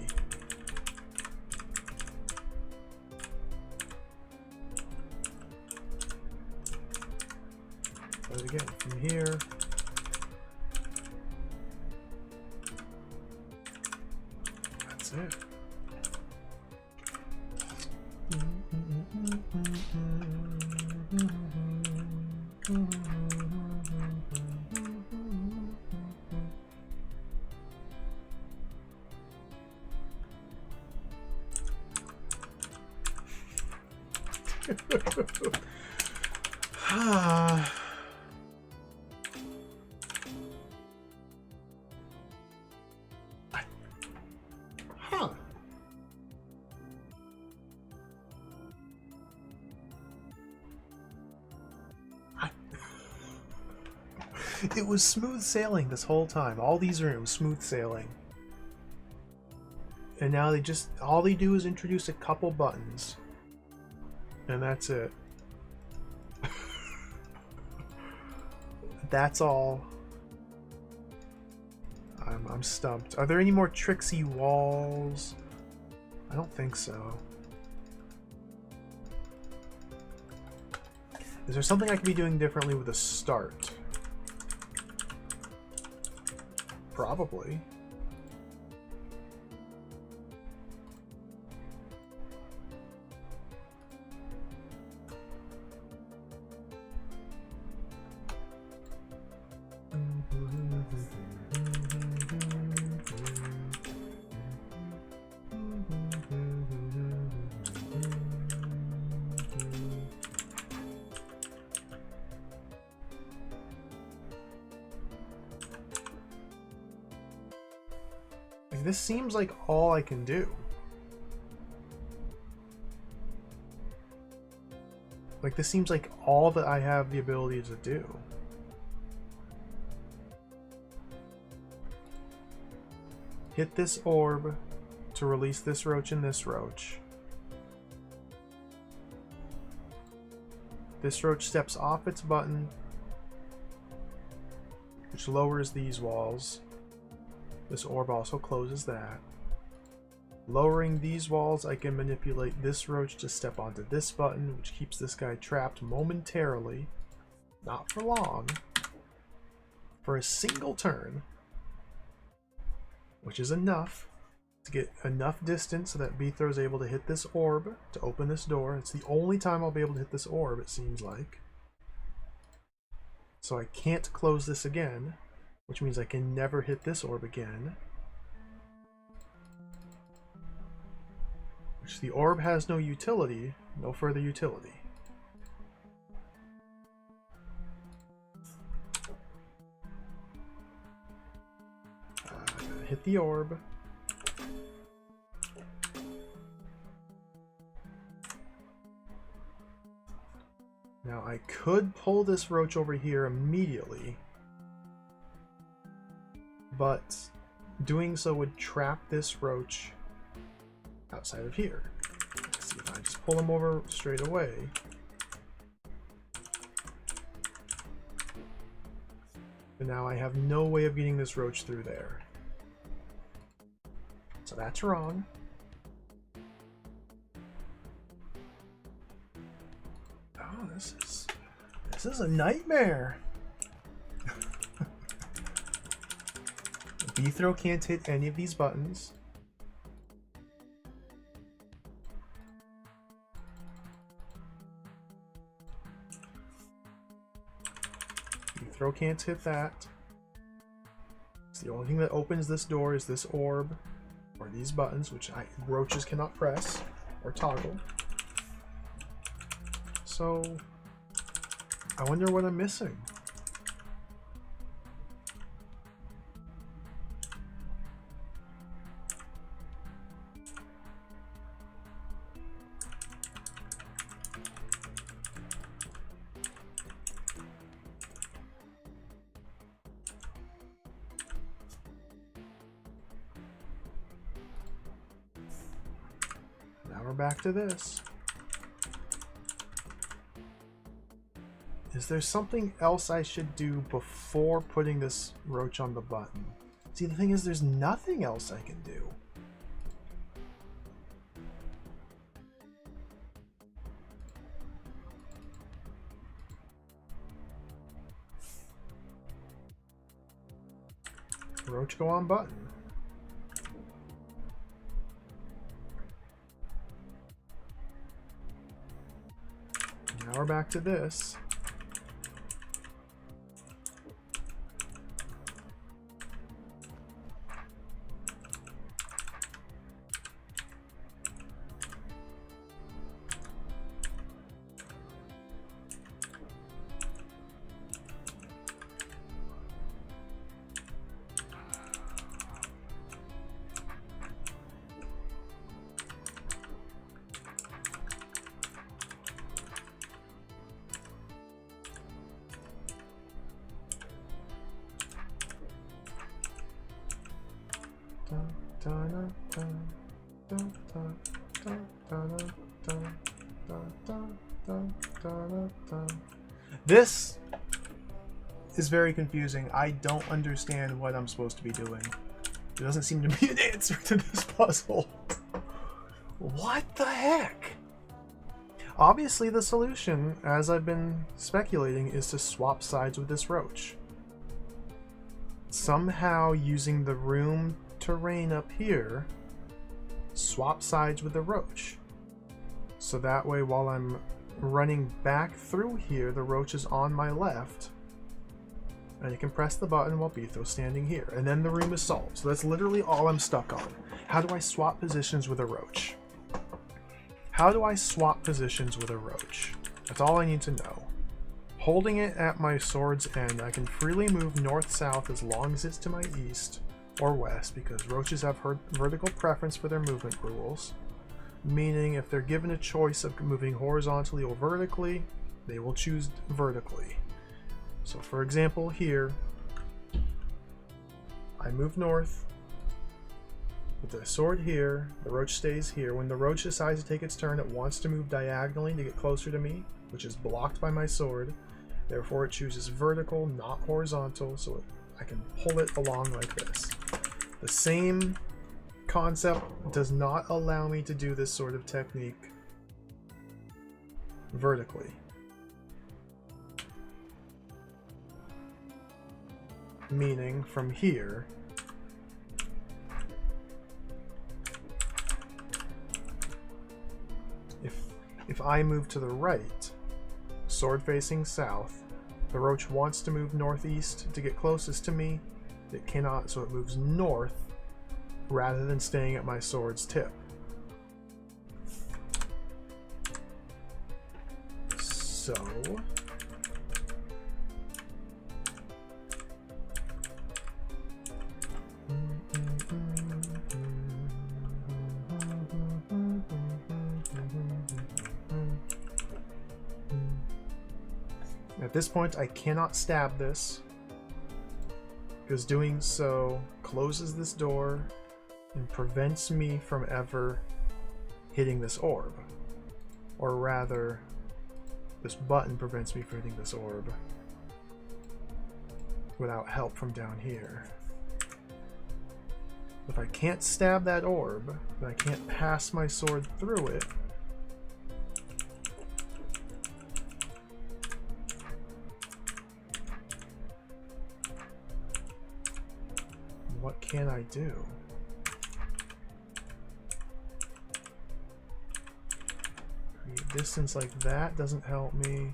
But again, from here, That's it. Huh. It was smooth sailing this whole time. All these rooms, smooth sailing. And now they just, all they do is introduce a couple buttons. And that's it. That's all. I'm stumped. Are there any more tricksy walls? I don't think so. Is there something I could be doing differently with a start? Probably. This seems like all I can do. Like, this seems like all that I have the ability to do. Hit this orb to release this roach and this roach. This roach steps off its button, which lowers these walls. This orb also closes that. Lowering these walls, I can manipulate this roach to step onto this button, which keeps this guy trapped momentarily, not for long, for a single turn, which is enough to get enough distance so that Beethro is able to hit this orb to open this door. It's the only time I'll be able to hit this orb, it seems like. So I can't close this again, which means I can never hit this orb again. Which the orb has no utility, no further utility. Hit the orb. Now I could pull this roach over here immediately, but doing so would trap this roach outside of here. Let's see if I just pull him over straight away. And now I have no way of getting this roach through there. So that's wrong. Oh, this is a nightmare. Beethro can't hit any of these buttons. Beethro can't hit that. So the only thing that opens this door is this orb, or these buttons, which roaches cannot press or toggle. So I wonder what I'm missing. Now we're back to this. Is there something else I should do before putting this roach on the button? See, the thing is, there's nothing else I can do. Roach go on button. power back to this. This is very confusing. I don't understand what I'm supposed to be doing. There doesn't seem to be an answer to this puzzle. What the heck? Obviously the solution, as I've been speculating, is to swap sides with this roach. Somehow using the room terrain up here, swap sides with the roach. So that way while I'm running back through here, the roach is on my left, and I can press the button while Beetho's standing here, and then the room is solved. So that's literally all I'm stuck on. How do I swap positions with a roach? How do I swap positions with a roach? That's all I need to know. Holding it at my sword's end, I can freely move north-south as long as it's to my east or west, because roaches have vertical preference for their movement rules. Meaning if they're given a choice of moving horizontally or vertically, they will choose vertically. So for example here, I move north with the sword here, the roach stays here. When the roach decides to take its turn, it wants to move diagonally to get closer to me, which is blocked by my sword. Therefore it chooses vertical, not horizontal, so I can pull it along like this. The same concept does not allow me to do this sort of technique vertically. Meaning from here, if I move to the right, sword facing south, the roach wants to move northeast to get closest to me. It cannot, so it moves north rather than staying at my sword's tip. So at this point I cannot stab this, because doing so closes this door and prevents me from ever hitting this orb. Or rather, this button prevents me from hitting this orb without help from down here. If I can't stab that orb, then I can't pass my sword through it. What can I do? Create distance like that doesn't help me.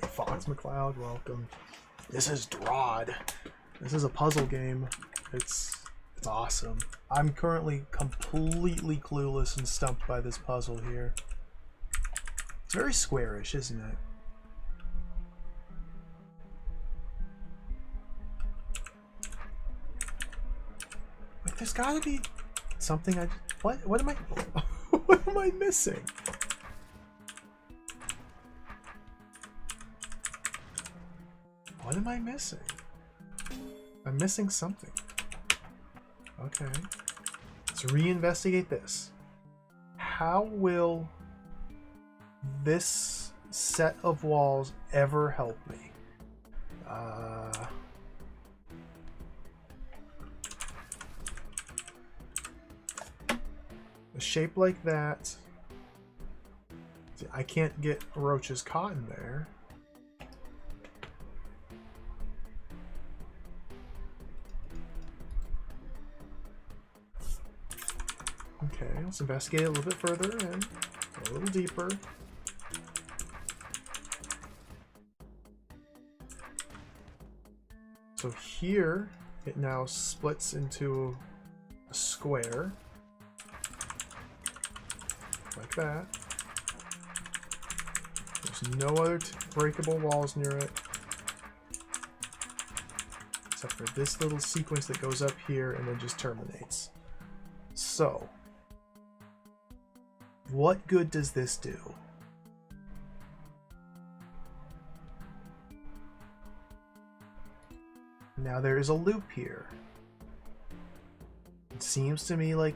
Fox McCloud, welcome. This is DROD. This is a puzzle game. It's awesome. I'm currently completely clueless and stumped by this puzzle here. It's very squarish, isn't it? Like, there's gotta be something I... What am I... What am I missing? What am I missing? I'm missing something. Okay. Let's reinvestigate this. How will this set of walls ever help me? A shape like that. See, I can't get roaches caught in there. Okay, let's investigate a little bit further and a little deeper. So here, it now splits into a square. Like that. There's no other breakable walls near it. Except for this little sequence that goes up here and then just terminates. So, what good does this do? Now there is a loop here. It seems to me like...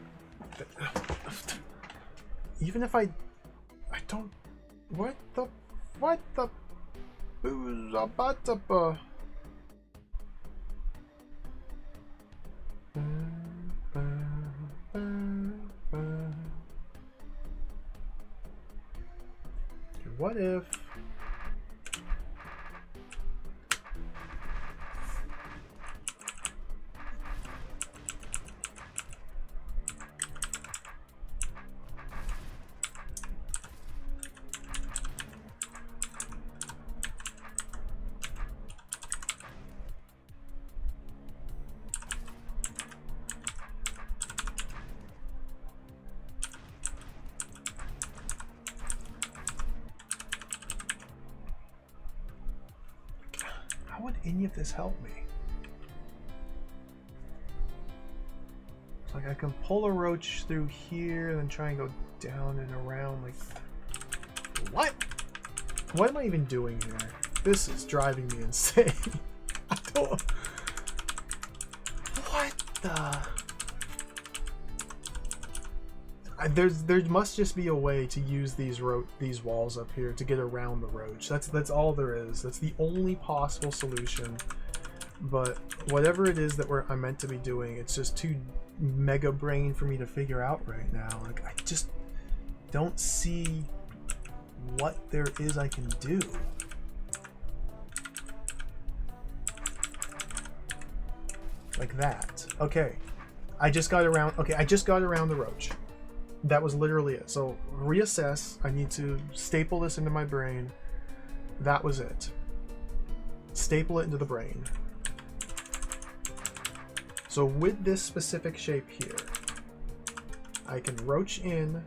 even if I don't... What the... Boozabatapa? What if... How would any of this help me? It's like I can pull a roach through here and then try and go down and around like... What? What am I even doing here? This is driving me insane. I don't... What the... There must just be a way to use these walls up here to get around the roach. That's all there is. That's the only possible solution. But whatever it is that I'm meant to be doing, it's just too mega brain for me to figure out right now. Like, I just don't see what there is I can do. Like that. Okay. I just got around the roach. That was literally it. So reassess. I need to staple this into my brain. That was it. Staple it into the brain. So with this specific shape here, I can roach in.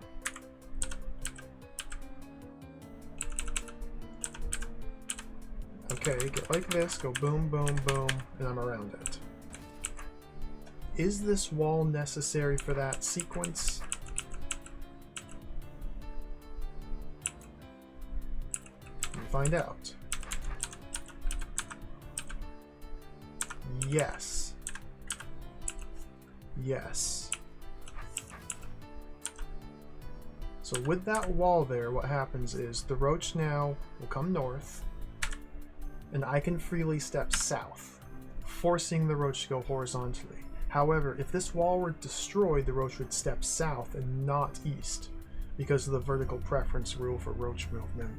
Okay, get like this, go boom, boom, boom, and I'm around it. Is this wall necessary for that sequence? Find out. Yes. Yes. So with that wall there, what happens is the roach now will come north, and I can freely step south, forcing the roach to go horizontally. However, if this wall were destroyed, the roach would step south and not east, because of the vertical preference rule for roach movement.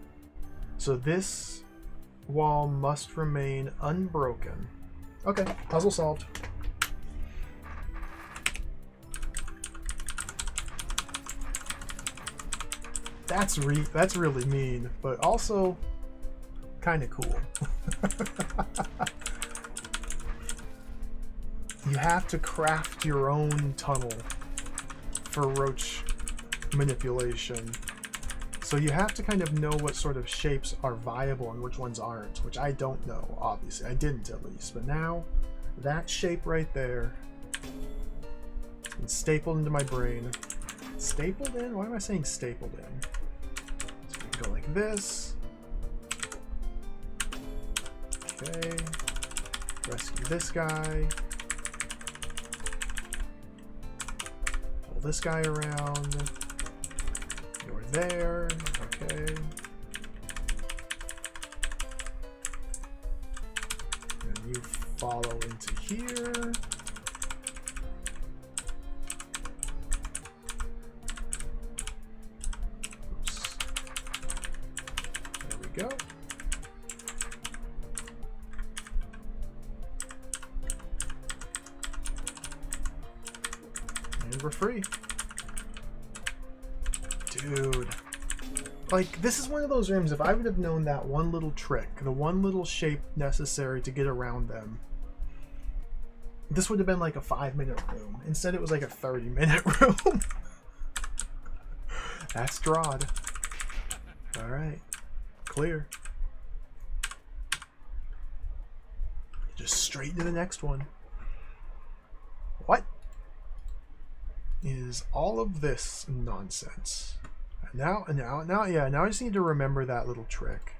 So this wall must remain unbroken. Okay, puzzle solved. That's really mean, but also kind of cool. You have to craft your own tunnel for roach manipulation. So you have to kind of know what sort of shapes are viable and which ones aren't, which I don't know, obviously. I didn't at least. But now, that shape right there is stapled into my brain. Stapled in? Why am I saying stapled in? So we can go like this. Okay. Rescue this guy. Pull this guy around. You're there, okay. And you follow into here. Oops. There we go. And we're free. Dude. Like, this is one of those rooms, if I would have known that one little trick, the one little shape necessary to get around them, this would have been like a 5-minute room. Instead, it was like a 30-minute room. That's DROD. Alright. Clear. Just straight to the next one. What is all of this nonsense? Now I just need to remember that little trick.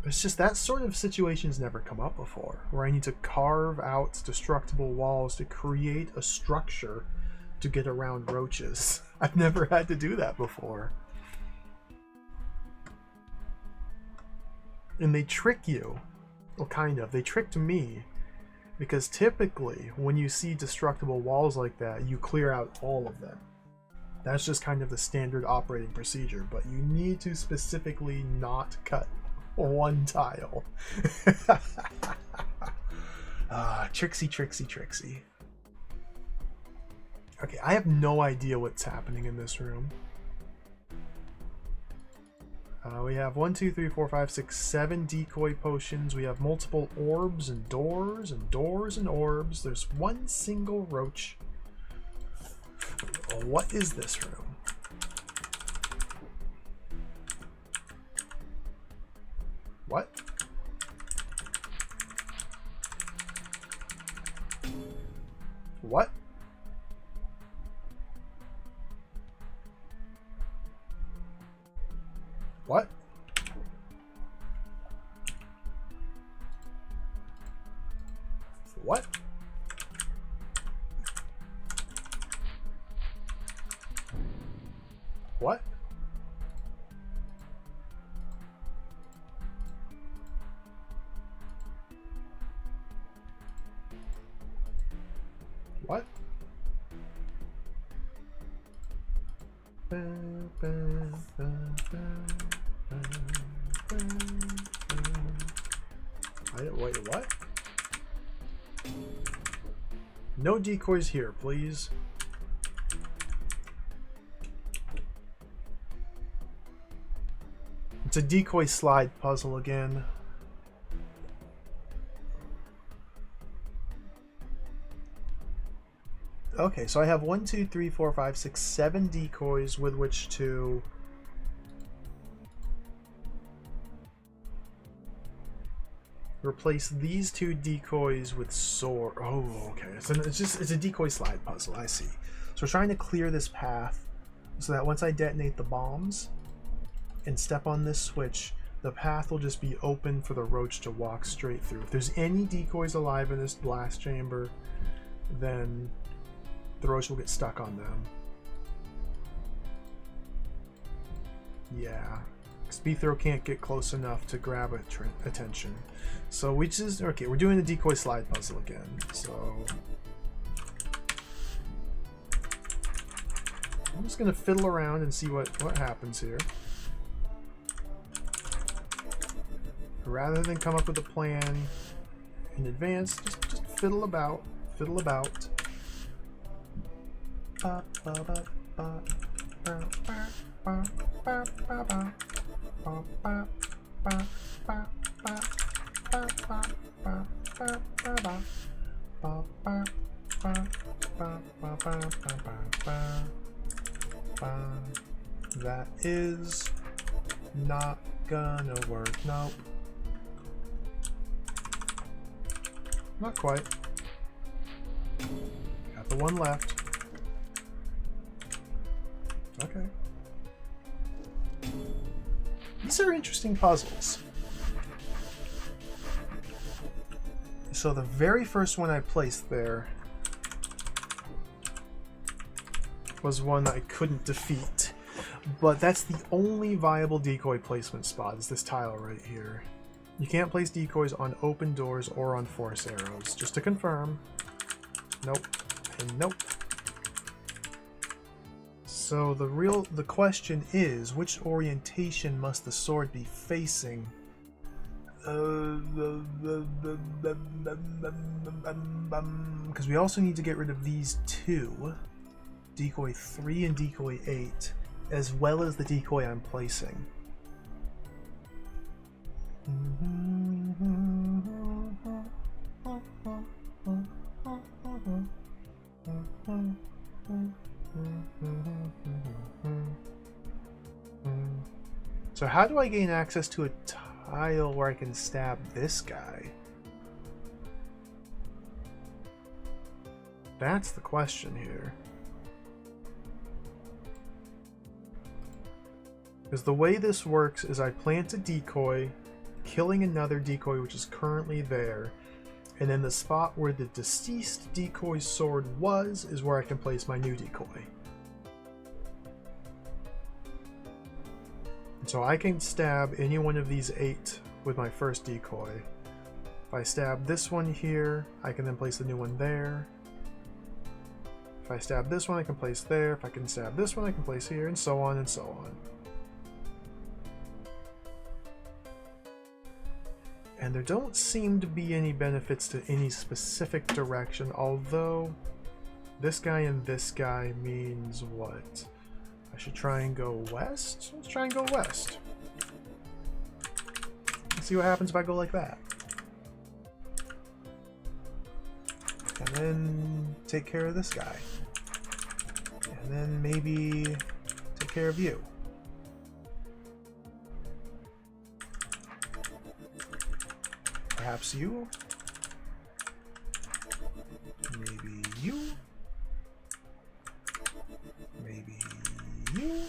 It's just that sort of situation's never come up before, where I need to carve out destructible walls to create a structure to get around roaches. I've never had to do that before. And they trick you. Well, kind of. They tricked me. Because typically, when you see destructible walls like that, you clear out all of them. That's just kind of the standard operating procedure, but you need to specifically not cut one tile. Tricksy, tricksy, tricksy. Okay, I have no idea what's happening in this room. We have 1, 2, 3, 4, 5, 6, 7 decoy potions. We have multiple orbs and doors and doors and orbs. There's one single roach. What is this room? What? What? What? What? What? What? Wait, what? No decoys here, please. It's a decoy slide puzzle again. Okay, so I have 1, 2, 3, 4, 5, 6, 7 decoys with which to replace these 2 decoys with sword. Oh, okay. So it's a decoy slide puzzle. I see. So we're trying to clear this path so that once I detonate the bombs and step on this switch, the path will just be open for the roach to walk straight through. If there's any decoys alive in this blast chamber, then the roach will get stuck on them. Yeah. Speedthrow can't get close enough to grab attention. So we just... Okay, we're doing the decoy slide puzzle again. So... I'm just going to fiddle around and see what happens here. Rather than come up with a plan in advance, just fiddle about. Fiddle about. That is not gonna work. Nope. Not quite. Got the one left. Okay. These are interesting puzzles. So the very first one I placed there was one I couldn't defeat. But that's the only viable decoy placement spot, is this tile right here. You can't place decoys on open doors or on force arrows. Just to confirm. Nope. And nope. So the question is, which orientation must the sword be facing? Because we also need to get rid of these 2. decoy 3 and decoy 8, as well as the decoy I'm placing. So how do I gain access to a tile where I can stab this guy? That's the question here. Because the way this works is I plant a decoy, killing another decoy which is currently there, and then the spot where the deceased decoy's sword was is where I can place my new decoy. And so I can stab any one of these 8 with my first decoy. If I stab this one here, I can then place the new one there. If I stab this one, I can place there. If I can stab this one, I can place here, and so on and so on. And there don't seem to be any benefits to any specific direction, although this guy and this guy means what? I should try and go west? Let's try and go west. Let's see what happens if I go like that. And then take care of this guy. And then maybe take care of you. Perhaps you? Maybe you? Maybe you?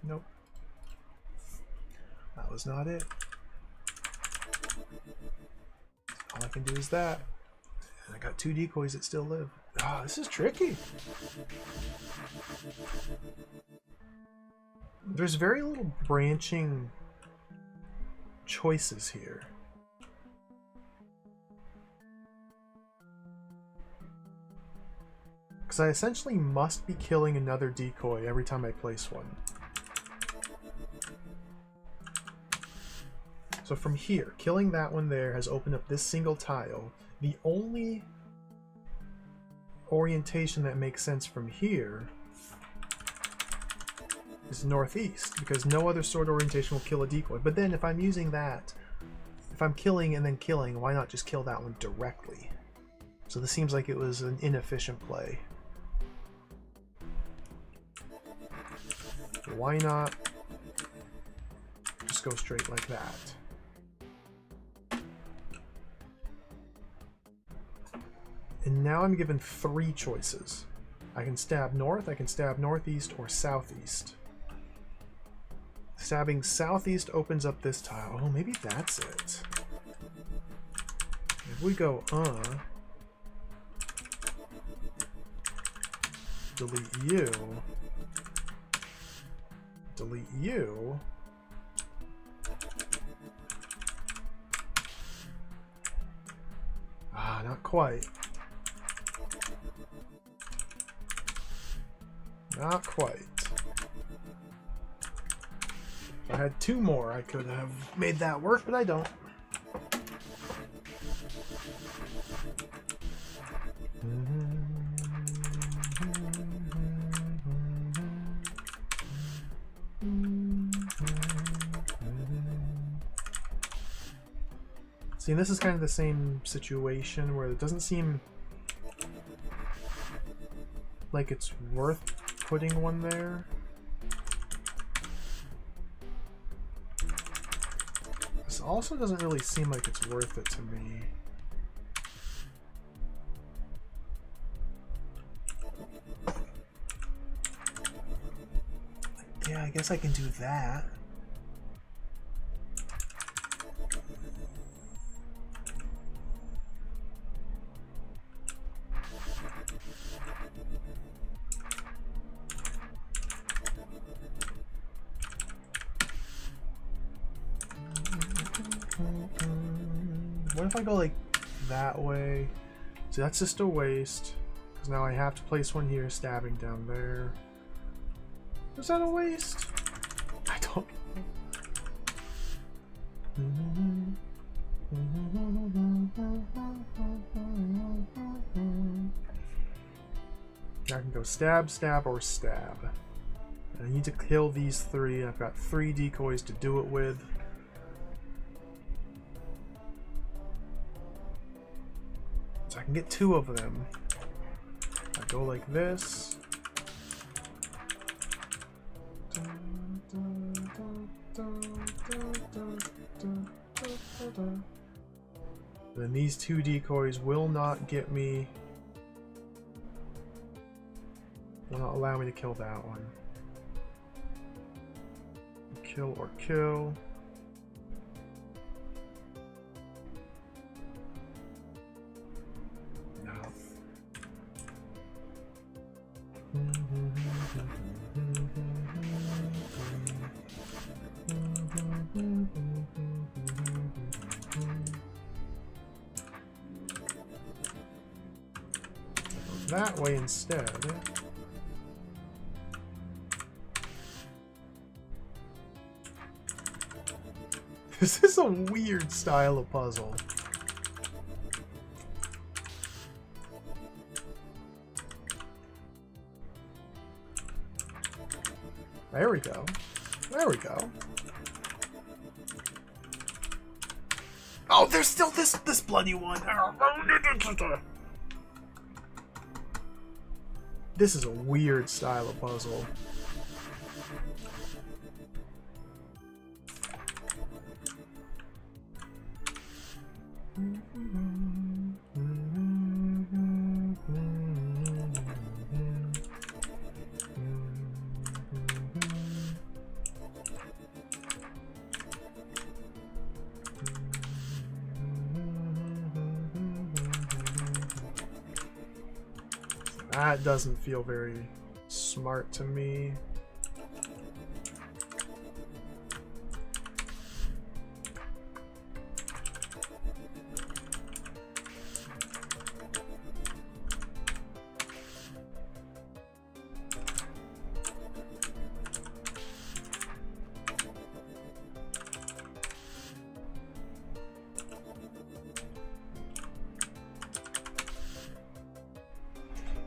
Nope. That was not it. All I can do is that. And I got 2 decoys that still live. Ah, this is tricky. There's very little branching choices here. Because I essentially must be killing another decoy every time I place one. So from here, killing that one there has opened up this single tile. The only orientation that makes sense from here is northeast, because no other sword orientation will kill a decoy. But then if I'm using that, if I'm killing and then killing, why not just kill that one directly? So this seems like it was an inefficient play. Why not just go straight like that? And now I'm given 3 choices. I can stab north, I can stab northeast, or southeast. Stabbing southeast opens up this tile. Oh, maybe that's it. If we go, delete you, delete you, not quite. Not quite. If I had 2 more, I could have made that work, but I don't. See, and this is kind of the same situation where it doesn't seem like it's worth putting one there. This also doesn't really seem like it's worth it to me. Yeah, I guess I can do that. What if I go like that way? So that's just a waste. Because now I have to place one here, stabbing down there. Is that a waste? I don't know. I can go stab, stab, or stab. I need to kill these three. I've got 3 decoys to do it with. So I can get 2 of them. I go like this. Then these 2 decoys will not get me. Will not allow me to kill that one. Kill or kill. No. That way instead. This is a weird style of puzzle. There we go. There we go. Oh, there's still this bloody one. This is a weird style of puzzle. That doesn't feel very smart to me.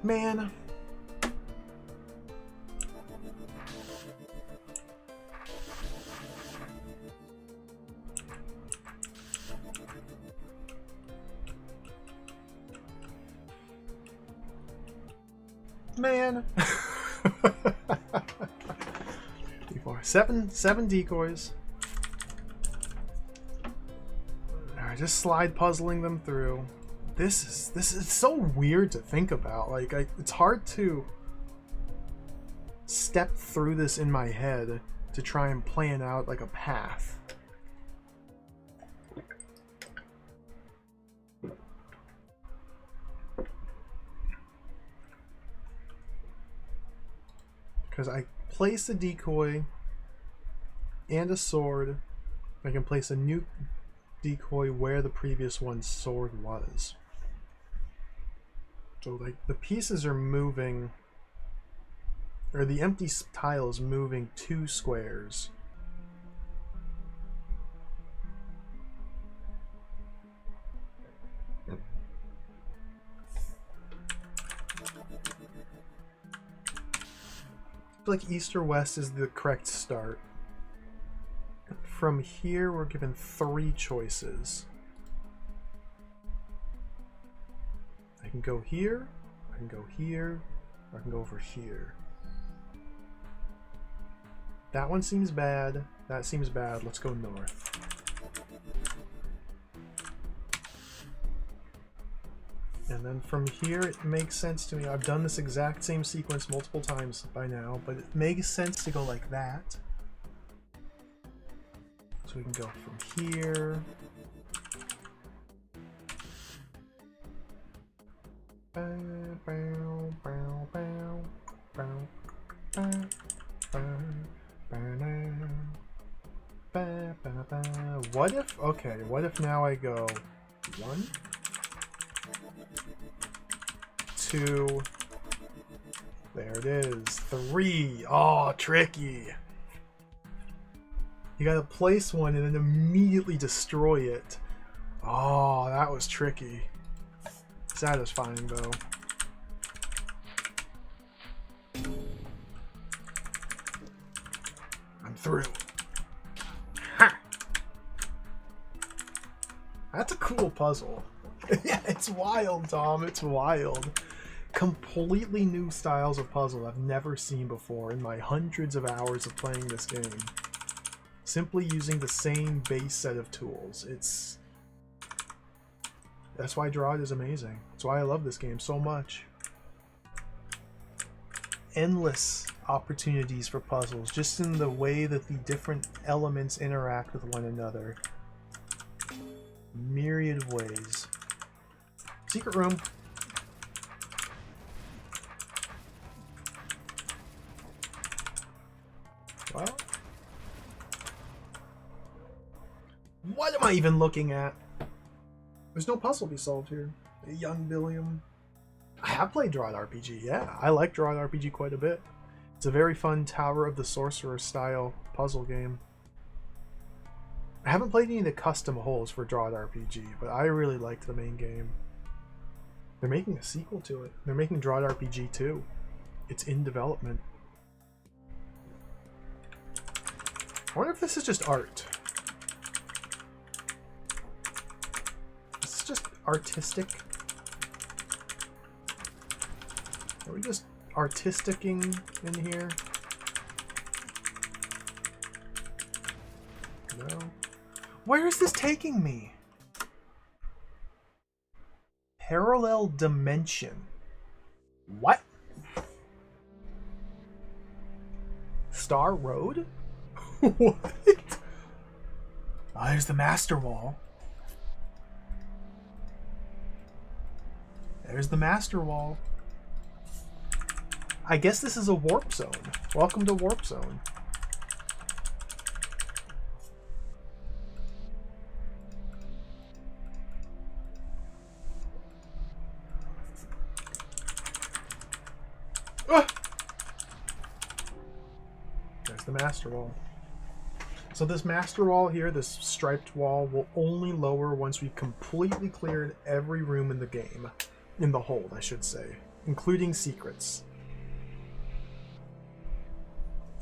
Man. Man. 7 decoys. Alright, just slide puzzling them through. This is so weird to think about. Like, it's hard to step through this in my head to try and plan out like a path. Because I place a decoy and a sword, I can place a new decoy where the previous one's sword was. So like the pieces are moving, or the empty tile is moving 2 squares. I feel like east or west is the correct start. From here, we're given 3 choices. I can go here, I can go here, or I can go over here. That one seems bad, that seems bad, let's go north. And then from here, it makes sense to me. I've done this exact same sequence multiple times by now, but it makes sense to go like that. So we can go from here. What if, okay, what if now I go 1, 2, there it is, 3. Oh, tricky. You gotta place one and then immediately destroy it. Oh, that was tricky. Satisfying, though. I'm through. Ha! That's a cool puzzle. Yeah, it's wild, Tom. It's wild. Completely new styles of puzzle I've never seen before in my hundreds of hours of playing this game. Simply using the same base set of tools. That's why DROD is amazing. That's why I love this game so much. Endless opportunities for puzzles, just in the way that the different elements interact with one another. Myriad ways. Secret room. Well, what am I even looking at? There's no puzzle to be solved here. A young William. I have played DROD RPG, yeah. I like DROD RPG quite a bit. It's a very fun Tower of the Sorcerer style puzzle game. I haven't played any of the custom holes for DROD RPG, but I really liked the main game. They're making a sequel to it. They're making DROD RPG 2. It's in development. I wonder if this is just art. This is just artistic. Are we just artisticing in here? No. Where is this taking me? Parallel dimension. What? Star Road? What? Oh, there's the Master Wall. There's the Master Wall. I guess this is a warp zone. Welcome to Warp Zone. Ah! There's the Master Wall. So this Master Wall here, this striped wall, will only lower once we've completely cleared every room in the game. In the hold, I should say. Including secrets.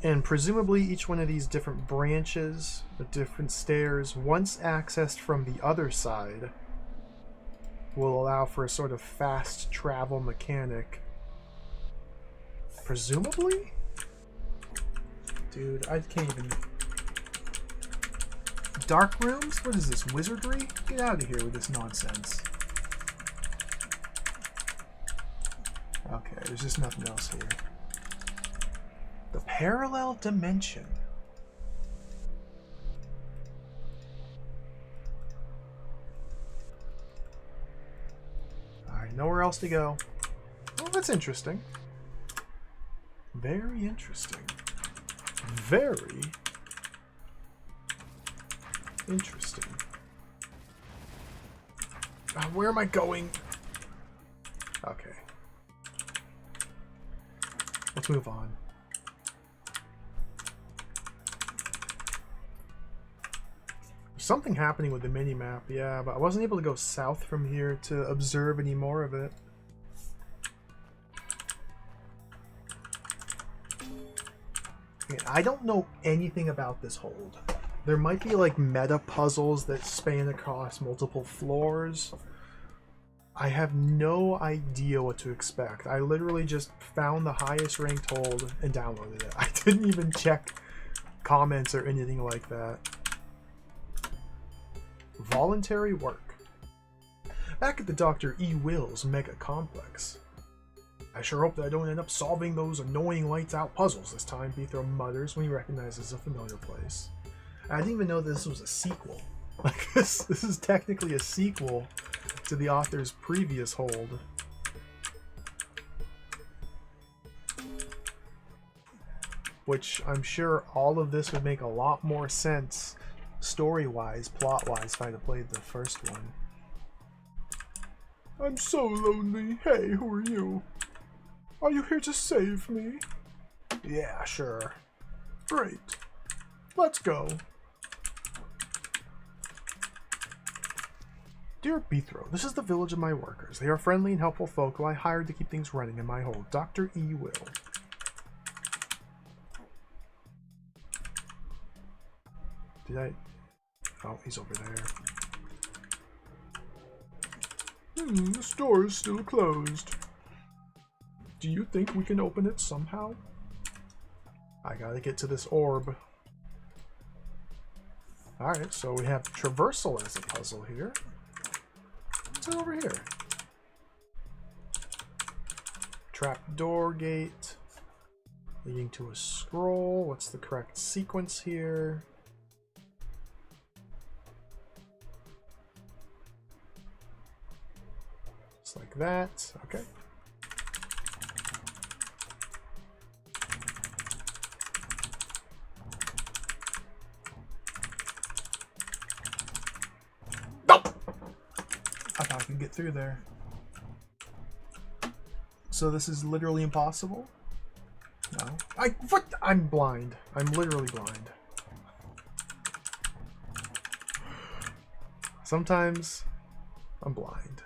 And presumably each one of these different branches, the different stairs, once accessed from the other side, will allow for a sort of fast travel mechanic. Presumably? Dude, I can't even... Dark rooms? What is this, wizardry? Get out of here with this nonsense. Okay, there's just nothing else here. The parallel dimension. Alright, nowhere else to go. Well, that's interesting. Very interesting. Very interesting. Where am I going? Okay. Let's move on. Something happening with the mini-map, yeah, but I wasn't able to go south from here to observe any more of it. I don't know anything about this hold. There might be like meta puzzles that span across multiple floors. I have no idea what to expect. I literally just found the highest ranked hold and downloaded it. I didn't even check comments or anything like that. Voluntary work. Back at the Dr. E. Will's Mega Complex. I sure hope that I don't end up solving those annoying lights out puzzles this time, Beethro mutters when he recognizes a familiar place. I didn't even know this was a sequel. Like this is technically a sequel to the author's previous hold. Which I'm sure all of this would make a lot more sense story-wise, plot-wise, if I'd have played the first one. I'm so lonely. Hey, who are you? Are you here to save me? Yeah, sure. Great. Let's go. Dear Bethro, this is the village of my workers. They are friendly and helpful folk who I hired to keep things running in my hold. Dr. E. Will. Did I... Oh, he's over there. The store is still closed. Do you think we can open it somehow? I gotta get to this orb. Alright, so we have traversal as a puzzle here. What's it over here? Trapdoor gate. Leading to a scroll. What's the correct sequence here? Just like that. Okay. I thought I could get through there. So this is literally impossible? No. I'm blind. I'm literally blind. Sometimes I'm blind.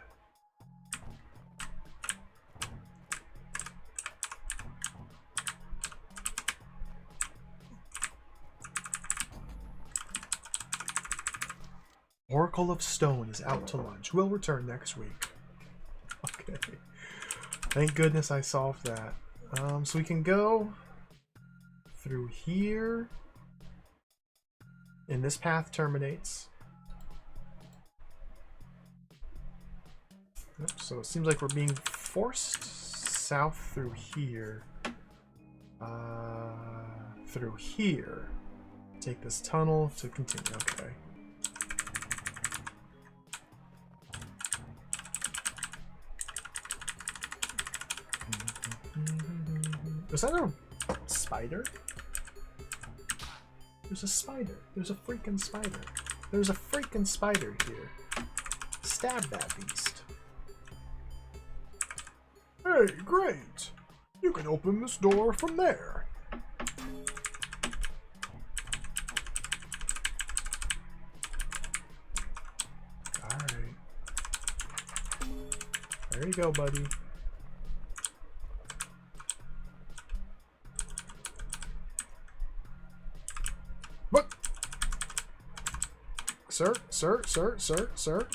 Oracle of Stone is out to lunch. We'll return next week. Okay. Thank goodness I solved that. So we can go through here. And this path terminates. Yep, so it seems like we're being forced south through here. Through here. Take this tunnel to continue. Okay. Was that a spider? There's a spider. There's a freaking spider. There's a freaking spider here. Stab that beast. Hey, great! You can open this door from there. Alright. There you go, buddy. What? Sir? Sir? Sir? Sir? Sir?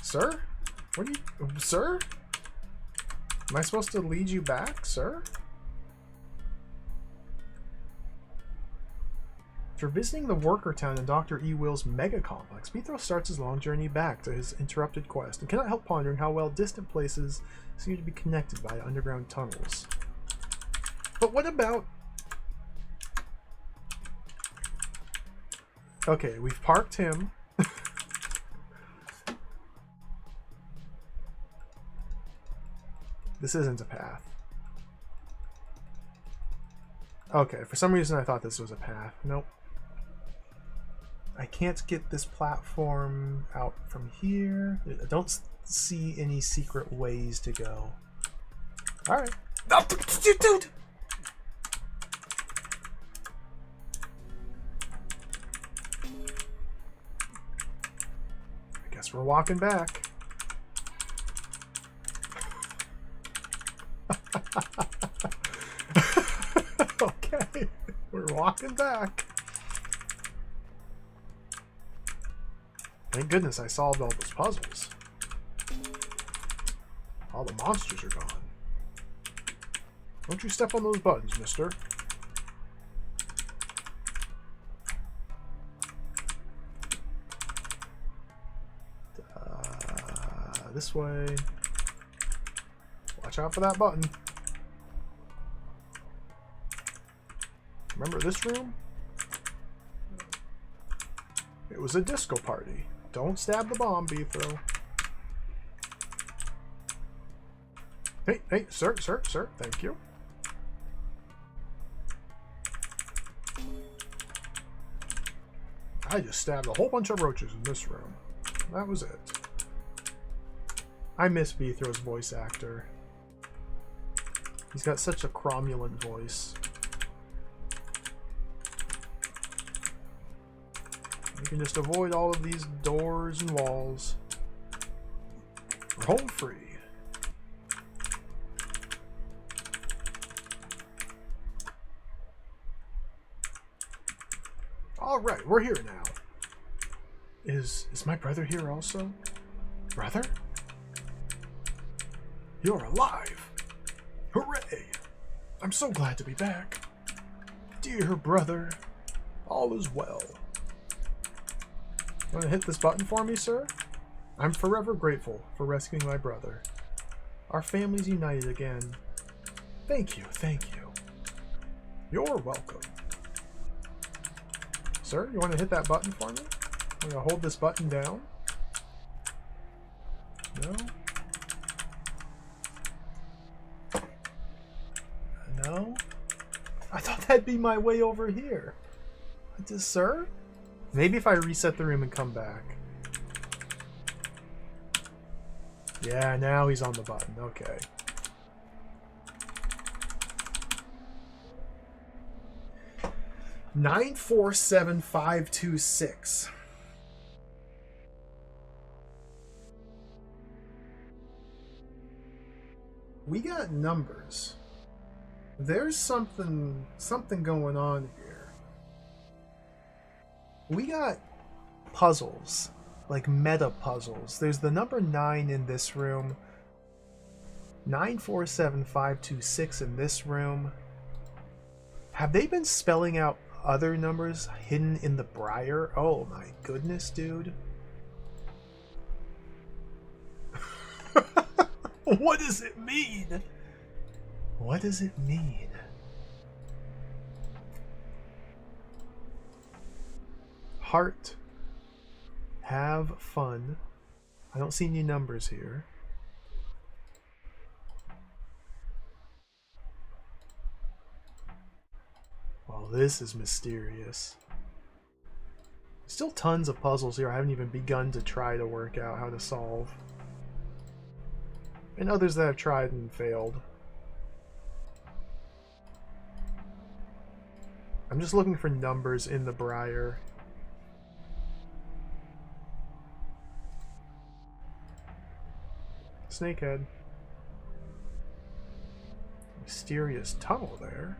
Sir? What are you... Sir? Am I supposed to lead you back, sir? After visiting the worker town in Dr. E. Will's mega complex, Bethro starts his long journey back to his interrupted quest and cannot help pondering how well distant places seem to be connected by underground tunnels. But what about... Okay, we've parked him. This isn't a path. Okay, for some reason I thought this was a path. Nope. I can't get this platform out from here. I don't see any secret ways to go. Alright. Oh, dude! I guess we're walking back. Okay, we're walking back. Thank goodness I solved all those puzzles. All the monsters are gone. Don't you step on those buttons, mister. This way. Watch out for that button. Remember this room? It was a disco party. Don't stab the bomb, Bethro. Hey, hey, sir, sir, sir, thank you. I just stabbed a whole bunch of roaches in this room. That was it. I miss Bethro's voice actor. He's got such a cromulent voice. You can just avoid all of these doors and walls. We're home free. Alright, we're here now. Is my brother here also? Brother? You're alive! Hooray! I'm so glad to be back. Dear brother, all is well. Want to hit this button for me, sir? I'm forever grateful for rescuing my brother. Our family's united again. Thank you, thank you. You're welcome. Sir, you want to hit that button for me? I'm going to hold this button down. No? No? I thought that'd be my way over here. Sir? Maybe if I reset the room and come back. Yeah, now he's on the button. Okay. $947,526. We got numbers. There's something going on here. We got puzzles, like meta puzzles. There's the number 9 in this room, 947,526 in this room. Have they been spelling out other numbers hidden in the briar? Oh my goodness, dude. What does it mean? What does it mean? Heart. Have fun. I don't see any numbers here. Well, this is mysterious. Still tons of puzzles here I haven't even begun to try to work out how to solve. And others that I've tried and failed. I'm just looking for numbers in the briar. Snakehead. Mysterious tunnel there.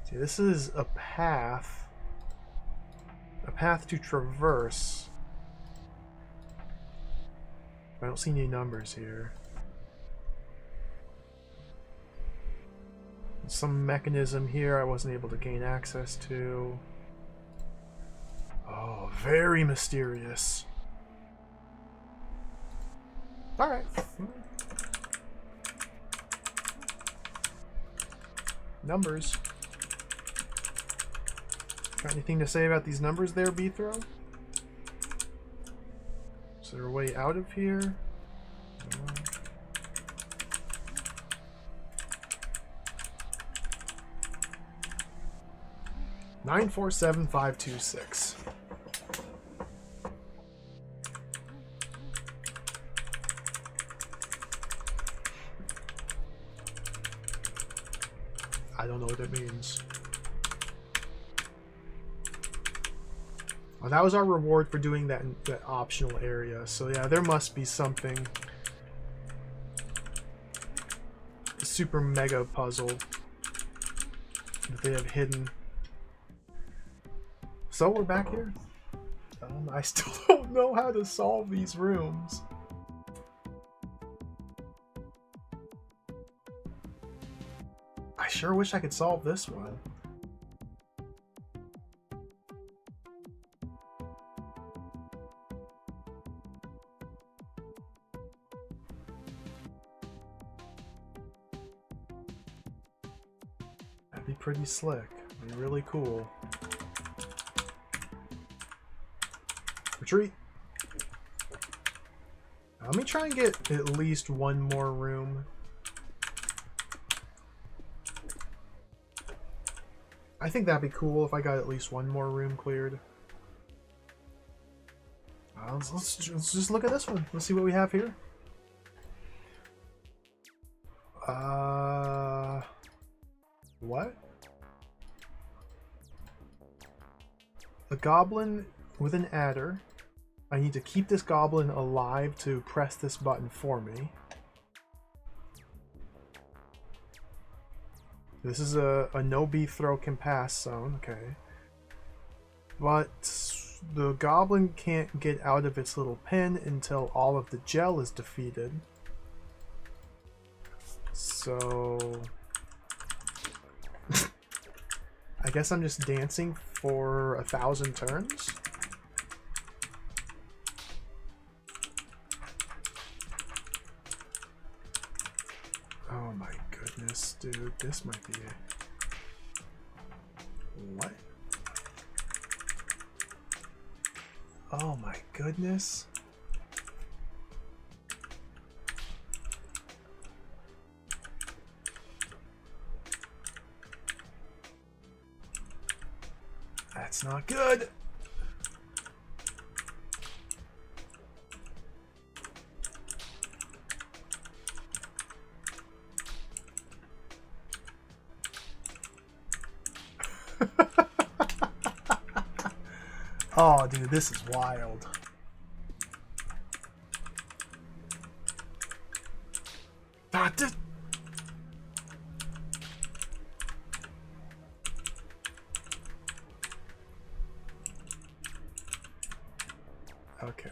See, this is a path. A path to traverse. I don't see any numbers here. Some mechanism here I wasn't able to gain access to. Oh, very mysterious. Alright. Numbers. Got anything to say about these numbers there, Beethro? Is there a way out of here? 947,526. I don't know what that means. Well, that was our reward for doing that optional area. So yeah, there must be something. A super mega puzzle that they have hidden. So we're back here. I still don't know how to solve these rooms. I sure wish I could solve this one. That'd be pretty slick. That'd be really cool. Retreat. Let me try and get at least one more room. I think that'd be cool if I got at least one more room cleared. Let's just look at this one. Let's see what we have here. What? a goblin with an adder. I need to keep this goblin alive to press this button for me. This is a no beef throw can pass zone, okay. But the goblin can't get out of its little pen until all of the gel is defeated. So I guess I'm just dancing for 1,000 turns. Oh my goodness, dude, this might be it. What? Oh my goodness. That's not good. Oh, dude, this is wild. Ah, okay.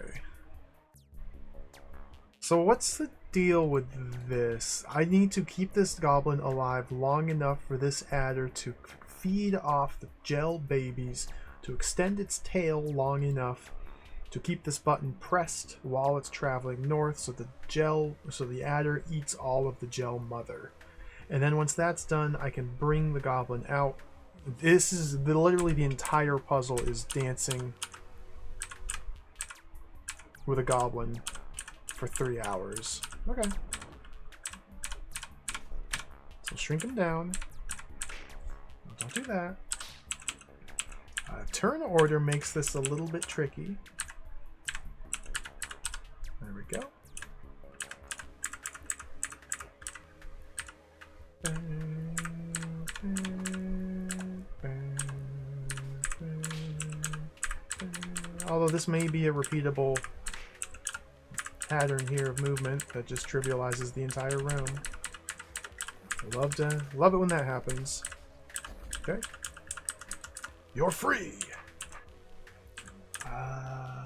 So what's the deal with this? I need to keep this goblin alive long enough for this adder to feed off the gel babies, to extend its tail long enough to keep this button pressed while it's traveling north, so the adder eats all of the gel mother. And then once that's done, I can bring the goblin out. This is literally the entire puzzle is dancing with a goblin for 3 hours. Okay. So shrink him down. Don't do that. Turn order makes this a little bit tricky. There we go. Although this may be a repeatable pattern here of movement that just trivializes the entire room. Love it when that happens. Okay. You're free.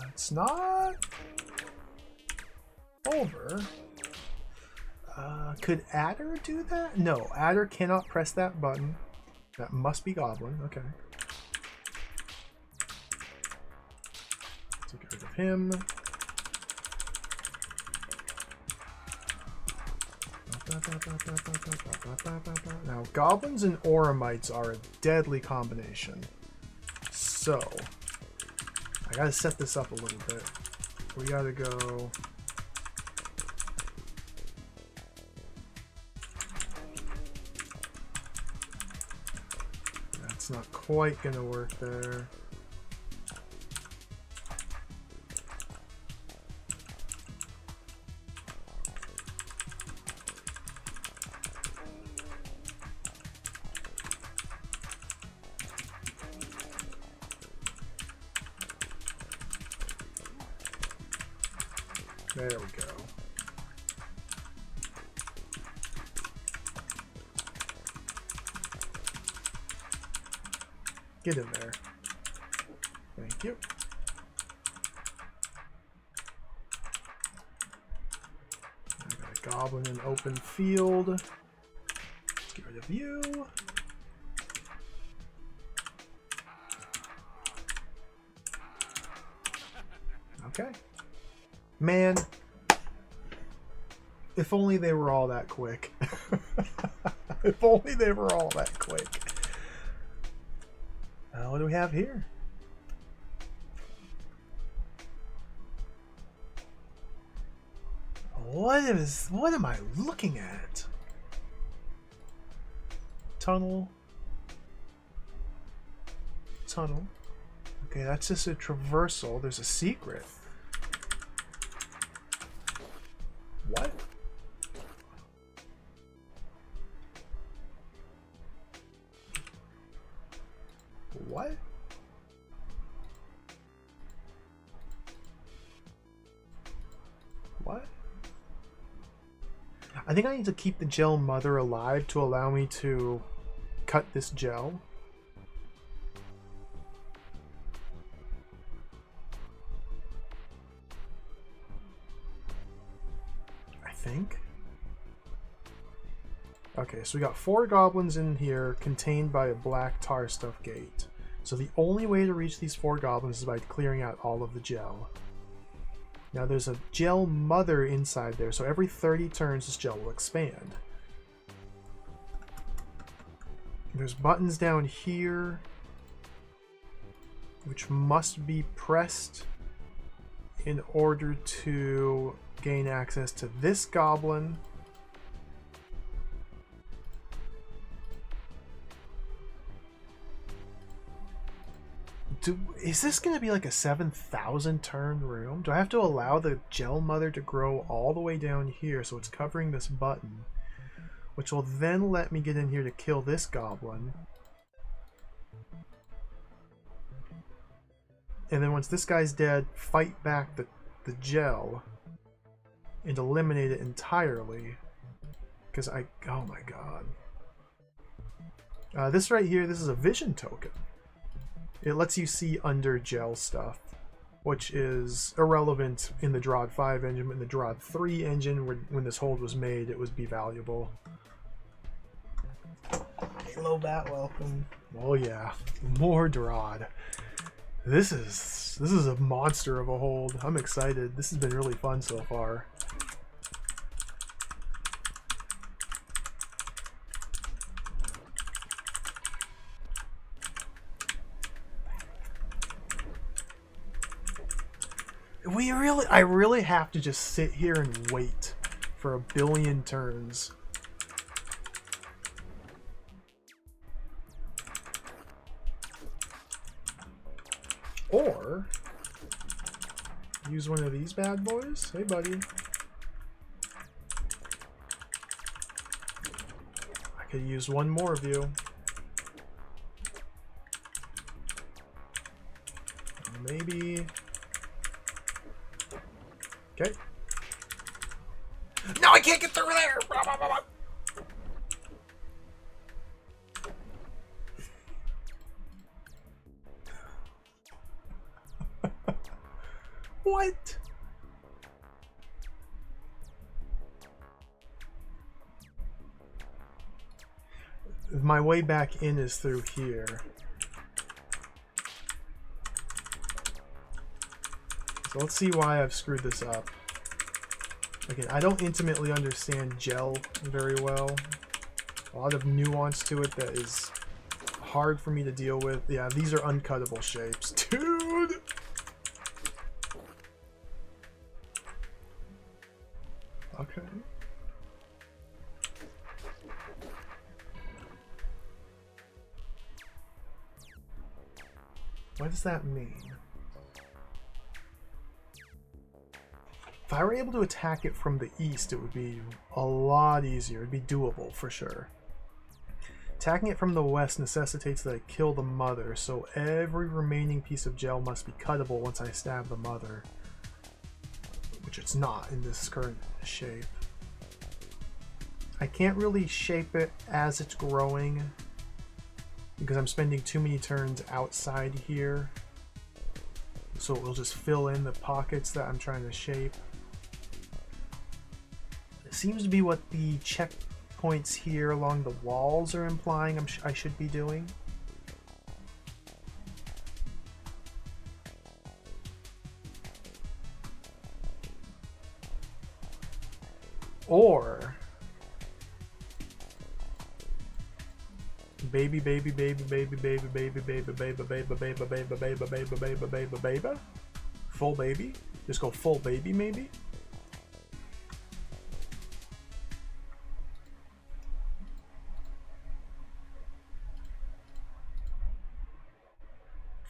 It's not over. Could Adder do that? No, Adder cannot press that button. That must be Goblin. Okay. So get rid of him. Now, Goblins and Oramites are a deadly combination. So, I gotta set this up a little bit. We gotta go... That's not quite gonna work there. There we go. Get in there. Thank you. I got a goblin in open field. Let's get rid of you. Okay. Man, if only they were all that quick. If only they were all that quick. What do we have here? What am I looking at? Tunnel. Tunnel. Okay, that's just a traversal. There's a secret. What? What? what? I think I need to keep the gel mother alive to allow me to cut this gel. I think. Okay, so we got 4 goblins in here contained by a black tar stuff gate. So the only way to reach these 4 goblins is by clearing out all of the gel. Now there's a gel mother inside there, so every 30 turns this gel will expand. There's buttons down here which must be pressed in order to gain access to this goblin. Is this going to be like a 7,000 turn room? Do I have to allow the gel mother to grow all the way down here so it's covering this button, which will then let me get in here to kill this goblin? And then once this guy's dead, fight back the gel and eliminate it entirely. Because oh my god. This right here, this is a vision token. It lets you see under gel stuff, which is irrelevant in the DROD 5 engine. In the DROD 3 engine, when this hold was made, it would be valuable. Hello, Bat, welcome. Oh yeah, more DROD. This is a monster of a hold. I'm excited. This has been really fun so far. I really have to just sit here and wait for a billion turns. Or use one of these bad boys. Hey, buddy. I could use one more of you. Maybe. Okay. No, I can't get through there! What? My way back in is through here. So let's see why I've screwed this up. Again, I don't intimately understand gel very well. A lot of nuance to it that is hard for me to deal with. Yeah, these are uncuttable shapes. Dude! Okay. What does that mean? If I were able to attack it from the east, it would be a lot easier. It'd be doable for sure. Attacking it from the west necessitates that I kill the mother, so every remaining piece of gel must be cuttable once I stab the mother. Which it's not in this current shape. I can't really shape it as it's growing because I'm spending too many turns outside here. So it will just fill in the pockets that I'm trying to shape. It seems to be what the checkpoints here along the walls are implying I should be doing. Or baby baby baby baby baby baby baby baby baby baby baby baby baby baby baby baby full baby. Just go full baby maybe.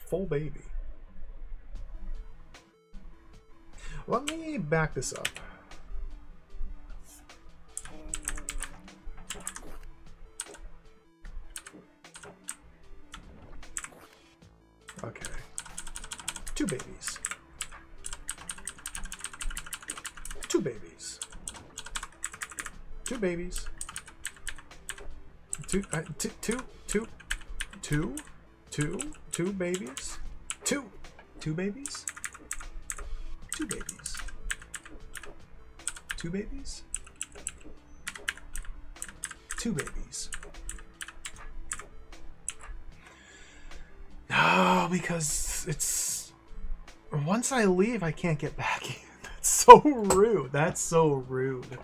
Full baby. Let me back this up. Okay. 2 babies. 2 babies. 2 babies. 2 babies. 2 babies. 2 babies. 2 babies. 2 babies. No, because it's... Once I leave, I can't get back in. That's so rude. That's so rude.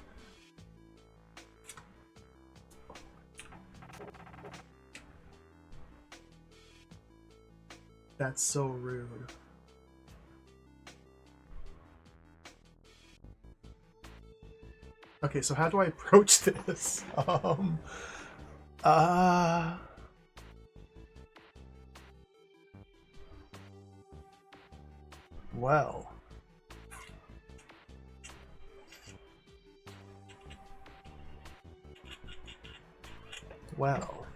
That's so rude. Okay, so how do I approach this? Well. Well.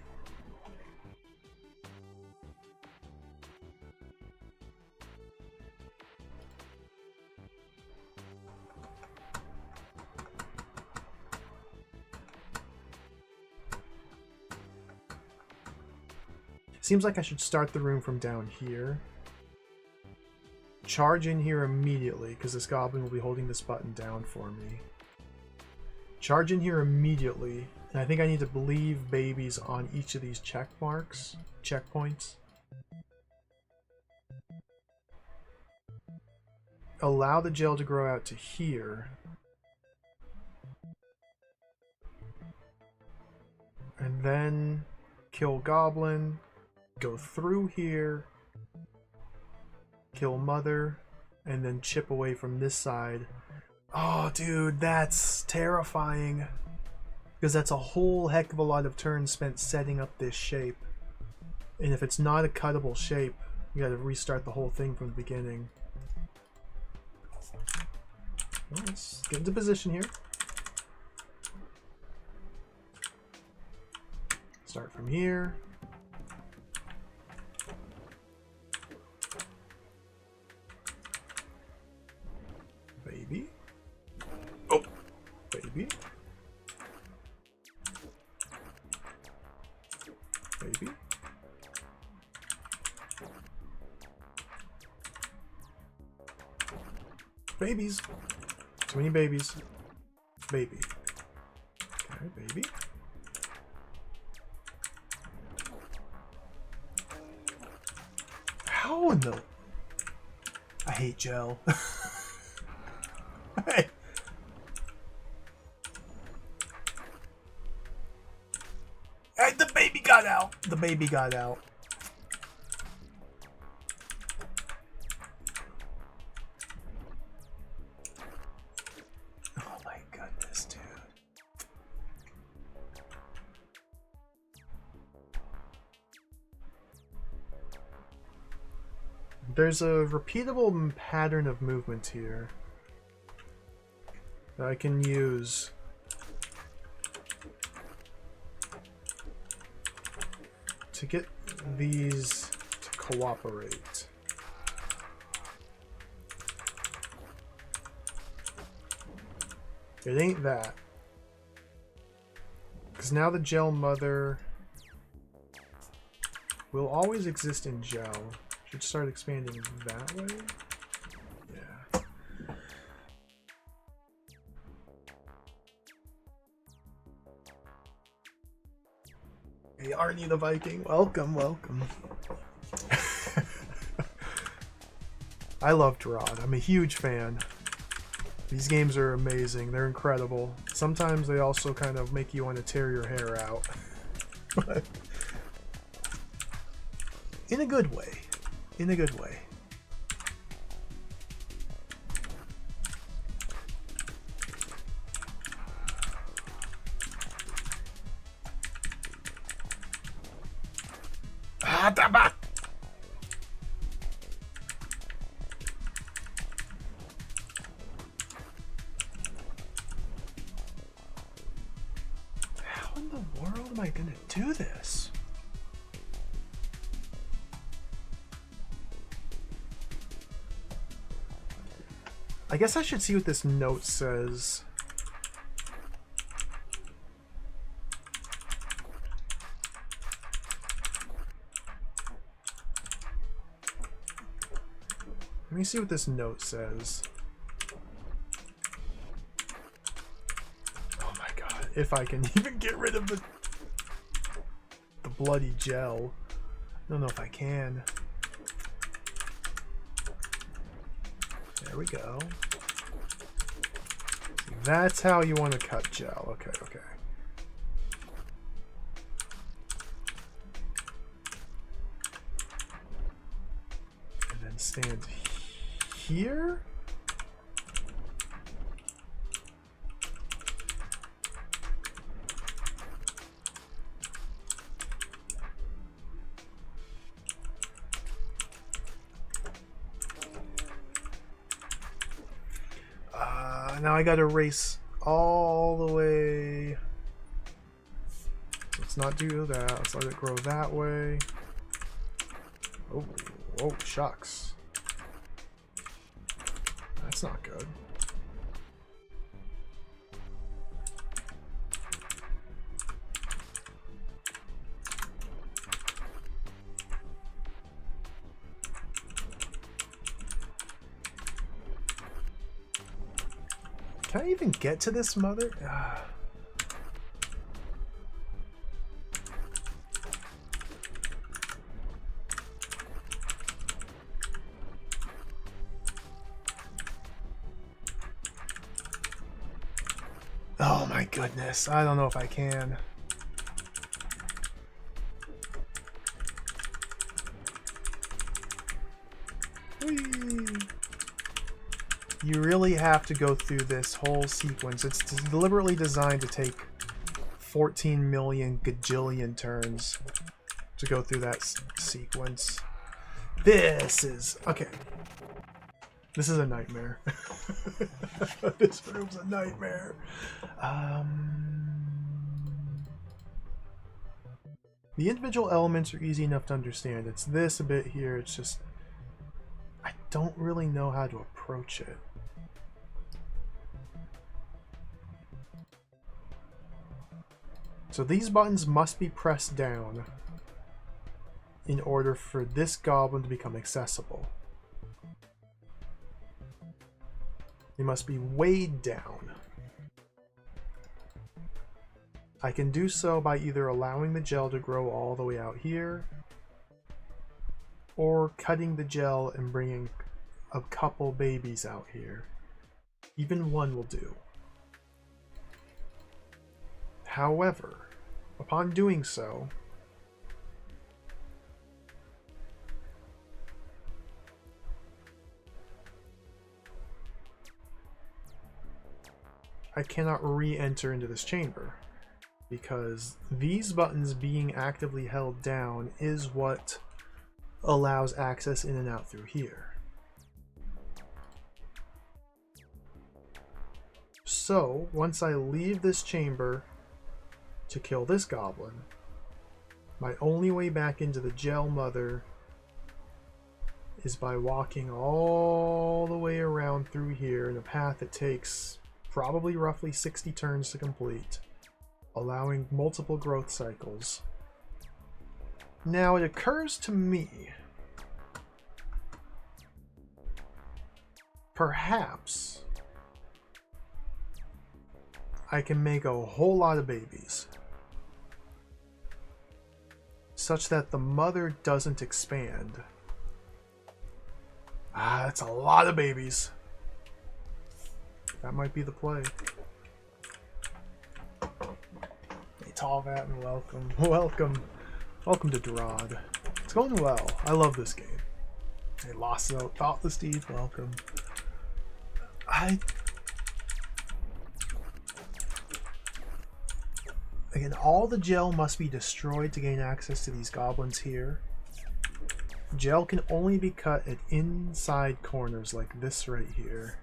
Seems like I should start the room from down here. Charge in here immediately, because this goblin will be holding this button down for me. Charge in here immediately, and I think I need to leave babies on each of these checkpoints. Allow the gel to grow out to here. And then kill goblin, go through here, kill mother, and then chip away from this side. Oh, dude, that's terrifying. Because that's a whole heck of a lot of turns spent setting up this shape. And if it's not a cuttable shape, you gotta restart the whole thing from the beginning. Well, let's get into position here. Start from here. Baby. Oh, baby. Baby. Babies. Too many babies. Baby. Okay, baby. How in the... I hate gel. Hey. Hey, the baby got out. The baby got out. Oh my goodness, dude. There's a repeatable pattern of movement here that I can use to get these to cooperate. It ain't that. Because now the gel mother will always exist in gel. Should start expanding that way. Yeah. Hey, Arnie the Viking, welcome, welcome. I love DROD. I'm a huge fan. These games are amazing. They're incredible. Sometimes they also kind of make you want to tear your hair out. But in a good way. In a good way. Ah, tama! How in the world am I gonna do this? I guess I should see what this note says. Let me see what this note says. Oh my god, if I can even get rid of the bloody gel. I don't know if I can. There we go. That's how you want to cut gel. Okay, okay. And then stand here. Now I gotta race all the way. Let's not do that. Let's let it grow that way. Oh, oh, shucks. That's not good. Can I even get to this mother? Oh my goodness. I don't know if I can. Whee! You really have to go through this whole sequence. It's deliberately designed to take 14 million gajillion turns to go through that sequence. This is... okay. This is a nightmare. This room's a nightmare. The individual elements are easy enough to understand. It's this a bit here. It's just... I don't really know how to approach it. So these buttons must be pressed down in order for this goblin to become accessible. They must be weighed down. I can do so by either allowing the gel to grow all the way out here, or cutting the gel and bringing a couple babies out here. Even one will do. However, upon doing so, I cannot re-enter into this chamber, because these buttons being actively held down is what allows access in and out through here. So, once I leave this chamber to kill this goblin, my only way back into the gel mother is by walking all the way around through here in a path that takes probably roughly 60 turns to complete, allowing multiple growth cycles. Now it occurs to me, perhaps I can make a whole lot of babies, such that the mother doesn't expand. Ah, that's a lot of babies. That might be the play. Hey, Tallvat, and welcome. Welcome. Welcome to DROD. It's going well. I love this game. Hey, Lasso, Thoughtless Deeds, welcome. Again, all the gel must be destroyed to gain access to these goblins here. Gel can only be cut at inside corners like this right here.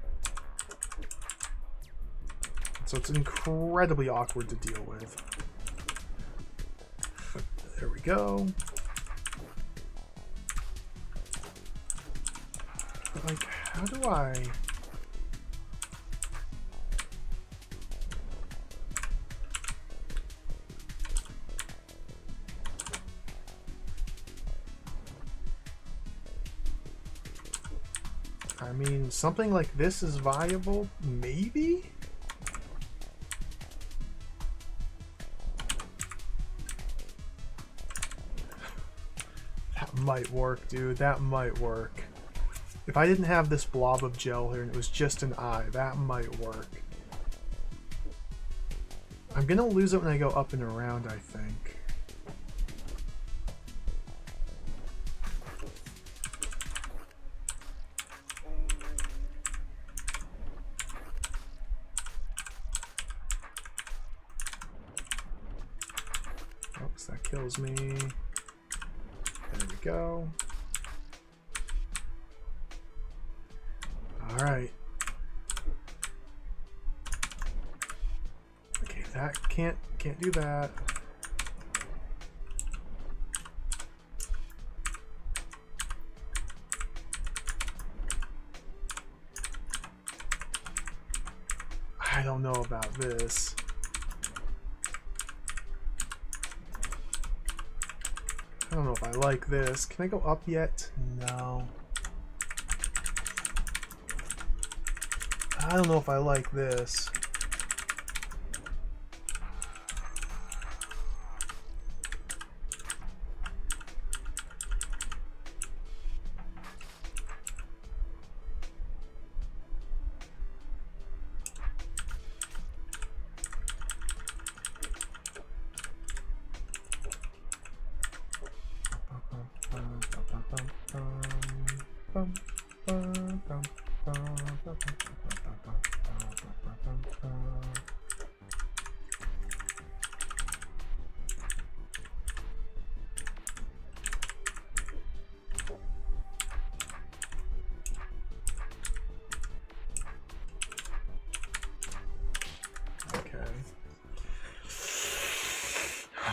So it's incredibly awkward to deal with. There we go. But like, how do I... something like this is viable, maybe? That might work, dude. That might work. If I didn't have this blob of gel here and it was just an eye, that might work. I'm gonna lose it when I go up and around, I think. Oops, that kills me. There we go. Alright. Okay, that can't do that. I don't know about this. I don't know if I like this. Can I go up yet? No. I don't know if I like this.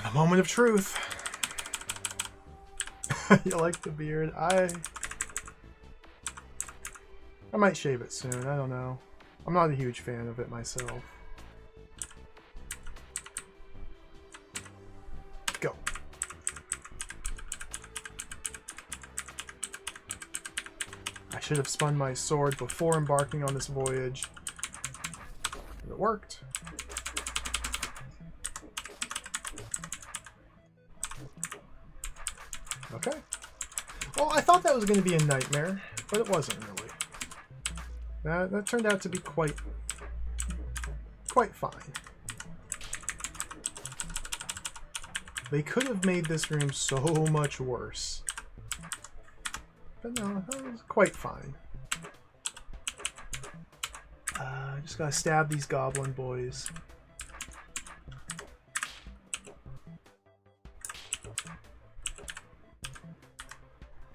The moment of truth. You like the beard? I might shave it soon. I don't know. I'm not a huge fan of it myself. Go. I should have spun my sword before embarking on this voyage. It worked. Okay. Well, I thought that was going to be a nightmare, but it wasn't really. That turned out to be quite fine. They could have made this room so much worse. But no, that was quite fine. Just gotta stab these goblin boys.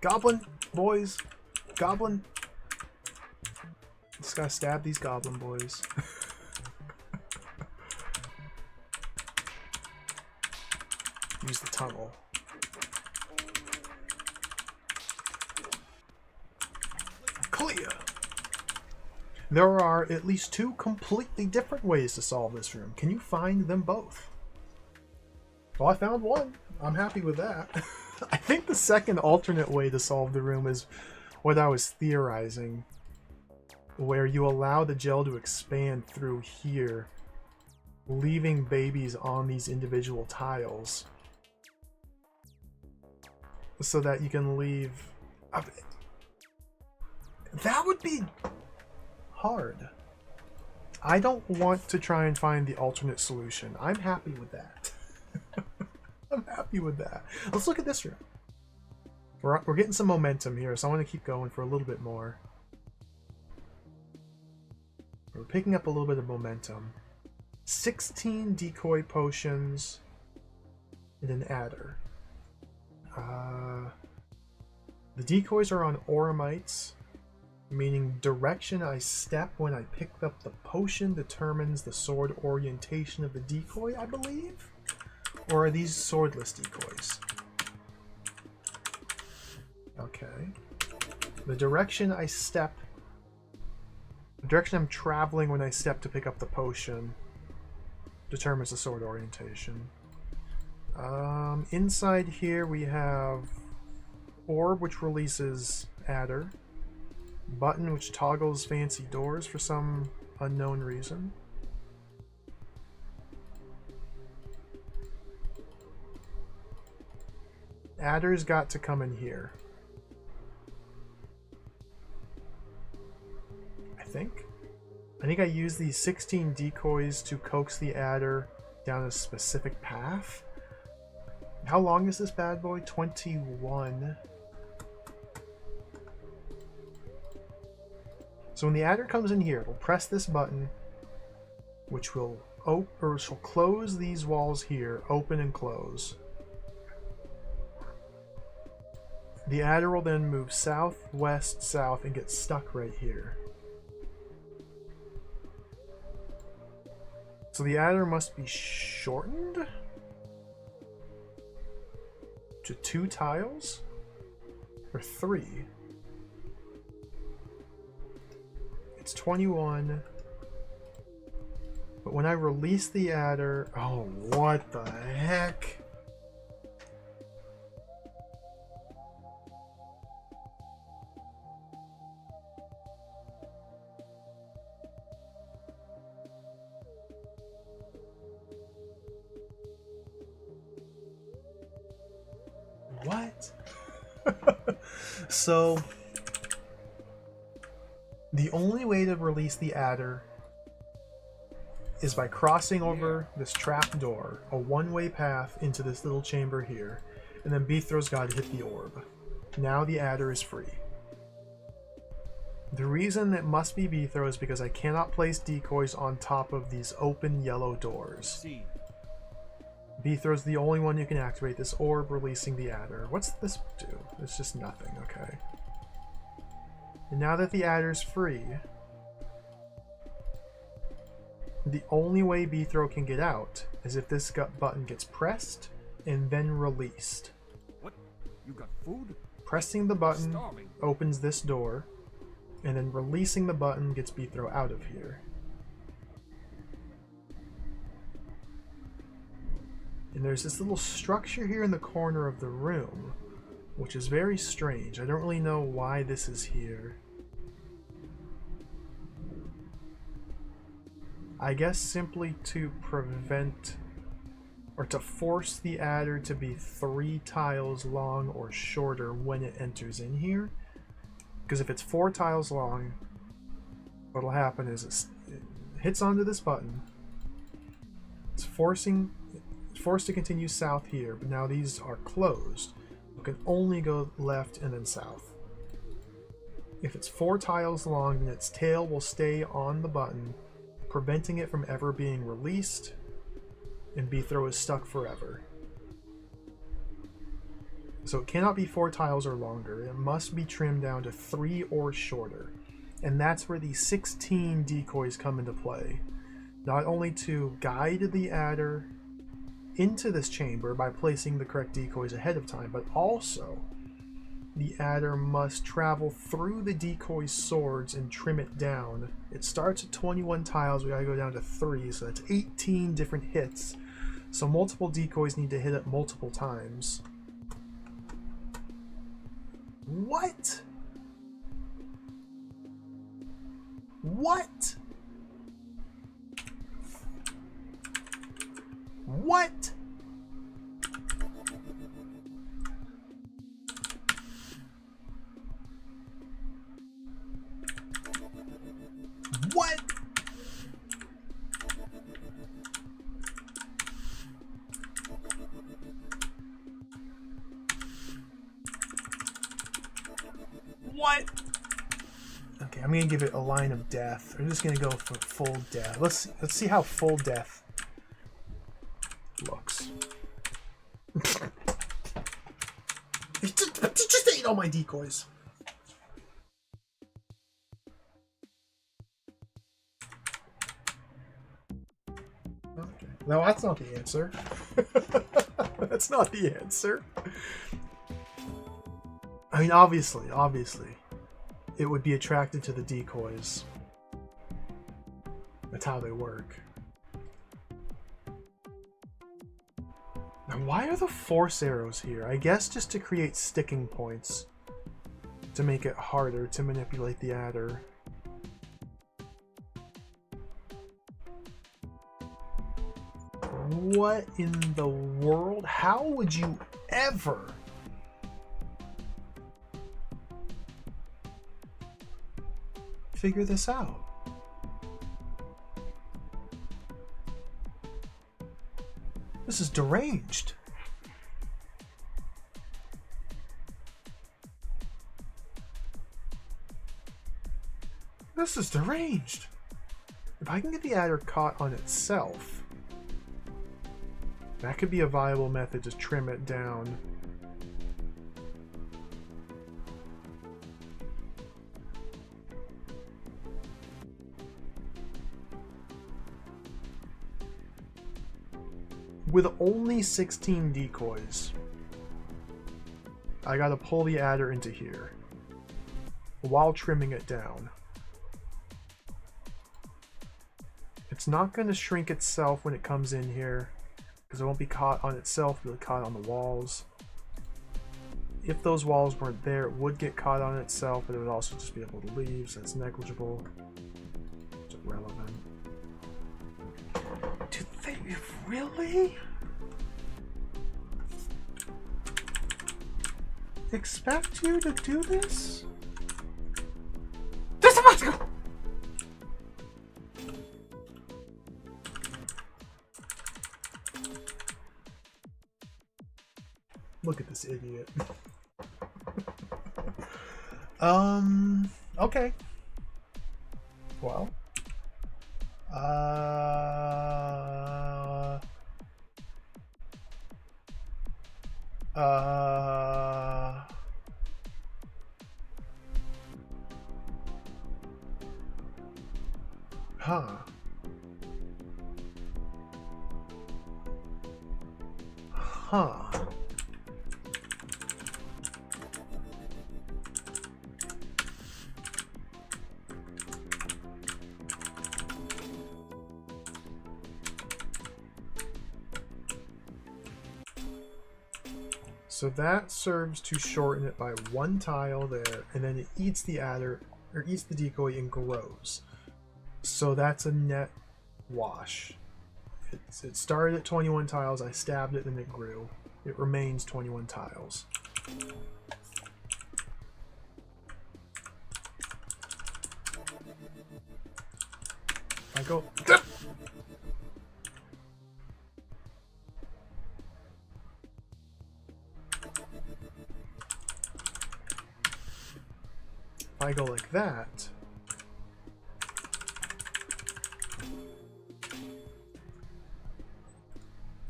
Goblin boys, goblin. Just gotta stab these goblin boys. Use the tunnel. Clear. There are at least two completely different ways to solve this room. Can you find them both? Well, I found one. I'm happy with that. I think the second alternate way to solve the room is what I was theorizing, where you allow the gel to expand through here, leaving babies on these individual tiles, so that you can leave... That would be hard. I don't want to try and find the alternate solution. I'm happy with that. I'm happy with that. Let's look at this room. We're getting some momentum here, so I want to keep going for a little bit more. We're picking up a little bit of momentum. 16 decoy potions and an adder. The decoys are on Oramites, meaning direction I step when I picked up the potion determines the sword orientation of the decoy, I believe? Or are these swordless decoys? Okay. The direction I step... The direction I'm traveling when I step to pick up the potion determines the sword orientation. Inside here we have Orb, which releases Adder. Button which toggles fancy doors for some unknown reason. Adder's got to come in here. I think I use these 16 decoys to coax the adder down a specific path. How long is this bad boy? 21. So when the adder comes in here, it'll press this button, which will close these walls here, open and close. The adder will then move south, west, south, and get stuck right here. So the adder must be shortened to 2 tiles? Or 3? It's 21. But when I release the adder... Oh, what the heck? What? So, the only way to release the adder is by crossing over this trap door, a one-way path into this little chamber here, and then Beethrow's got to hit the orb. Now the adder is free. The reason it must be Beethrow is because I cannot place decoys on top of these open yellow doors. Beethrow's the only one who can activate this orb, releasing the adder. What's this do? It's just nothing, okay. And now that the adder's free, the only way Beethrow can get out is if this button gets pressed and then released. What? You got food? Pressing the button opens this door, and then releasing the button gets Beethrow out of here. And there's this little structure here in the corner of the room, which is very strange. I don't really know why this is here. I guess simply to prevent or to force the adder to be 3 tiles long or shorter when it enters in here. Because if it's 4 tiles long, what'll happen is it hits onto this button. It's forced to continue south here, but now these are closed. It can only go left and then south. If it's 4 tiles long, then its tail will stay on the button, preventing it from ever being released, and Beethrow is stuck forever. So it cannot be 4 tiles or longer. It must be trimmed down to 3 or shorter. And that's where the 16 decoys come into play. Not only to guide the adder into this chamber by placing the correct decoys ahead of time, but also the adder must travel through the decoy's swords and trim it down. It starts at 21 tiles, we gotta go down to 3, so that's 18 different hits. So multiple decoys need to hit it multiple times. What? What? What? What? What? Okay, I'm gonna give it a line of death. I'm just gonna go for full death. Let's see how full death looks. It just ate all my decoys. Okay. No, that's not the answer. That's not the answer. I mean, obviously, it would be attracted to the decoys. That's how they work. Now, why are the force arrows here? I guess just to create sticking points. to make it harder to manipulate the adder. What in the world? How would you ever? Figure this out? This is deranged. This is deranged. If I can get the adder caught on itself, that could be a viable method to trim it down. With only 16 decoys, I gotta pull the adder into here while trimming it down. It's not gonna shrink itself when it comes in here, because it won't be caught on itself, it'll be caught on the walls. If those walls weren't there, it would get caught on itself, but it would also just be able to leave, so it's negligible. It's irrelevant. Do they really expect you to do this? This about to go! Look at this idiot. Okay. Well. Huh. Huh. So that serves to shorten it by one tile there, and then it eats the adder, or eats the decoy and grows. So that's a net wash. It started at 21 tiles, I stabbed it, and it grew. It remains 21 tiles. I go... I go like that,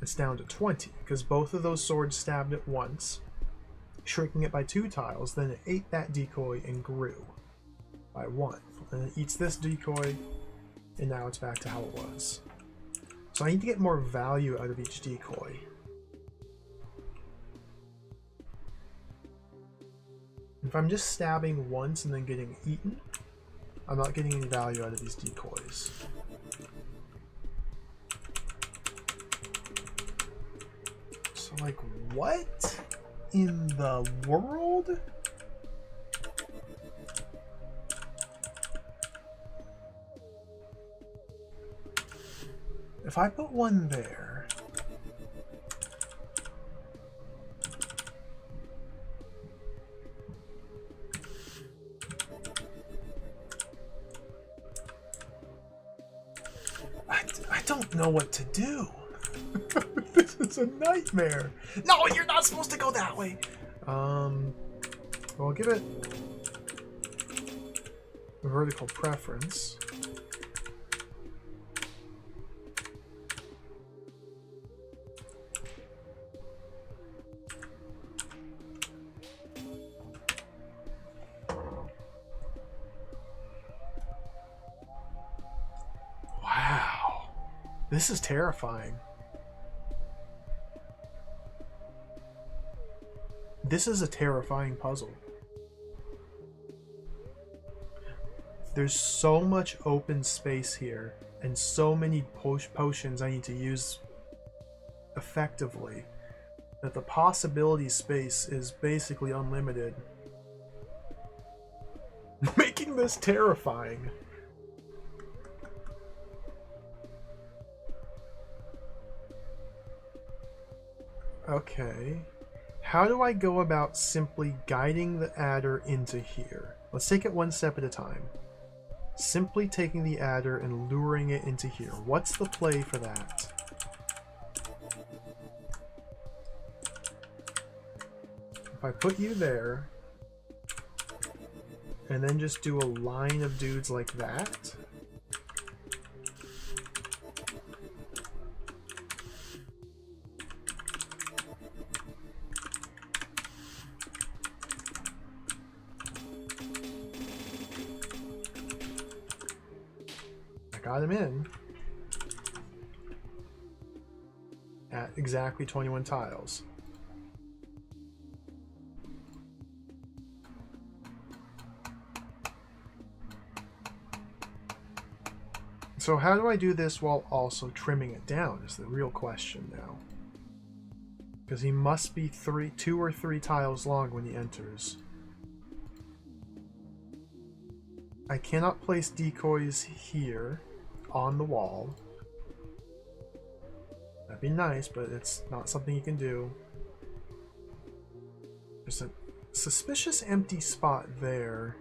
it's down to 20, because both of those swords stabbed it once, shrinking it by 2 tiles, then it ate that decoy and grew by 1. And it eats this decoy, and now it's back to how it was. So I need to get more value out of each decoy. If I'm just stabbing once and then getting eaten, I'm not getting any value out of these decoys. So like, what in the world? If I put one there, I don't know what to do. This is a nightmare. No, you're not supposed to go that way. Well, I'll give it a vertical preference. Wow, this is terrifying. This is a terrifying puzzle. There's so much open space here and so many potions I need to use effectively that the possibility space is basically unlimited. making this terrifying. Okay. How do I go about simply guiding the adder into here? Let's take it one step at a time. Simply taking the adder and luring it into here. What's the play for that? If I put you there, and then just do a line of dudes like that. I got him in at exactly 21 tiles. So how do I do this while also trimming it down is the real question now. Because he must be 2 or 3 tiles long when he enters. I cannot place decoys here on the wall. That'd be nice, but it's not something you can do. There's a suspicious empty spot there.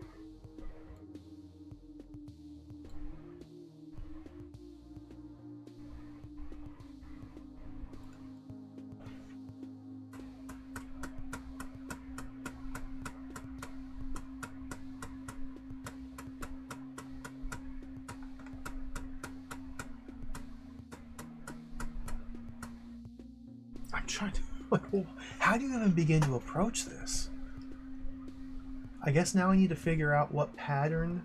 I'm trying to, like, well, how do you even begin to approach this? I guess now I need to figure out what pattern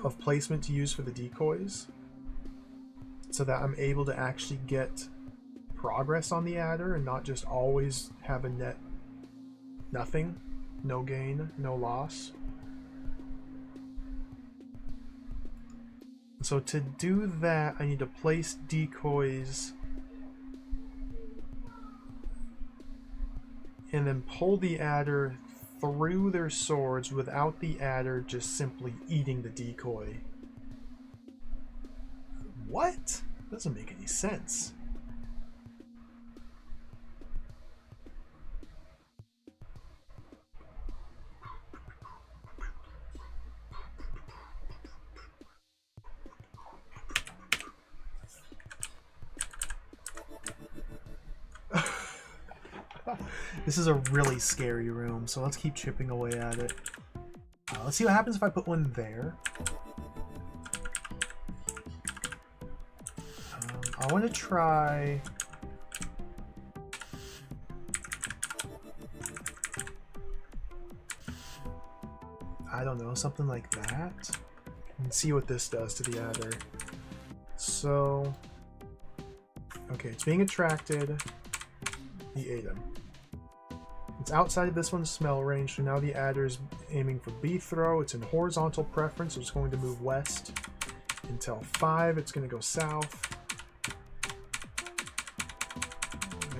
of placement to use for the decoys so that I'm able to actually get progress on the adder and not just always have a net nothing, no gain, no loss. So to do that, I need to place decoys and then pull the adder through their swords without the adder just simply eating the decoy. What? Doesn't make any sense. This is a really scary room, so let's keep chipping away at it. Let's see what happens if I put one there. I want to try... I don't know, something like that. And see what this does to the adder. So... okay, it's being attracted. He ate him. It's outside of this one's smell range, so now the adder's aiming for B throw. It's in horizontal preference, so it's going to move west until 5. It's going to go south.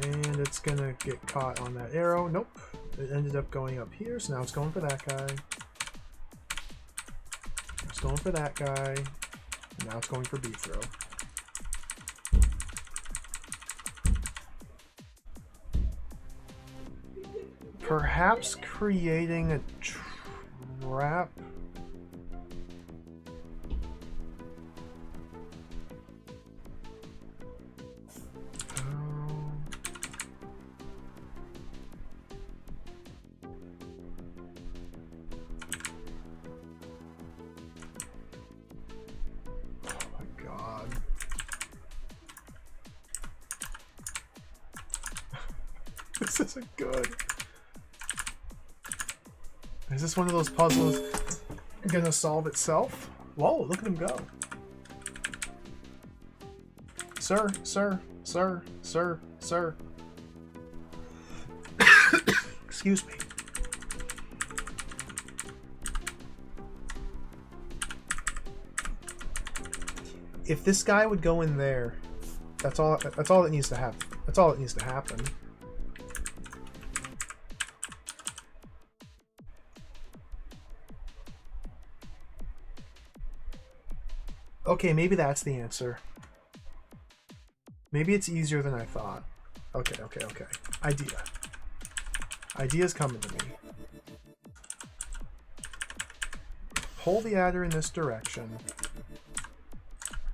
And it's going to get caught on that arrow. Nope. It ended up going up here, so now it's going for that guy. It's going for that guy. And now it's going for B throw. Perhaps creating a trap. Oh my God. This isn't good. Is this one of those puzzles gonna solve itself? Whoa, look at him go. Sir, sir, sir, sir, sir. Excuse me. If this guy would go in there, that's all that needs to happen. That's all that needs to happen. Okay, maybe that's the answer. Maybe it's easier than I thought. Okay, okay, okay. Idea. Idea's coming to me. Pull the adder in this direction.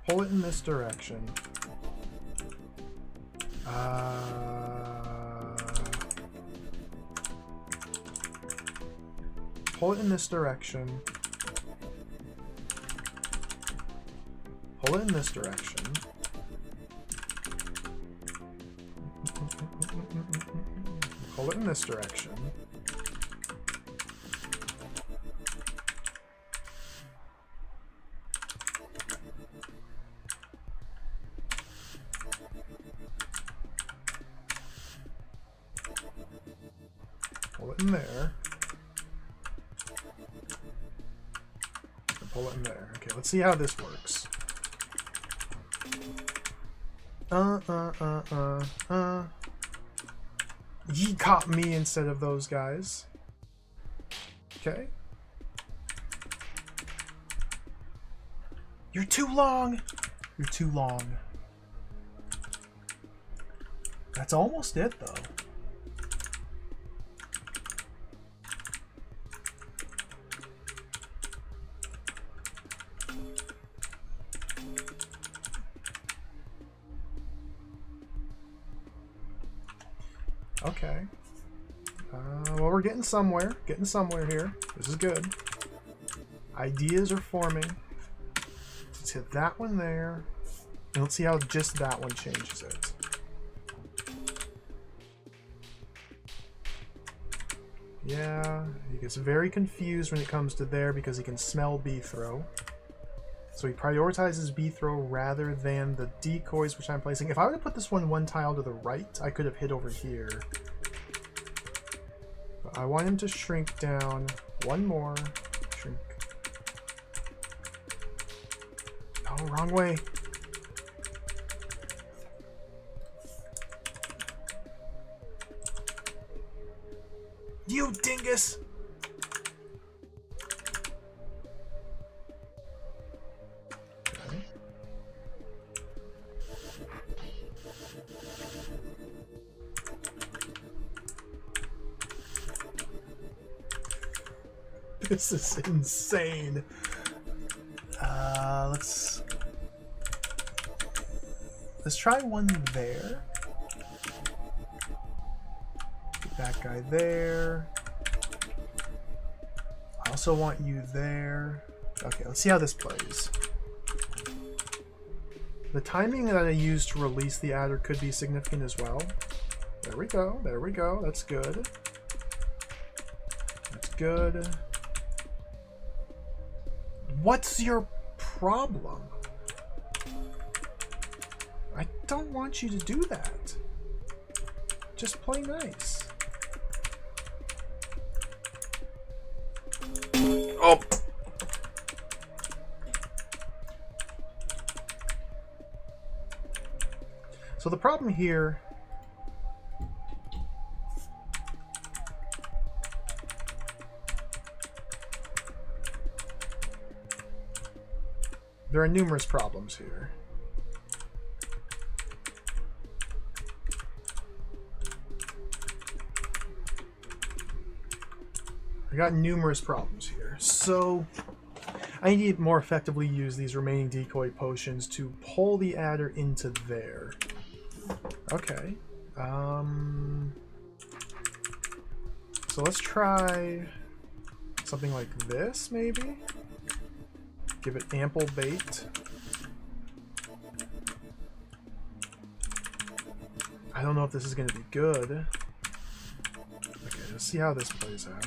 Pull it in this direction. Pull it in this direction. Pull it in this direction. Pull it in this direction. Pull it in there. And pull it in there. Okay, let's see how this works. Ye caught me instead of those guys. Okay. You're too long. You're too long. That's almost it, though. Okay. Well, we're getting somewhere. Getting somewhere here. This is good. Ideas are forming. Let's hit that one there. And let's see how just that one changes it. Yeah, he gets very confused when it comes to there because he can smell B-throw. So he prioritizes B-throw rather than the decoys, which I'm placing. If I were to put this one tile to the right, I could have hit over here. But I want him to shrink down. One more. Shrink. Oh, wrong way. You dingus! Okay. This is insane. Let's try one there. Get that guy there. I also want you there. Okay, let's see how this plays. The timing that I used to release the adder could be significant as well. There we go. There we go. That's good. That's good. What's your problem? I don't want you to do that. Just play nice. Oh! So the problem here... There are numerous problems here. I got numerous problems here. So I need to more effectively use these remaining decoy potions to pull the adder into there. Okay. So let's try something like this, maybe? Give it ample bait. I don't know if this is going to be good. Okay, let's see how this plays out.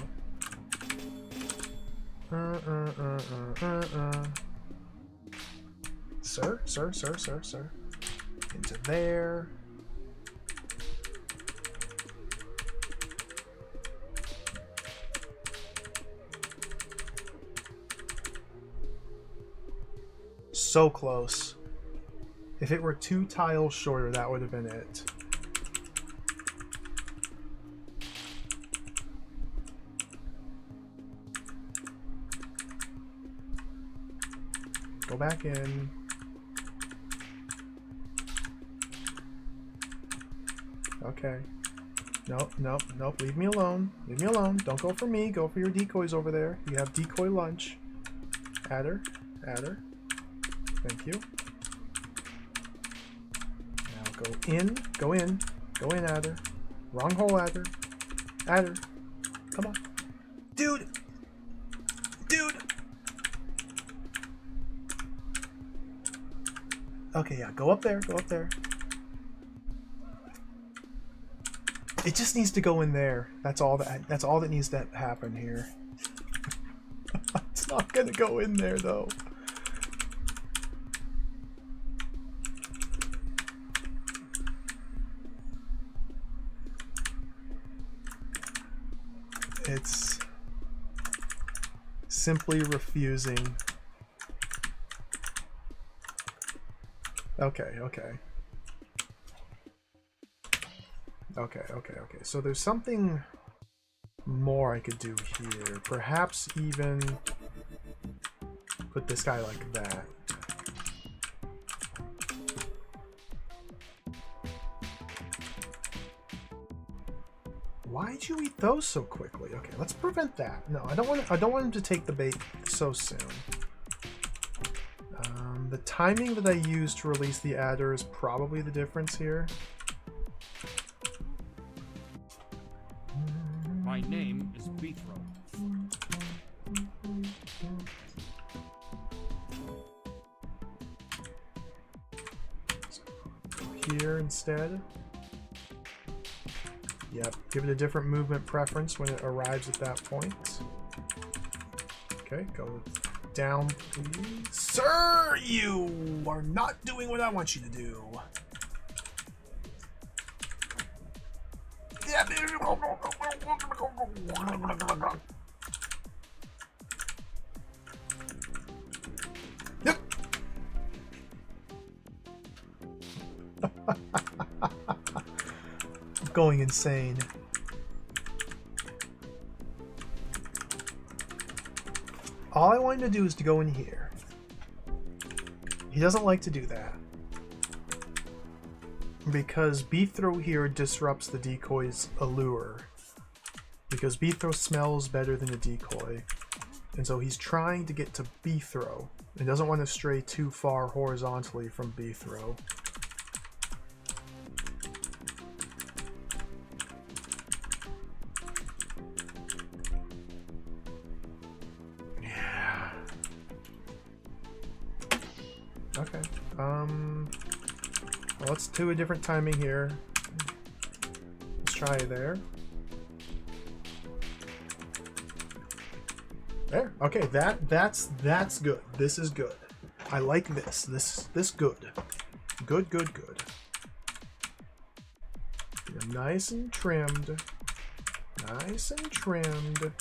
Sir. Into there. So close. If it were 2 tiles shorter, that would have been it. Go back in. Okay. Nope, nope, nope. Leave me alone. Leave me alone. Don't go for me. Go for your decoys over there. You have decoy lunch. Adder. Adder. Thank you. Now go in. Go in. Go in, Adder. Wrong hole, Adder. Adder. Come on. Dude! Dude! Okay, yeah. Go up there. Go up there. It just needs to go in there. That's all that needs to happen here. It's not gonna go in there though. It's simply refusing. Okay, okay. Okay. So there's something more I could do here. Perhaps even put this guy like that. Why'd you eat those so quickly? Okay, let's prevent that. No, I don't want him to take the bait so soon. The timing that I used to release the adder is probably the difference here. My name is Beethro. Go here instead. Yep, give it a different movement preference when it arrives at that point. Okay, go down, please. Sir, you are not doing what I want you to do. Yep. I'm going insane. All I want him to do is to go in here. He doesn't like to do that. Because Beethro here disrupts the decoy's allure. Because Beethro smells better than a decoy. And so he's trying to get to Beethro. And doesn't want to stray too far horizontally from Beethro. Yeah. Okay. Well, let's do a different timing here. Let's try there. There. Okay, that's good. This is good. I like this. This good. Good. You're nice and trimmed. Nice and trimmed.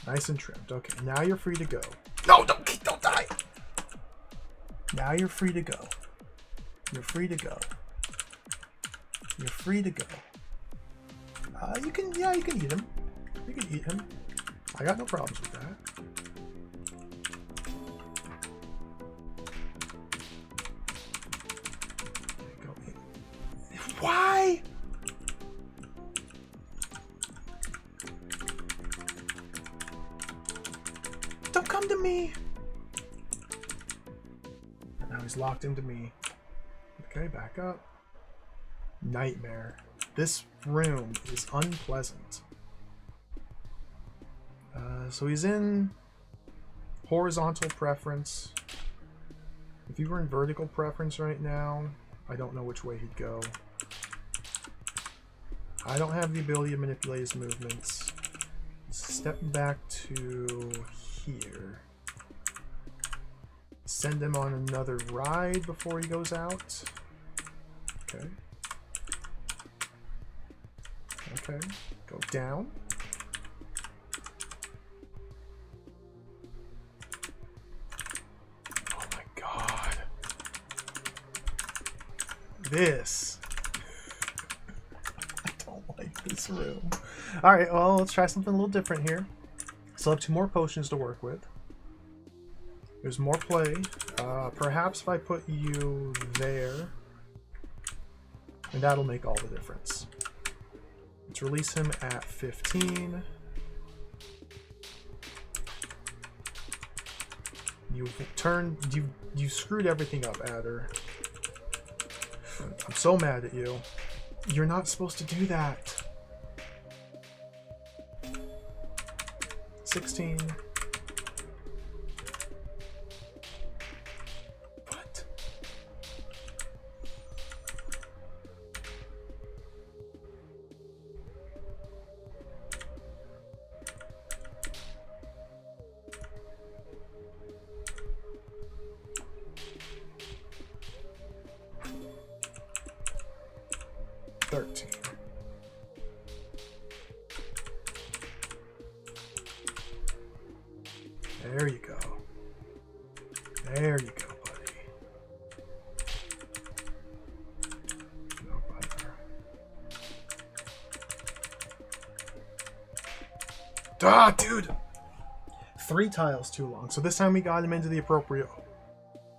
Nice and trimmed. Okay, now you're free to go. No, don't die. Now you're free to go. You're free to go. You're free to go. You can eat him. You can eat him. I got no problems with that. Go in. Why? Don't come to me. Now he's locked into me. Okay, back up. Nightmare. This room is unpleasant. So he's in horizontal preference. If he were in vertical preference right now, I don't know which way he'd go. I don't have the ability to manipulate his movements. Step back to here. Send him on another ride before he goes out. Okay. Okay. Go down. Oh my god. This. I don't like this room. Alright, well, let's try something a little different here. Still have 2 more potions to work with. There's more play. Perhaps if I put you there, and that'll make all the difference. Let's release him at 15. You screwed everything up, Adder. I'm so mad at you. You're not supposed to do that. 16. What? There you go. There you go, buddy. No bother. Ah, dude! 3 tiles too long. So this time we got him into the appropriate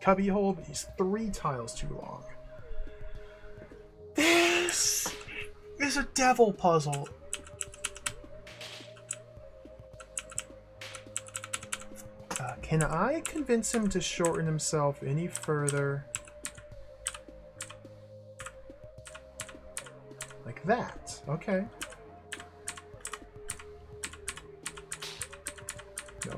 cubby hole, but he's 3 tiles too long. This is a devil puzzle. Can I convince him to shorten himself any further? Like that. Okay. No.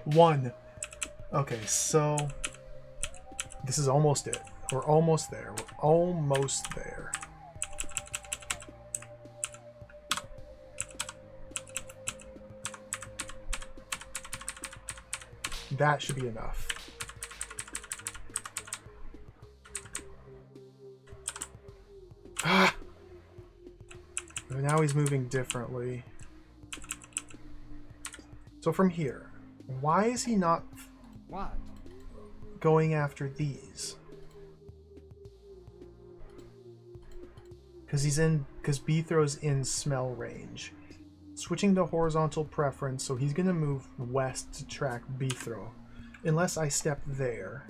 One. Okay, so this is almost it. We're almost there. We're almost there. That should be enough. Ah! Now he's moving differently. So from here, why is he not What? going after these? Because B-throw's in smell range. Switching to horizontal preference, so he's gonna move west to track B-throw. Unless I step there.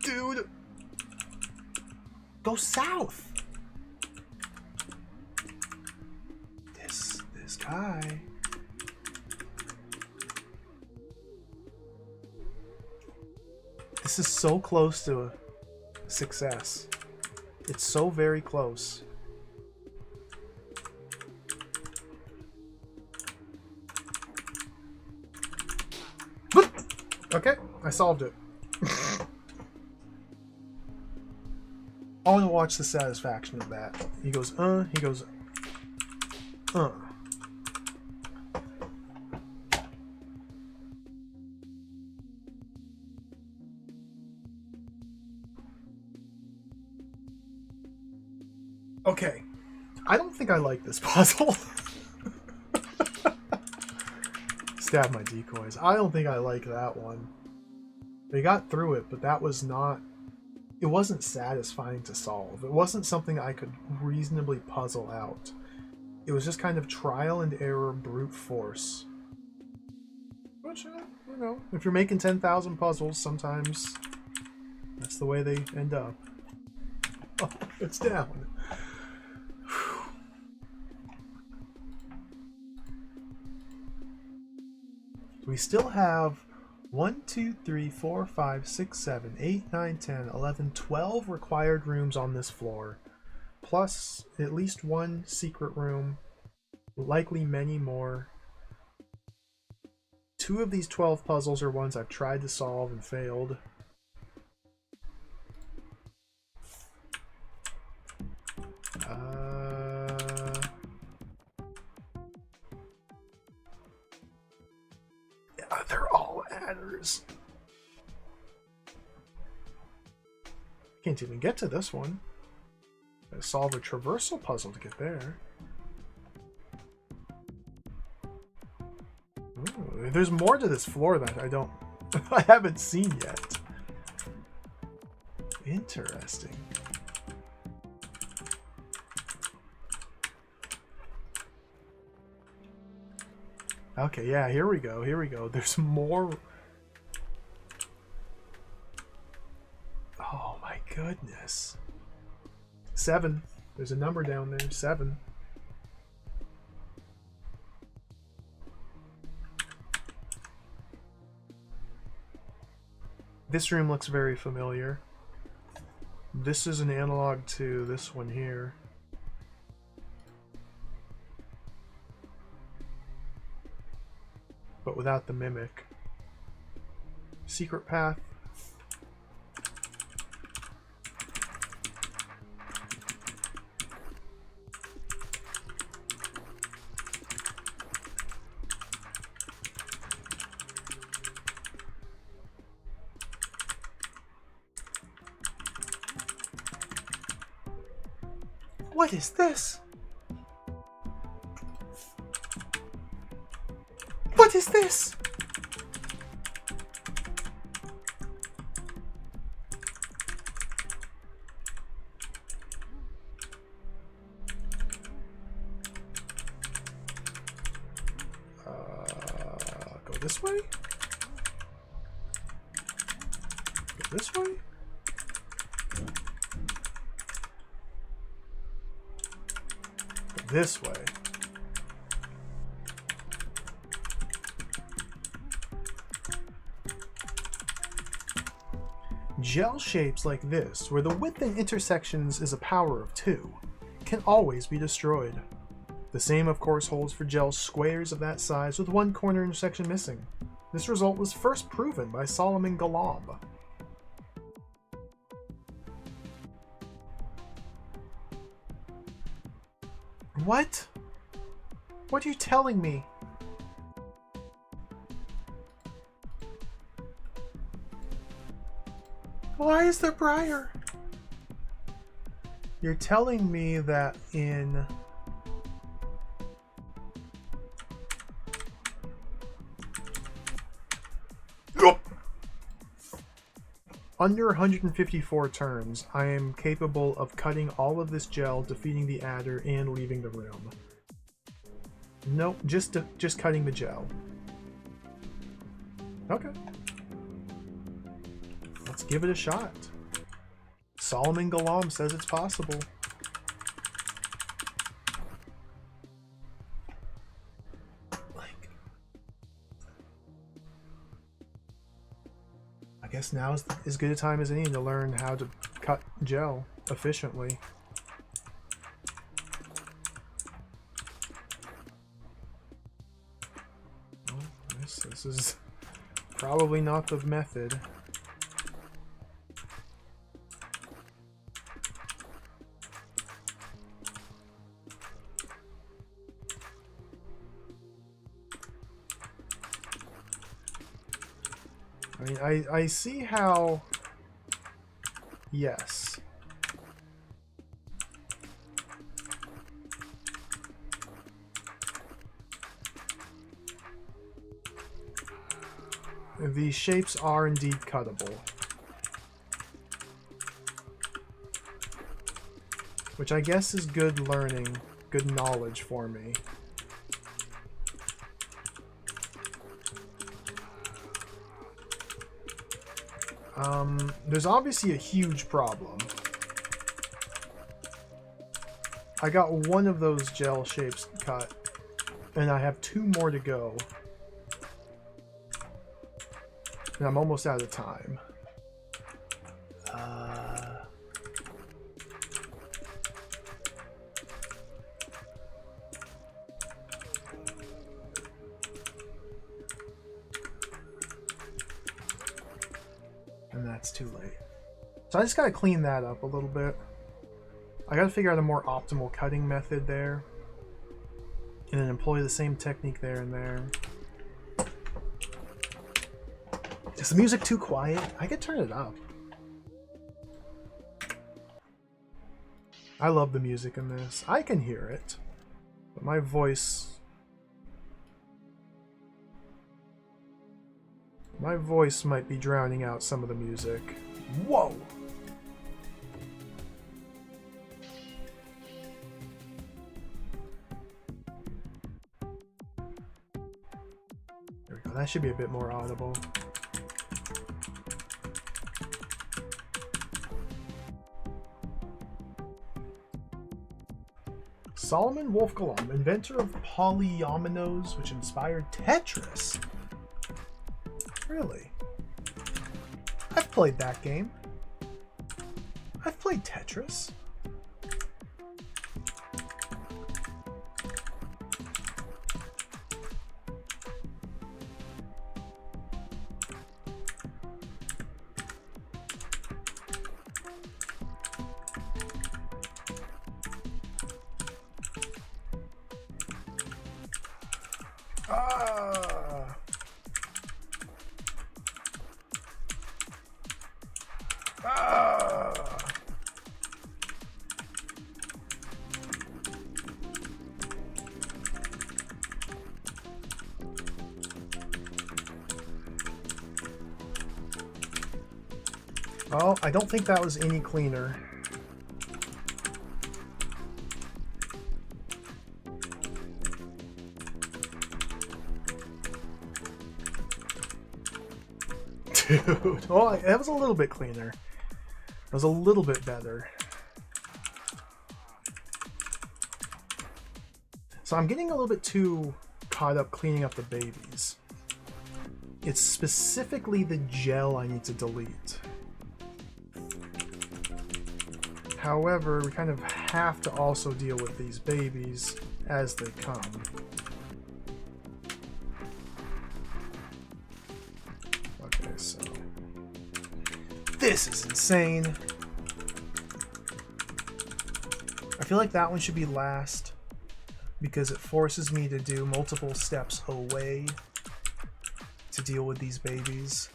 Dude! Go south! This guy. This is so close to success. It's so very close. Okay, I solved it. I want to watch the satisfaction of that. He goes, he goes, Okay, I don't think I like this puzzle. Stab my decoys. I don't think I like that one. They got through it, but that was not... It wasn't satisfying to solve. It wasn't something I could reasonably puzzle out. It was just kind of trial and error, brute force. Which, you know, if you're making 10,000 puzzles, sometimes that's the way they end up. Oh, it's down. We still have 1, 2, 3, 4, 5, 6, 7, 8, 9, 10, 11, 12 required rooms on this floor, plus at least 1 secret room, likely many more. 2 of these 12 puzzles are ones I've tried to solve and failed. Yeah, they're all adders. Can't even get to this one. Gotta solve a traversal puzzle to get there. Ooh, there's more to this floor that I haven't seen yet. Interesting. Okay, yeah, here we go. Here we go. There's more. Oh my goodness. 7. There's a number down there. 7. This room looks very familiar. This is an analog to this one here. But without the mimic. Secret path. What is this? What is this? Go this way? Go this way? Go this way. Gel shapes like this, where the width in intersections is a power of 2, can always be destroyed. The same, of course, holds for gel squares of that size with one corner intersection missing. This result was first proven by Solomon Galam. What? What are you telling me? Why is there briar? You're telling me that in under 154 turns, I am capable of cutting all of this gel, defeating the adder, and leaving the room. Nope, just cutting the gel. Okay. Let's give it a shot. Solomon Galam says it's possible. I guess now is as good a time as any to learn how to cut gel efficiently. Well, this is probably not the method. I mean, I see how... Yes. These shapes are indeed cuttable. Which I guess is good learning, good knowledge for me. There's obviously a huge problem. I got one of those gel shapes cut, and I have 2 more to go. And I'm almost out of time. And that's too late. So I just gotta clean that up a little bit. I gotta figure out a more optimal cutting method there. And then employ the same technique there and there. Is the music too quiet? I could turn it up. I love the music in this. I can hear it. But my voice... My voice might be drowning out some of the music. Whoa! that should be a bit more audible. Solomon Wolfgalam, inventor of polyominoes, which inspired Tetris. Really? I've played that game. I've played Tetris. Well, I don't think that was any cleaner. Dude, well, that was a little bit cleaner. It was a little bit better. So I'm getting a little bit too caught up cleaning up the babies. It's specifically the gel I need to delete. However, we kind of have to also deal with these babies as they come. Okay, so this is insane. I feel like that one should be last because it forces me to do multiple steps away to deal with these babies.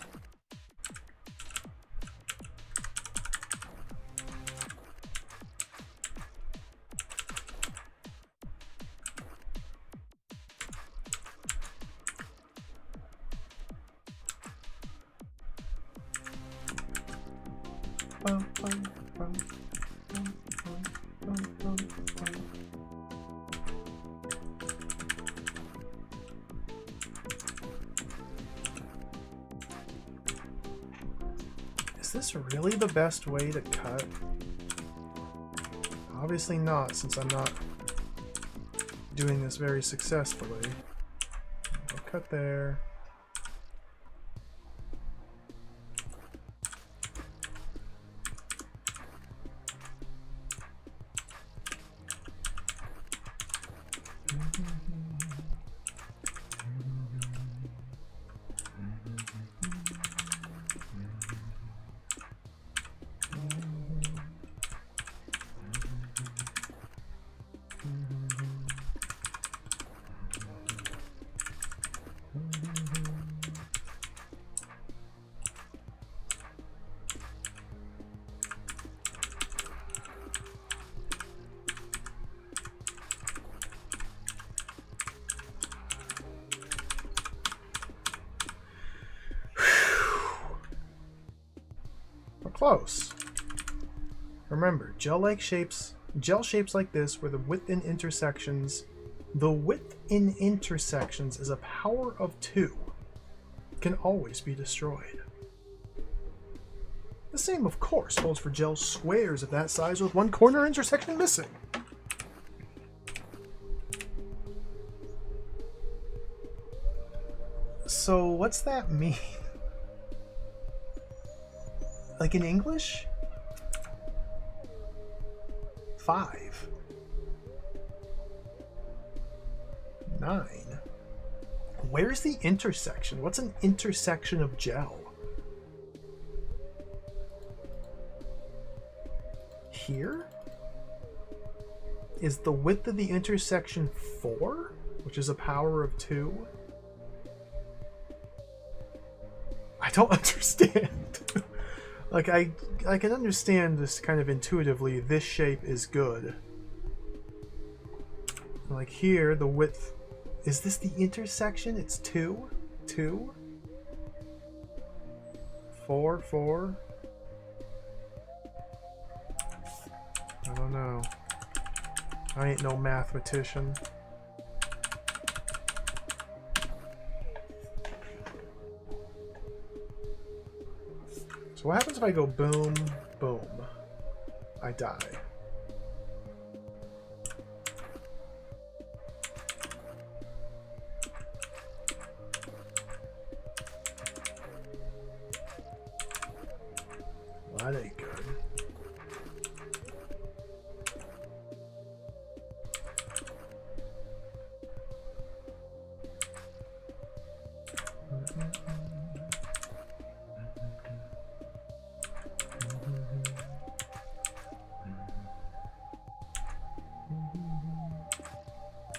Is this really the best way to cut? Obviously not, since I'm not doing this very successfully. I'll cut there. Close. Remember, gel shapes like this, where the width in intersections is a power of 2, can always be destroyed. The same, of course, holds for gel squares of that size with one corner intersection missing. So what's that mean? Like in English? 5. 9. Where's the intersection? What's an intersection of gel? Here? Is the width of the intersection 4? Which is a power of 2? I don't understand. Like, I can understand this kind of intuitively, this shape is good. Like here, the width... Is this the intersection? It's 2? 2? 4, 4? I don't know. I ain't no mathematician. So what happens if I go boom, boom? I die. Well, that ain't good.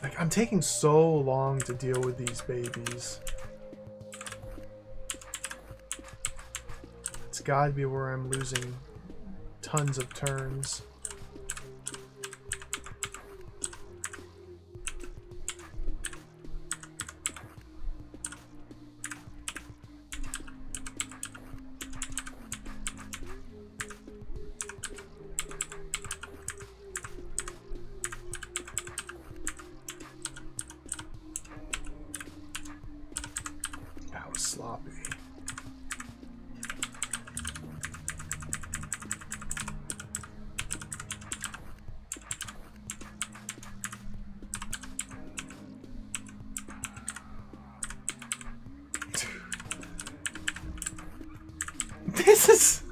Like, I'm taking so long to deal with these babies. It's gotta be where I'm losing tons of turns. That was sloppy. This is...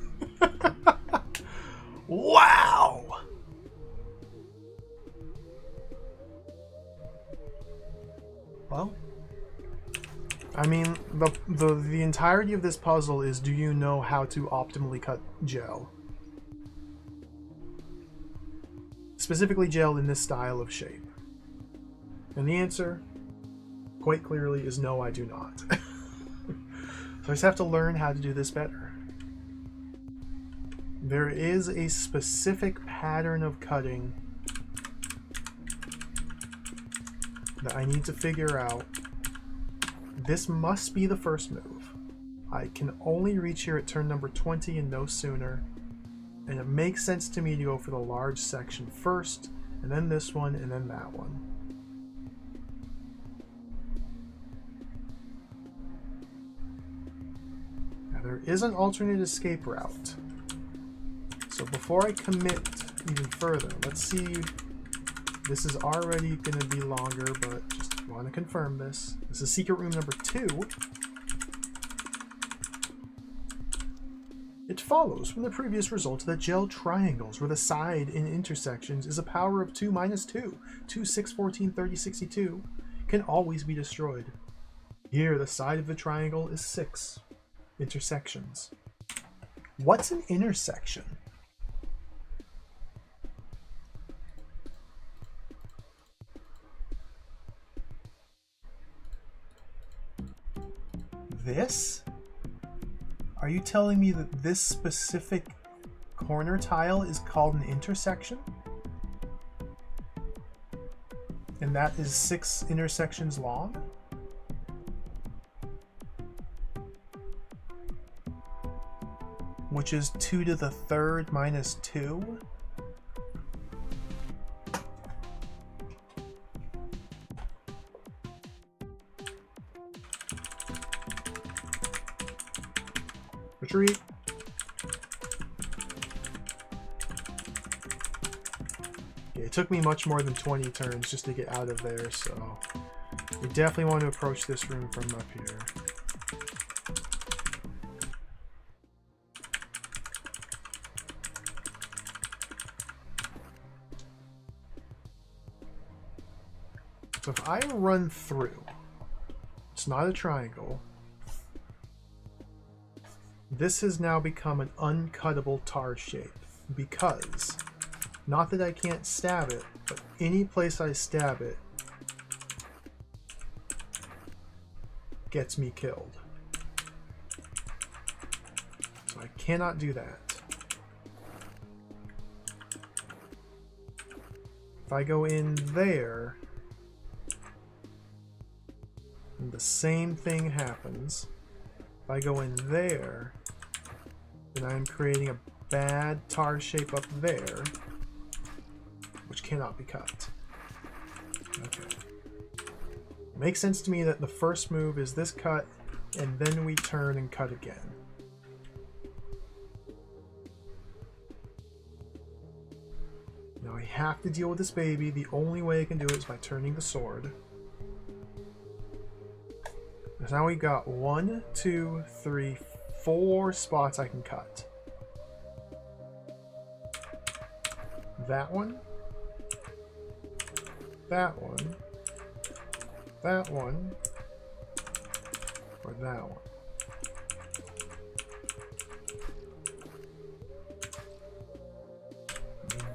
Wow! Well, I mean, the entirety of this puzzle is, do you know how to optimally cut gel? Specifically gel in this style of shape. And the answer, quite clearly, is no, I do not. So I just have to learn how to do this better. There is a specific pattern of cutting that I need to figure out. This must be the first move. I can only reach here at turn number 20 and no sooner. And it makes sense to me to go for the large section first, and then this one, and then that one. Now there is an alternate escape route. So before I commit even further, let's see. This is already going to be longer, but just want to confirm this. This is secret room number 2. It follows from the previous result that gel triangles where the side in intersections is a power of 2 minus 2, 2, 6, 14, 30, 62, can always be destroyed. Here, the side of the triangle is 6 intersections. What's an intersection? This? Are you telling me that this specific corner tile is called an intersection? And that is 6 intersections long? Which is 2 to the 3rd minus 2? Retreat. Yeah, it took me much more than 20 turns just to get out of there, so we definitely want to approach this room from up here. So if I run through, it's not a triangle. This has now become an uncuttable tar shape because, not that I can't stab it, but any place I stab it gets me killed. So I cannot do that. If I go in there, and the same thing happens. If I go in there, then I'm creating a bad tar shape up there, which cannot be cut. Okay. Makes sense to me that the first move is this cut, and then we turn and cut again. Now I have to deal with this baby. The only way I can do it is by turning the sword. So now we've got 1, 2, 3, 4 spots I can cut. That one. That one. That one. Or that one.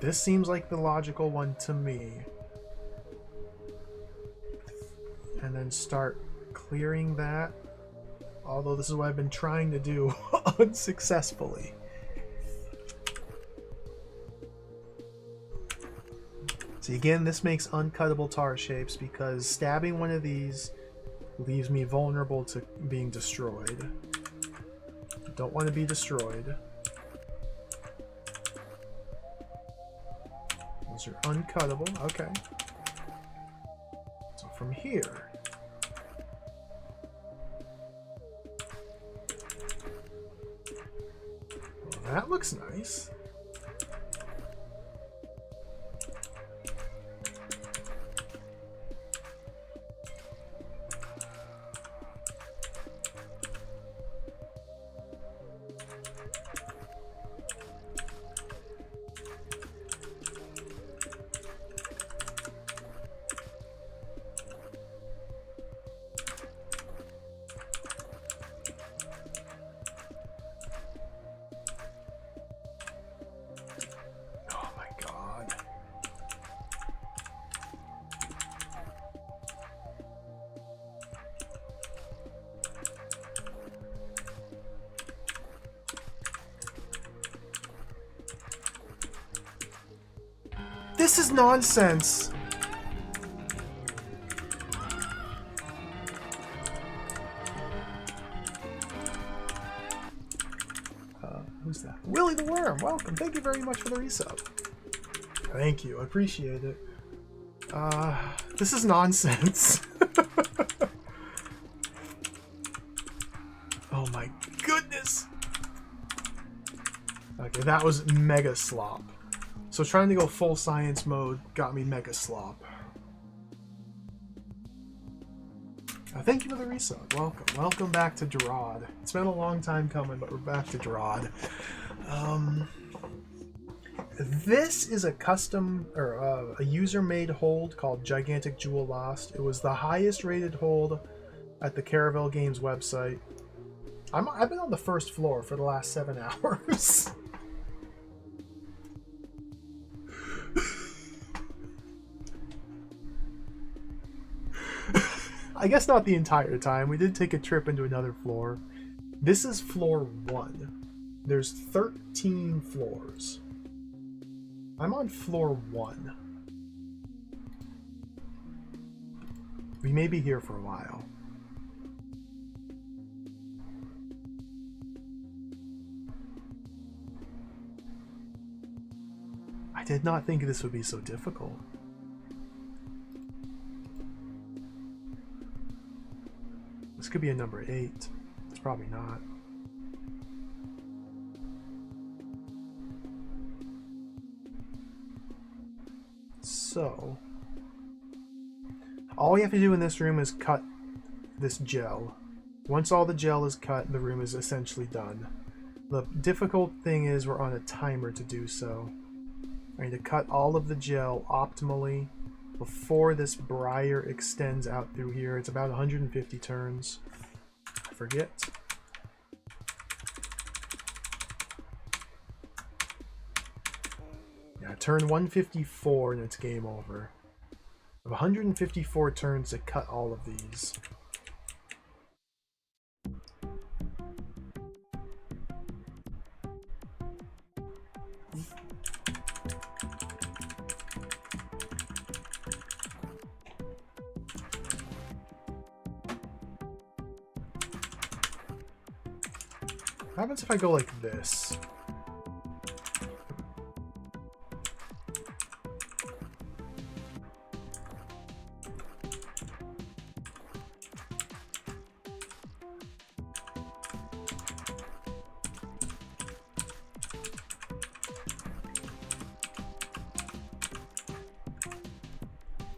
This seems like the logical one to me. And then start clearing that. Although this is what I've been trying to do unsuccessfully. See, again, this makes uncuttable tar shapes because stabbing one of these leaves me vulnerable to being destroyed. Don't want to be destroyed. Those are uncuttable. Okay. So from here, well, that looks nice. This is nonsense. Who's that? Willie the Worm, welcome. Thank you very much for the resub. Thank you, I appreciate it. This is nonsense. Oh my goodness. Okay, that was mega slop. So trying to go full science mode got me mega slop. Thank you for the resub. Welcome. Welcome back to DROD. It's been a long time coming, but we're back to DROD. This is a custom, or a user-made hold called Gigantic Jewel Lost. It was the highest rated hold at the Caravel Games website. I've been on the first floor for the last 7 hours. I guess not the entire time. We did take a trip into another floor. This is floor 1. There's 13 floors. I'm on floor 1. We may be here for a while. I did not think this would be so difficult. This could be a number 8. It's probably not. So, all we have to do in this room is cut this gel. Once all the gel is cut, the room is essentially done. The difficult thing is we're on a timer to do so. I need to cut all of the gel optimally before this briar extends out through here. It's about 150 turns. I forget. Yeah, turn 154 and it's game over. I have 154 turns to cut all of these. What happens if I go like this?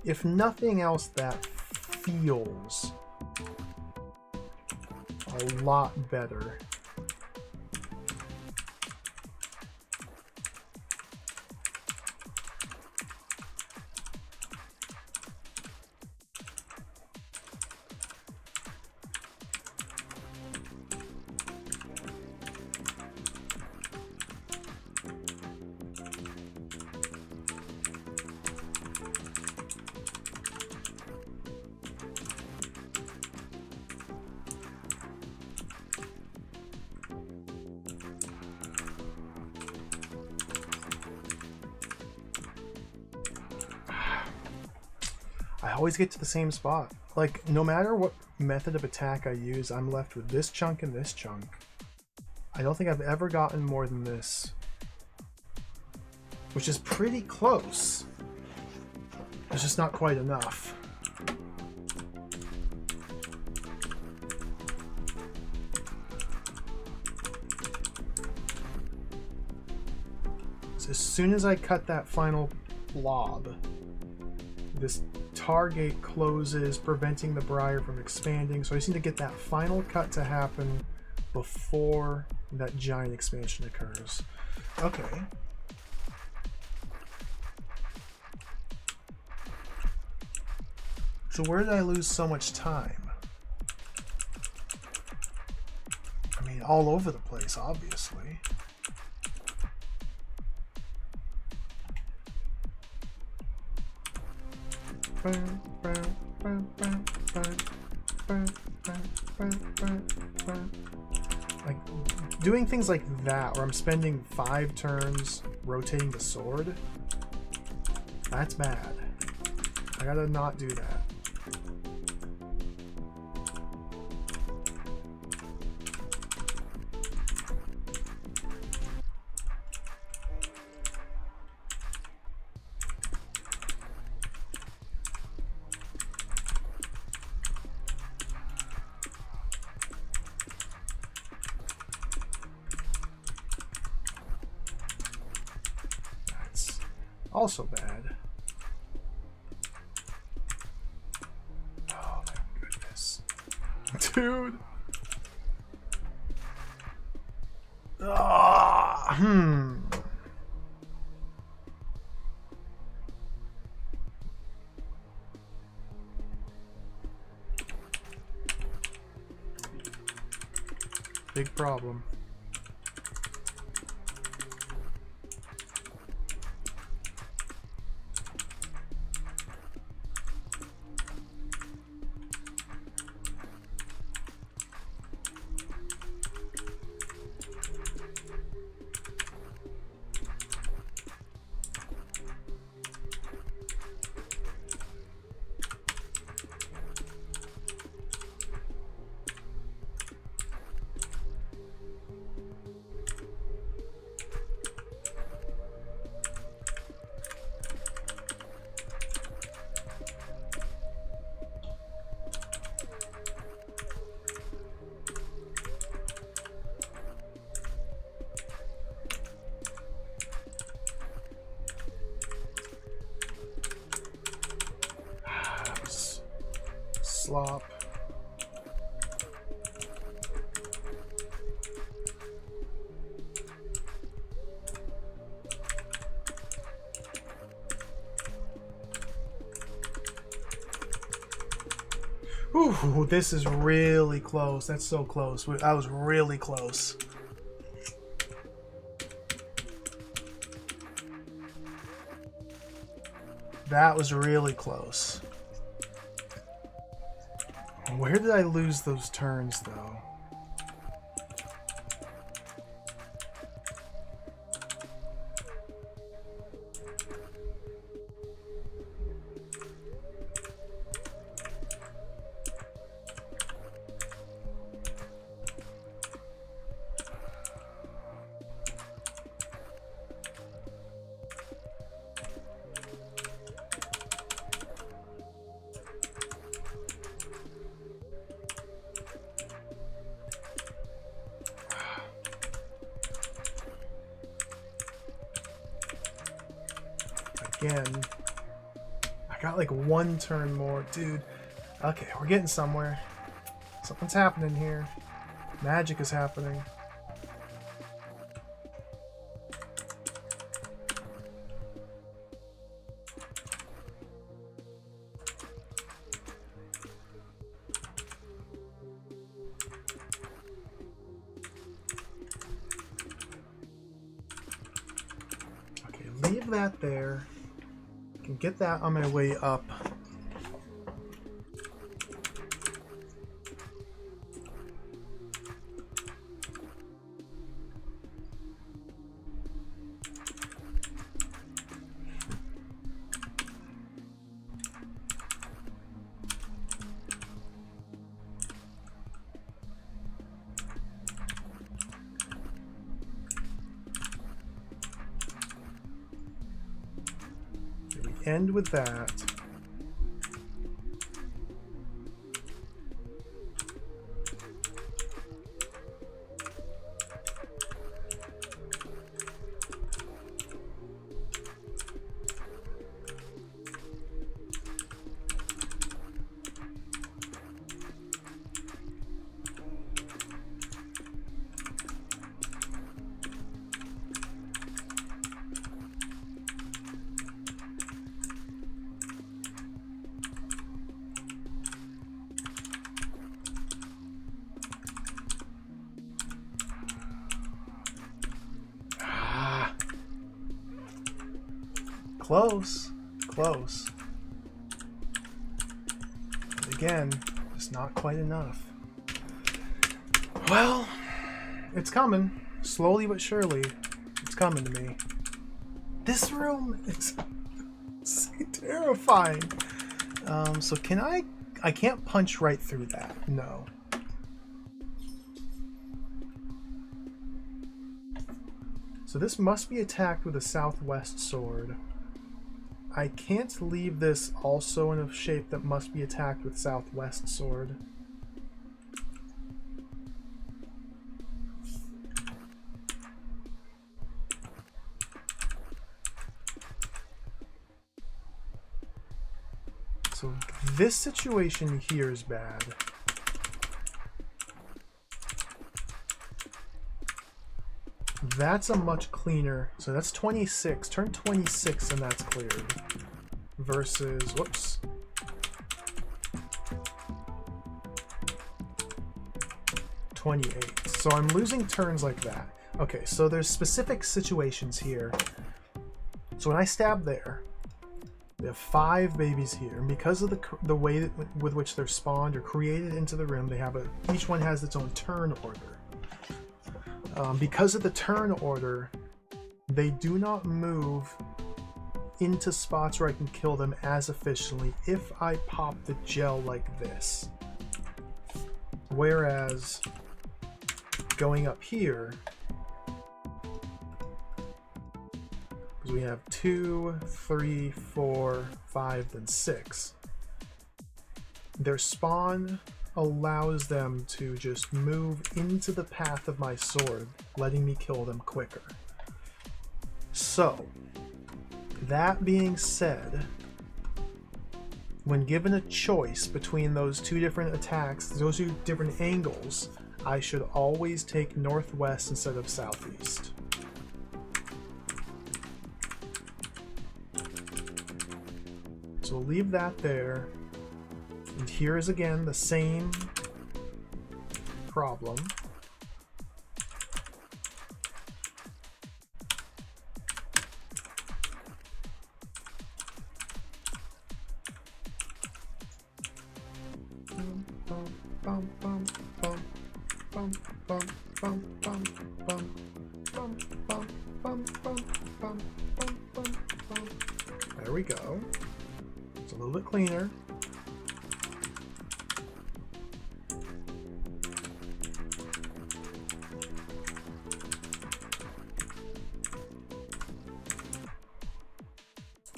if nothing else, that feels a lot better. I always get to the same spot. Like, no matter what method of attack I use, I'm left with this chunk and this chunk. I don't think I've ever gotten more than this, which is pretty close. It's just not quite enough. So as soon as I cut that final blob, this tar gate closes, preventing the briar from expanding. So I just need to get that final cut to happen before that giant expansion occurs. Okay. So where did I lose so much time? I mean, all over the place, obviously. Like, doing things like that, where I'm spending 5 turns rotating the sword, that's bad. I gotta not do that. Also bad. Oh my goodness. Dude. Big problem. Slop. Ooh, this is really close. That's so close. That was really close. That was really close. Where did I lose those turns, though? Again, I I got like 1 turn more. Dude. Okay, we're getting somewhere. Something's happening here. Magic is happening. Okay, leave that there. I can get that on my way up. End with that. Close. Close. But again, it's not quite enough. Well, it's coming. Slowly but surely, it's coming to me. This room is terrifying. So can I can't punch right through that. No. So this must be attacked with a southwest sword. I can't leave this also in a shape that must be attacked with southwest sword. So this situation here is bad. That's a much cleaner. So that's 26. Turn 26 and that's cleared. Versus, whoops. $28. So I'm losing turns like that. Okay, so there's specific situations here. So when I stab there, we have 5 babies here, and because of the way that, with which they're spawned or created into the room, they have each one has its own turn order. Because of the turn order, they do not move into spots where I can kill them as efficiently if I pop the gel like this. Whereas going up here, because we have 2, 3, 4, 5, then 6, their spawn allows them to just move into the path of my sword, letting me kill them quicker. So, that being said, when given a choice between those 2 different attacks, those 2 different angles, I should always take northwest instead of southeast. So we'll leave that there. And here is again the same problem. There we go. It's a little bit cleaner.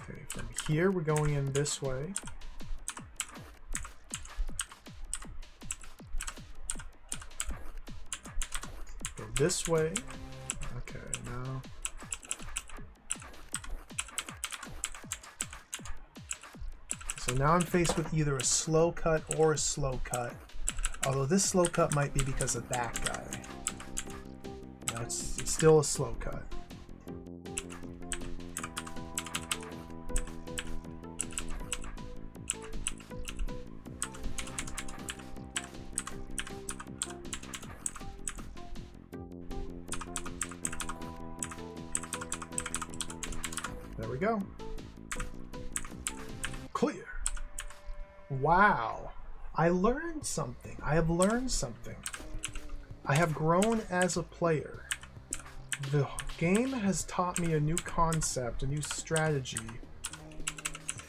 Okay, from here we're going in this way. Go this way. Okay, now. So now I'm faced with either a slow cut or a slow cut. Although this slow cut might be because of that guy. No, it's still a slow cut. There we go. Clear. Wow. I learned something. I have learned something. I have grown as a player. The game has taught me a new concept, a new strategy.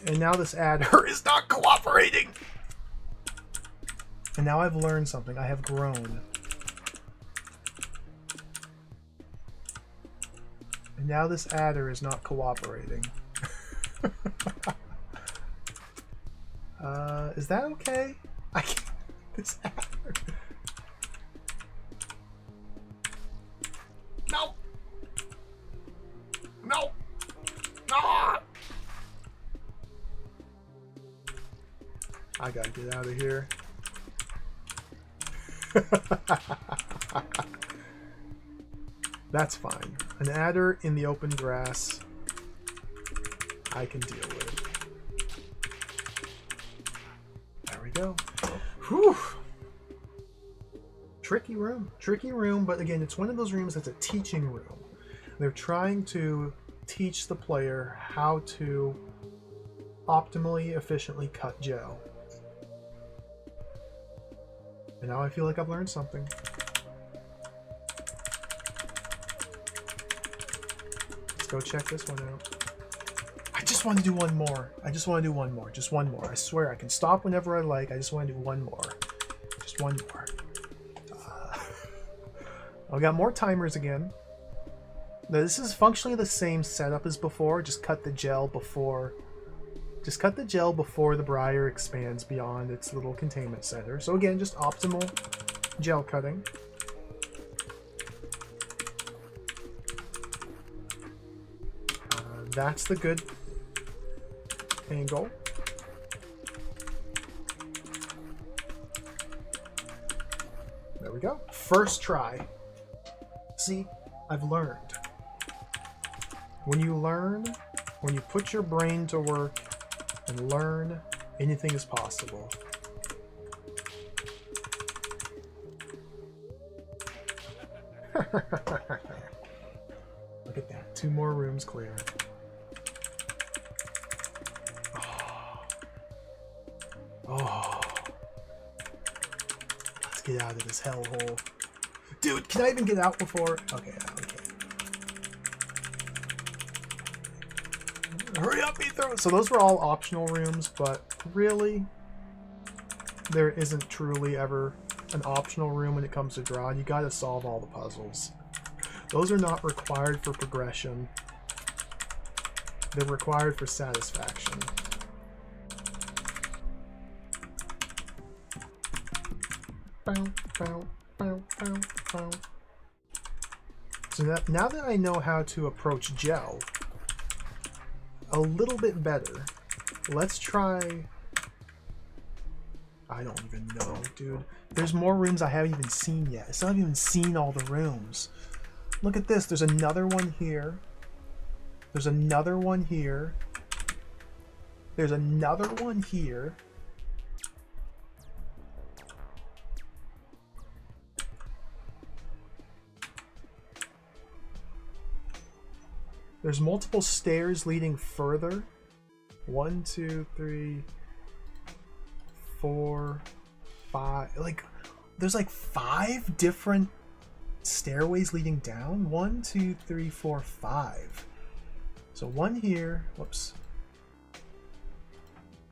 And now this adder is not cooperating. And now I've learned something. I have grown. And now this adder is not cooperating. Is that okay? I can't. This adder. No! No! No! I gotta get out of here. That's fine. An adder in the open grass, I can deal with. There we go. Whew. Tricky room, but again, it's one of those rooms that's a teaching room. They're trying to teach the player how to optimally, efficiently cut gel. And now I feel like I've learned something. Let's go check this one out. I just want to do one more. Just one more. I swear, I can stop whenever I like. I just want to do one more. Just one more. I got more timers again. Now, this is functionally the same setup as before. Just cut the gel before the briar expands beyond its little containment center. So again, just optimal gel cutting. That's the good angle. There we go. First try. See, I've learned. When you learn, when you put your brain to work and learn, anything is possible. Look at that. 2 more rooms clear. Oh. Let's get out of this hellhole. Dude, can I even get out before? Okay, okay. Hurry up, Ether! So those were all optional rooms, but really, there isn't truly ever an optional room when it comes to DROD. You gotta solve all the puzzles. Those are not required for progression. They're required for satisfaction. So now that I know how to approach gel a little bit better, let's try... I don't even know, dude. There's more rooms I haven't even seen yet. I still haven't even seen all the rooms. Look at this. There's another one here. There's another one here. There's another one here. There's multiple stairs leading further. 1, 2, 3, 4, 5. Like, there's like 5 different stairways leading down. 1, 2, 3, 4, 5. So 1 here. Whoops.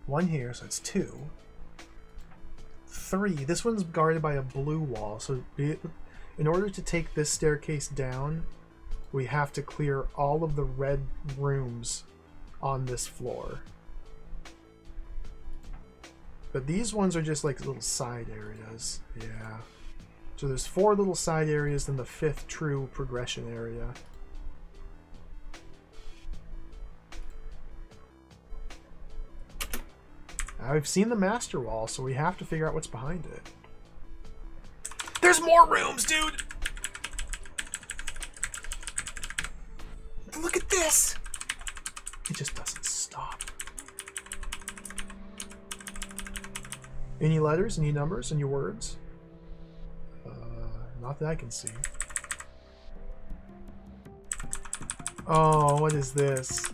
1 here, so it's 2. 3. This one's guarded by a blue wall. So in order to take this staircase down, we have to clear all of the red rooms on this floor. But these ones are just like little side areas. Yeah. So there's 4 little side areas, then the 5th true progression area. I've seen the master wall, so we have to figure out what's behind it. There's more rooms, dude! Look at this! It just doesn't stop. Any letters, any numbers, any words? Not that I can see. Oh, what is this?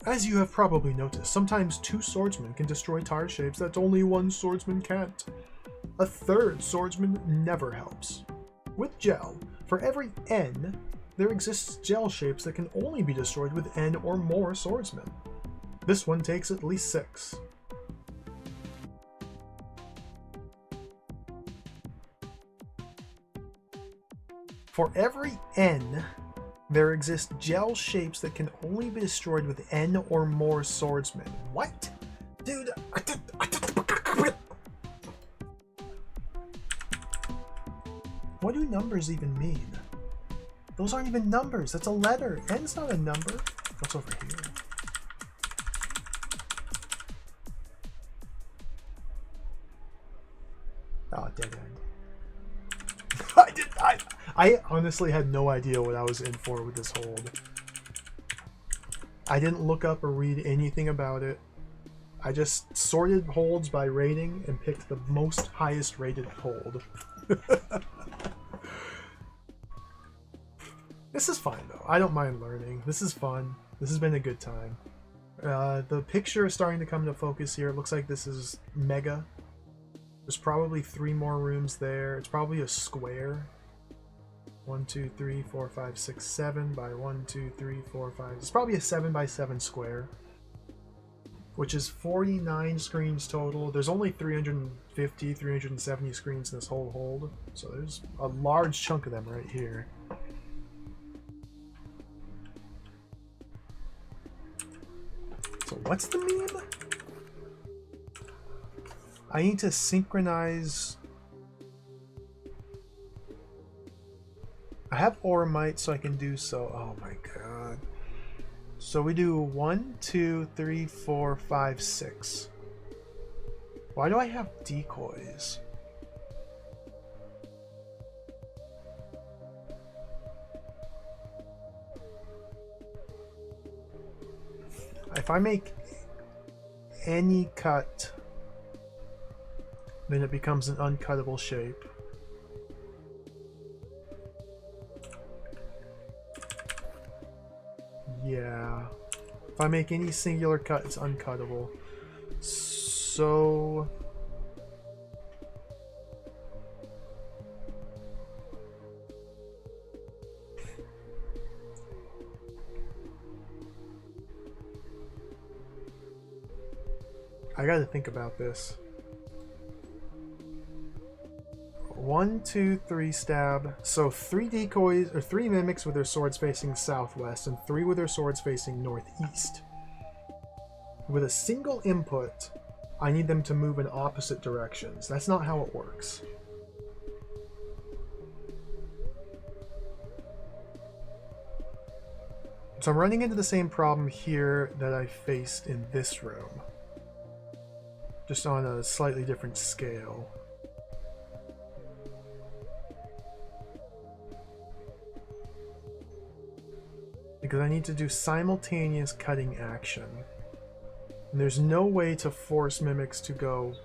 As you have probably noticed, sometimes two swordsmen can destroy tire shapes that only one swordsman can't. A third swordsman never helps. With gel, for every N, there exists gel shapes that can only be destroyed with N or more swordsmen. This one takes at least 6. For every N, there exist gel shapes that can only be destroyed with N or more swordsmen. What? Dude, what do numbers even mean? Those aren't even numbers, that's a letter. N's not a number. What's over here? Oh, dead end. I honestly had no idea what I was in for with this hold. I didn't look up or read anything about it. I just sorted holds by rating and picked the most highest rated hold. This is fine though. I don't mind learning. This is fun. This has been a good time. The picture is starting to come to focus here. It looks like this is mega. There's probably 3 more rooms there. It's probably a square. 1, 2, 3, 4, 5, 6, 7 by 1, 2, 3, 4, 5. It's probably a 7 by 7 square, which is 49 screens total. There's only 350, 370 screens in this whole hold, so there's a large chunk of them right here. So what's the meme? I need to synchronize. I have Ormite, so I can do so. Oh my god. So we do 1, 2, 3, 4, 5, 6. Why do I have decoys? If I make any cut, then it becomes an uncuttable shape. Yeah. If I make any singular cut, it's uncuttable. So... I gotta think about this. 1, 2, 3 stab. So 3 decoys, or 3 mimics with their swords facing southwest, and 3 with their swords facing northeast. With a single input, I need them to move in opposite directions. That's not how it works. So I'm running into the same problem here that I faced in this room, just on a slightly different scale. Because I need to do simultaneous cutting action. And there's no way to force mimics to go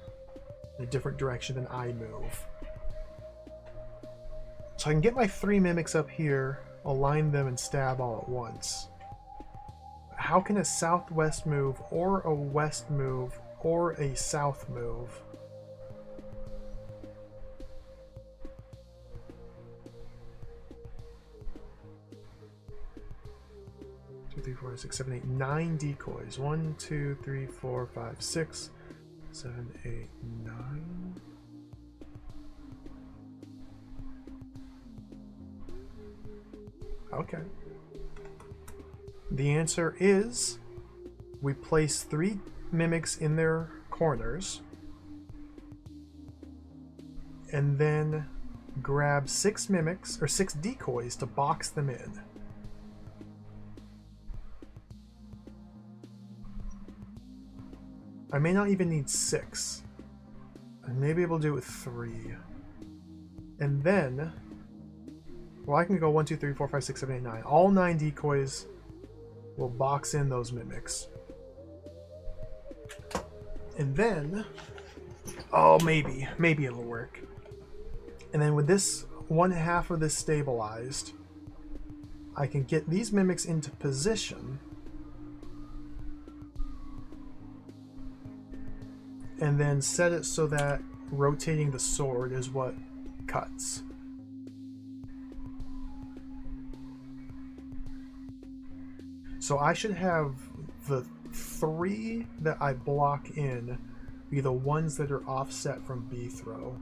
in a different direction than I move. So I can get my 3 mimics up here, align them, and stab all at once. How can a southwest move, or a west move, or a south move? 2, 3, 4, 6, 7, 8, 9 decoys. 1, 2, 3, 4, 5, 6, 7, 8, 9. Okay. The answer is we place 3 mimics in their corners and then grab 6 mimics or 6 decoys to box them in. I may not even need 6. I may be able to do it with 3. And then, well, I can go 1, 2, 3, 4, 5, 6, 7, 8, 9. All 9 decoys will box in those mimics. And then, oh, maybe it'll work. And then with this 1/2 of this stabilized, I can get these mimics into position. And then set it so that rotating the sword is what cuts. So I should have the 3 that I block in be the ones that are offset from B throw.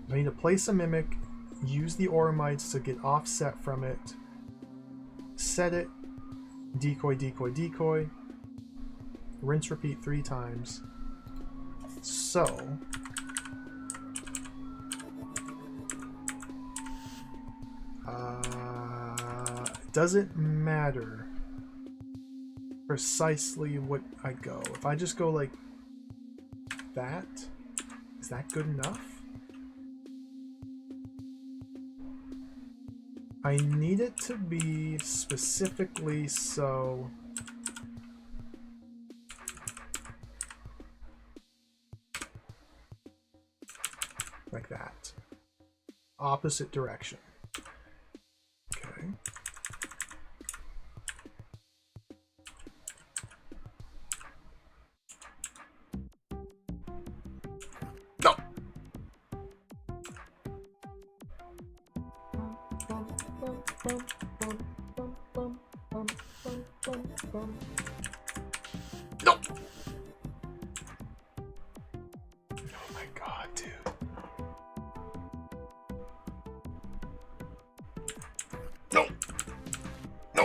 I need to place a mimic, use the Oramites to get offset from it, set it, decoy, decoy, decoy, rinse, repeat 3 times. So, it doesn't matter precisely what I go. If I just go like that, is that good enough? I need it to be specifically so like that. Opposite direction. Okay. No. No. Oh my god, dude. No! No!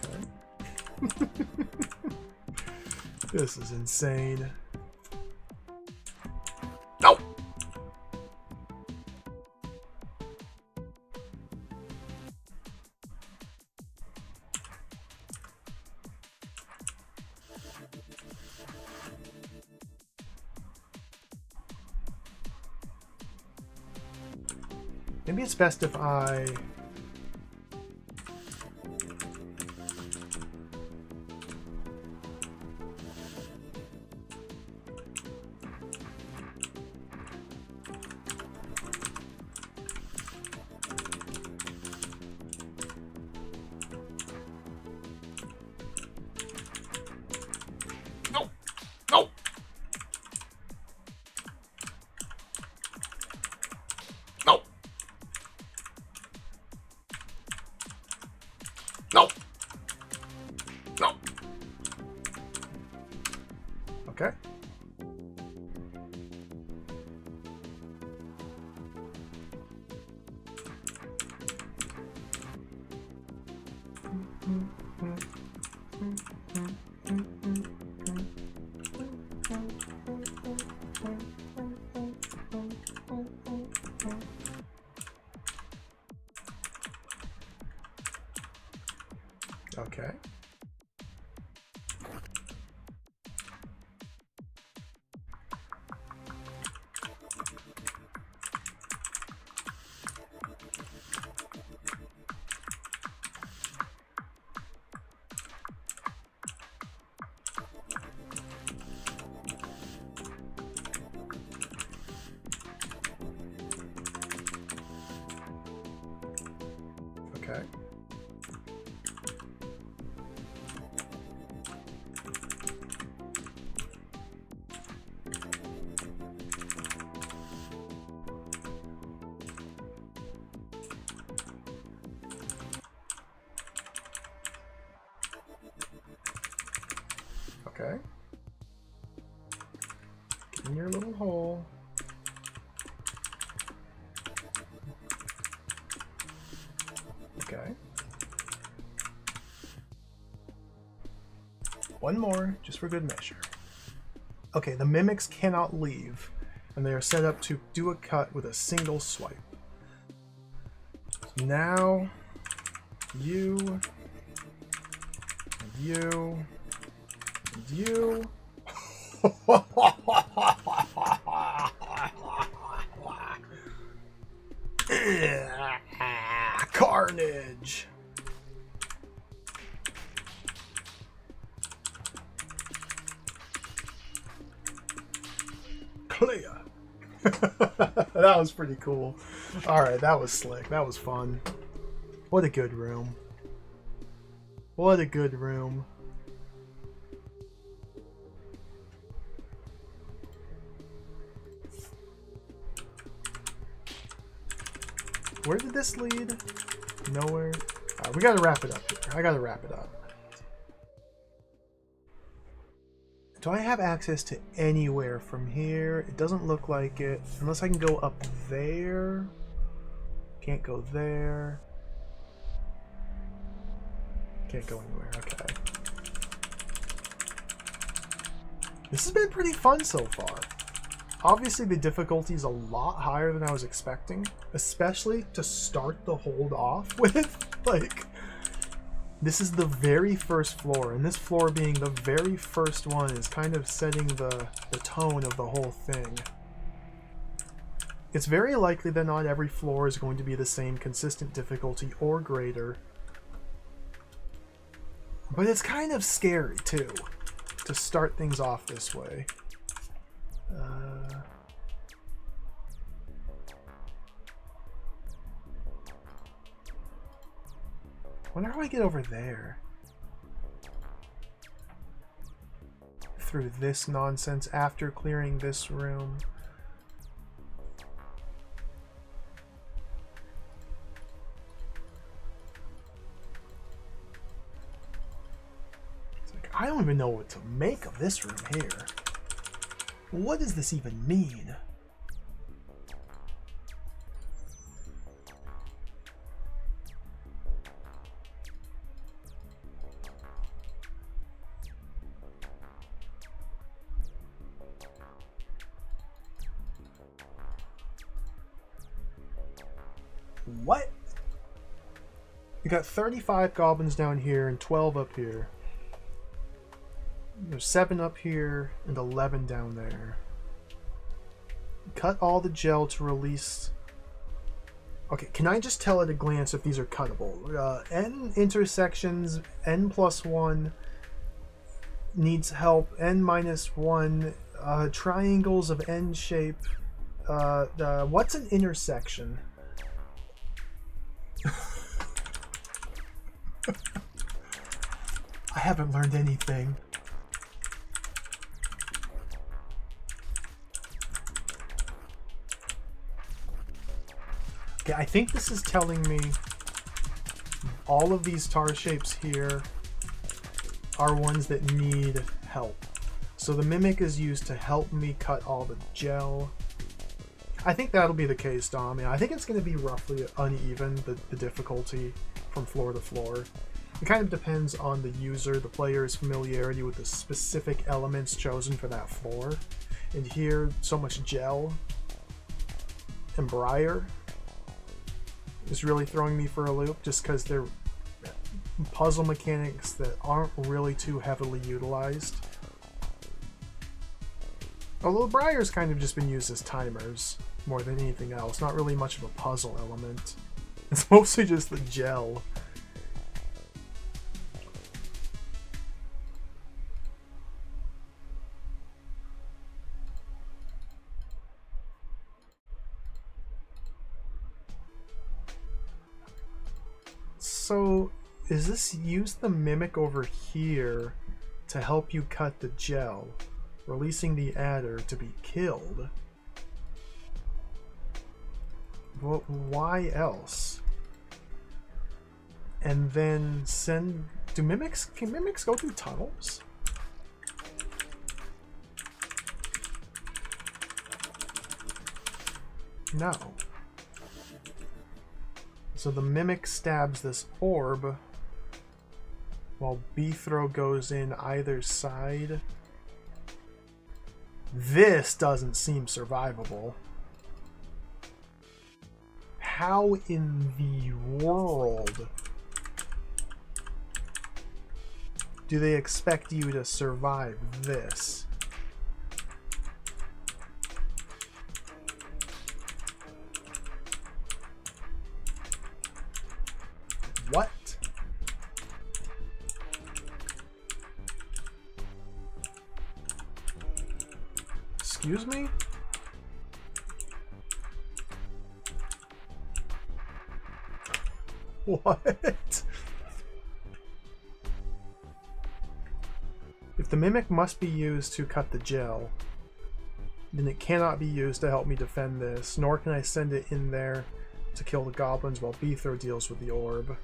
Okay. This is insane. No! Maybe it's best if I... No! No! No! No! No! Okay. Okay. Okay. Okay. Get in your little hole. Okay. One more, just for good measure. Okay, the mimics cannot leave. and they are set up to do a cut with a single swipe. Now, you, and you, and you. Carnage! Clear! That was pretty cool. Alright, that was slick. That was fun. What a good room. What a good room. Where did this lead? Nowhere. Alright, we gotta wrap it up here. I gotta wrap it up. Do I have access to anywhere from here? It doesn't look like it. Unless I can go up there. Can't go there. Can't go anywhere. Okay. This has been pretty fun so far. Obviously the difficulty is a lot higher than I was expecting, especially to start the hold off with. Like, this is the very first floor, and this floor being the very first one is kind of setting the tone of the whole thing. It's very likely that not every floor is going to be the same consistent difficulty or greater, but it's kind of scary too, to start things off this way. Wonder how I get over there. Through this nonsense after clearing this room. It's like, I don't even know what to make of this room here. What does this even mean? What? We got 35 goblins down here and 12 up here. There's 7 up here and 11 down there. Cut all the gel to release... Okay, can I just tell at a glance if these are cuttable? N intersections, N+1 needs help, N-1, triangles of N shape. What's an intersection? I haven't learned anything. Okay, I think this is telling me all of these tar shapes here are ones that need help. So the mimic is used to help me cut all the gel. I think that'll be the case, Dom. Yeah, I think it's going to be roughly uneven, the difficulty from floor to floor. It kind of depends on the user, the player's familiarity with the specific elements chosen for that floor. And here, so much gel and briar is really throwing me for a loop, just because they're puzzle mechanics that aren't really too heavily utilized. Although briar's kind of just been used as timers more than anything else, not really much of a puzzle element. It's mostly just the gel. So, is this use the mimic over here to help you cut the gel, releasing the adder to be killed? Well, why else? And then send... can mimics go through tunnels? No. So the mimic stabs this orb while B-throw goes in either side. This doesn't seem survivable. How in the world do they expect you to survive this? What? Excuse me? What? If the mimic must be used to cut the gel, then it cannot be used to help me defend this, nor can I send it in there to kill the goblins while Beethro deals with the orb.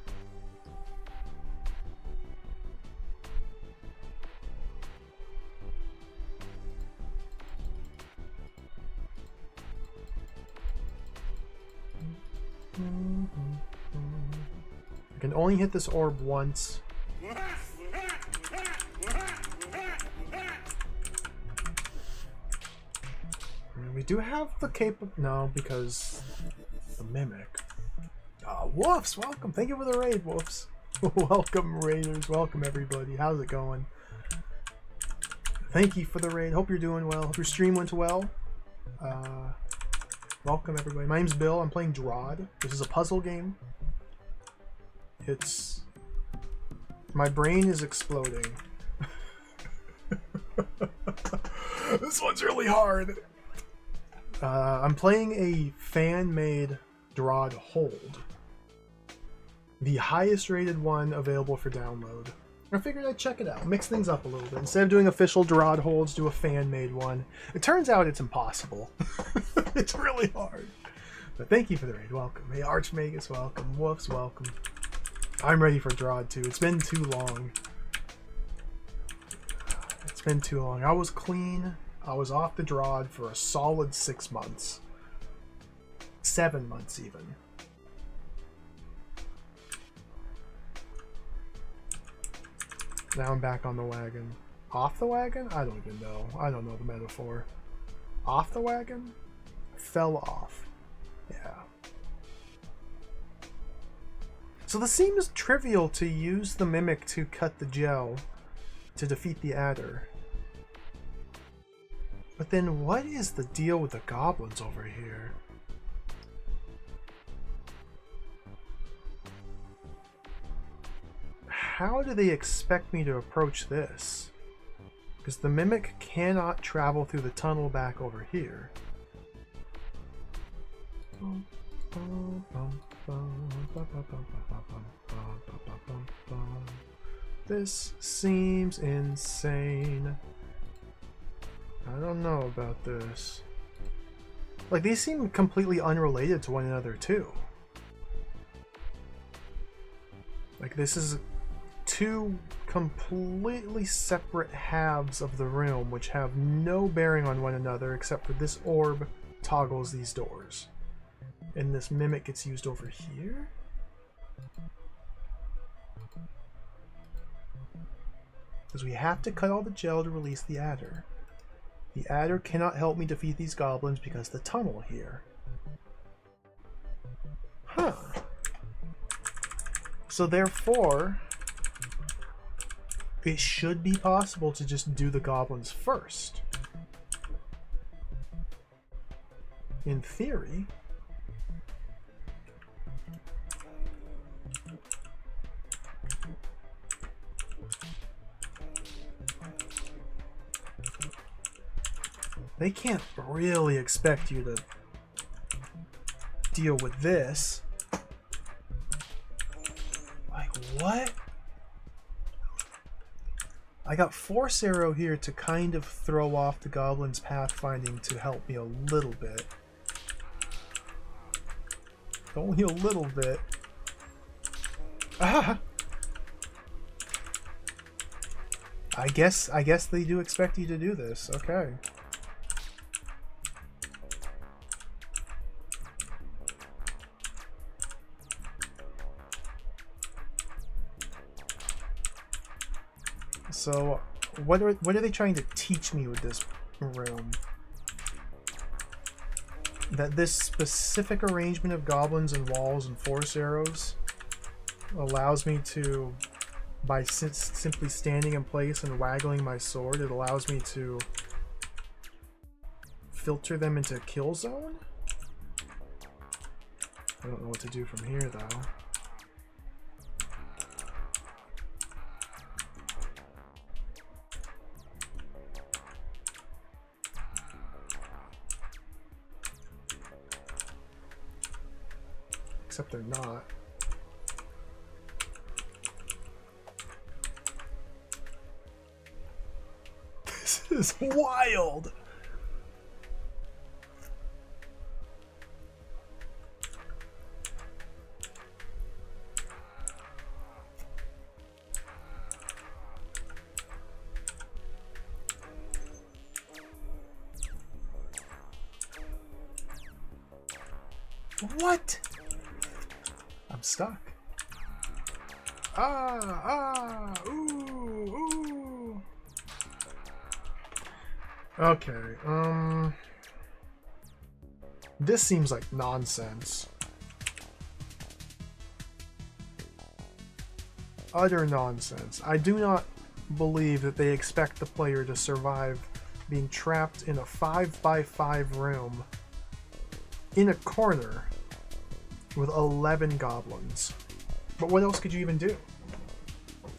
I can only hit this orb once. We do have the no, because the mimic. Woofs, welcome. Thank you for the raid, Woofs. Welcome, raiders. Welcome, everybody. How's it going? Thank you for the raid. Hope you're doing well. Hope your stream went well. Welcome, everybody. My name's Bill. I'm playing DROD. This is a puzzle game. It's... My brain is exploding. This one's really hard. I'm playing a fan-made DROD hold. The highest rated one available for download. I figured I'd check it out, mix things up a little bit. Instead of doing official DROD holds, do a fan-made one. It turns out it's impossible. It's really hard. But thank you for the raid. Welcome. Hey, Archmagus, welcome. Woofs, welcome. I'm ready for DROD too. It's been too long. It's been too long. I was clean. I was off the DROD for a solid 6 months. 7 months even. Now I'm back on the wagon. Off the wagon? I don't even know. I don't know the metaphor. Off the wagon? Fell off. Yeah. So this seems trivial to use the mimic to cut the gel to defeat the adder. But then what is the deal with the goblins over here? How do they expect me to approach this? Because the mimic cannot travel through the tunnel back over here. This seems insane. I don't know about this. Like, these seem completely unrelated to one another, too. Like, this is two completely separate halves of the room which have no bearing on one another except for this orb toggles these doors. And this mimic gets used over here? Because we have to cut all the gel to release the adder. The adder cannot help me defeat these goblins because the tunnel here. Huh. So therefore, it should be possible to just do the goblins first. In theory. They can't really expect you to deal with this. Like, what? I got Force Arrow here to kind of throw off the Goblin's pathfinding to help me a little bit. Only a little bit. Ah! I guess they do expect you to do this. Okay. So, what are they trying to teach me with this room. That this specific arrangement of goblins and walls and force arrows allows me to, by simply standing in place and waggling my sword, it allows me to filter them into kill zone? I don't know what to do from here though. Except they're not. This is wild! What? I'm stuck. Ooh. Okay, this seems like nonsense. Utter nonsense. I do not believe that they expect the player to survive being trapped in a 5x5 room in a corner with 11 goblins. But what else could you even do?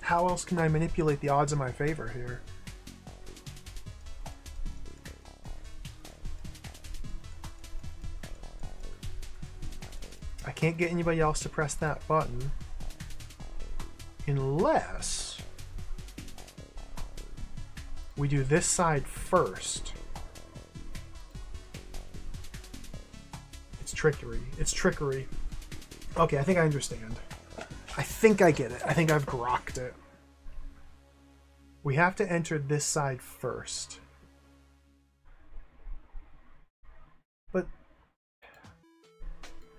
How else can I manipulate the odds in my favor here? I can't get anybody else to press that button unless we do this side first. It's trickery. It's trickery. Okay, I think I understand. I think I get it. I think I've grokked it. We have to enter this side first. But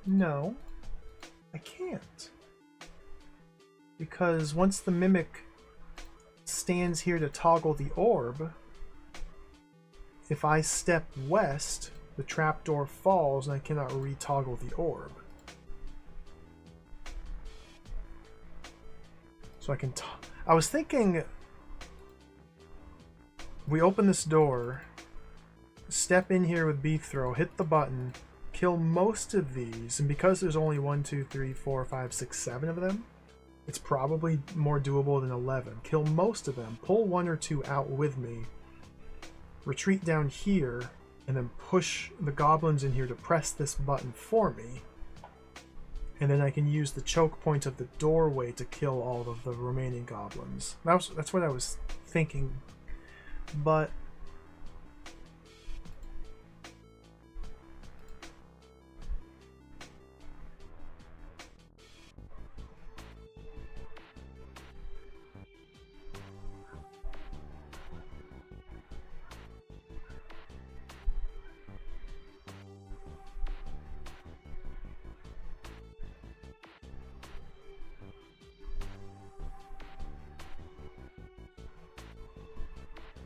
no, I can't. Because once the mimic stands here to toggle the orb, if I step west, the trapdoor falls and I cannot re-toggle the orb. So I can I was thinking we open this door, step in here with beef throw, hit the button, kill most of these, and because there's only 1, 2, 3, 4, 5, 6, 7 of them, it's probably more doable than 11. Kill most of them, pull 1 or 2 out with me, retreat down here, and then push the goblins in here to press this button for me. And then I can use the choke point of the doorway to kill all of the remaining goblins. That's what I was thinking. But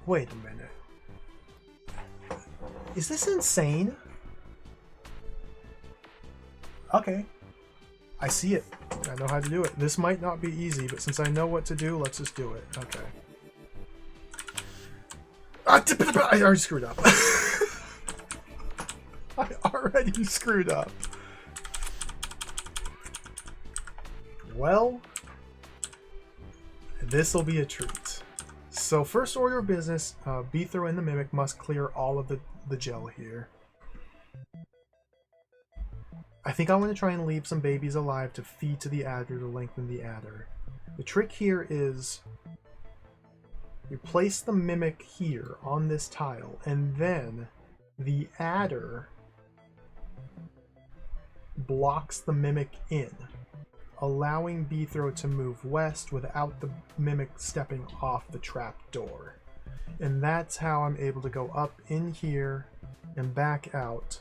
wait a minute. Is this insane? Okay. I see it. I know how to do it. This might not be easy, but since I know what to do, let's just do it. Okay. I already screwed up. I already screwed up. Well, this'll be a treat. So first order of business, Beethro and the Mimic must clear all of the gel here. I think I want to try and leave some babies alive to feed to the adder to lengthen the adder. The trick here is you place the Mimic here on this tile, and then the adder blocks the Mimic in, allowing Beethro to move west without the Mimic stepping off the trap door. And that's how I'm able to go up in here and back out,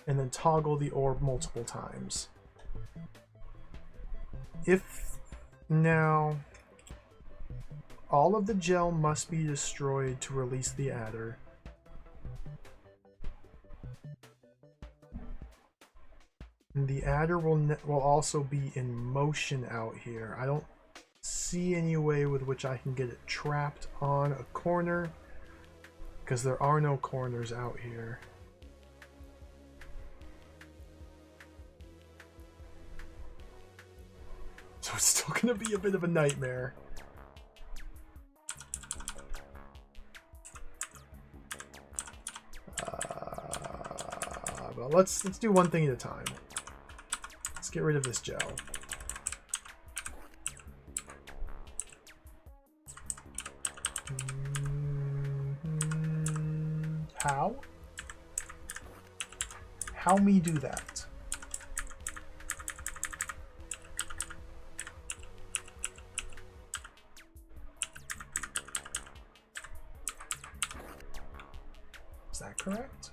and then toggle the orb multiple times. Now, all of the gel must be destroyed to release the adder. And the adder will also be in motion out here. I don't see any way with which I can get it trapped on a corner, because there are no corners out here. So it's still going to be a bit of a nightmare. But let's do one thing at a time. Let's get rid of this gel. How? How me do that? Is that correct?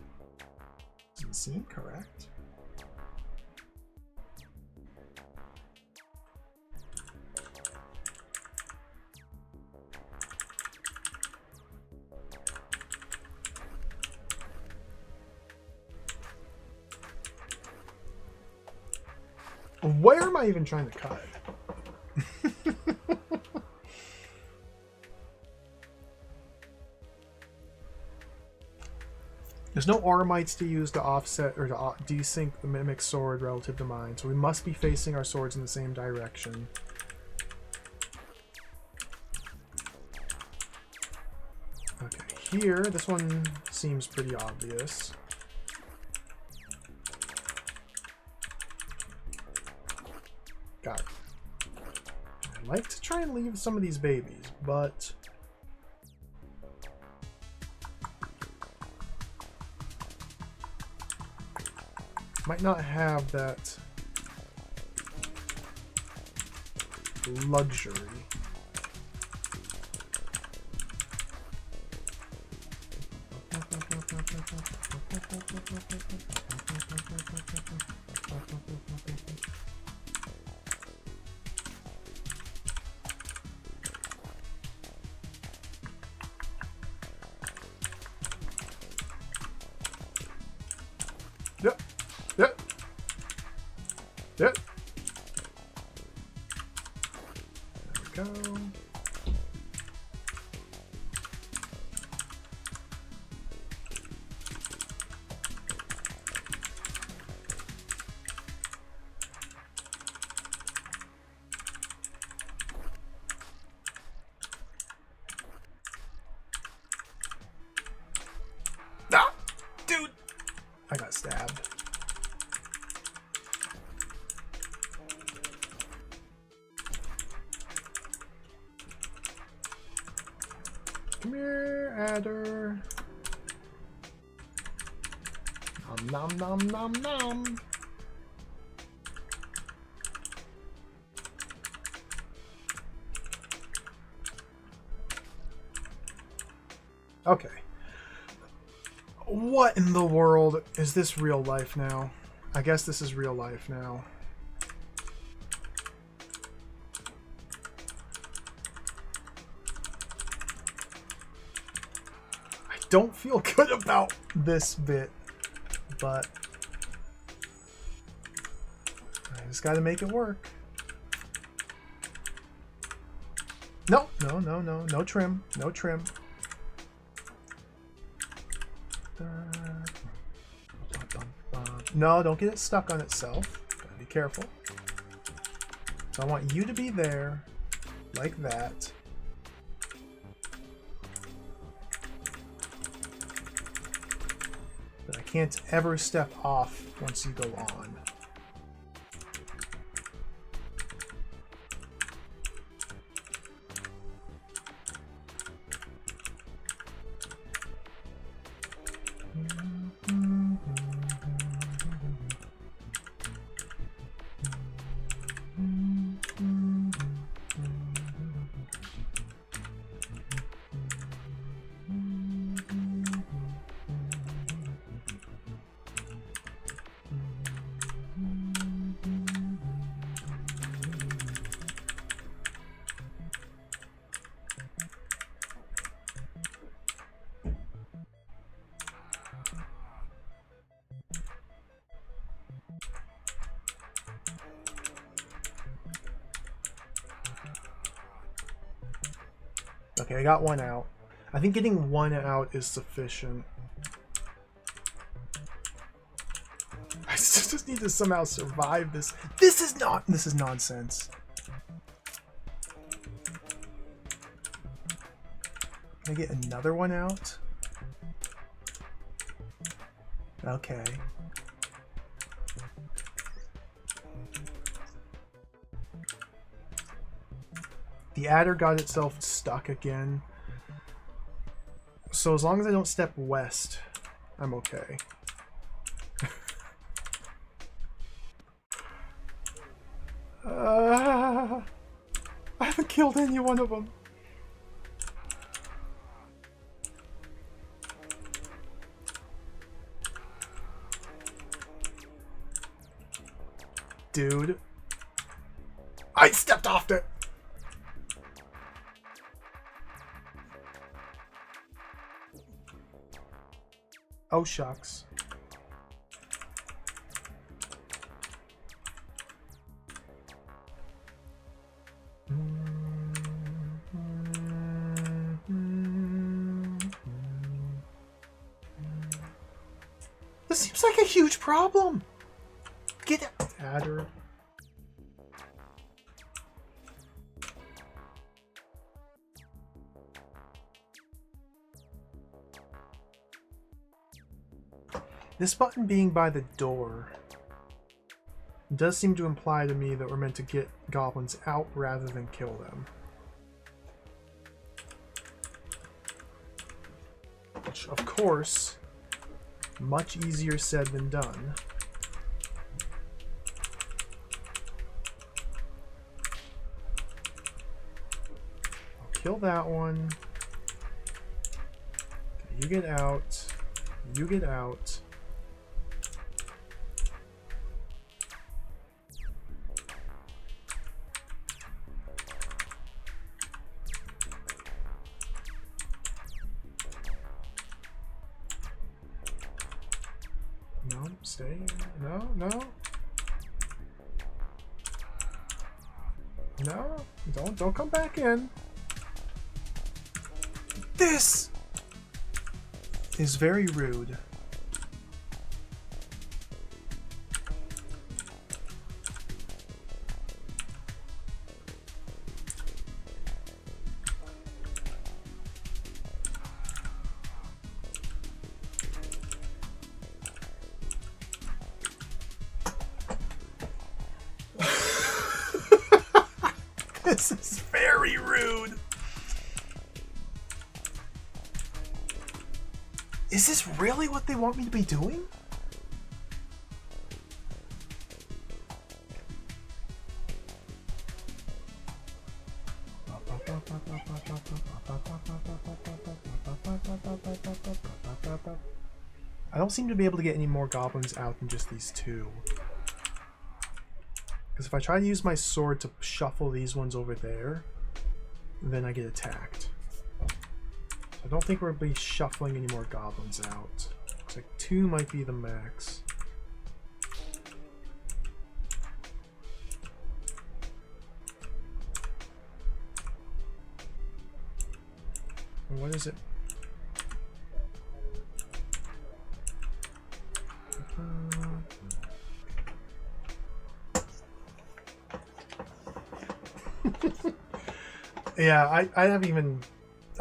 Doesn't seem correct. Where am I even trying to cut? There's no Aramites to use to offset or to desync the Mimic sword relative to mine, so we must be facing our swords in the same direction. Okay, here, this one seems pretty obvious. Got it. I'd like to try and leave some of these babies, but might not have that luxury. Yep. Yep. Yep. There we go. Ah! Dude! I got stabbed. Come here, adder. Nom nom nom nom nom. Okay. What in the world is this real life now? I guess this is real life now. I don't feel good about this bit, but I just gotta make it work. No, no, no, no, no trim, no trim. No, don't get it stuck on itself. Gotta be careful. So I want you to be there, like that. But I can't ever step off once you go on. Okay, I got one out. I think getting one out is sufficient. I just need to somehow survive this. This is nonsense. Can I get another one out? Okay. The adder got itself stuck again. So as long as I don't step west, I'm okay. I haven't killed any one of them. Dude. I stepped off it! Oh, shucks. This seems like a huge problem. Get it, adder. This button being by the door does seem to imply to me that we're meant to get goblins out rather than kill them. Which, of course, much easier said than done. I'll kill that one. Okay, you get out. You get out. No, stay. No, no. No, don't come back in. This is very rude. This is very rude. Is this really what they want me to be doing? I don't seem to be able to get any more goblins out than just these two. Because if I try to use my sword to shuffle these ones over there, then I get attacked. So I don't think we'll be shuffling any more goblins out. Looks like 2 might be the max. And what is it? Yeah, I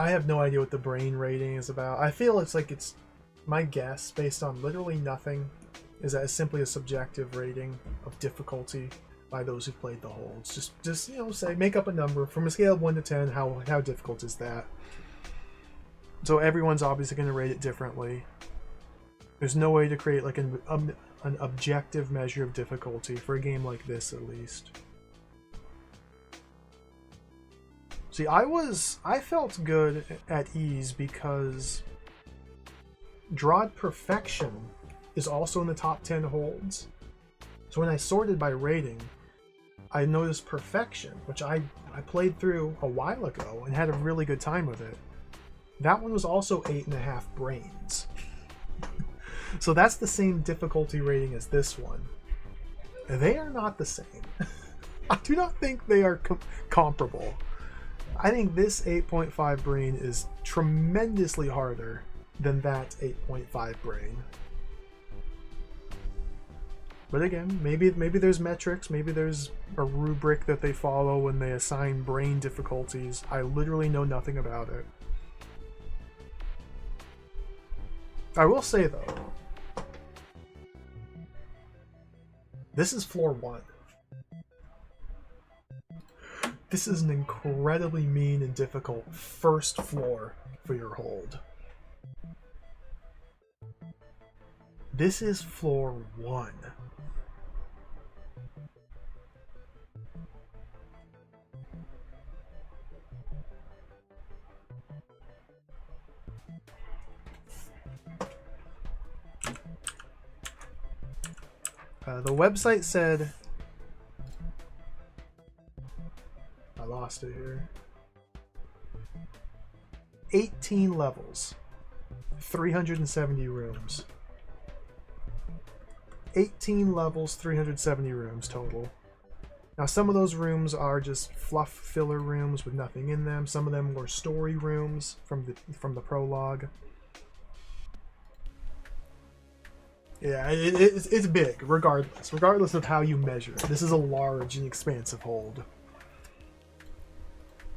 have no idea what the brain rating is about. I feel it's my guess, based on literally nothing, is that it's simply a subjective rating of difficulty by those who played the holds. Just say, make up a number from a scale of 1 to 10. How difficult is that? So everyone's obviously going to rate it differently. There's no way to create like an objective measure of difficulty for a game like this, at least. See, I felt good at ease because DROD Perfection is also in the top 10 holds. So when I sorted by rating, I noticed Perfection, which I played through a while ago and had a really good time with it. That one was also 8.5 brains. So that's the same difficulty rating as this one. They are not the same. I do not think they are comparable. I think this 8.5 brain is tremendously harder than that 8.5 brain. But again, maybe there's metrics, maybe there's a rubric that they follow when they assign brain difficulties. I literally know nothing about it. I will say though, this is floor 1. This is an incredibly mean and difficult first floor for your hold. This is floor 1. The website said... I lost it here. 18 levels. 370 rooms. 18 levels, 370 rooms total. Now some of those rooms are just fluff filler rooms with nothing in them. Some of them were story rooms from the prologue. Yeah, it's big, regardless of how you measure it. This is a large and expansive hold.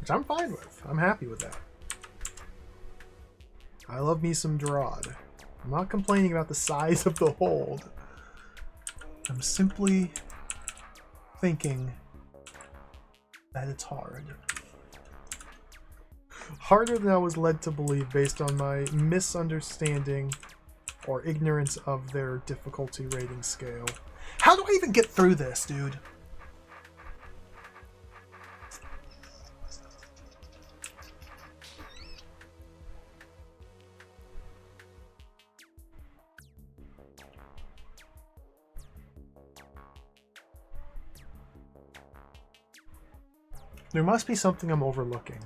Which I'm fine with. I'm happy with that. I love me some DROD. I'm not complaining about the size of the hold. I'm simply thinking that it's hard. Harder than I was led to believe based on my misunderstanding or ignorance of their difficulty rating scale. How do I even get through this, dude? There must be something I'm overlooking.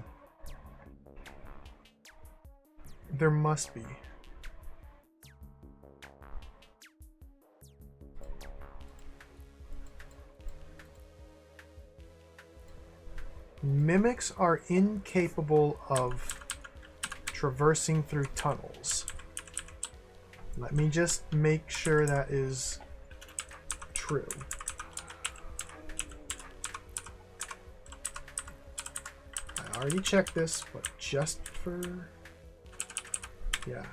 There must be. Mimics are incapable of traversing through tunnels. Let me just make sure that is true. I already checked this, but just for... Yeah.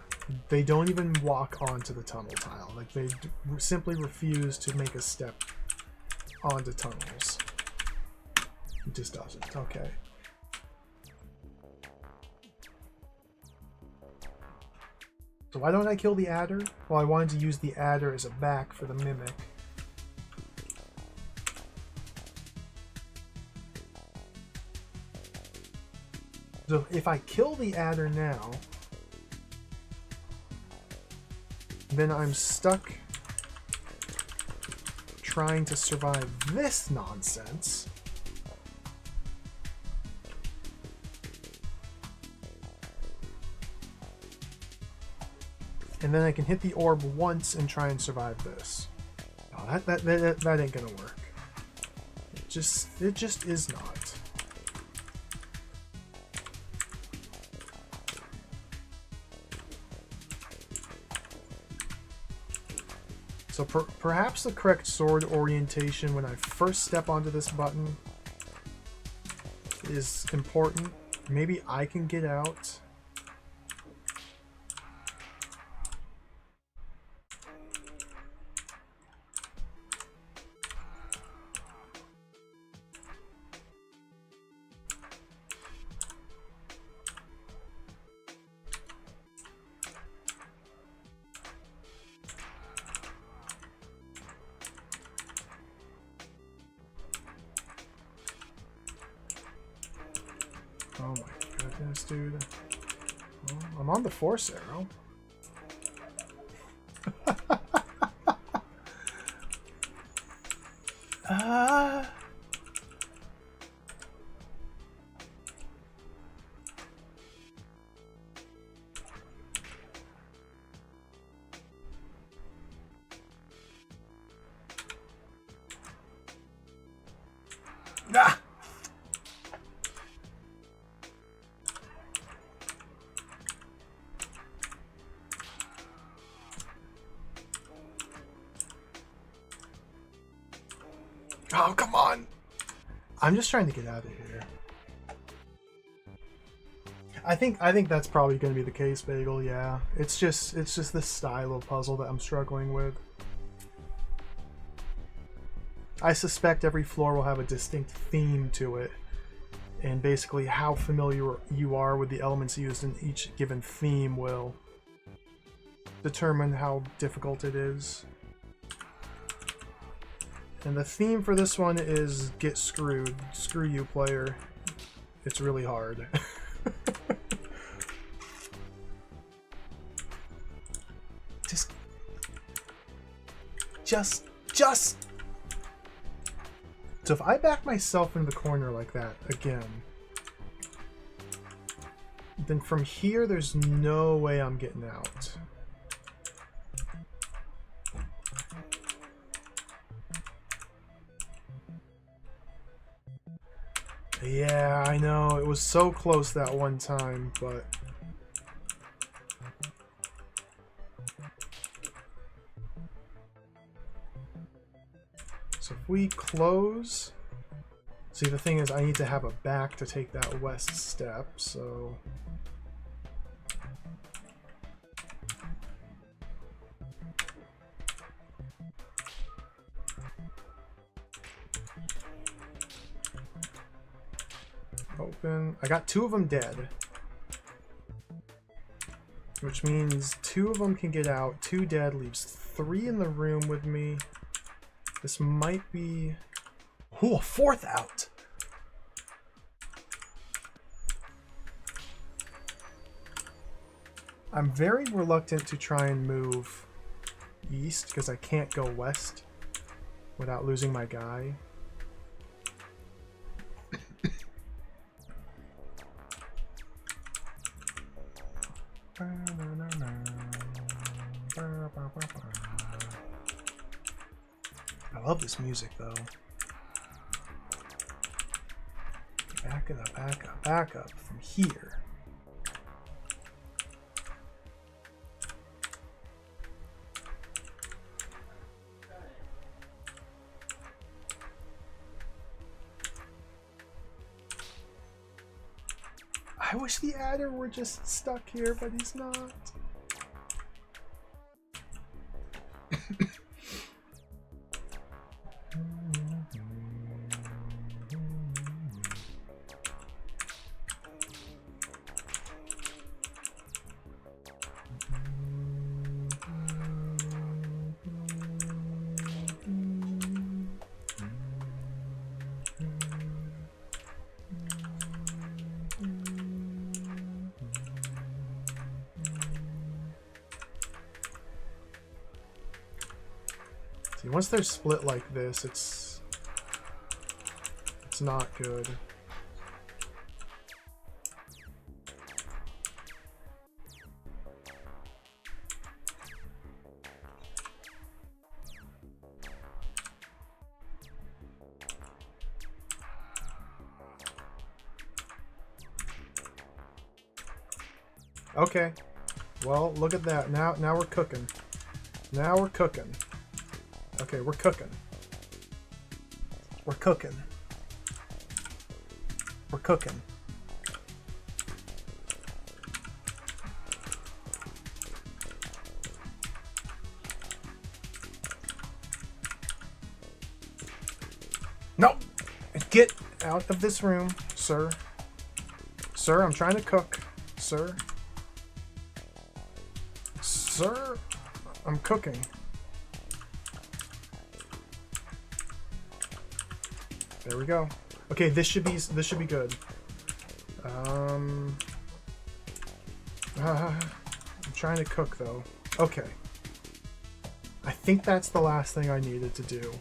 They don't even walk onto the tunnel tile. Like, they simply refuse to make a step onto tunnels. It just doesn't. Okay. So why don't I kill the adder? Well, I wanted to use the adder as a back for the mimic. So if I kill the adder now, then I'm stuck trying to survive this nonsense. And then I can hit the orb once and try and survive this. Oh, that ain't gonna work. It just is not. So perhaps the correct sword orientation when I first step onto this button is important. Maybe I can get out. Oh my goodness, dude. Well, I'm on the force arrow. Ah! Oh, come on! I'm just trying to get out of here. I think that's probably going to be the case, Bagel. Yeah, it's just this style of puzzle that I'm struggling with. I suspect every floor will have a distinct theme to it, and basically how familiar you are with the elements used in each given theme will determine how difficult it is. And the theme for this one is get screwed. Screw you, player. It's really hard. Just. So if I back myself in the corner like that again, then from here there's no way I'm getting out. Yeah, I know. It was so close that one time, but... So if we close... See, the thing is, I need to have a back to take that west step, so... Open. I got 2 of them dead. Which means 2 of them can get out. 2 dead leaves 3 in the room with me. This might be... Ooh, a 4th out! I'm very reluctant to try and move east because I can't go west without losing my guy. I love this music though. Back it up, back up from here. I wish the adder were just stuck here, but he's not. See, once they're split like this, it's not good. Okay. Well, look at that. Now we're cooking. Now we're cooking. Okay, we're cooking. We're cooking. We're cooking. No! Get out of this room, sir. Sir, I'm trying to cook. Sir. Sir, I'm cooking. There we go. Okay, this should be good. I'm trying to cook though. Okay. I think that's the last thing I needed to do.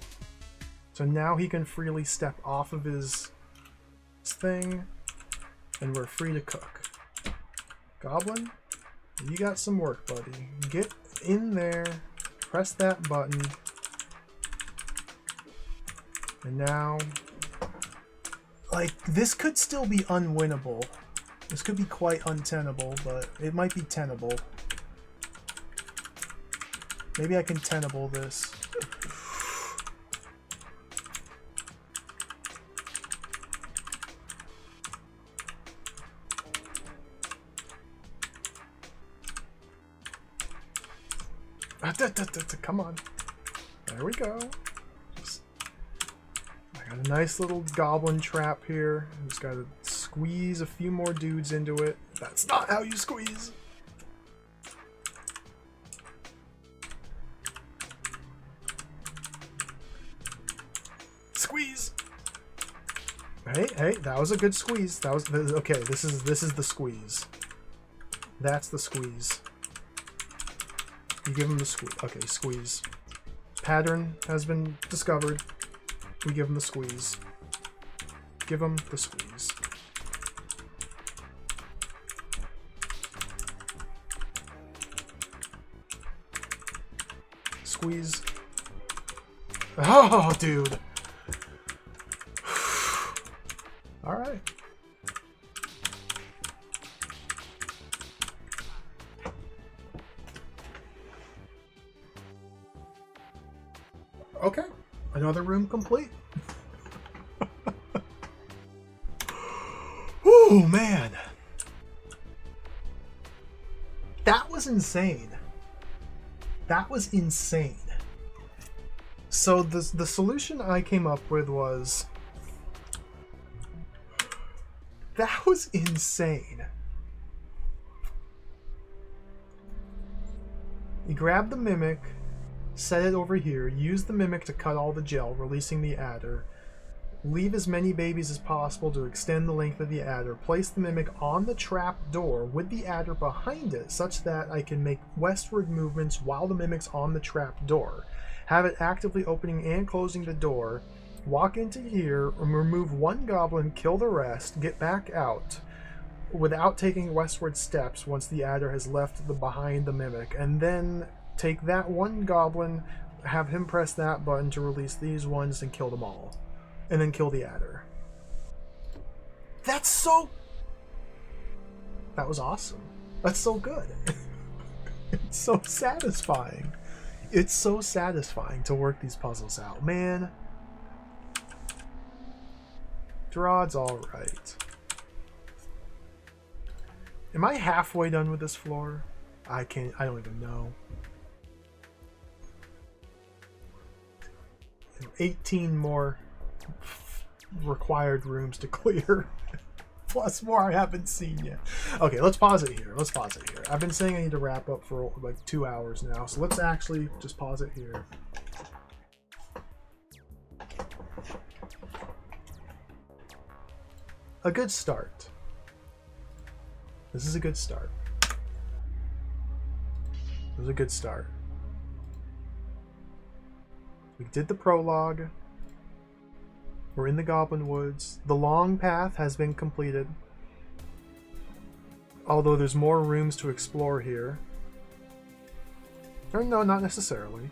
So now he can freely step off of his thing, and we're free to cook. Goblin, you got some work, buddy. Get in there, press that button, and now, like, this could still be unwinnable. This could be quite untenable, but it might be tenable. Maybe I can tenable this. Come on. There we go. I got a nice little goblin trap here. Just gotta squeeze a few more dudes into it. That's not how you squeeze. Squeeze. Hey, that was a good squeeze. That was okay. This is the squeeze. That's the squeeze. You give him the squeeze. Okay, squeeze. Pattern has been discovered. We give him the squeeze. Give him the squeeze. Squeeze. Oh, dude. All right. Okay. Another room complete. Ooh, man. That was insane. That was insane. So the solution I came up with was... That was insane. You grab the Mimic, set it over here, use the Mimic to cut all the gel, releasing the adder, leave as many babies as possible to extend the length of the adder, place the Mimic on the trap door with the adder behind it such that I can make westward movements while the Mimic's on the trap door, have it actively opening and closing the door, walk into here, remove one goblin, kill the rest, get back out without taking westward steps once the adder has left behind the Mimic, and then take that one goblin, have him press that button to release these ones and kill them all. And then kill the adder. That was awesome. That's so good. It's so satisfying. It's so satisfying to work these puzzles out. Man. DROD's alright. Am I halfway done with this floor? I don't even know. 18 more required rooms to clear. Plus more I haven't seen yet. Okay, let's pause it here. I've been saying I need to wrap up for like 2 hours now, so let's actually just pause it here. A good start. This is a good start. It was a good start. We did the prologue. We're in the Goblin Woods. The long path has been completed. Although there's more rooms to explore here. Or no, not necessarily.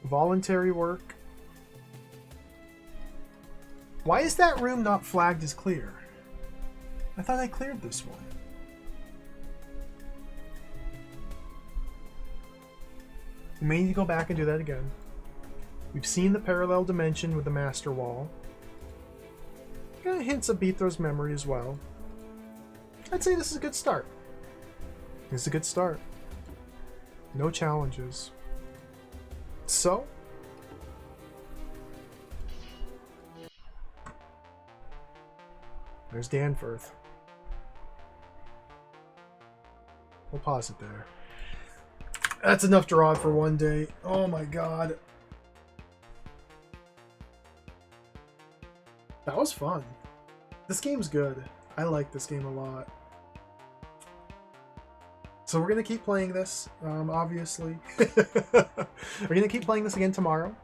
Voluntary work. Why is that room not flagged as clear? I thought I cleared this one. We may need to go back and do that again. We've seen the parallel dimension with the master wall. Got hints of Beathro's memory as well. I'd say this is a good start. This is a good start. No challenges. So, there's Danforth. We'll pause it there. That's enough DROD for one day. Oh my god. That was fun. This game's good. I like this game a lot. So we're going to keep playing this, obviously. We're going to keep playing this again tomorrow.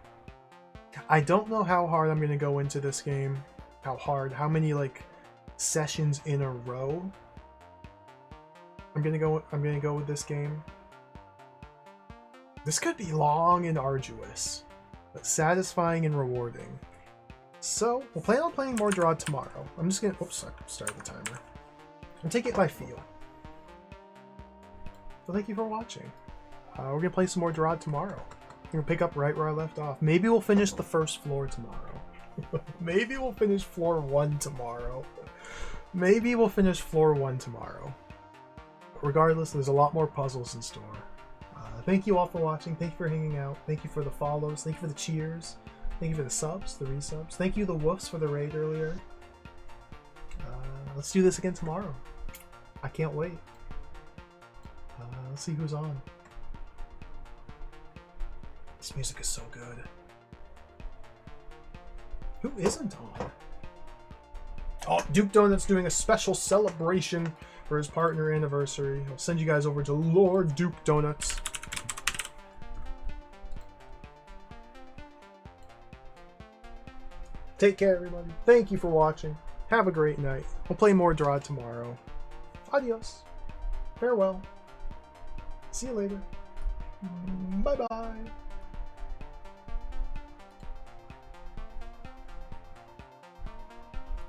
I don't know how hard I'm going to go into this game. How many, like, sessions in a row I'm going to go with this game. This could be long and arduous, but satisfying and rewarding. So, we'll plan on playing more DROD tomorrow. I'm just gonna... Oops, I started the timer. And take it by feel. So thank you for watching. We're gonna play some more DROD tomorrow. We're gonna pick up right where I left off. Maybe we'll finish the first floor tomorrow. Maybe we'll finish floor 1 tomorrow. Maybe we'll finish floor 1 tomorrow. regardless, there's a lot more puzzles in store. Thank you all for watching. Thank you for hanging out. Thank you for the follows. Thank you for the cheers. Thank you for the subs, the resubs. Thank you, the woofs, for the raid earlier. Let's do this again tomorrow. I can't wait. Let's see who's on. This music is so good. Who isn't on? Oh, Duke Donut's doing a special celebration for his partner anniversary. I'll send you guys over to Lord Duke Donuts. Take care, everybody. Thank you for watching. Have a great night. We'll play more DROD tomorrow. Adios. Farewell. See you later. Bye-bye.